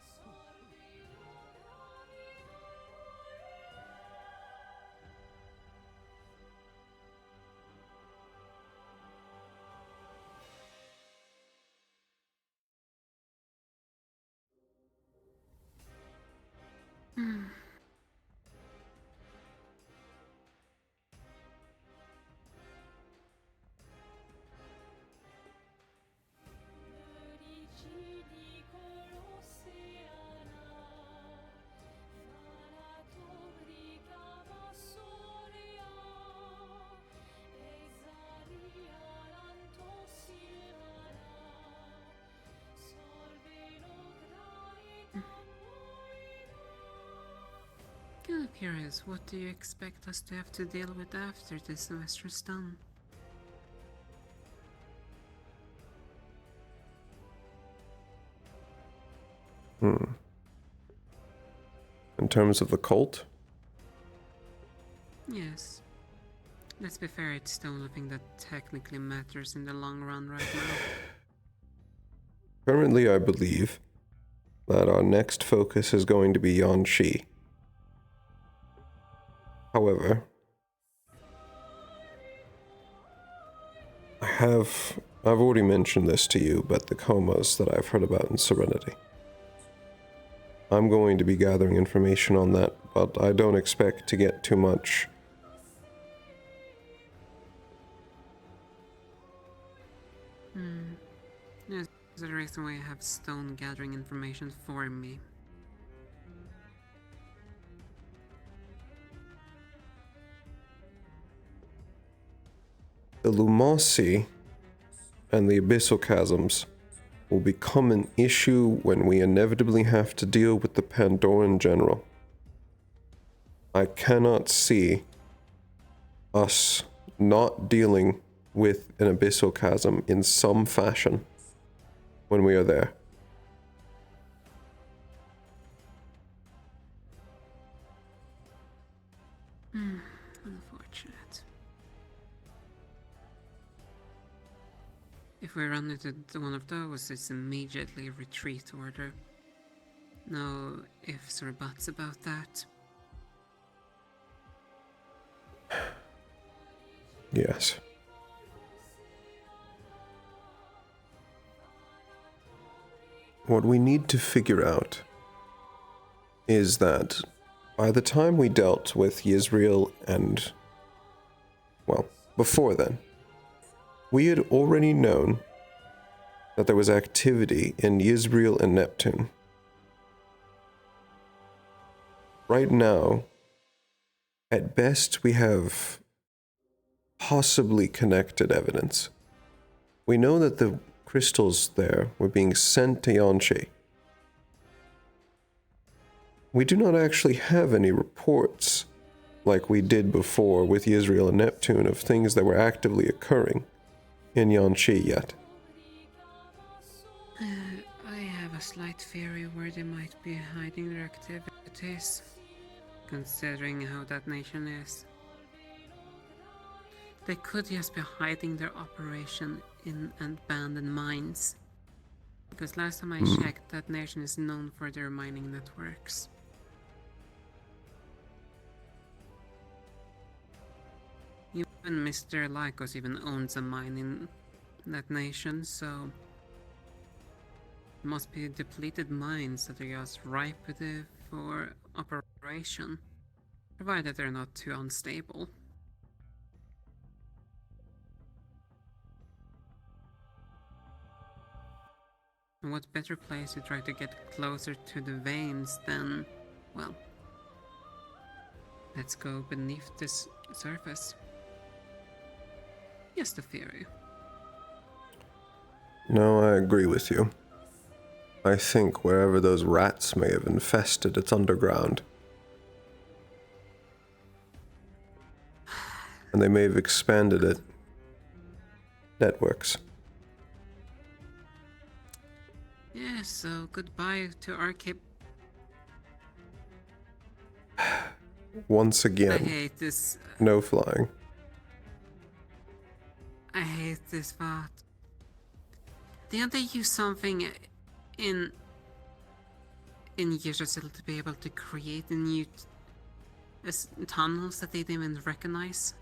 [SPEAKER 12] Curious, what do you expect us to have to deal with after this semester's done?
[SPEAKER 10] In terms of the cult?
[SPEAKER 12] Yes. Let's be fair, it's the only thing that technically matters in the long run right now.
[SPEAKER 10] Currently, I believe that our next focus is going to be Yanxi. However, I've already mentioned this to you, but the comas that I've heard about in Serenity. I'm going to be gathering information on that, but I don't expect to get too much.
[SPEAKER 12] There's a reason why I have Stone gathering information for me.
[SPEAKER 10] The Lumasi and the Abyssal Chasms will become an issue when we inevitably have to deal with the Pandoran General. I cannot see us not dealing with an Abyssal Chasm in some fashion when we are there.
[SPEAKER 12] Unfortunate. If we run into one of those, it's immediately a retreat order. No ifs or buts about that.
[SPEAKER 10] Yes. What we need to figure out is that by the time we dealt with Yisrael and, well, before then, we had already known that there was activity in Yisrael and Neptune. Right now, at best, we have possibly connected evidence. We know that the crystals there were being sent to Yanxi. We do not actually have any reports, like we did before with Yisrael and Neptune, of things that were actively occurring in Yanxi yet.
[SPEAKER 12] I have a slight theory where they might be hiding their activities, considering how that nation is. They could just be hiding their operation in abandoned mines. Because last time I checked, that nation is known for their mining networks. Even Mr. Lycos even owns a mine in that nation, so it must be depleted mines that are just ripe for operation, provided they're not too unstable. And what better place to try to get closer to the veins than, well, let's go beneath this surface. Just a theory.
[SPEAKER 10] No, I agree with you. I think wherever those rats may have infested, it's underground. And they may have expanded it. Networks.
[SPEAKER 12] Yeah, so goodbye to our
[SPEAKER 10] Once again,
[SPEAKER 12] I hate this.
[SPEAKER 10] No flying.
[SPEAKER 12] I hate this thought. Didn't they use something in Yggdrasil to be able to create the new tunnels that they didn't even recognize?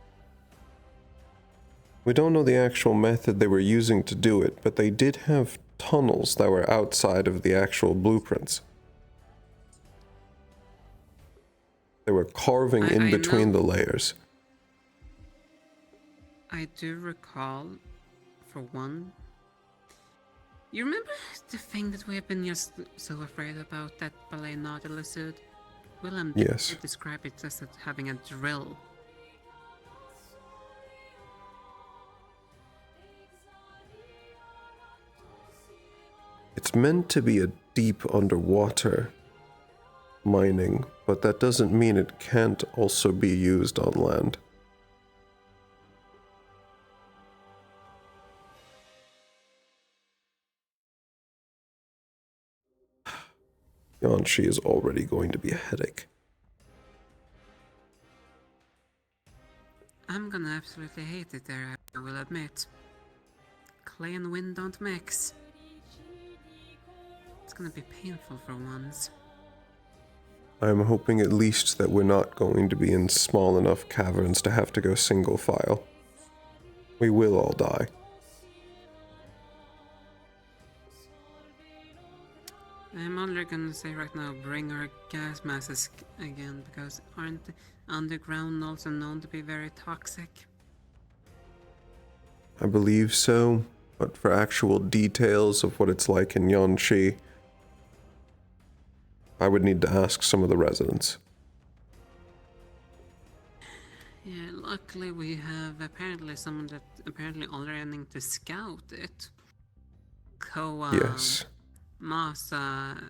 [SPEAKER 10] We don't know the actual method they were using to do it, but they did have tunnels that were outside of the actual blueprints. They were carving in between the layers.
[SPEAKER 12] I do recall, for one. You remember the thing that we have been just so afraid about, that ballet nautilus suit? Willem
[SPEAKER 10] Yes.
[SPEAKER 12] described it as having a drill.
[SPEAKER 10] It's meant to be a deep underwater mining, but that doesn't mean it can't also be used on land. Yanshi is already going to be a headache.
[SPEAKER 12] I'm gonna absolutely hate it there, I will admit. Clay and wind don't mix. It's gonna be painful for once.
[SPEAKER 10] I'm hoping at least that we're not going to be in small enough caverns to have to go single file. We will all die.
[SPEAKER 12] I'm only gonna say right now, bring our gas masks again, because aren't underground also known to be very toxic?
[SPEAKER 10] I believe so, but for actual details of what it's like in Yanshi, I would need to ask some of the residents.
[SPEAKER 12] Yeah, luckily we have apparently someone that apparently already to scout it. Koa,
[SPEAKER 10] Yes.
[SPEAKER 12] Masa.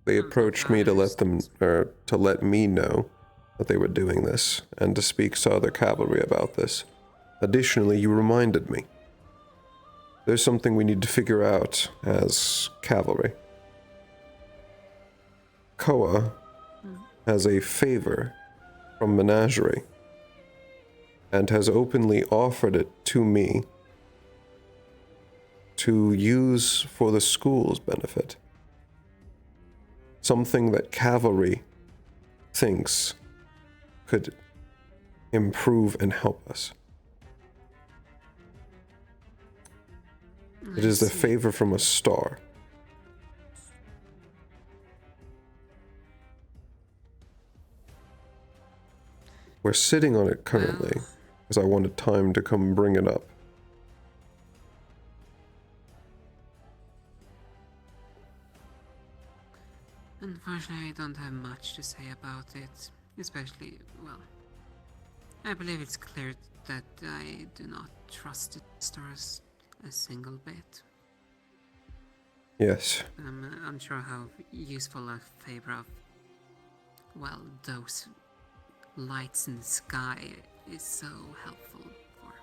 [SPEAKER 10] They approached me to let me know that they were doing this, and to speak to other cavalry about this. Additionally, you reminded me. There's something we need to figure out as cavalry. Koa has a favor from Menagerie, and has openly offered it to me to use for the school's benefit. Something that cavalry thinks could improve and help us. It is the favor from a star. We're sitting on it currently, because I wanted time to come bring it up.
[SPEAKER 12] Unfortunately, I don't have much to say about it, especially, well, I believe it's clear that I do not trust the stars a single bit.
[SPEAKER 10] Yes.
[SPEAKER 12] I'm unsure how useful a favor of, well, those lights in the sky is so helpful for.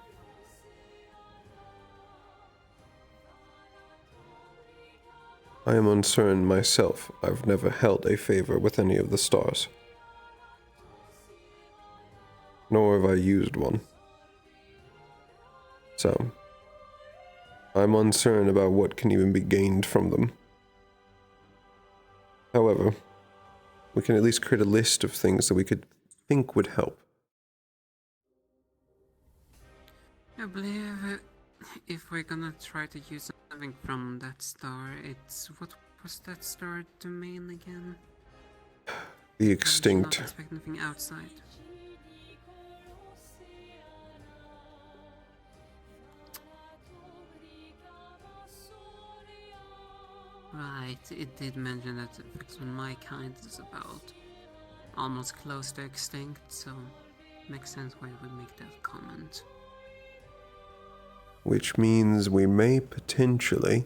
[SPEAKER 10] I am uncertain myself. I've never held a favor with any of the stars. Nor have I used one. So, I'm uncertain about what can even be gained from them. However, we can at least create a list of things that we could think would help.
[SPEAKER 12] I believe if we're gonna try to use something from that star, it's, what was that star domain again?
[SPEAKER 10] The
[SPEAKER 12] I
[SPEAKER 10] extinct.
[SPEAKER 12] should not expect anything outside. Right, it did mention that effects on my kind is about almost close to extinct, so makes sense why it would make that comment.
[SPEAKER 10] Which means we may potentially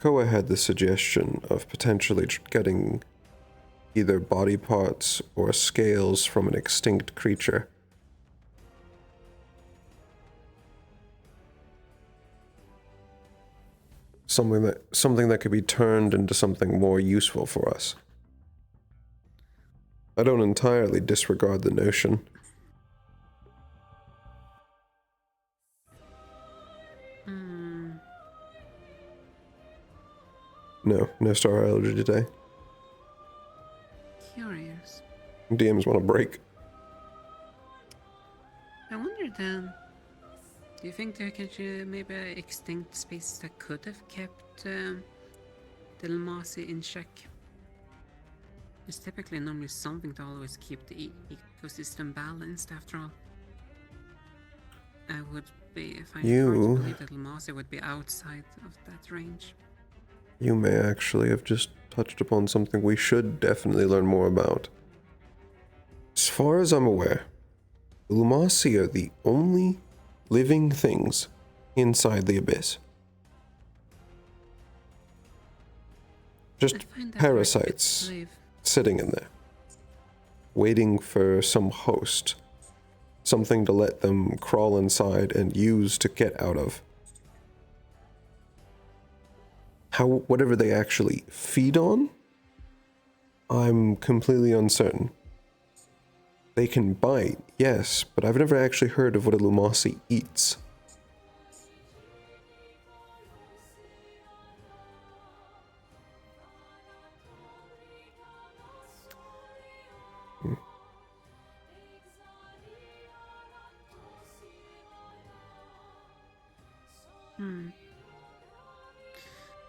[SPEAKER 10] Koa had the suggestion of potentially getting either body parts or scales from an extinct creature. Something that could be turned into something more useful for us. I don't entirely disregard the notion. No star allergy today.
[SPEAKER 12] Curious.
[SPEAKER 10] DMs want a break.
[SPEAKER 12] I wonder then, do you think there could maybe an extinct species that could have kept the Lamasi in check? It's typically normally something to always keep the ecosystem balanced, after all. I would be, if I'm hard to believe that Lamasi would be outside of that range.
[SPEAKER 10] You may actually have just touched upon something we should definitely learn more about. As far as I'm aware, the Lumasi are the only living things inside the abyss. Just
[SPEAKER 12] find that hard to
[SPEAKER 10] parasites
[SPEAKER 12] believe.
[SPEAKER 10] sitting in there, waiting for some host, something to let them crawl inside and use to get out of. Whatever they actually feed on, I'm completely uncertain. They can bite, yes, but I've never actually heard of what a Lumasi eats.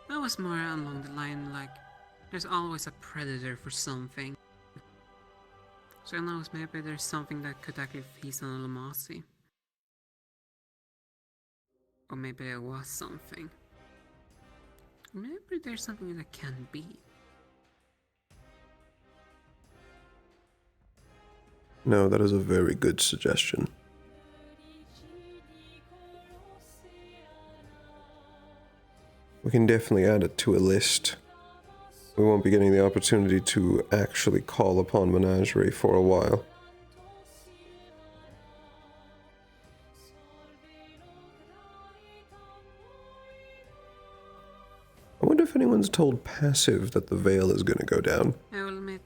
[SPEAKER 12] That was more along the line like there's always a predator for something. So who knows, maybe there's something that could actually feast on a Lamasi. Or maybe there was something. Maybe there's something that can be.
[SPEAKER 10] No, that is a very good suggestion. We can definitely add it to a list. We won't be getting the opportunity to actually call upon Menagerie for a while. I wonder if anyone's told Passive that the veil is going to go down.
[SPEAKER 12] I will admit,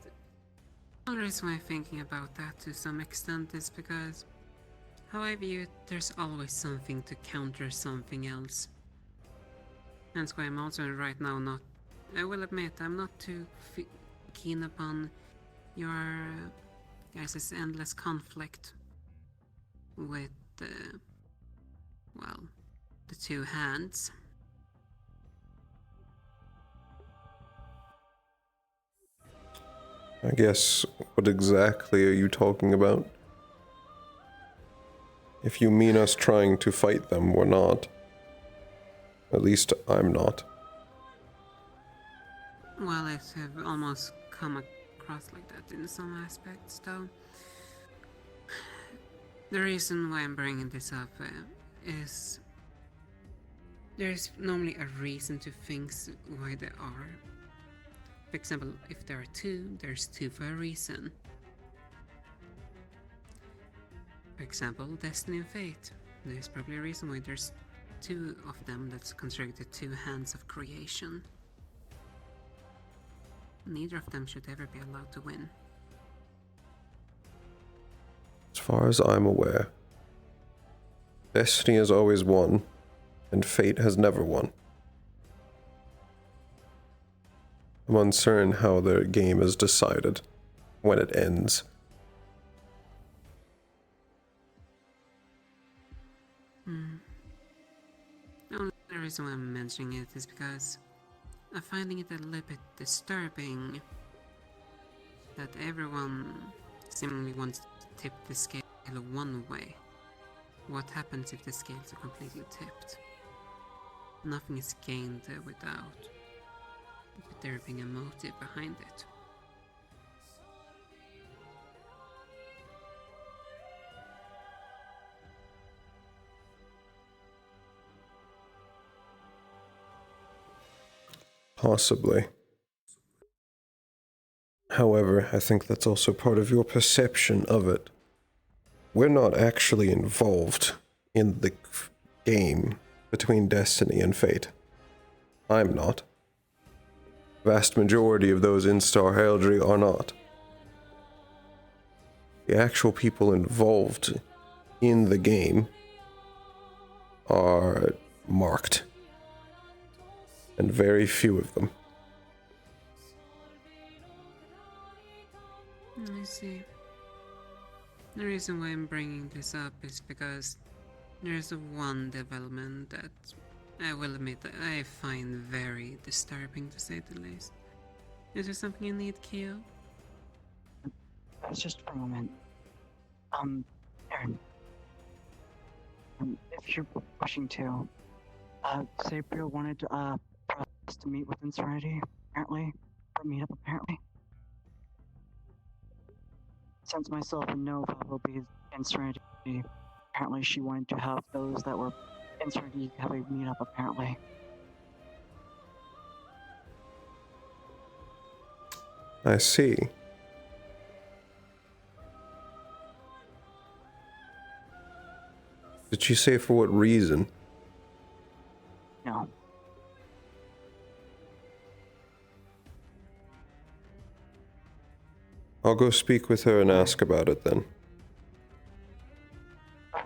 [SPEAKER 12] the only reason why I'm thinking about that to some extent is because how I view it, there's always something to counter something else. Hence why I'm also right now not, I will admit, I'm not too keen upon your guys' endless conflict with, well, the two hands.
[SPEAKER 10] I guess, what exactly are you talking about? If you mean us trying to fight them, we're not. At least I'm not.
[SPEAKER 12] Well, it have almost come across like that in some aspects, though. The reason why I'm bringing this up is there's normally a reason to things why they are. For example, if there are two, there's two for a reason. For example, Destiny and Fate. There's probably a reason why there's two of them that's considered the two hands of creation. Neither of them should ever be allowed to win.
[SPEAKER 10] As far as I'm aware, Destiny has always won, and Fate has never won. I'm uncertain how their game is decided when it ends.
[SPEAKER 12] The only reason why I'm mentioning it is because I'm finding it a little bit disturbing that everyone seemingly wants to tip the scale one way. What happens if the scales are completely tipped? Nothing is gained without there being a motive behind it.
[SPEAKER 10] Possibly. However, I think that's also part of your perception of it. We're not actually involved in the game between Destiny and Fate. I'm not. Vast majority of those in Star Heraldry are not. The actual people involved in the game are marked, and very few of them.
[SPEAKER 12] I see. The reason why I'm bringing this up is because there's one development that I will admit that I find very disturbing, to say the least. Is there something you need, Keo?
[SPEAKER 15] Just for a moment. Aaron. If you're wishing to, Sabriel wanted for us to meet within Serenity, apparently. Or meet up, apparently. Since myself and Nova will be in Serenity, apparently she wanted to have those that were in Serenity have a meet up, apparently.
[SPEAKER 10] I see. Did she say for what reason?
[SPEAKER 15] No.
[SPEAKER 10] I'll go speak with her and ask about it then.
[SPEAKER 15] Like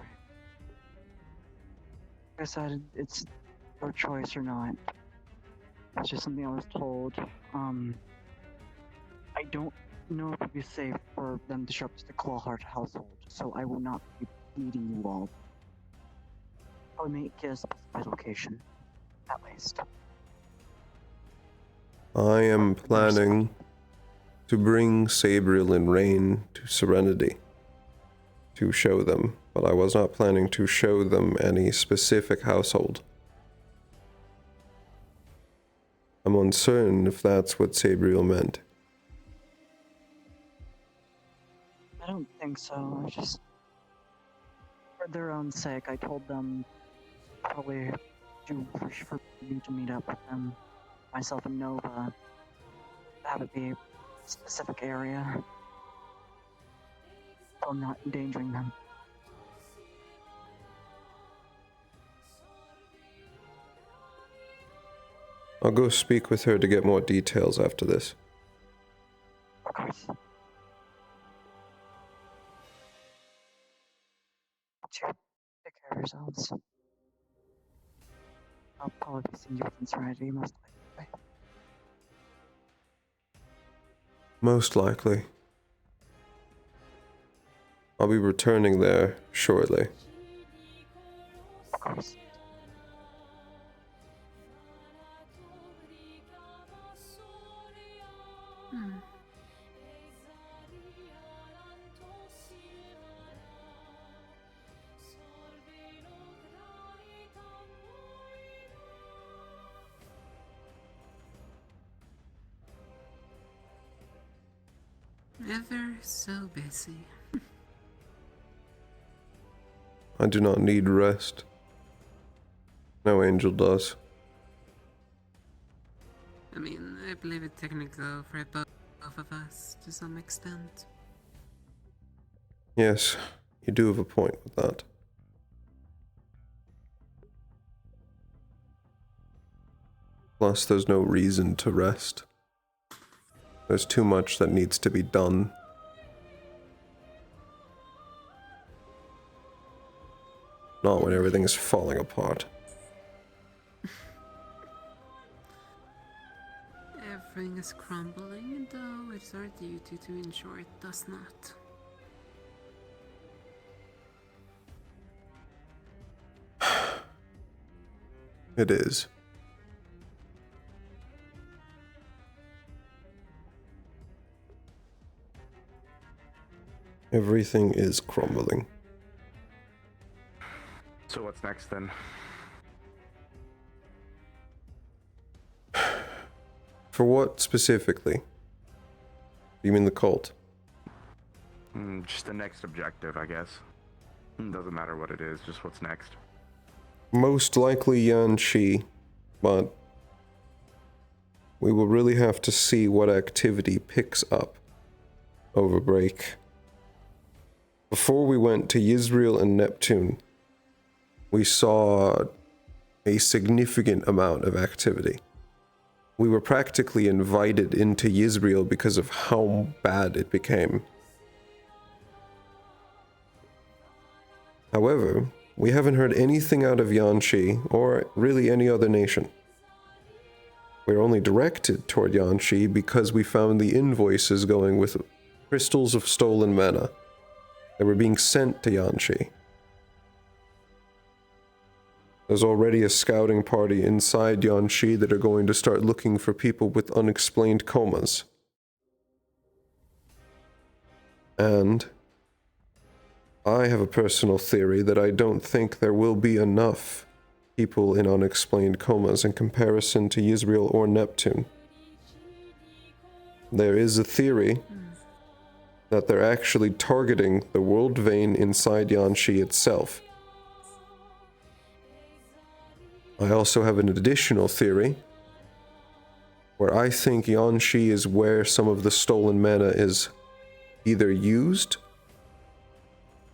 [SPEAKER 15] I said, it's your choice or not. It's just something I was told. I don't know if it'd be safe for them to show up to the Clawheart household, so I will not be meeting you all. I would make it a specified location, at least.
[SPEAKER 10] I am planning to bring Sabriel and Rain to Serenity to show them, but I was not planning to show them any specific household. I'm uncertain if that's what Sabriel meant.
[SPEAKER 15] I don't think so. I just, for their own sake, I told them probably do wish for you to meet up with them, myself and Nova, have it be a specific area, so I'm not endangering them.
[SPEAKER 10] I'll go speak with her to get more details after this.
[SPEAKER 15] Of course. Take care of yourselves. I'll probably be seeing you within Serenity, most likely.
[SPEAKER 10] Most likely. I'll be returning there shortly.
[SPEAKER 15] Of course.
[SPEAKER 12] Ever so busy.
[SPEAKER 10] I do not need rest. No angel does.
[SPEAKER 12] I mean, I believe it technical for both of us to some extent.
[SPEAKER 10] Yes, you do have a point with that. Plus, there's no reason to rest. There's too much that needs to be done. Not when everything is falling apart.
[SPEAKER 12] Everything is crumbling, though it's our duty to ensure it does not.
[SPEAKER 10] It is. Everything is crumbling.
[SPEAKER 20] So what's next then?
[SPEAKER 10] For what specifically? You mean the cult?
[SPEAKER 20] Just the next objective, I guess. Doesn't matter what it is, just what's next.
[SPEAKER 10] Most likely Yan Shi, but we will really have to see what activity picks up over break. Before we went to Yisrael and Neptune, we saw a significant amount of activity. We were practically invited into Yisrael because of how bad it became. However, we haven't heard anything out of Yan Shi, or really any other nation. We're only directed toward Yan Shi because we found the invoices going with crystals of stolen mana that were being sent to Yan Shi. There's already a scouting party inside Yan Shi that are going to start looking for people with unexplained comas. And I have a personal theory that I don't think there will be enough people in unexplained comas in comparison to Yisrael or Neptune. There is a theory that they're actually targeting the world vein inside Yan Shi itself. I also have an additional theory, where I think Yanshi is where some of the stolen mana is either used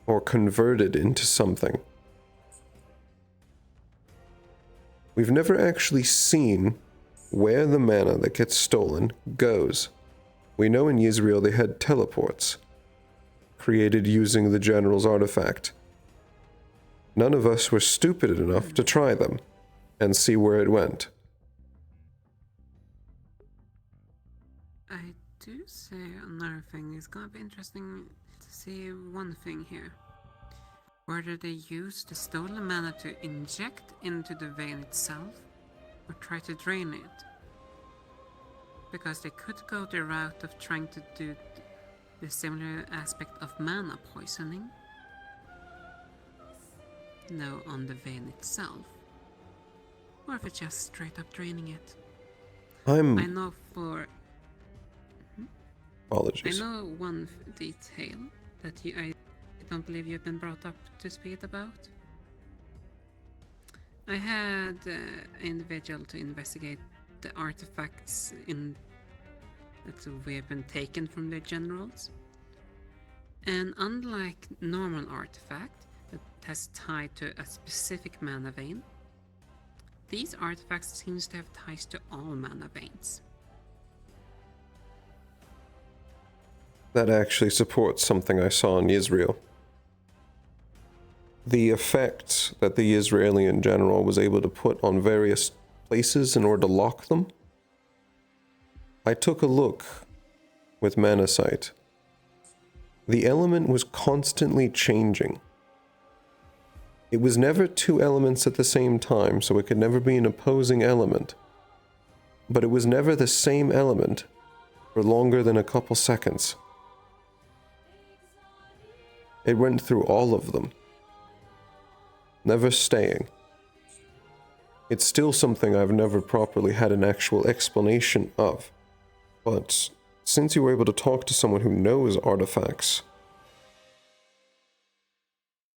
[SPEAKER 10] or converted into something. We've never actually seen where the mana that gets stolen goes. We know in Yisrael they had teleports, created using the General's artifact. None of us were stupid enough to try them and see where it went.
[SPEAKER 12] I do say another thing. It's gonna be interesting to see one thing here. Whether they use the stolen mana to inject into the vein itself or try to drain it. Because they could go the route of trying to do the similar aspect of mana poisoning. No, on the vein itself. Or if it's just straight up draining it. I know for...
[SPEAKER 10] Apologies.
[SPEAKER 12] I know one detail that I don't believe you've been brought up to speed about. I had an individual to investigate the artifacts that we have been taken from the generals. And unlike normal artifact that has tied to a specific mana vein, these artifacts seems to have ties to all mana veins.
[SPEAKER 10] That actually supports something I saw in Israel. The effects that the Israeli general was able to put on various places in order to lock them. I took a look with Mana Sight. The element was constantly changing. It was never two elements at the same time, so it could never be an opposing element. But it was never the same element for longer than a couple seconds. It went through all of them, never staying. It's still something I've never properly had an actual explanation of. But since you were able to talk to someone who knows artifacts,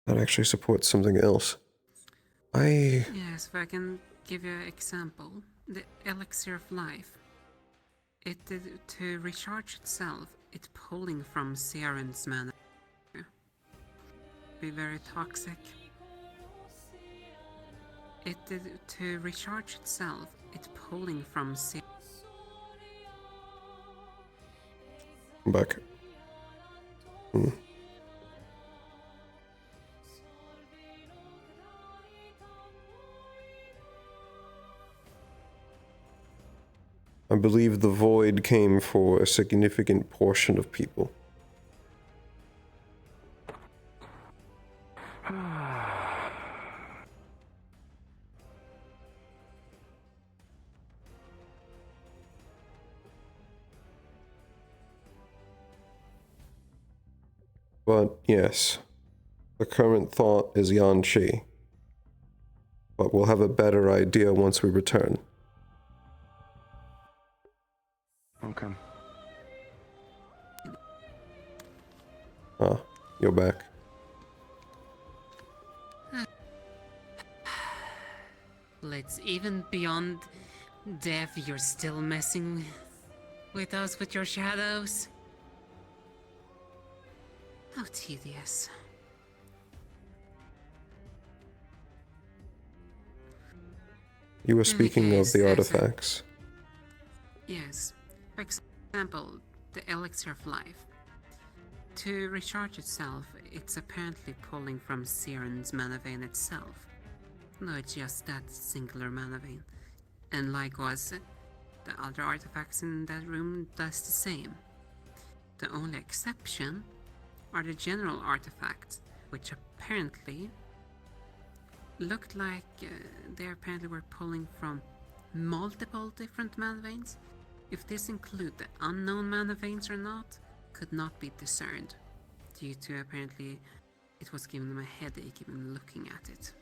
[SPEAKER 10] that actually supports something else.
[SPEAKER 12] Yes, if I can give you an example. The elixir of life. It did to recharge itself, it's pulling from Siren's mana. Be very toxic. It did to recharge itself, it's pulling from Siren.
[SPEAKER 10] I'm back. I believe the void came for a significant portion of people. But yes, the current thought is Yanshi. But we'll have a better idea once we return.
[SPEAKER 20] Okay.
[SPEAKER 10] Ah, you're back.
[SPEAKER 12] Well, it's even beyond death, you're still messing with us with your shadows. How tedious.
[SPEAKER 10] You were speaking of the artifacts.
[SPEAKER 12] Yes. For example, the elixir of life. To recharge itself, it's apparently pulling from Siren's mana vein itself. No, it's just that singular mana vein. And likewise, the other artifacts in that room does the same. The only exception are the general artifacts, which apparently looked like they apparently were pulling from multiple different mana veins. If this include the unknown mana veins or not, could not be discerned, due to apparently it was giving them a headache even looking at it.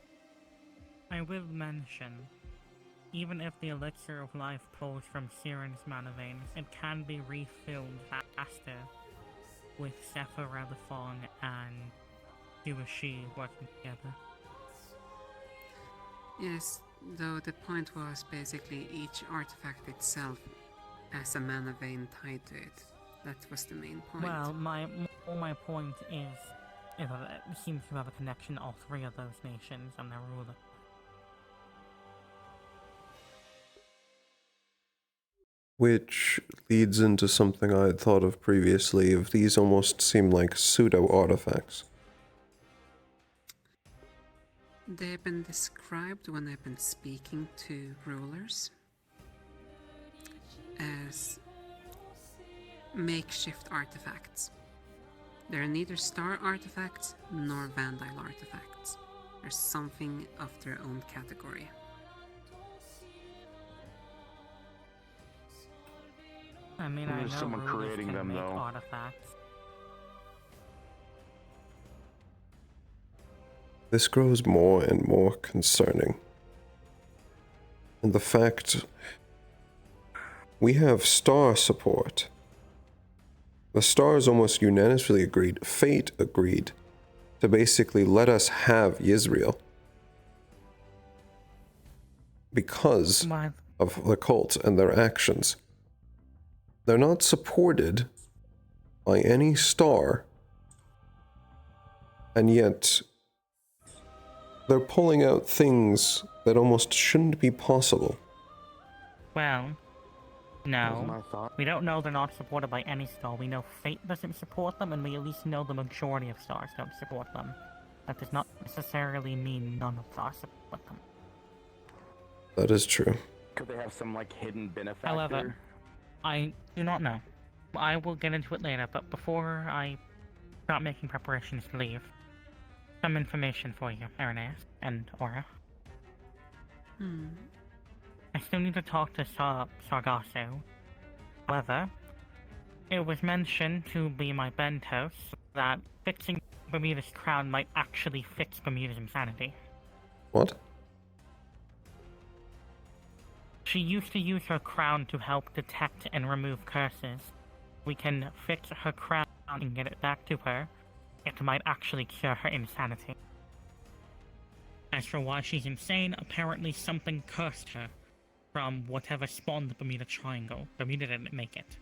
[SPEAKER 7] I will mention, even if the elixir of life pulls from Siren's mana veins, it can be refilled faster with Zephyr Radathon and Duashi working together.
[SPEAKER 12] Yes, though the point was basically each artifact itself as a mana vein tied to it. That was the main point.
[SPEAKER 7] Well, my point is that it seems to have a connection to all three of those nations and their ruler.
[SPEAKER 10] Which leads into something I had thought of previously, if these almost seem like pseudo-artifacts.
[SPEAKER 12] They've been described when I've been speaking to rulers as makeshift artifacts. They're neither star artifacts nor Vandal artifacts. They're something of their own category.
[SPEAKER 7] I mean, I
[SPEAKER 20] There's
[SPEAKER 7] know
[SPEAKER 20] someone
[SPEAKER 7] rulers
[SPEAKER 20] creating
[SPEAKER 7] can
[SPEAKER 20] them,
[SPEAKER 7] make
[SPEAKER 20] though.
[SPEAKER 7] artifacts.
[SPEAKER 10] This grows more and more concerning. And the fact we have star support. The stars almost unanimously agreed, fate agreed, to basically let us have Yisrael. Because of the cult and their actions. They're not supported by any star, and yet they're pulling out things that almost shouldn't be possible.
[SPEAKER 7] Well, no. We don't know they're not supported by any star. We know Fate doesn't support them, and we at least know the majority of stars don't support them. That does not necessarily mean none of stars support them.
[SPEAKER 10] That is true.
[SPEAKER 20] Could they have some like hidden benefactor?
[SPEAKER 7] However, I do not know. I will get into it later, but before I start making preparations to leave, some information for you, Irenaeus and Aura. I still need to talk to Sargasso. However, it was mentioned to be my Bentos that fixing Bermuda's crown might actually fix Bermuda's insanity.
[SPEAKER 10] What?
[SPEAKER 7] She used to use her crown to help detect and remove curses. We can fix her crown and get it back to her. It might actually cure her insanity. As for why she's insane, apparently something cursed her from whatever spawned the Bermuda Triangle. Bermuda didn't make it.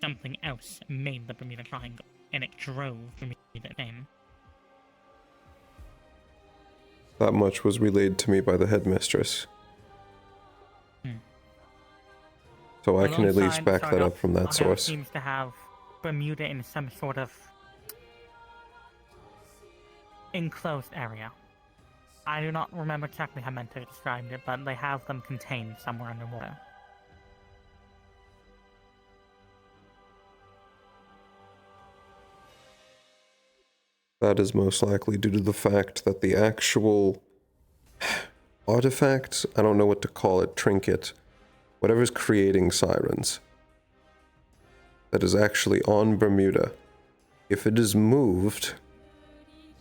[SPEAKER 7] Something else made the Bermuda Triangle, and it drove Bermuda in.
[SPEAKER 10] That much was relayed to me by the headmistress. So I can at least back that up from that source.
[SPEAKER 7] Seems to have Bermuda in some sort of enclosed area. I do not remember exactly how Mentor described it, but they have them contained somewhere underwater.
[SPEAKER 10] That is most likely due to the fact that the actual artifact, I don't know what to call it, trinket, whatever's creating sirens, that is actually on Bermuda, if it is moved,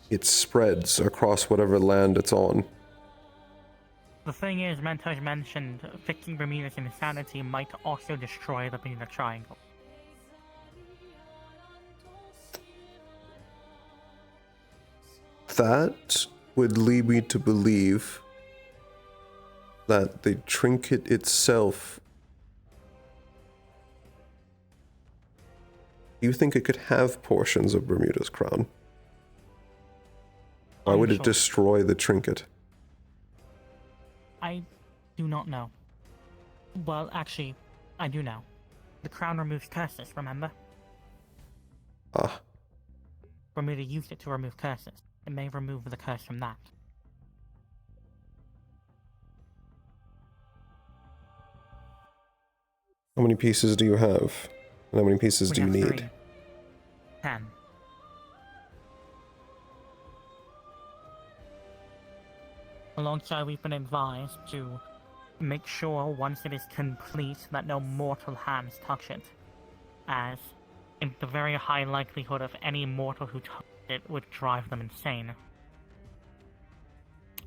[SPEAKER 10] it spreads across whatever land it's on.
[SPEAKER 7] The thing is, Mentor mentioned fixing Bermuda's insanity might also destroy the Bermuda Triangle.
[SPEAKER 10] That would lead me to believe that the trinket itself... Do you think it could have portions of Bermuda's crown? Why would it destroy the trinket?
[SPEAKER 7] I do not know. Well, actually, I do know. The crown removes curses, remember?
[SPEAKER 10] Ah.
[SPEAKER 7] Bermuda used it to remove curses. It may remove the curse from that.
[SPEAKER 10] How many pieces do you have? And how many pieces do you need?
[SPEAKER 7] 3. 10. Alongside, we've been advised to make sure once it is complete that no mortal hands touch it, as in the very high likelihood of any mortal who touched it would drive them insane.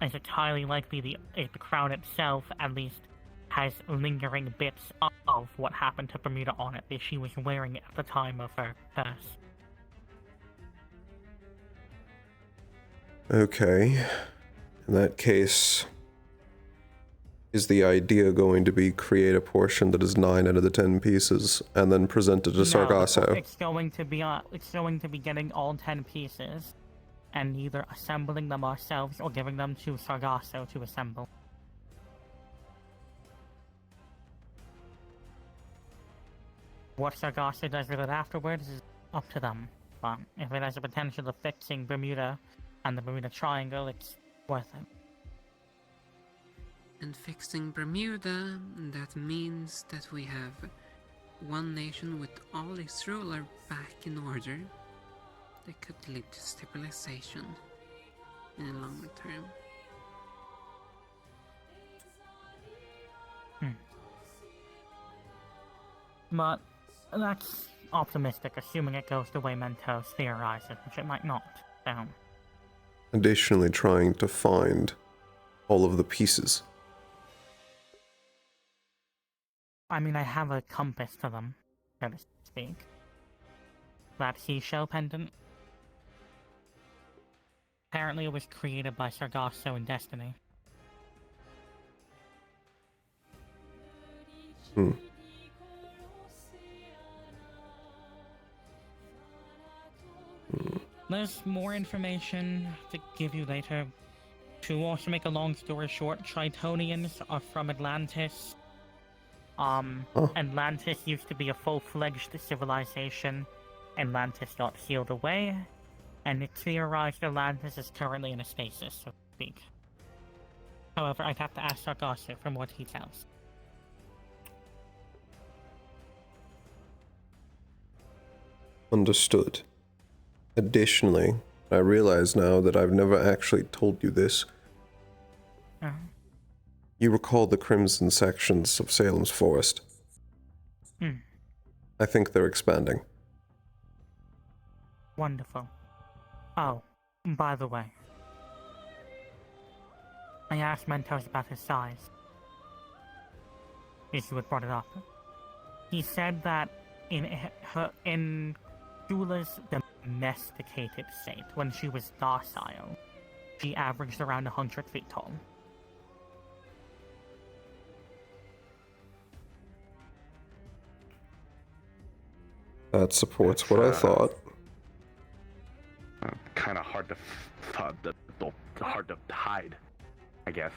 [SPEAKER 7] As it's highly likely the crown itself, at least, has lingering bits of what happened to Bermuda on it that she was wearing at the time of her curse.
[SPEAKER 10] Okay. In that case, Is the idea going to be create a portion that is 9 out of the 10 pieces and then present it to Sargasso?
[SPEAKER 7] It's going to be getting all 10 pieces and either assembling them ourselves or giving them to Sargasso to assemble. What Sargasso does with it afterwards is up to them, but if it has the potential of fixing Bermuda and the Bermuda Triangle, it's worth it.
[SPEAKER 12] And fixing Bermuda, that means that we have one nation with all its ruler back in order. That could lead to stabilization in the longer term.
[SPEAKER 7] But that's optimistic, assuming it goes the way Mentos theorizes, which it might not. So,
[SPEAKER 10] Additionally, trying to find all of the pieces.
[SPEAKER 7] I mean, I have a compass to them, so to speak. That seashell pendant. Apparently it was created by Sargasso in Destiny.
[SPEAKER 10] Hmm.
[SPEAKER 7] There's more information to give you later. To also make a long story short, Tritonians are from Atlantis. Atlantis used to be a full-fledged civilization. Atlantis got sealed away, and it's theorized Atlantis is currently in a stasis, so to speak. However, I'd have to ask Sargasso from what he tells.
[SPEAKER 10] Understood. Additionally, I realize now that I've never actually told you this. You recall the crimson sections of Salem's Forest? I think they're expanding.
[SPEAKER 7] Wonderful. Oh, by the way, I asked Mentos about his size. If you had brought it up. He said that in Dula's domesticated state, when she was docile, she averaged around 100 feet tall.
[SPEAKER 10] That supports what I thought.
[SPEAKER 20] Kind of hard to hard to hide, I guess.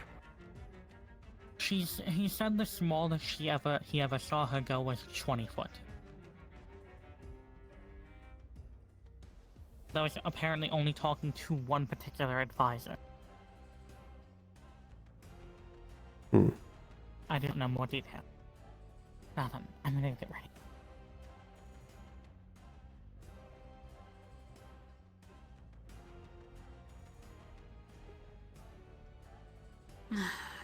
[SPEAKER 7] He said the smallest he ever saw her go was 20 foot. That was apparently only talking to one particular advisor. I didn't know more detail. Now then, I'm gonna get ready.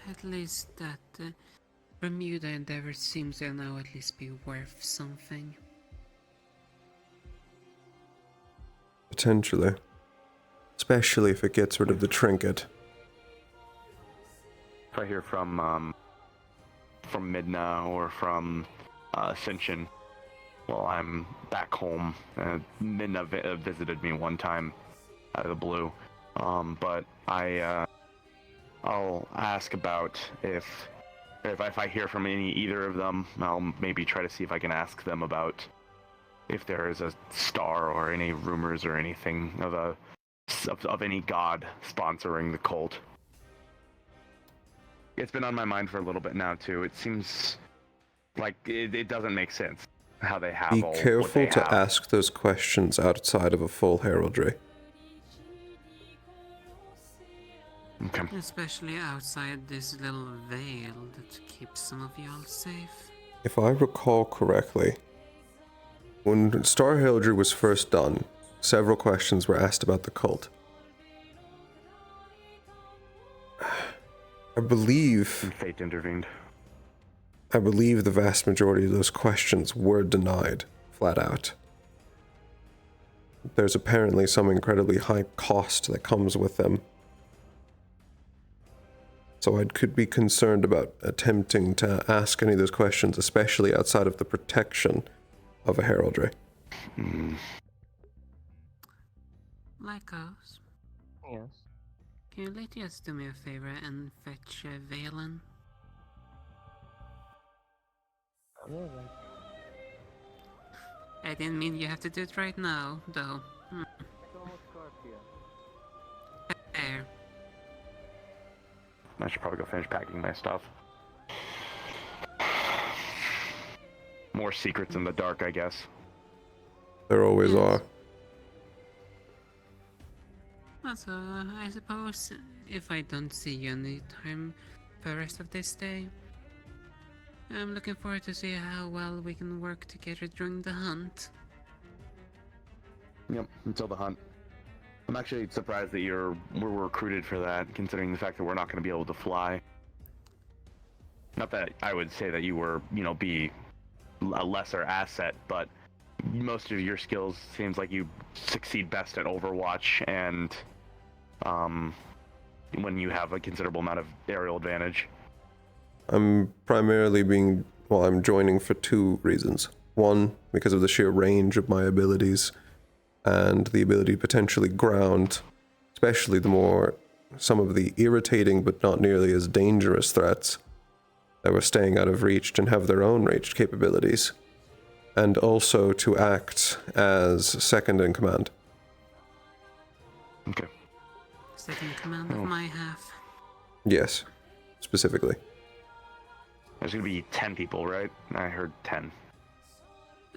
[SPEAKER 12] At least that Bermuda endeavor seems to now at least be worth something.
[SPEAKER 10] Potentially. Especially if it gets rid of the trinket.
[SPEAKER 20] If I hear from Midna or from Ascension, well, I'm back home. Midna visited me one time out of the blue, but I'll ask about if I hear from either of them. I'll maybe try to see if I can ask them about if there is a star or any rumors or anything of any god sponsoring the cult. It's been on my mind for a little bit now too. It seems like it doesn't make sense how they have
[SPEAKER 10] Be
[SPEAKER 20] all
[SPEAKER 10] careful
[SPEAKER 20] what they
[SPEAKER 10] to
[SPEAKER 20] have.
[SPEAKER 10] ask those questions outside of a full heraldry.
[SPEAKER 20] Okay.
[SPEAKER 12] Especially outside this little veil that keeps some of y'all safe.
[SPEAKER 10] If I recall correctly, when Star Heraldry was first done, several questions were asked about the cult. I believe
[SPEAKER 20] Fate intervened.
[SPEAKER 10] I believe the vast majority of those questions were denied, flat out. There's apparently some incredibly high cost that comes with them. So I could be concerned about attempting to ask any of those questions, especially outside of the protection of a heraldry.
[SPEAKER 12] Lycos,
[SPEAKER 13] Yes.
[SPEAKER 12] can you let us do me a favor and fetch Valen?
[SPEAKER 17] Alright.
[SPEAKER 12] I didn't mean you have to do it right now, though.
[SPEAKER 13] It's almost CARP here.
[SPEAKER 12] There.
[SPEAKER 20] I should probably go finish packing my stuff. More secrets in the dark, I guess.
[SPEAKER 10] There always are.
[SPEAKER 12] Also, I suppose if I don't see you any time for the rest of this day, I'm looking forward to see how well we can work together during the hunt.
[SPEAKER 20] Yep, until the hunt. I'm actually surprised that we're recruited for that, considering the fact that we're not going to be able to fly. Not that I would say that you were, be a lesser asset, but most of your skills seems like you succeed best at Overwatch and when you have a considerable amount of aerial advantage.
[SPEAKER 10] I'm primarily I'm joining for two reasons. One, because of the sheer range of my abilities and the ability to potentially ground, especially some of the irritating but not nearly as dangerous threats that were staying out of reach and have their own ranged capabilities. And also to act as second in command.
[SPEAKER 20] Okay.
[SPEAKER 12] Second command of my half.
[SPEAKER 10] Yes, specifically.
[SPEAKER 20] There's gonna be 10 people, right? I heard 10.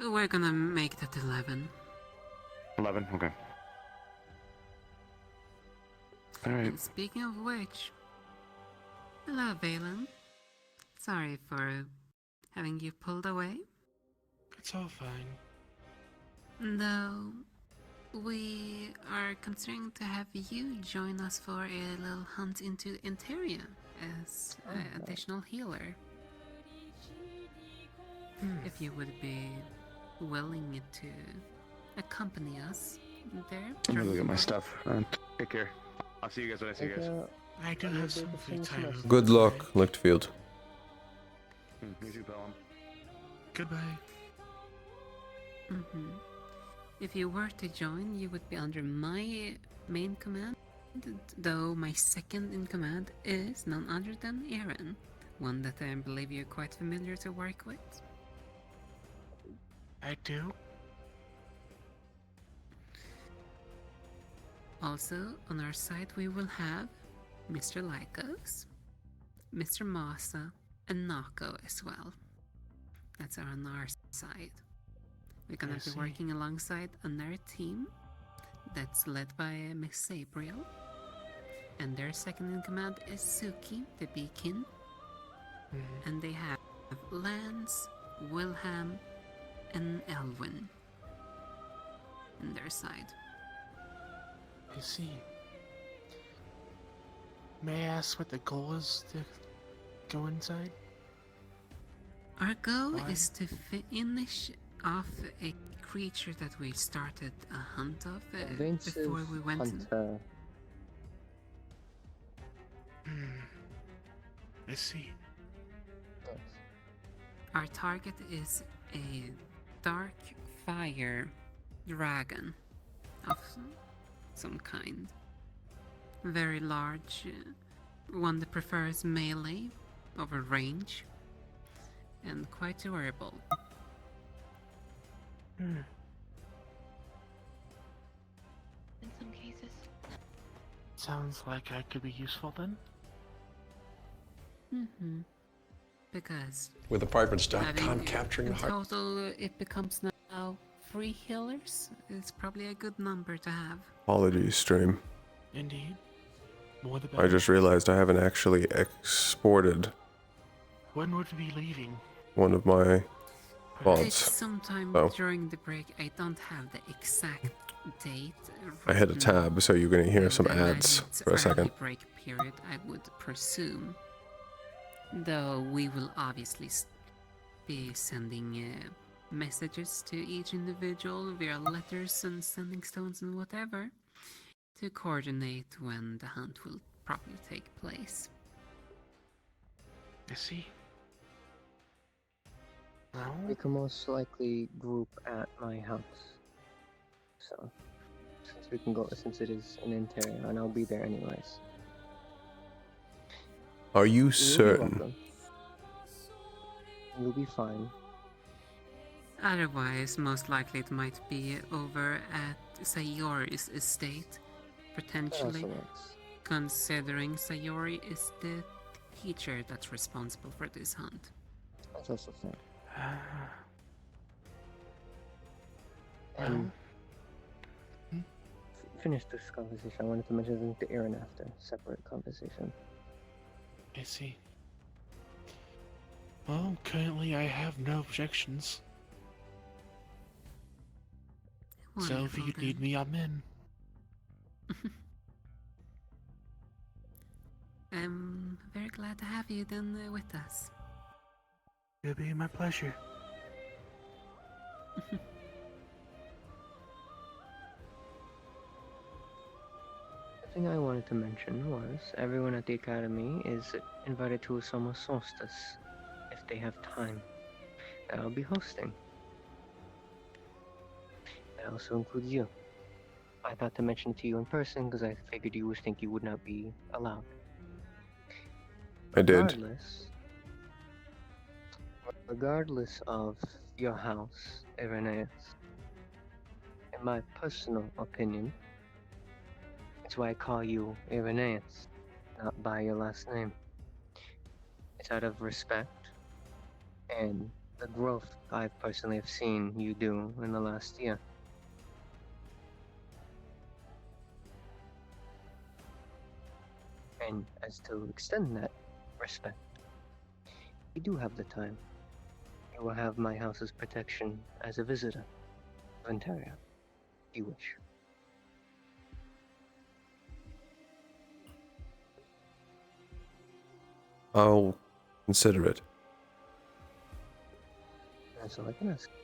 [SPEAKER 12] We're gonna make that 11.
[SPEAKER 20] 11? Okay. Alright.
[SPEAKER 12] And speaking of which, hello, Valen. Sorry for having you pulled away.
[SPEAKER 5] It's all fine.
[SPEAKER 12] Though, we are considering to have you join us for a little hunt into Interia as an additional healer. If you would be willing to accompany us there.
[SPEAKER 20] I'm gonna go get my stuff. Take care. I'll see you guys when I see you guys.
[SPEAKER 5] I do have some free time.
[SPEAKER 10] Good luck, Lichtfield.
[SPEAKER 20] You too, Pelham.
[SPEAKER 5] Goodbye.
[SPEAKER 12] If you were to join, you would be under my main command, though my second in command is none other than Aaron, one that I believe you're quite familiar to work with.
[SPEAKER 5] I do.
[SPEAKER 12] Also, on our side, we will have Mr. Lycos, Mr. Masa, and Nako as well. That's on our side. We're gonna be working alongside another team that's led by Miss Sabriel. And their second in command is Suki, the Beacon. And they have Lance, Wilhelm, and Elwin on their side.
[SPEAKER 5] I see. May I ask what the goal is to go inside?
[SPEAKER 12] Our goal is to finish off a creature that we started a hunt of before we went
[SPEAKER 17] hunter.
[SPEAKER 5] I see.
[SPEAKER 12] Our target is a dark fire dragon of some kind. Very large, one that prefers melee over range, and quite durable.
[SPEAKER 2] In some cases.
[SPEAKER 5] Sounds like I could be useful then.
[SPEAKER 12] Because
[SPEAKER 10] With apartments.com capturing
[SPEAKER 12] in
[SPEAKER 10] the heart.
[SPEAKER 12] total, it becomes now 3 healers. It's probably a good number to have.
[SPEAKER 10] Apologies, stream.
[SPEAKER 5] Indeed. More the better.
[SPEAKER 10] I just realized I haven't actually exported
[SPEAKER 5] When would we be leaving?
[SPEAKER 10] one of my
[SPEAKER 12] It's
[SPEAKER 10] VODs.
[SPEAKER 12] sometime
[SPEAKER 10] So
[SPEAKER 12] during the break. I don't have the exact date.
[SPEAKER 10] I hit a
[SPEAKER 12] right now.
[SPEAKER 10] tab, so you're gonna hear some
[SPEAKER 12] I imagine
[SPEAKER 10] ads
[SPEAKER 12] it's
[SPEAKER 10] for a
[SPEAKER 12] early
[SPEAKER 10] second.
[SPEAKER 12] break period, I would presume. Though we will obviously be sending messages to each individual via letters and sending stones and whatever to coordinate when the hunt will probably take place.
[SPEAKER 5] I see. Well,
[SPEAKER 17] We can most likely group at my house. So, since it is an interior, and I'll be there anyways.
[SPEAKER 10] Are you
[SPEAKER 17] You'll be
[SPEAKER 10] certain?
[SPEAKER 17] welcome. You'll be fine.
[SPEAKER 12] Otherwise, most likely it might be over at Sayori's estate, potentially,
[SPEAKER 17] also works.
[SPEAKER 12] considering Sayori is the teacher that's responsible for this hunt.
[SPEAKER 17] That's also fair.
[SPEAKER 9] Well,
[SPEAKER 17] Finish this conversation. I wanted to mention something to Aaron after. Separate conversation.
[SPEAKER 5] I see. Well, currently I have no objections. So if you need me, I'm in.
[SPEAKER 12] I'm very glad to have you then with us.
[SPEAKER 5] It'll be my pleasure.
[SPEAKER 17] The thing I wanted to mention was everyone at the academy is invited to a summer solstice if they have time that I'll be hosting. That also includes you. I thought to mention it to you in person because I figured you would think you would not be allowed.
[SPEAKER 10] I did.
[SPEAKER 17] Regardless of your house, Irenaeus, in my personal opinion, it's why I call you Irenaeus, not by your last name. It's out of respect and the growth I personally have seen you do in the last year. And as to extend that respect, you do have the time. You will have my house's protection as a visitor of Ontario, if you wish.
[SPEAKER 10] I'll consider it.
[SPEAKER 17] That's all I can ask for.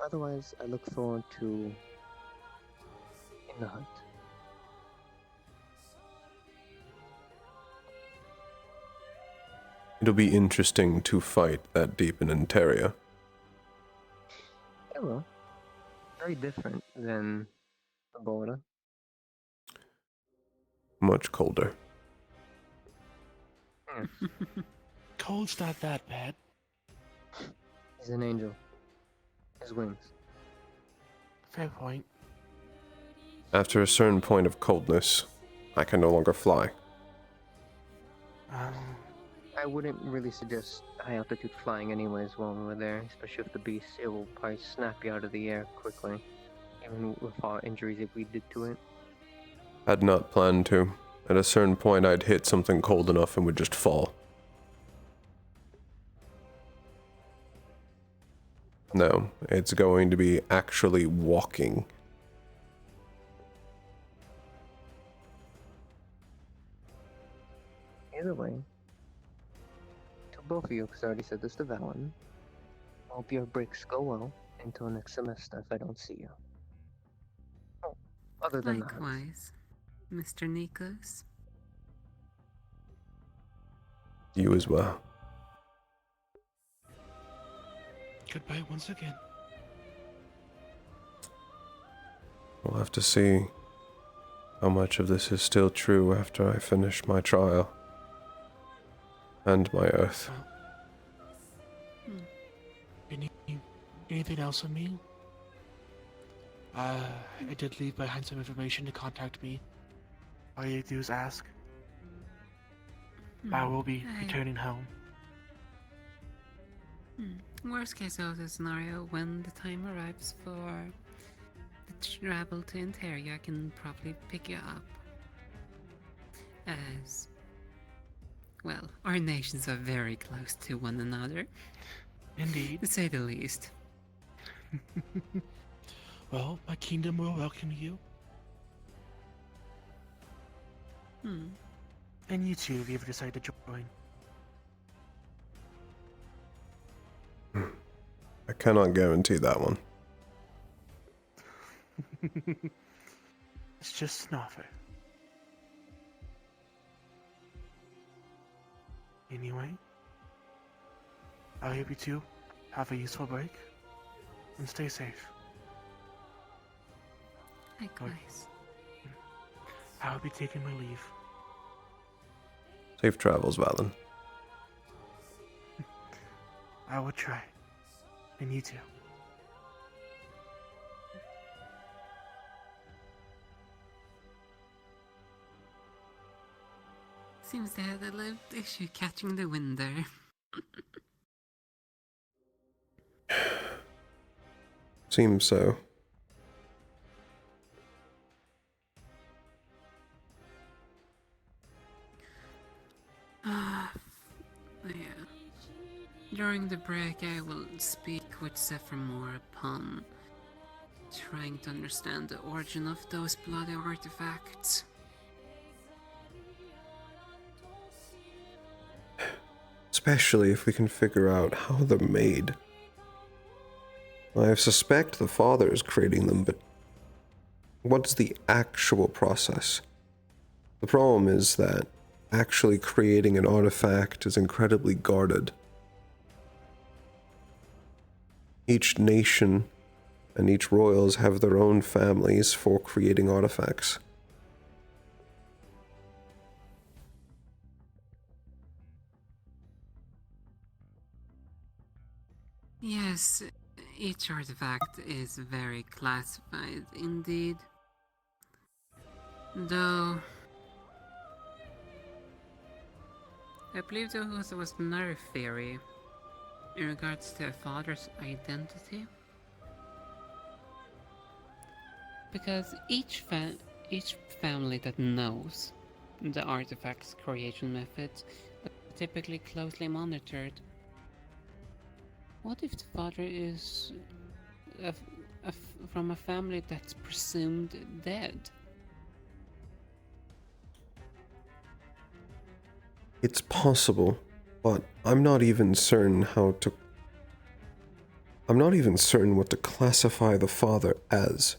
[SPEAKER 17] Otherwise, I look forward to in the hunt.
[SPEAKER 10] It'll be interesting to fight that deep in Ontario.
[SPEAKER 17] Yeah, well, very different than the border.
[SPEAKER 10] Much colder.
[SPEAKER 5] Cold's not that bad.
[SPEAKER 17] He's an angel. His wings.
[SPEAKER 5] Fair point.
[SPEAKER 10] After a certain point of coldness, I can no longer fly.
[SPEAKER 17] I wouldn't really suggest high altitude flying anyways while we're there, especially with the beast. It will probably snap you out of the air quickly, even with our injuries if we did to it.
[SPEAKER 10] Had not planned to. At a certain point, I'd hit something cold enough and would just fall. No, it's going to be actually walking.
[SPEAKER 17] Either way, to both of you, because I already said this to Valen, I hope your breaks go well until next semester if I don't see you. Oh, other than that.
[SPEAKER 12] Likewise, Mr. Nikos.
[SPEAKER 10] You as well.
[SPEAKER 5] Goodbye once again.
[SPEAKER 10] We'll have to see how much of this is still true after I finish my trial. And my oath.
[SPEAKER 5] Anything else on me? I did leave behind some information to contact me. All you do is ask. I will be returning home.
[SPEAKER 12] Worst case scenario, when the time arrives for the travel to Ontario, I can probably pick you up. As, well, our nations are very close to one another.
[SPEAKER 5] Indeed.
[SPEAKER 12] To say the least.
[SPEAKER 5] Well, my kingdom will welcome you. And you too, if you ever decide to join.
[SPEAKER 10] I cannot guarantee that one.
[SPEAKER 5] It's just an offer. Anyway, I hope you two have a useful break and stay safe.
[SPEAKER 12] Likewise.
[SPEAKER 5] I'll be taking my leave.
[SPEAKER 10] Safe travels, Valen.
[SPEAKER 5] I will try. And you too.
[SPEAKER 12] Seems they had a little issue catching the wind there.
[SPEAKER 10] Seems so.
[SPEAKER 12] Yeah. During the break, I will speak with Zephyr more upon trying to understand the origin of those bloody artifacts.
[SPEAKER 10] Especially if we can figure out how they're made. I suspect the father is creating them, but what's the actual process? The problem is that actually creating an artifact is incredibly guarded. Each nation and each royals have their own families for creating artifacts.
[SPEAKER 12] Yes, each artifact is very classified indeed. Though I believe there was another theory in regards to a father's identity. Because each family that knows the artifact's creation methods are typically closely monitored. What if the father is from a family that's presumed dead?
[SPEAKER 10] It's possible, but I'm not even certain what to classify the father as.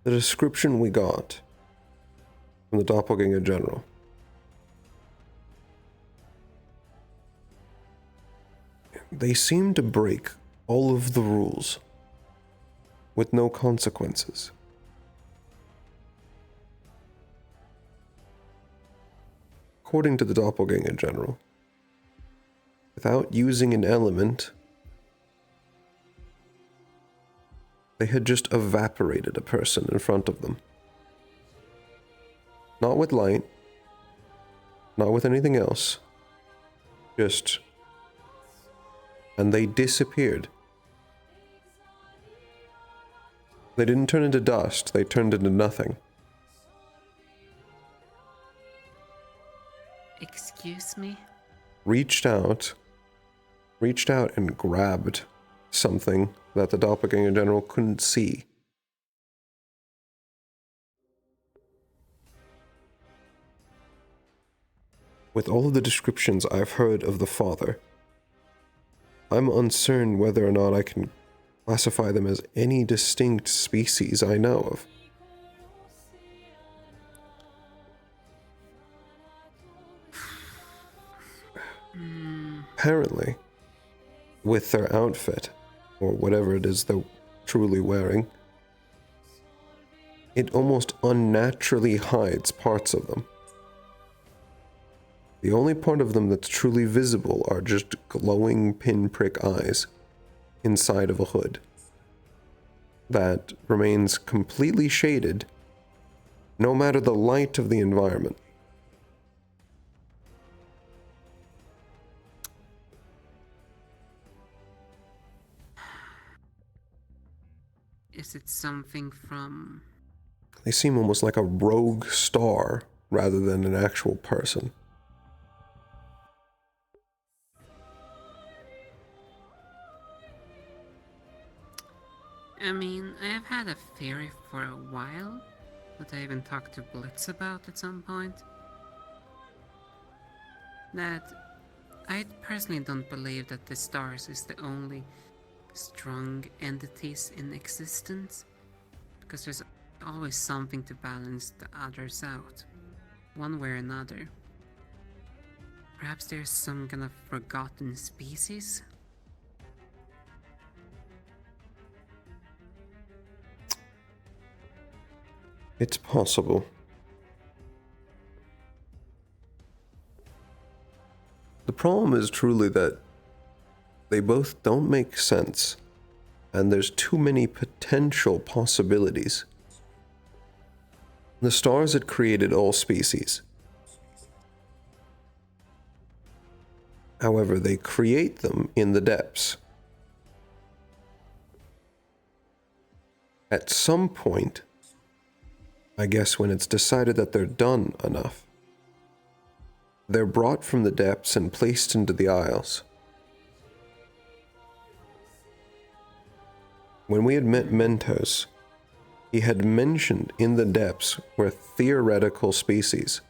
[SPEAKER 10] The description we got from the Doppelganger General. They seem to break all of the rules with no consequences. According to the Doppelganger General, without using an element, they had just evaporated a person in front of them. Not with light, not with anything else, just... and they disappeared. They didn't turn into dust, they turned into nothing.
[SPEAKER 12] Excuse me?
[SPEAKER 10] Reached out and grabbed something that the Doppelganger General couldn't see. With all of the descriptions I've heard of the father, I'm uncertain whether or not I can classify them as any distinct species I know of. Apparently, with their outfit, or whatever it is they're truly wearing, it almost unnaturally hides parts of them. The only part of them that's truly visible are just glowing pinprick eyes inside of a hood that remains completely shaded no matter the light of the environment.
[SPEAKER 12] Is it something from...
[SPEAKER 10] They seem almost like a rogue star rather than an actual person.
[SPEAKER 12] I mean, I have had a theory for a while that I even talked to Blitz about at some point. That I personally don't believe that the stars is the only strong entities in existence, because there's always something to balance the others out, one way or another. Perhaps there's some kind of forgotten species?
[SPEAKER 10] It's possible. problem is truly that they both don't make sense, and there's too many potential possibilities. The stars had created all species. However, they create them in the depths. At some point, I guess when it's decided that they're done enough, they're brought from the depths and placed into the Isles. When we had met Mentos, he had mentioned in the depths were theoretical species.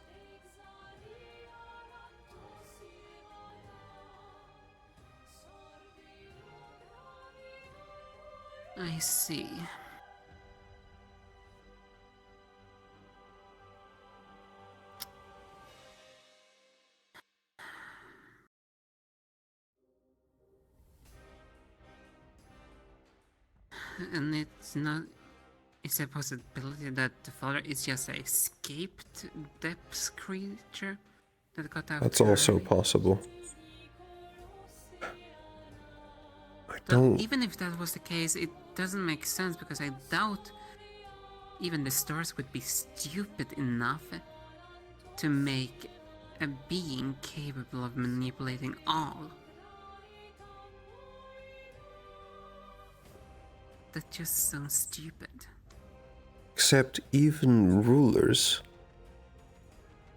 [SPEAKER 12] I see. And it's not... Is a possibility that the father is just an escaped depths creature that got out
[SPEAKER 10] That's
[SPEAKER 12] too
[SPEAKER 10] also
[SPEAKER 12] early?
[SPEAKER 10] possible.
[SPEAKER 12] So even if that was the case, it doesn't make sense because I doubt even the stars would be stupid enough to make a being capable of manipulating all. That just sounds stupid.
[SPEAKER 10] Except even rulers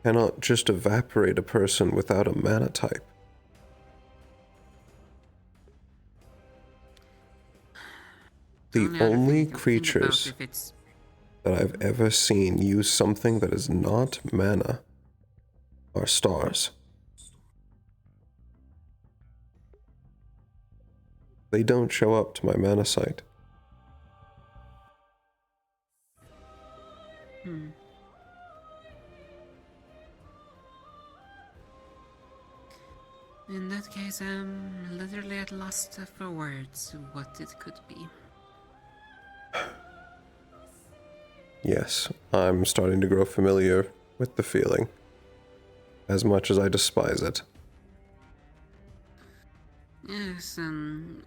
[SPEAKER 10] cannot just evaporate a person without a mana type. The only creatures that I've ever seen use something that is not mana are stars. They don't show up to my mana site.
[SPEAKER 12] In that case, I'm literally at loss for words what it could be.
[SPEAKER 10] Yes, I'm starting to grow familiar with the feeling, as much as I despise it.
[SPEAKER 12] Yes, and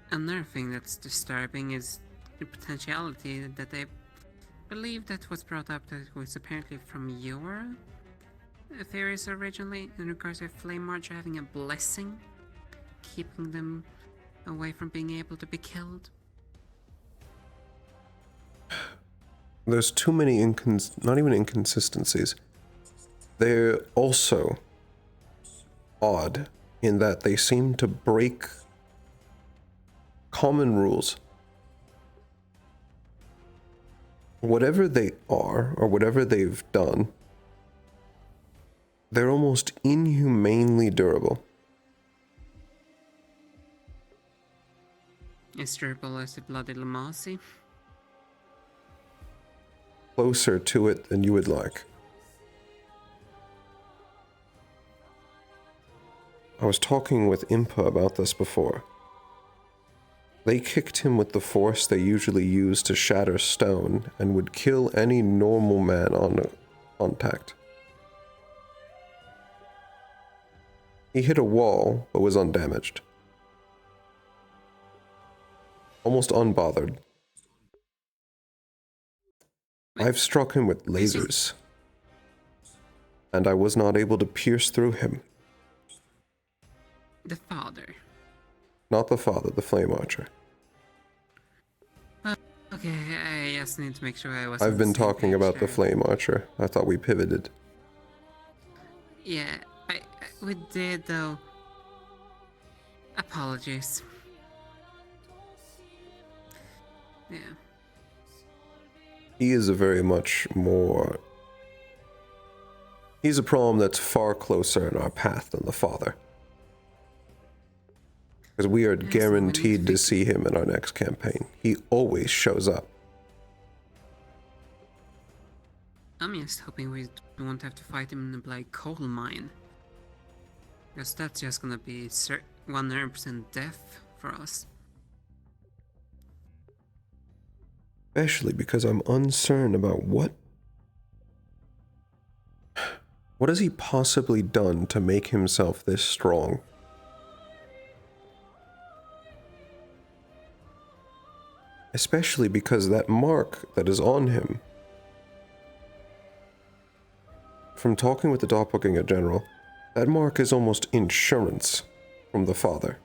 [SPEAKER 12] another thing that's disturbing is the potentiality that I believe that was brought up that was apparently from your theories originally in regards to Flame Marcher having a blessing, keeping them away from being able to be killed.
[SPEAKER 10] There's too many not even inconsistencies. They're also odd in that they seem to break common rules. Whatever they are, or whatever they've done, they're almost inhumanely durable.
[SPEAKER 12] As durable as the Bloody Lamasi.
[SPEAKER 10] Closer to it than you would like. I was talking with Impa about this before. They kicked him with the force they usually use to shatter stone and would kill any normal man on contact. He hit a wall, but was undamaged. Almost unbothered. I've struck him with lasers, and I was not able to pierce through him.
[SPEAKER 12] The father.
[SPEAKER 10] Not the father, the Flame Archer.
[SPEAKER 12] Okay, I just need to make sure I was.
[SPEAKER 10] I've been talking about the Flame Archer. I thought we pivoted.
[SPEAKER 12] Yeah, we did though. Apologies. Yeah.
[SPEAKER 10] He is a very much more... He's a problem that's far closer in our path than the father. Because we are guaranteed to see him in our next campaign. He always shows up.
[SPEAKER 12] I'm just hoping we won't have to fight him in the black coal mine. Because that's just gonna be 100% death for us.
[SPEAKER 10] Especially because I'm uncertain about what... What has he possibly done to make himself this strong? Especially because that mark that is on him, from talking with the Doppelganger General, that mark is almost insurance from the father.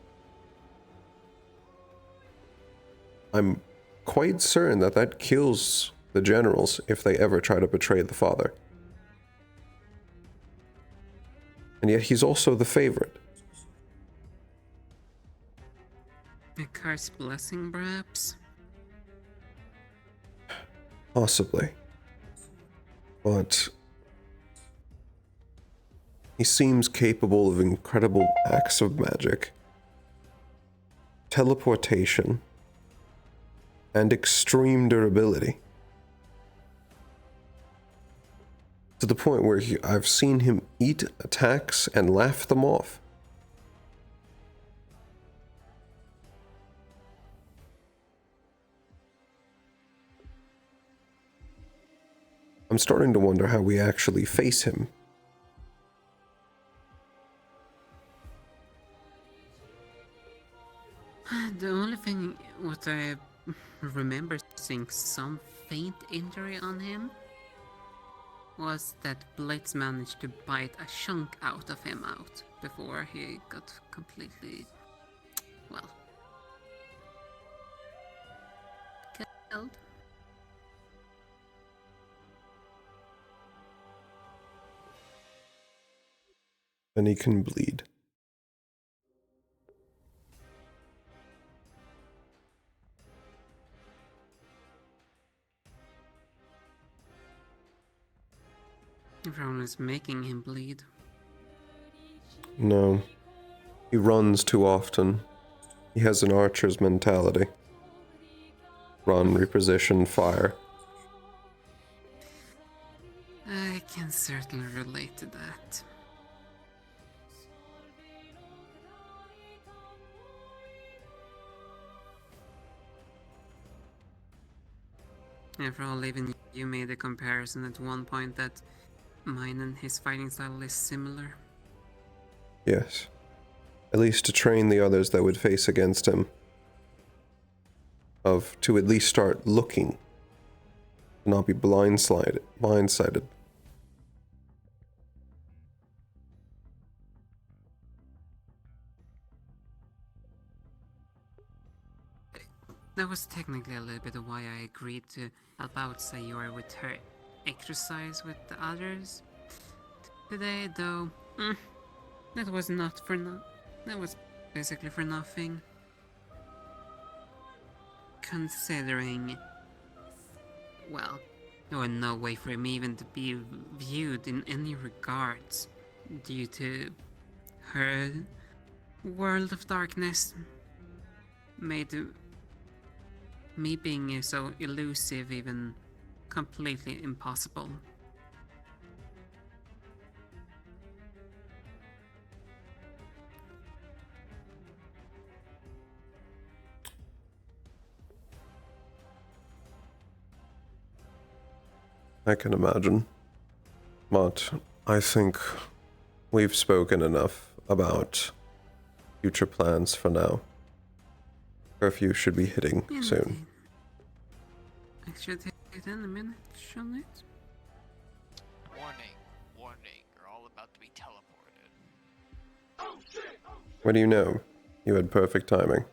[SPEAKER 10] I'm quite certain that that kills the generals if they ever try to betray the father. And yet he's also the favorite.
[SPEAKER 12] A Car's blessing, perhaps?
[SPEAKER 10] Possibly. But he seems capable of incredible acts of magic, teleportation, and extreme durability. To the point where I've seen him eat attacks and laugh them off. I'm starting to wonder how we actually face him.
[SPEAKER 12] The only thing what I remember seeing some faint injury on him was that Blitz managed to bite a chunk out of him out before he got completely, well, killed.
[SPEAKER 10] And he can bleed.
[SPEAKER 12] Everyone is making him bleed.
[SPEAKER 10] No. He runs too often. He has an archer's mentality. Run, reposition, fire.
[SPEAKER 12] I can certainly relate to that. After all, even you made a comparison at one point that mine and his fighting style is similar.
[SPEAKER 10] Yes. At least to train the others that would face against him. To at least start looking. Not be blindsided.
[SPEAKER 12] That was technically a little bit of why I agreed to help out Sayori with her exercise with the others today, though. That was not for that was basically for nothing. Considering, well, there was no way for him even to be viewed in any regards due to her world of darkness made me being so elusive even completely impossible.
[SPEAKER 10] I can imagine. But I think we've spoken enough about future plans for now. Curfew should be hitting soon.
[SPEAKER 12] I should hit it in a minute, shouldn't it?
[SPEAKER 8] Warning, warning, you're all about to be teleported.
[SPEAKER 10] What do you know? You had perfect timing.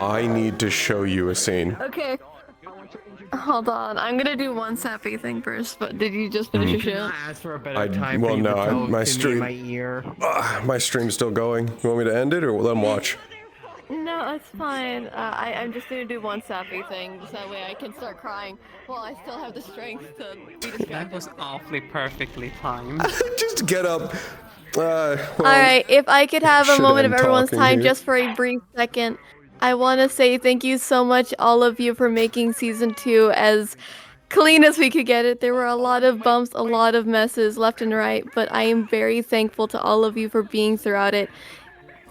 [SPEAKER 10] I need to show you a scene.
[SPEAKER 4] Okay. Hold on. I'm gonna do one sappy thing first, but did you just finish your shit?
[SPEAKER 18] Ask for a better time
[SPEAKER 10] Well,
[SPEAKER 18] for you
[SPEAKER 10] no,
[SPEAKER 18] to tell
[SPEAKER 10] my
[SPEAKER 18] to me in
[SPEAKER 10] stream.
[SPEAKER 18] my ear.
[SPEAKER 10] My stream's still going. You want me to end it or let them watch?
[SPEAKER 4] No, it's fine. I'm just gonna do one sappy thing, so that way I can start crying while I still have the strength to be distracted.
[SPEAKER 12] That was awfully perfectly timed.
[SPEAKER 10] Just get up. Well,
[SPEAKER 4] Alright, if I could have a
[SPEAKER 10] should
[SPEAKER 4] moment of
[SPEAKER 10] end
[SPEAKER 4] everyone's
[SPEAKER 10] talking
[SPEAKER 4] time
[SPEAKER 10] here.
[SPEAKER 4] just for a brief second, I want to say thank you so much, all of you, for making Season 2 as clean as we could get it. There were a lot of bumps, a lot of messes left and right, but I am very thankful to all of you for being throughout it.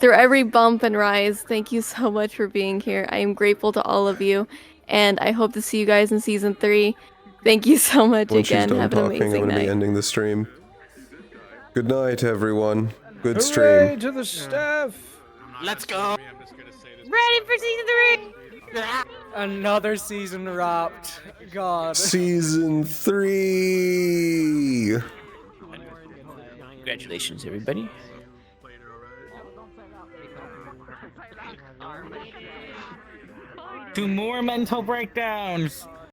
[SPEAKER 19] through every bump and rise. Thank you so much for being here. I am grateful to all of you, and I hope to see you guys in season 3. Thank you so much
[SPEAKER 10] When she's
[SPEAKER 19] again.
[SPEAKER 10] done
[SPEAKER 19] Have an
[SPEAKER 10] talking, I'm
[SPEAKER 19] amazing
[SPEAKER 10] going to be
[SPEAKER 19] night.
[SPEAKER 10] ending the stream. Good night, everyone. Good
[SPEAKER 22] Hooray
[SPEAKER 10] stream.
[SPEAKER 22] to the staff!
[SPEAKER 8] Let's go.
[SPEAKER 23] Ready for season 3!
[SPEAKER 22] Another season wrapped. God.
[SPEAKER 10] Season 3.
[SPEAKER 17] Congratulations, everybody.
[SPEAKER 7] To more mental breakdowns.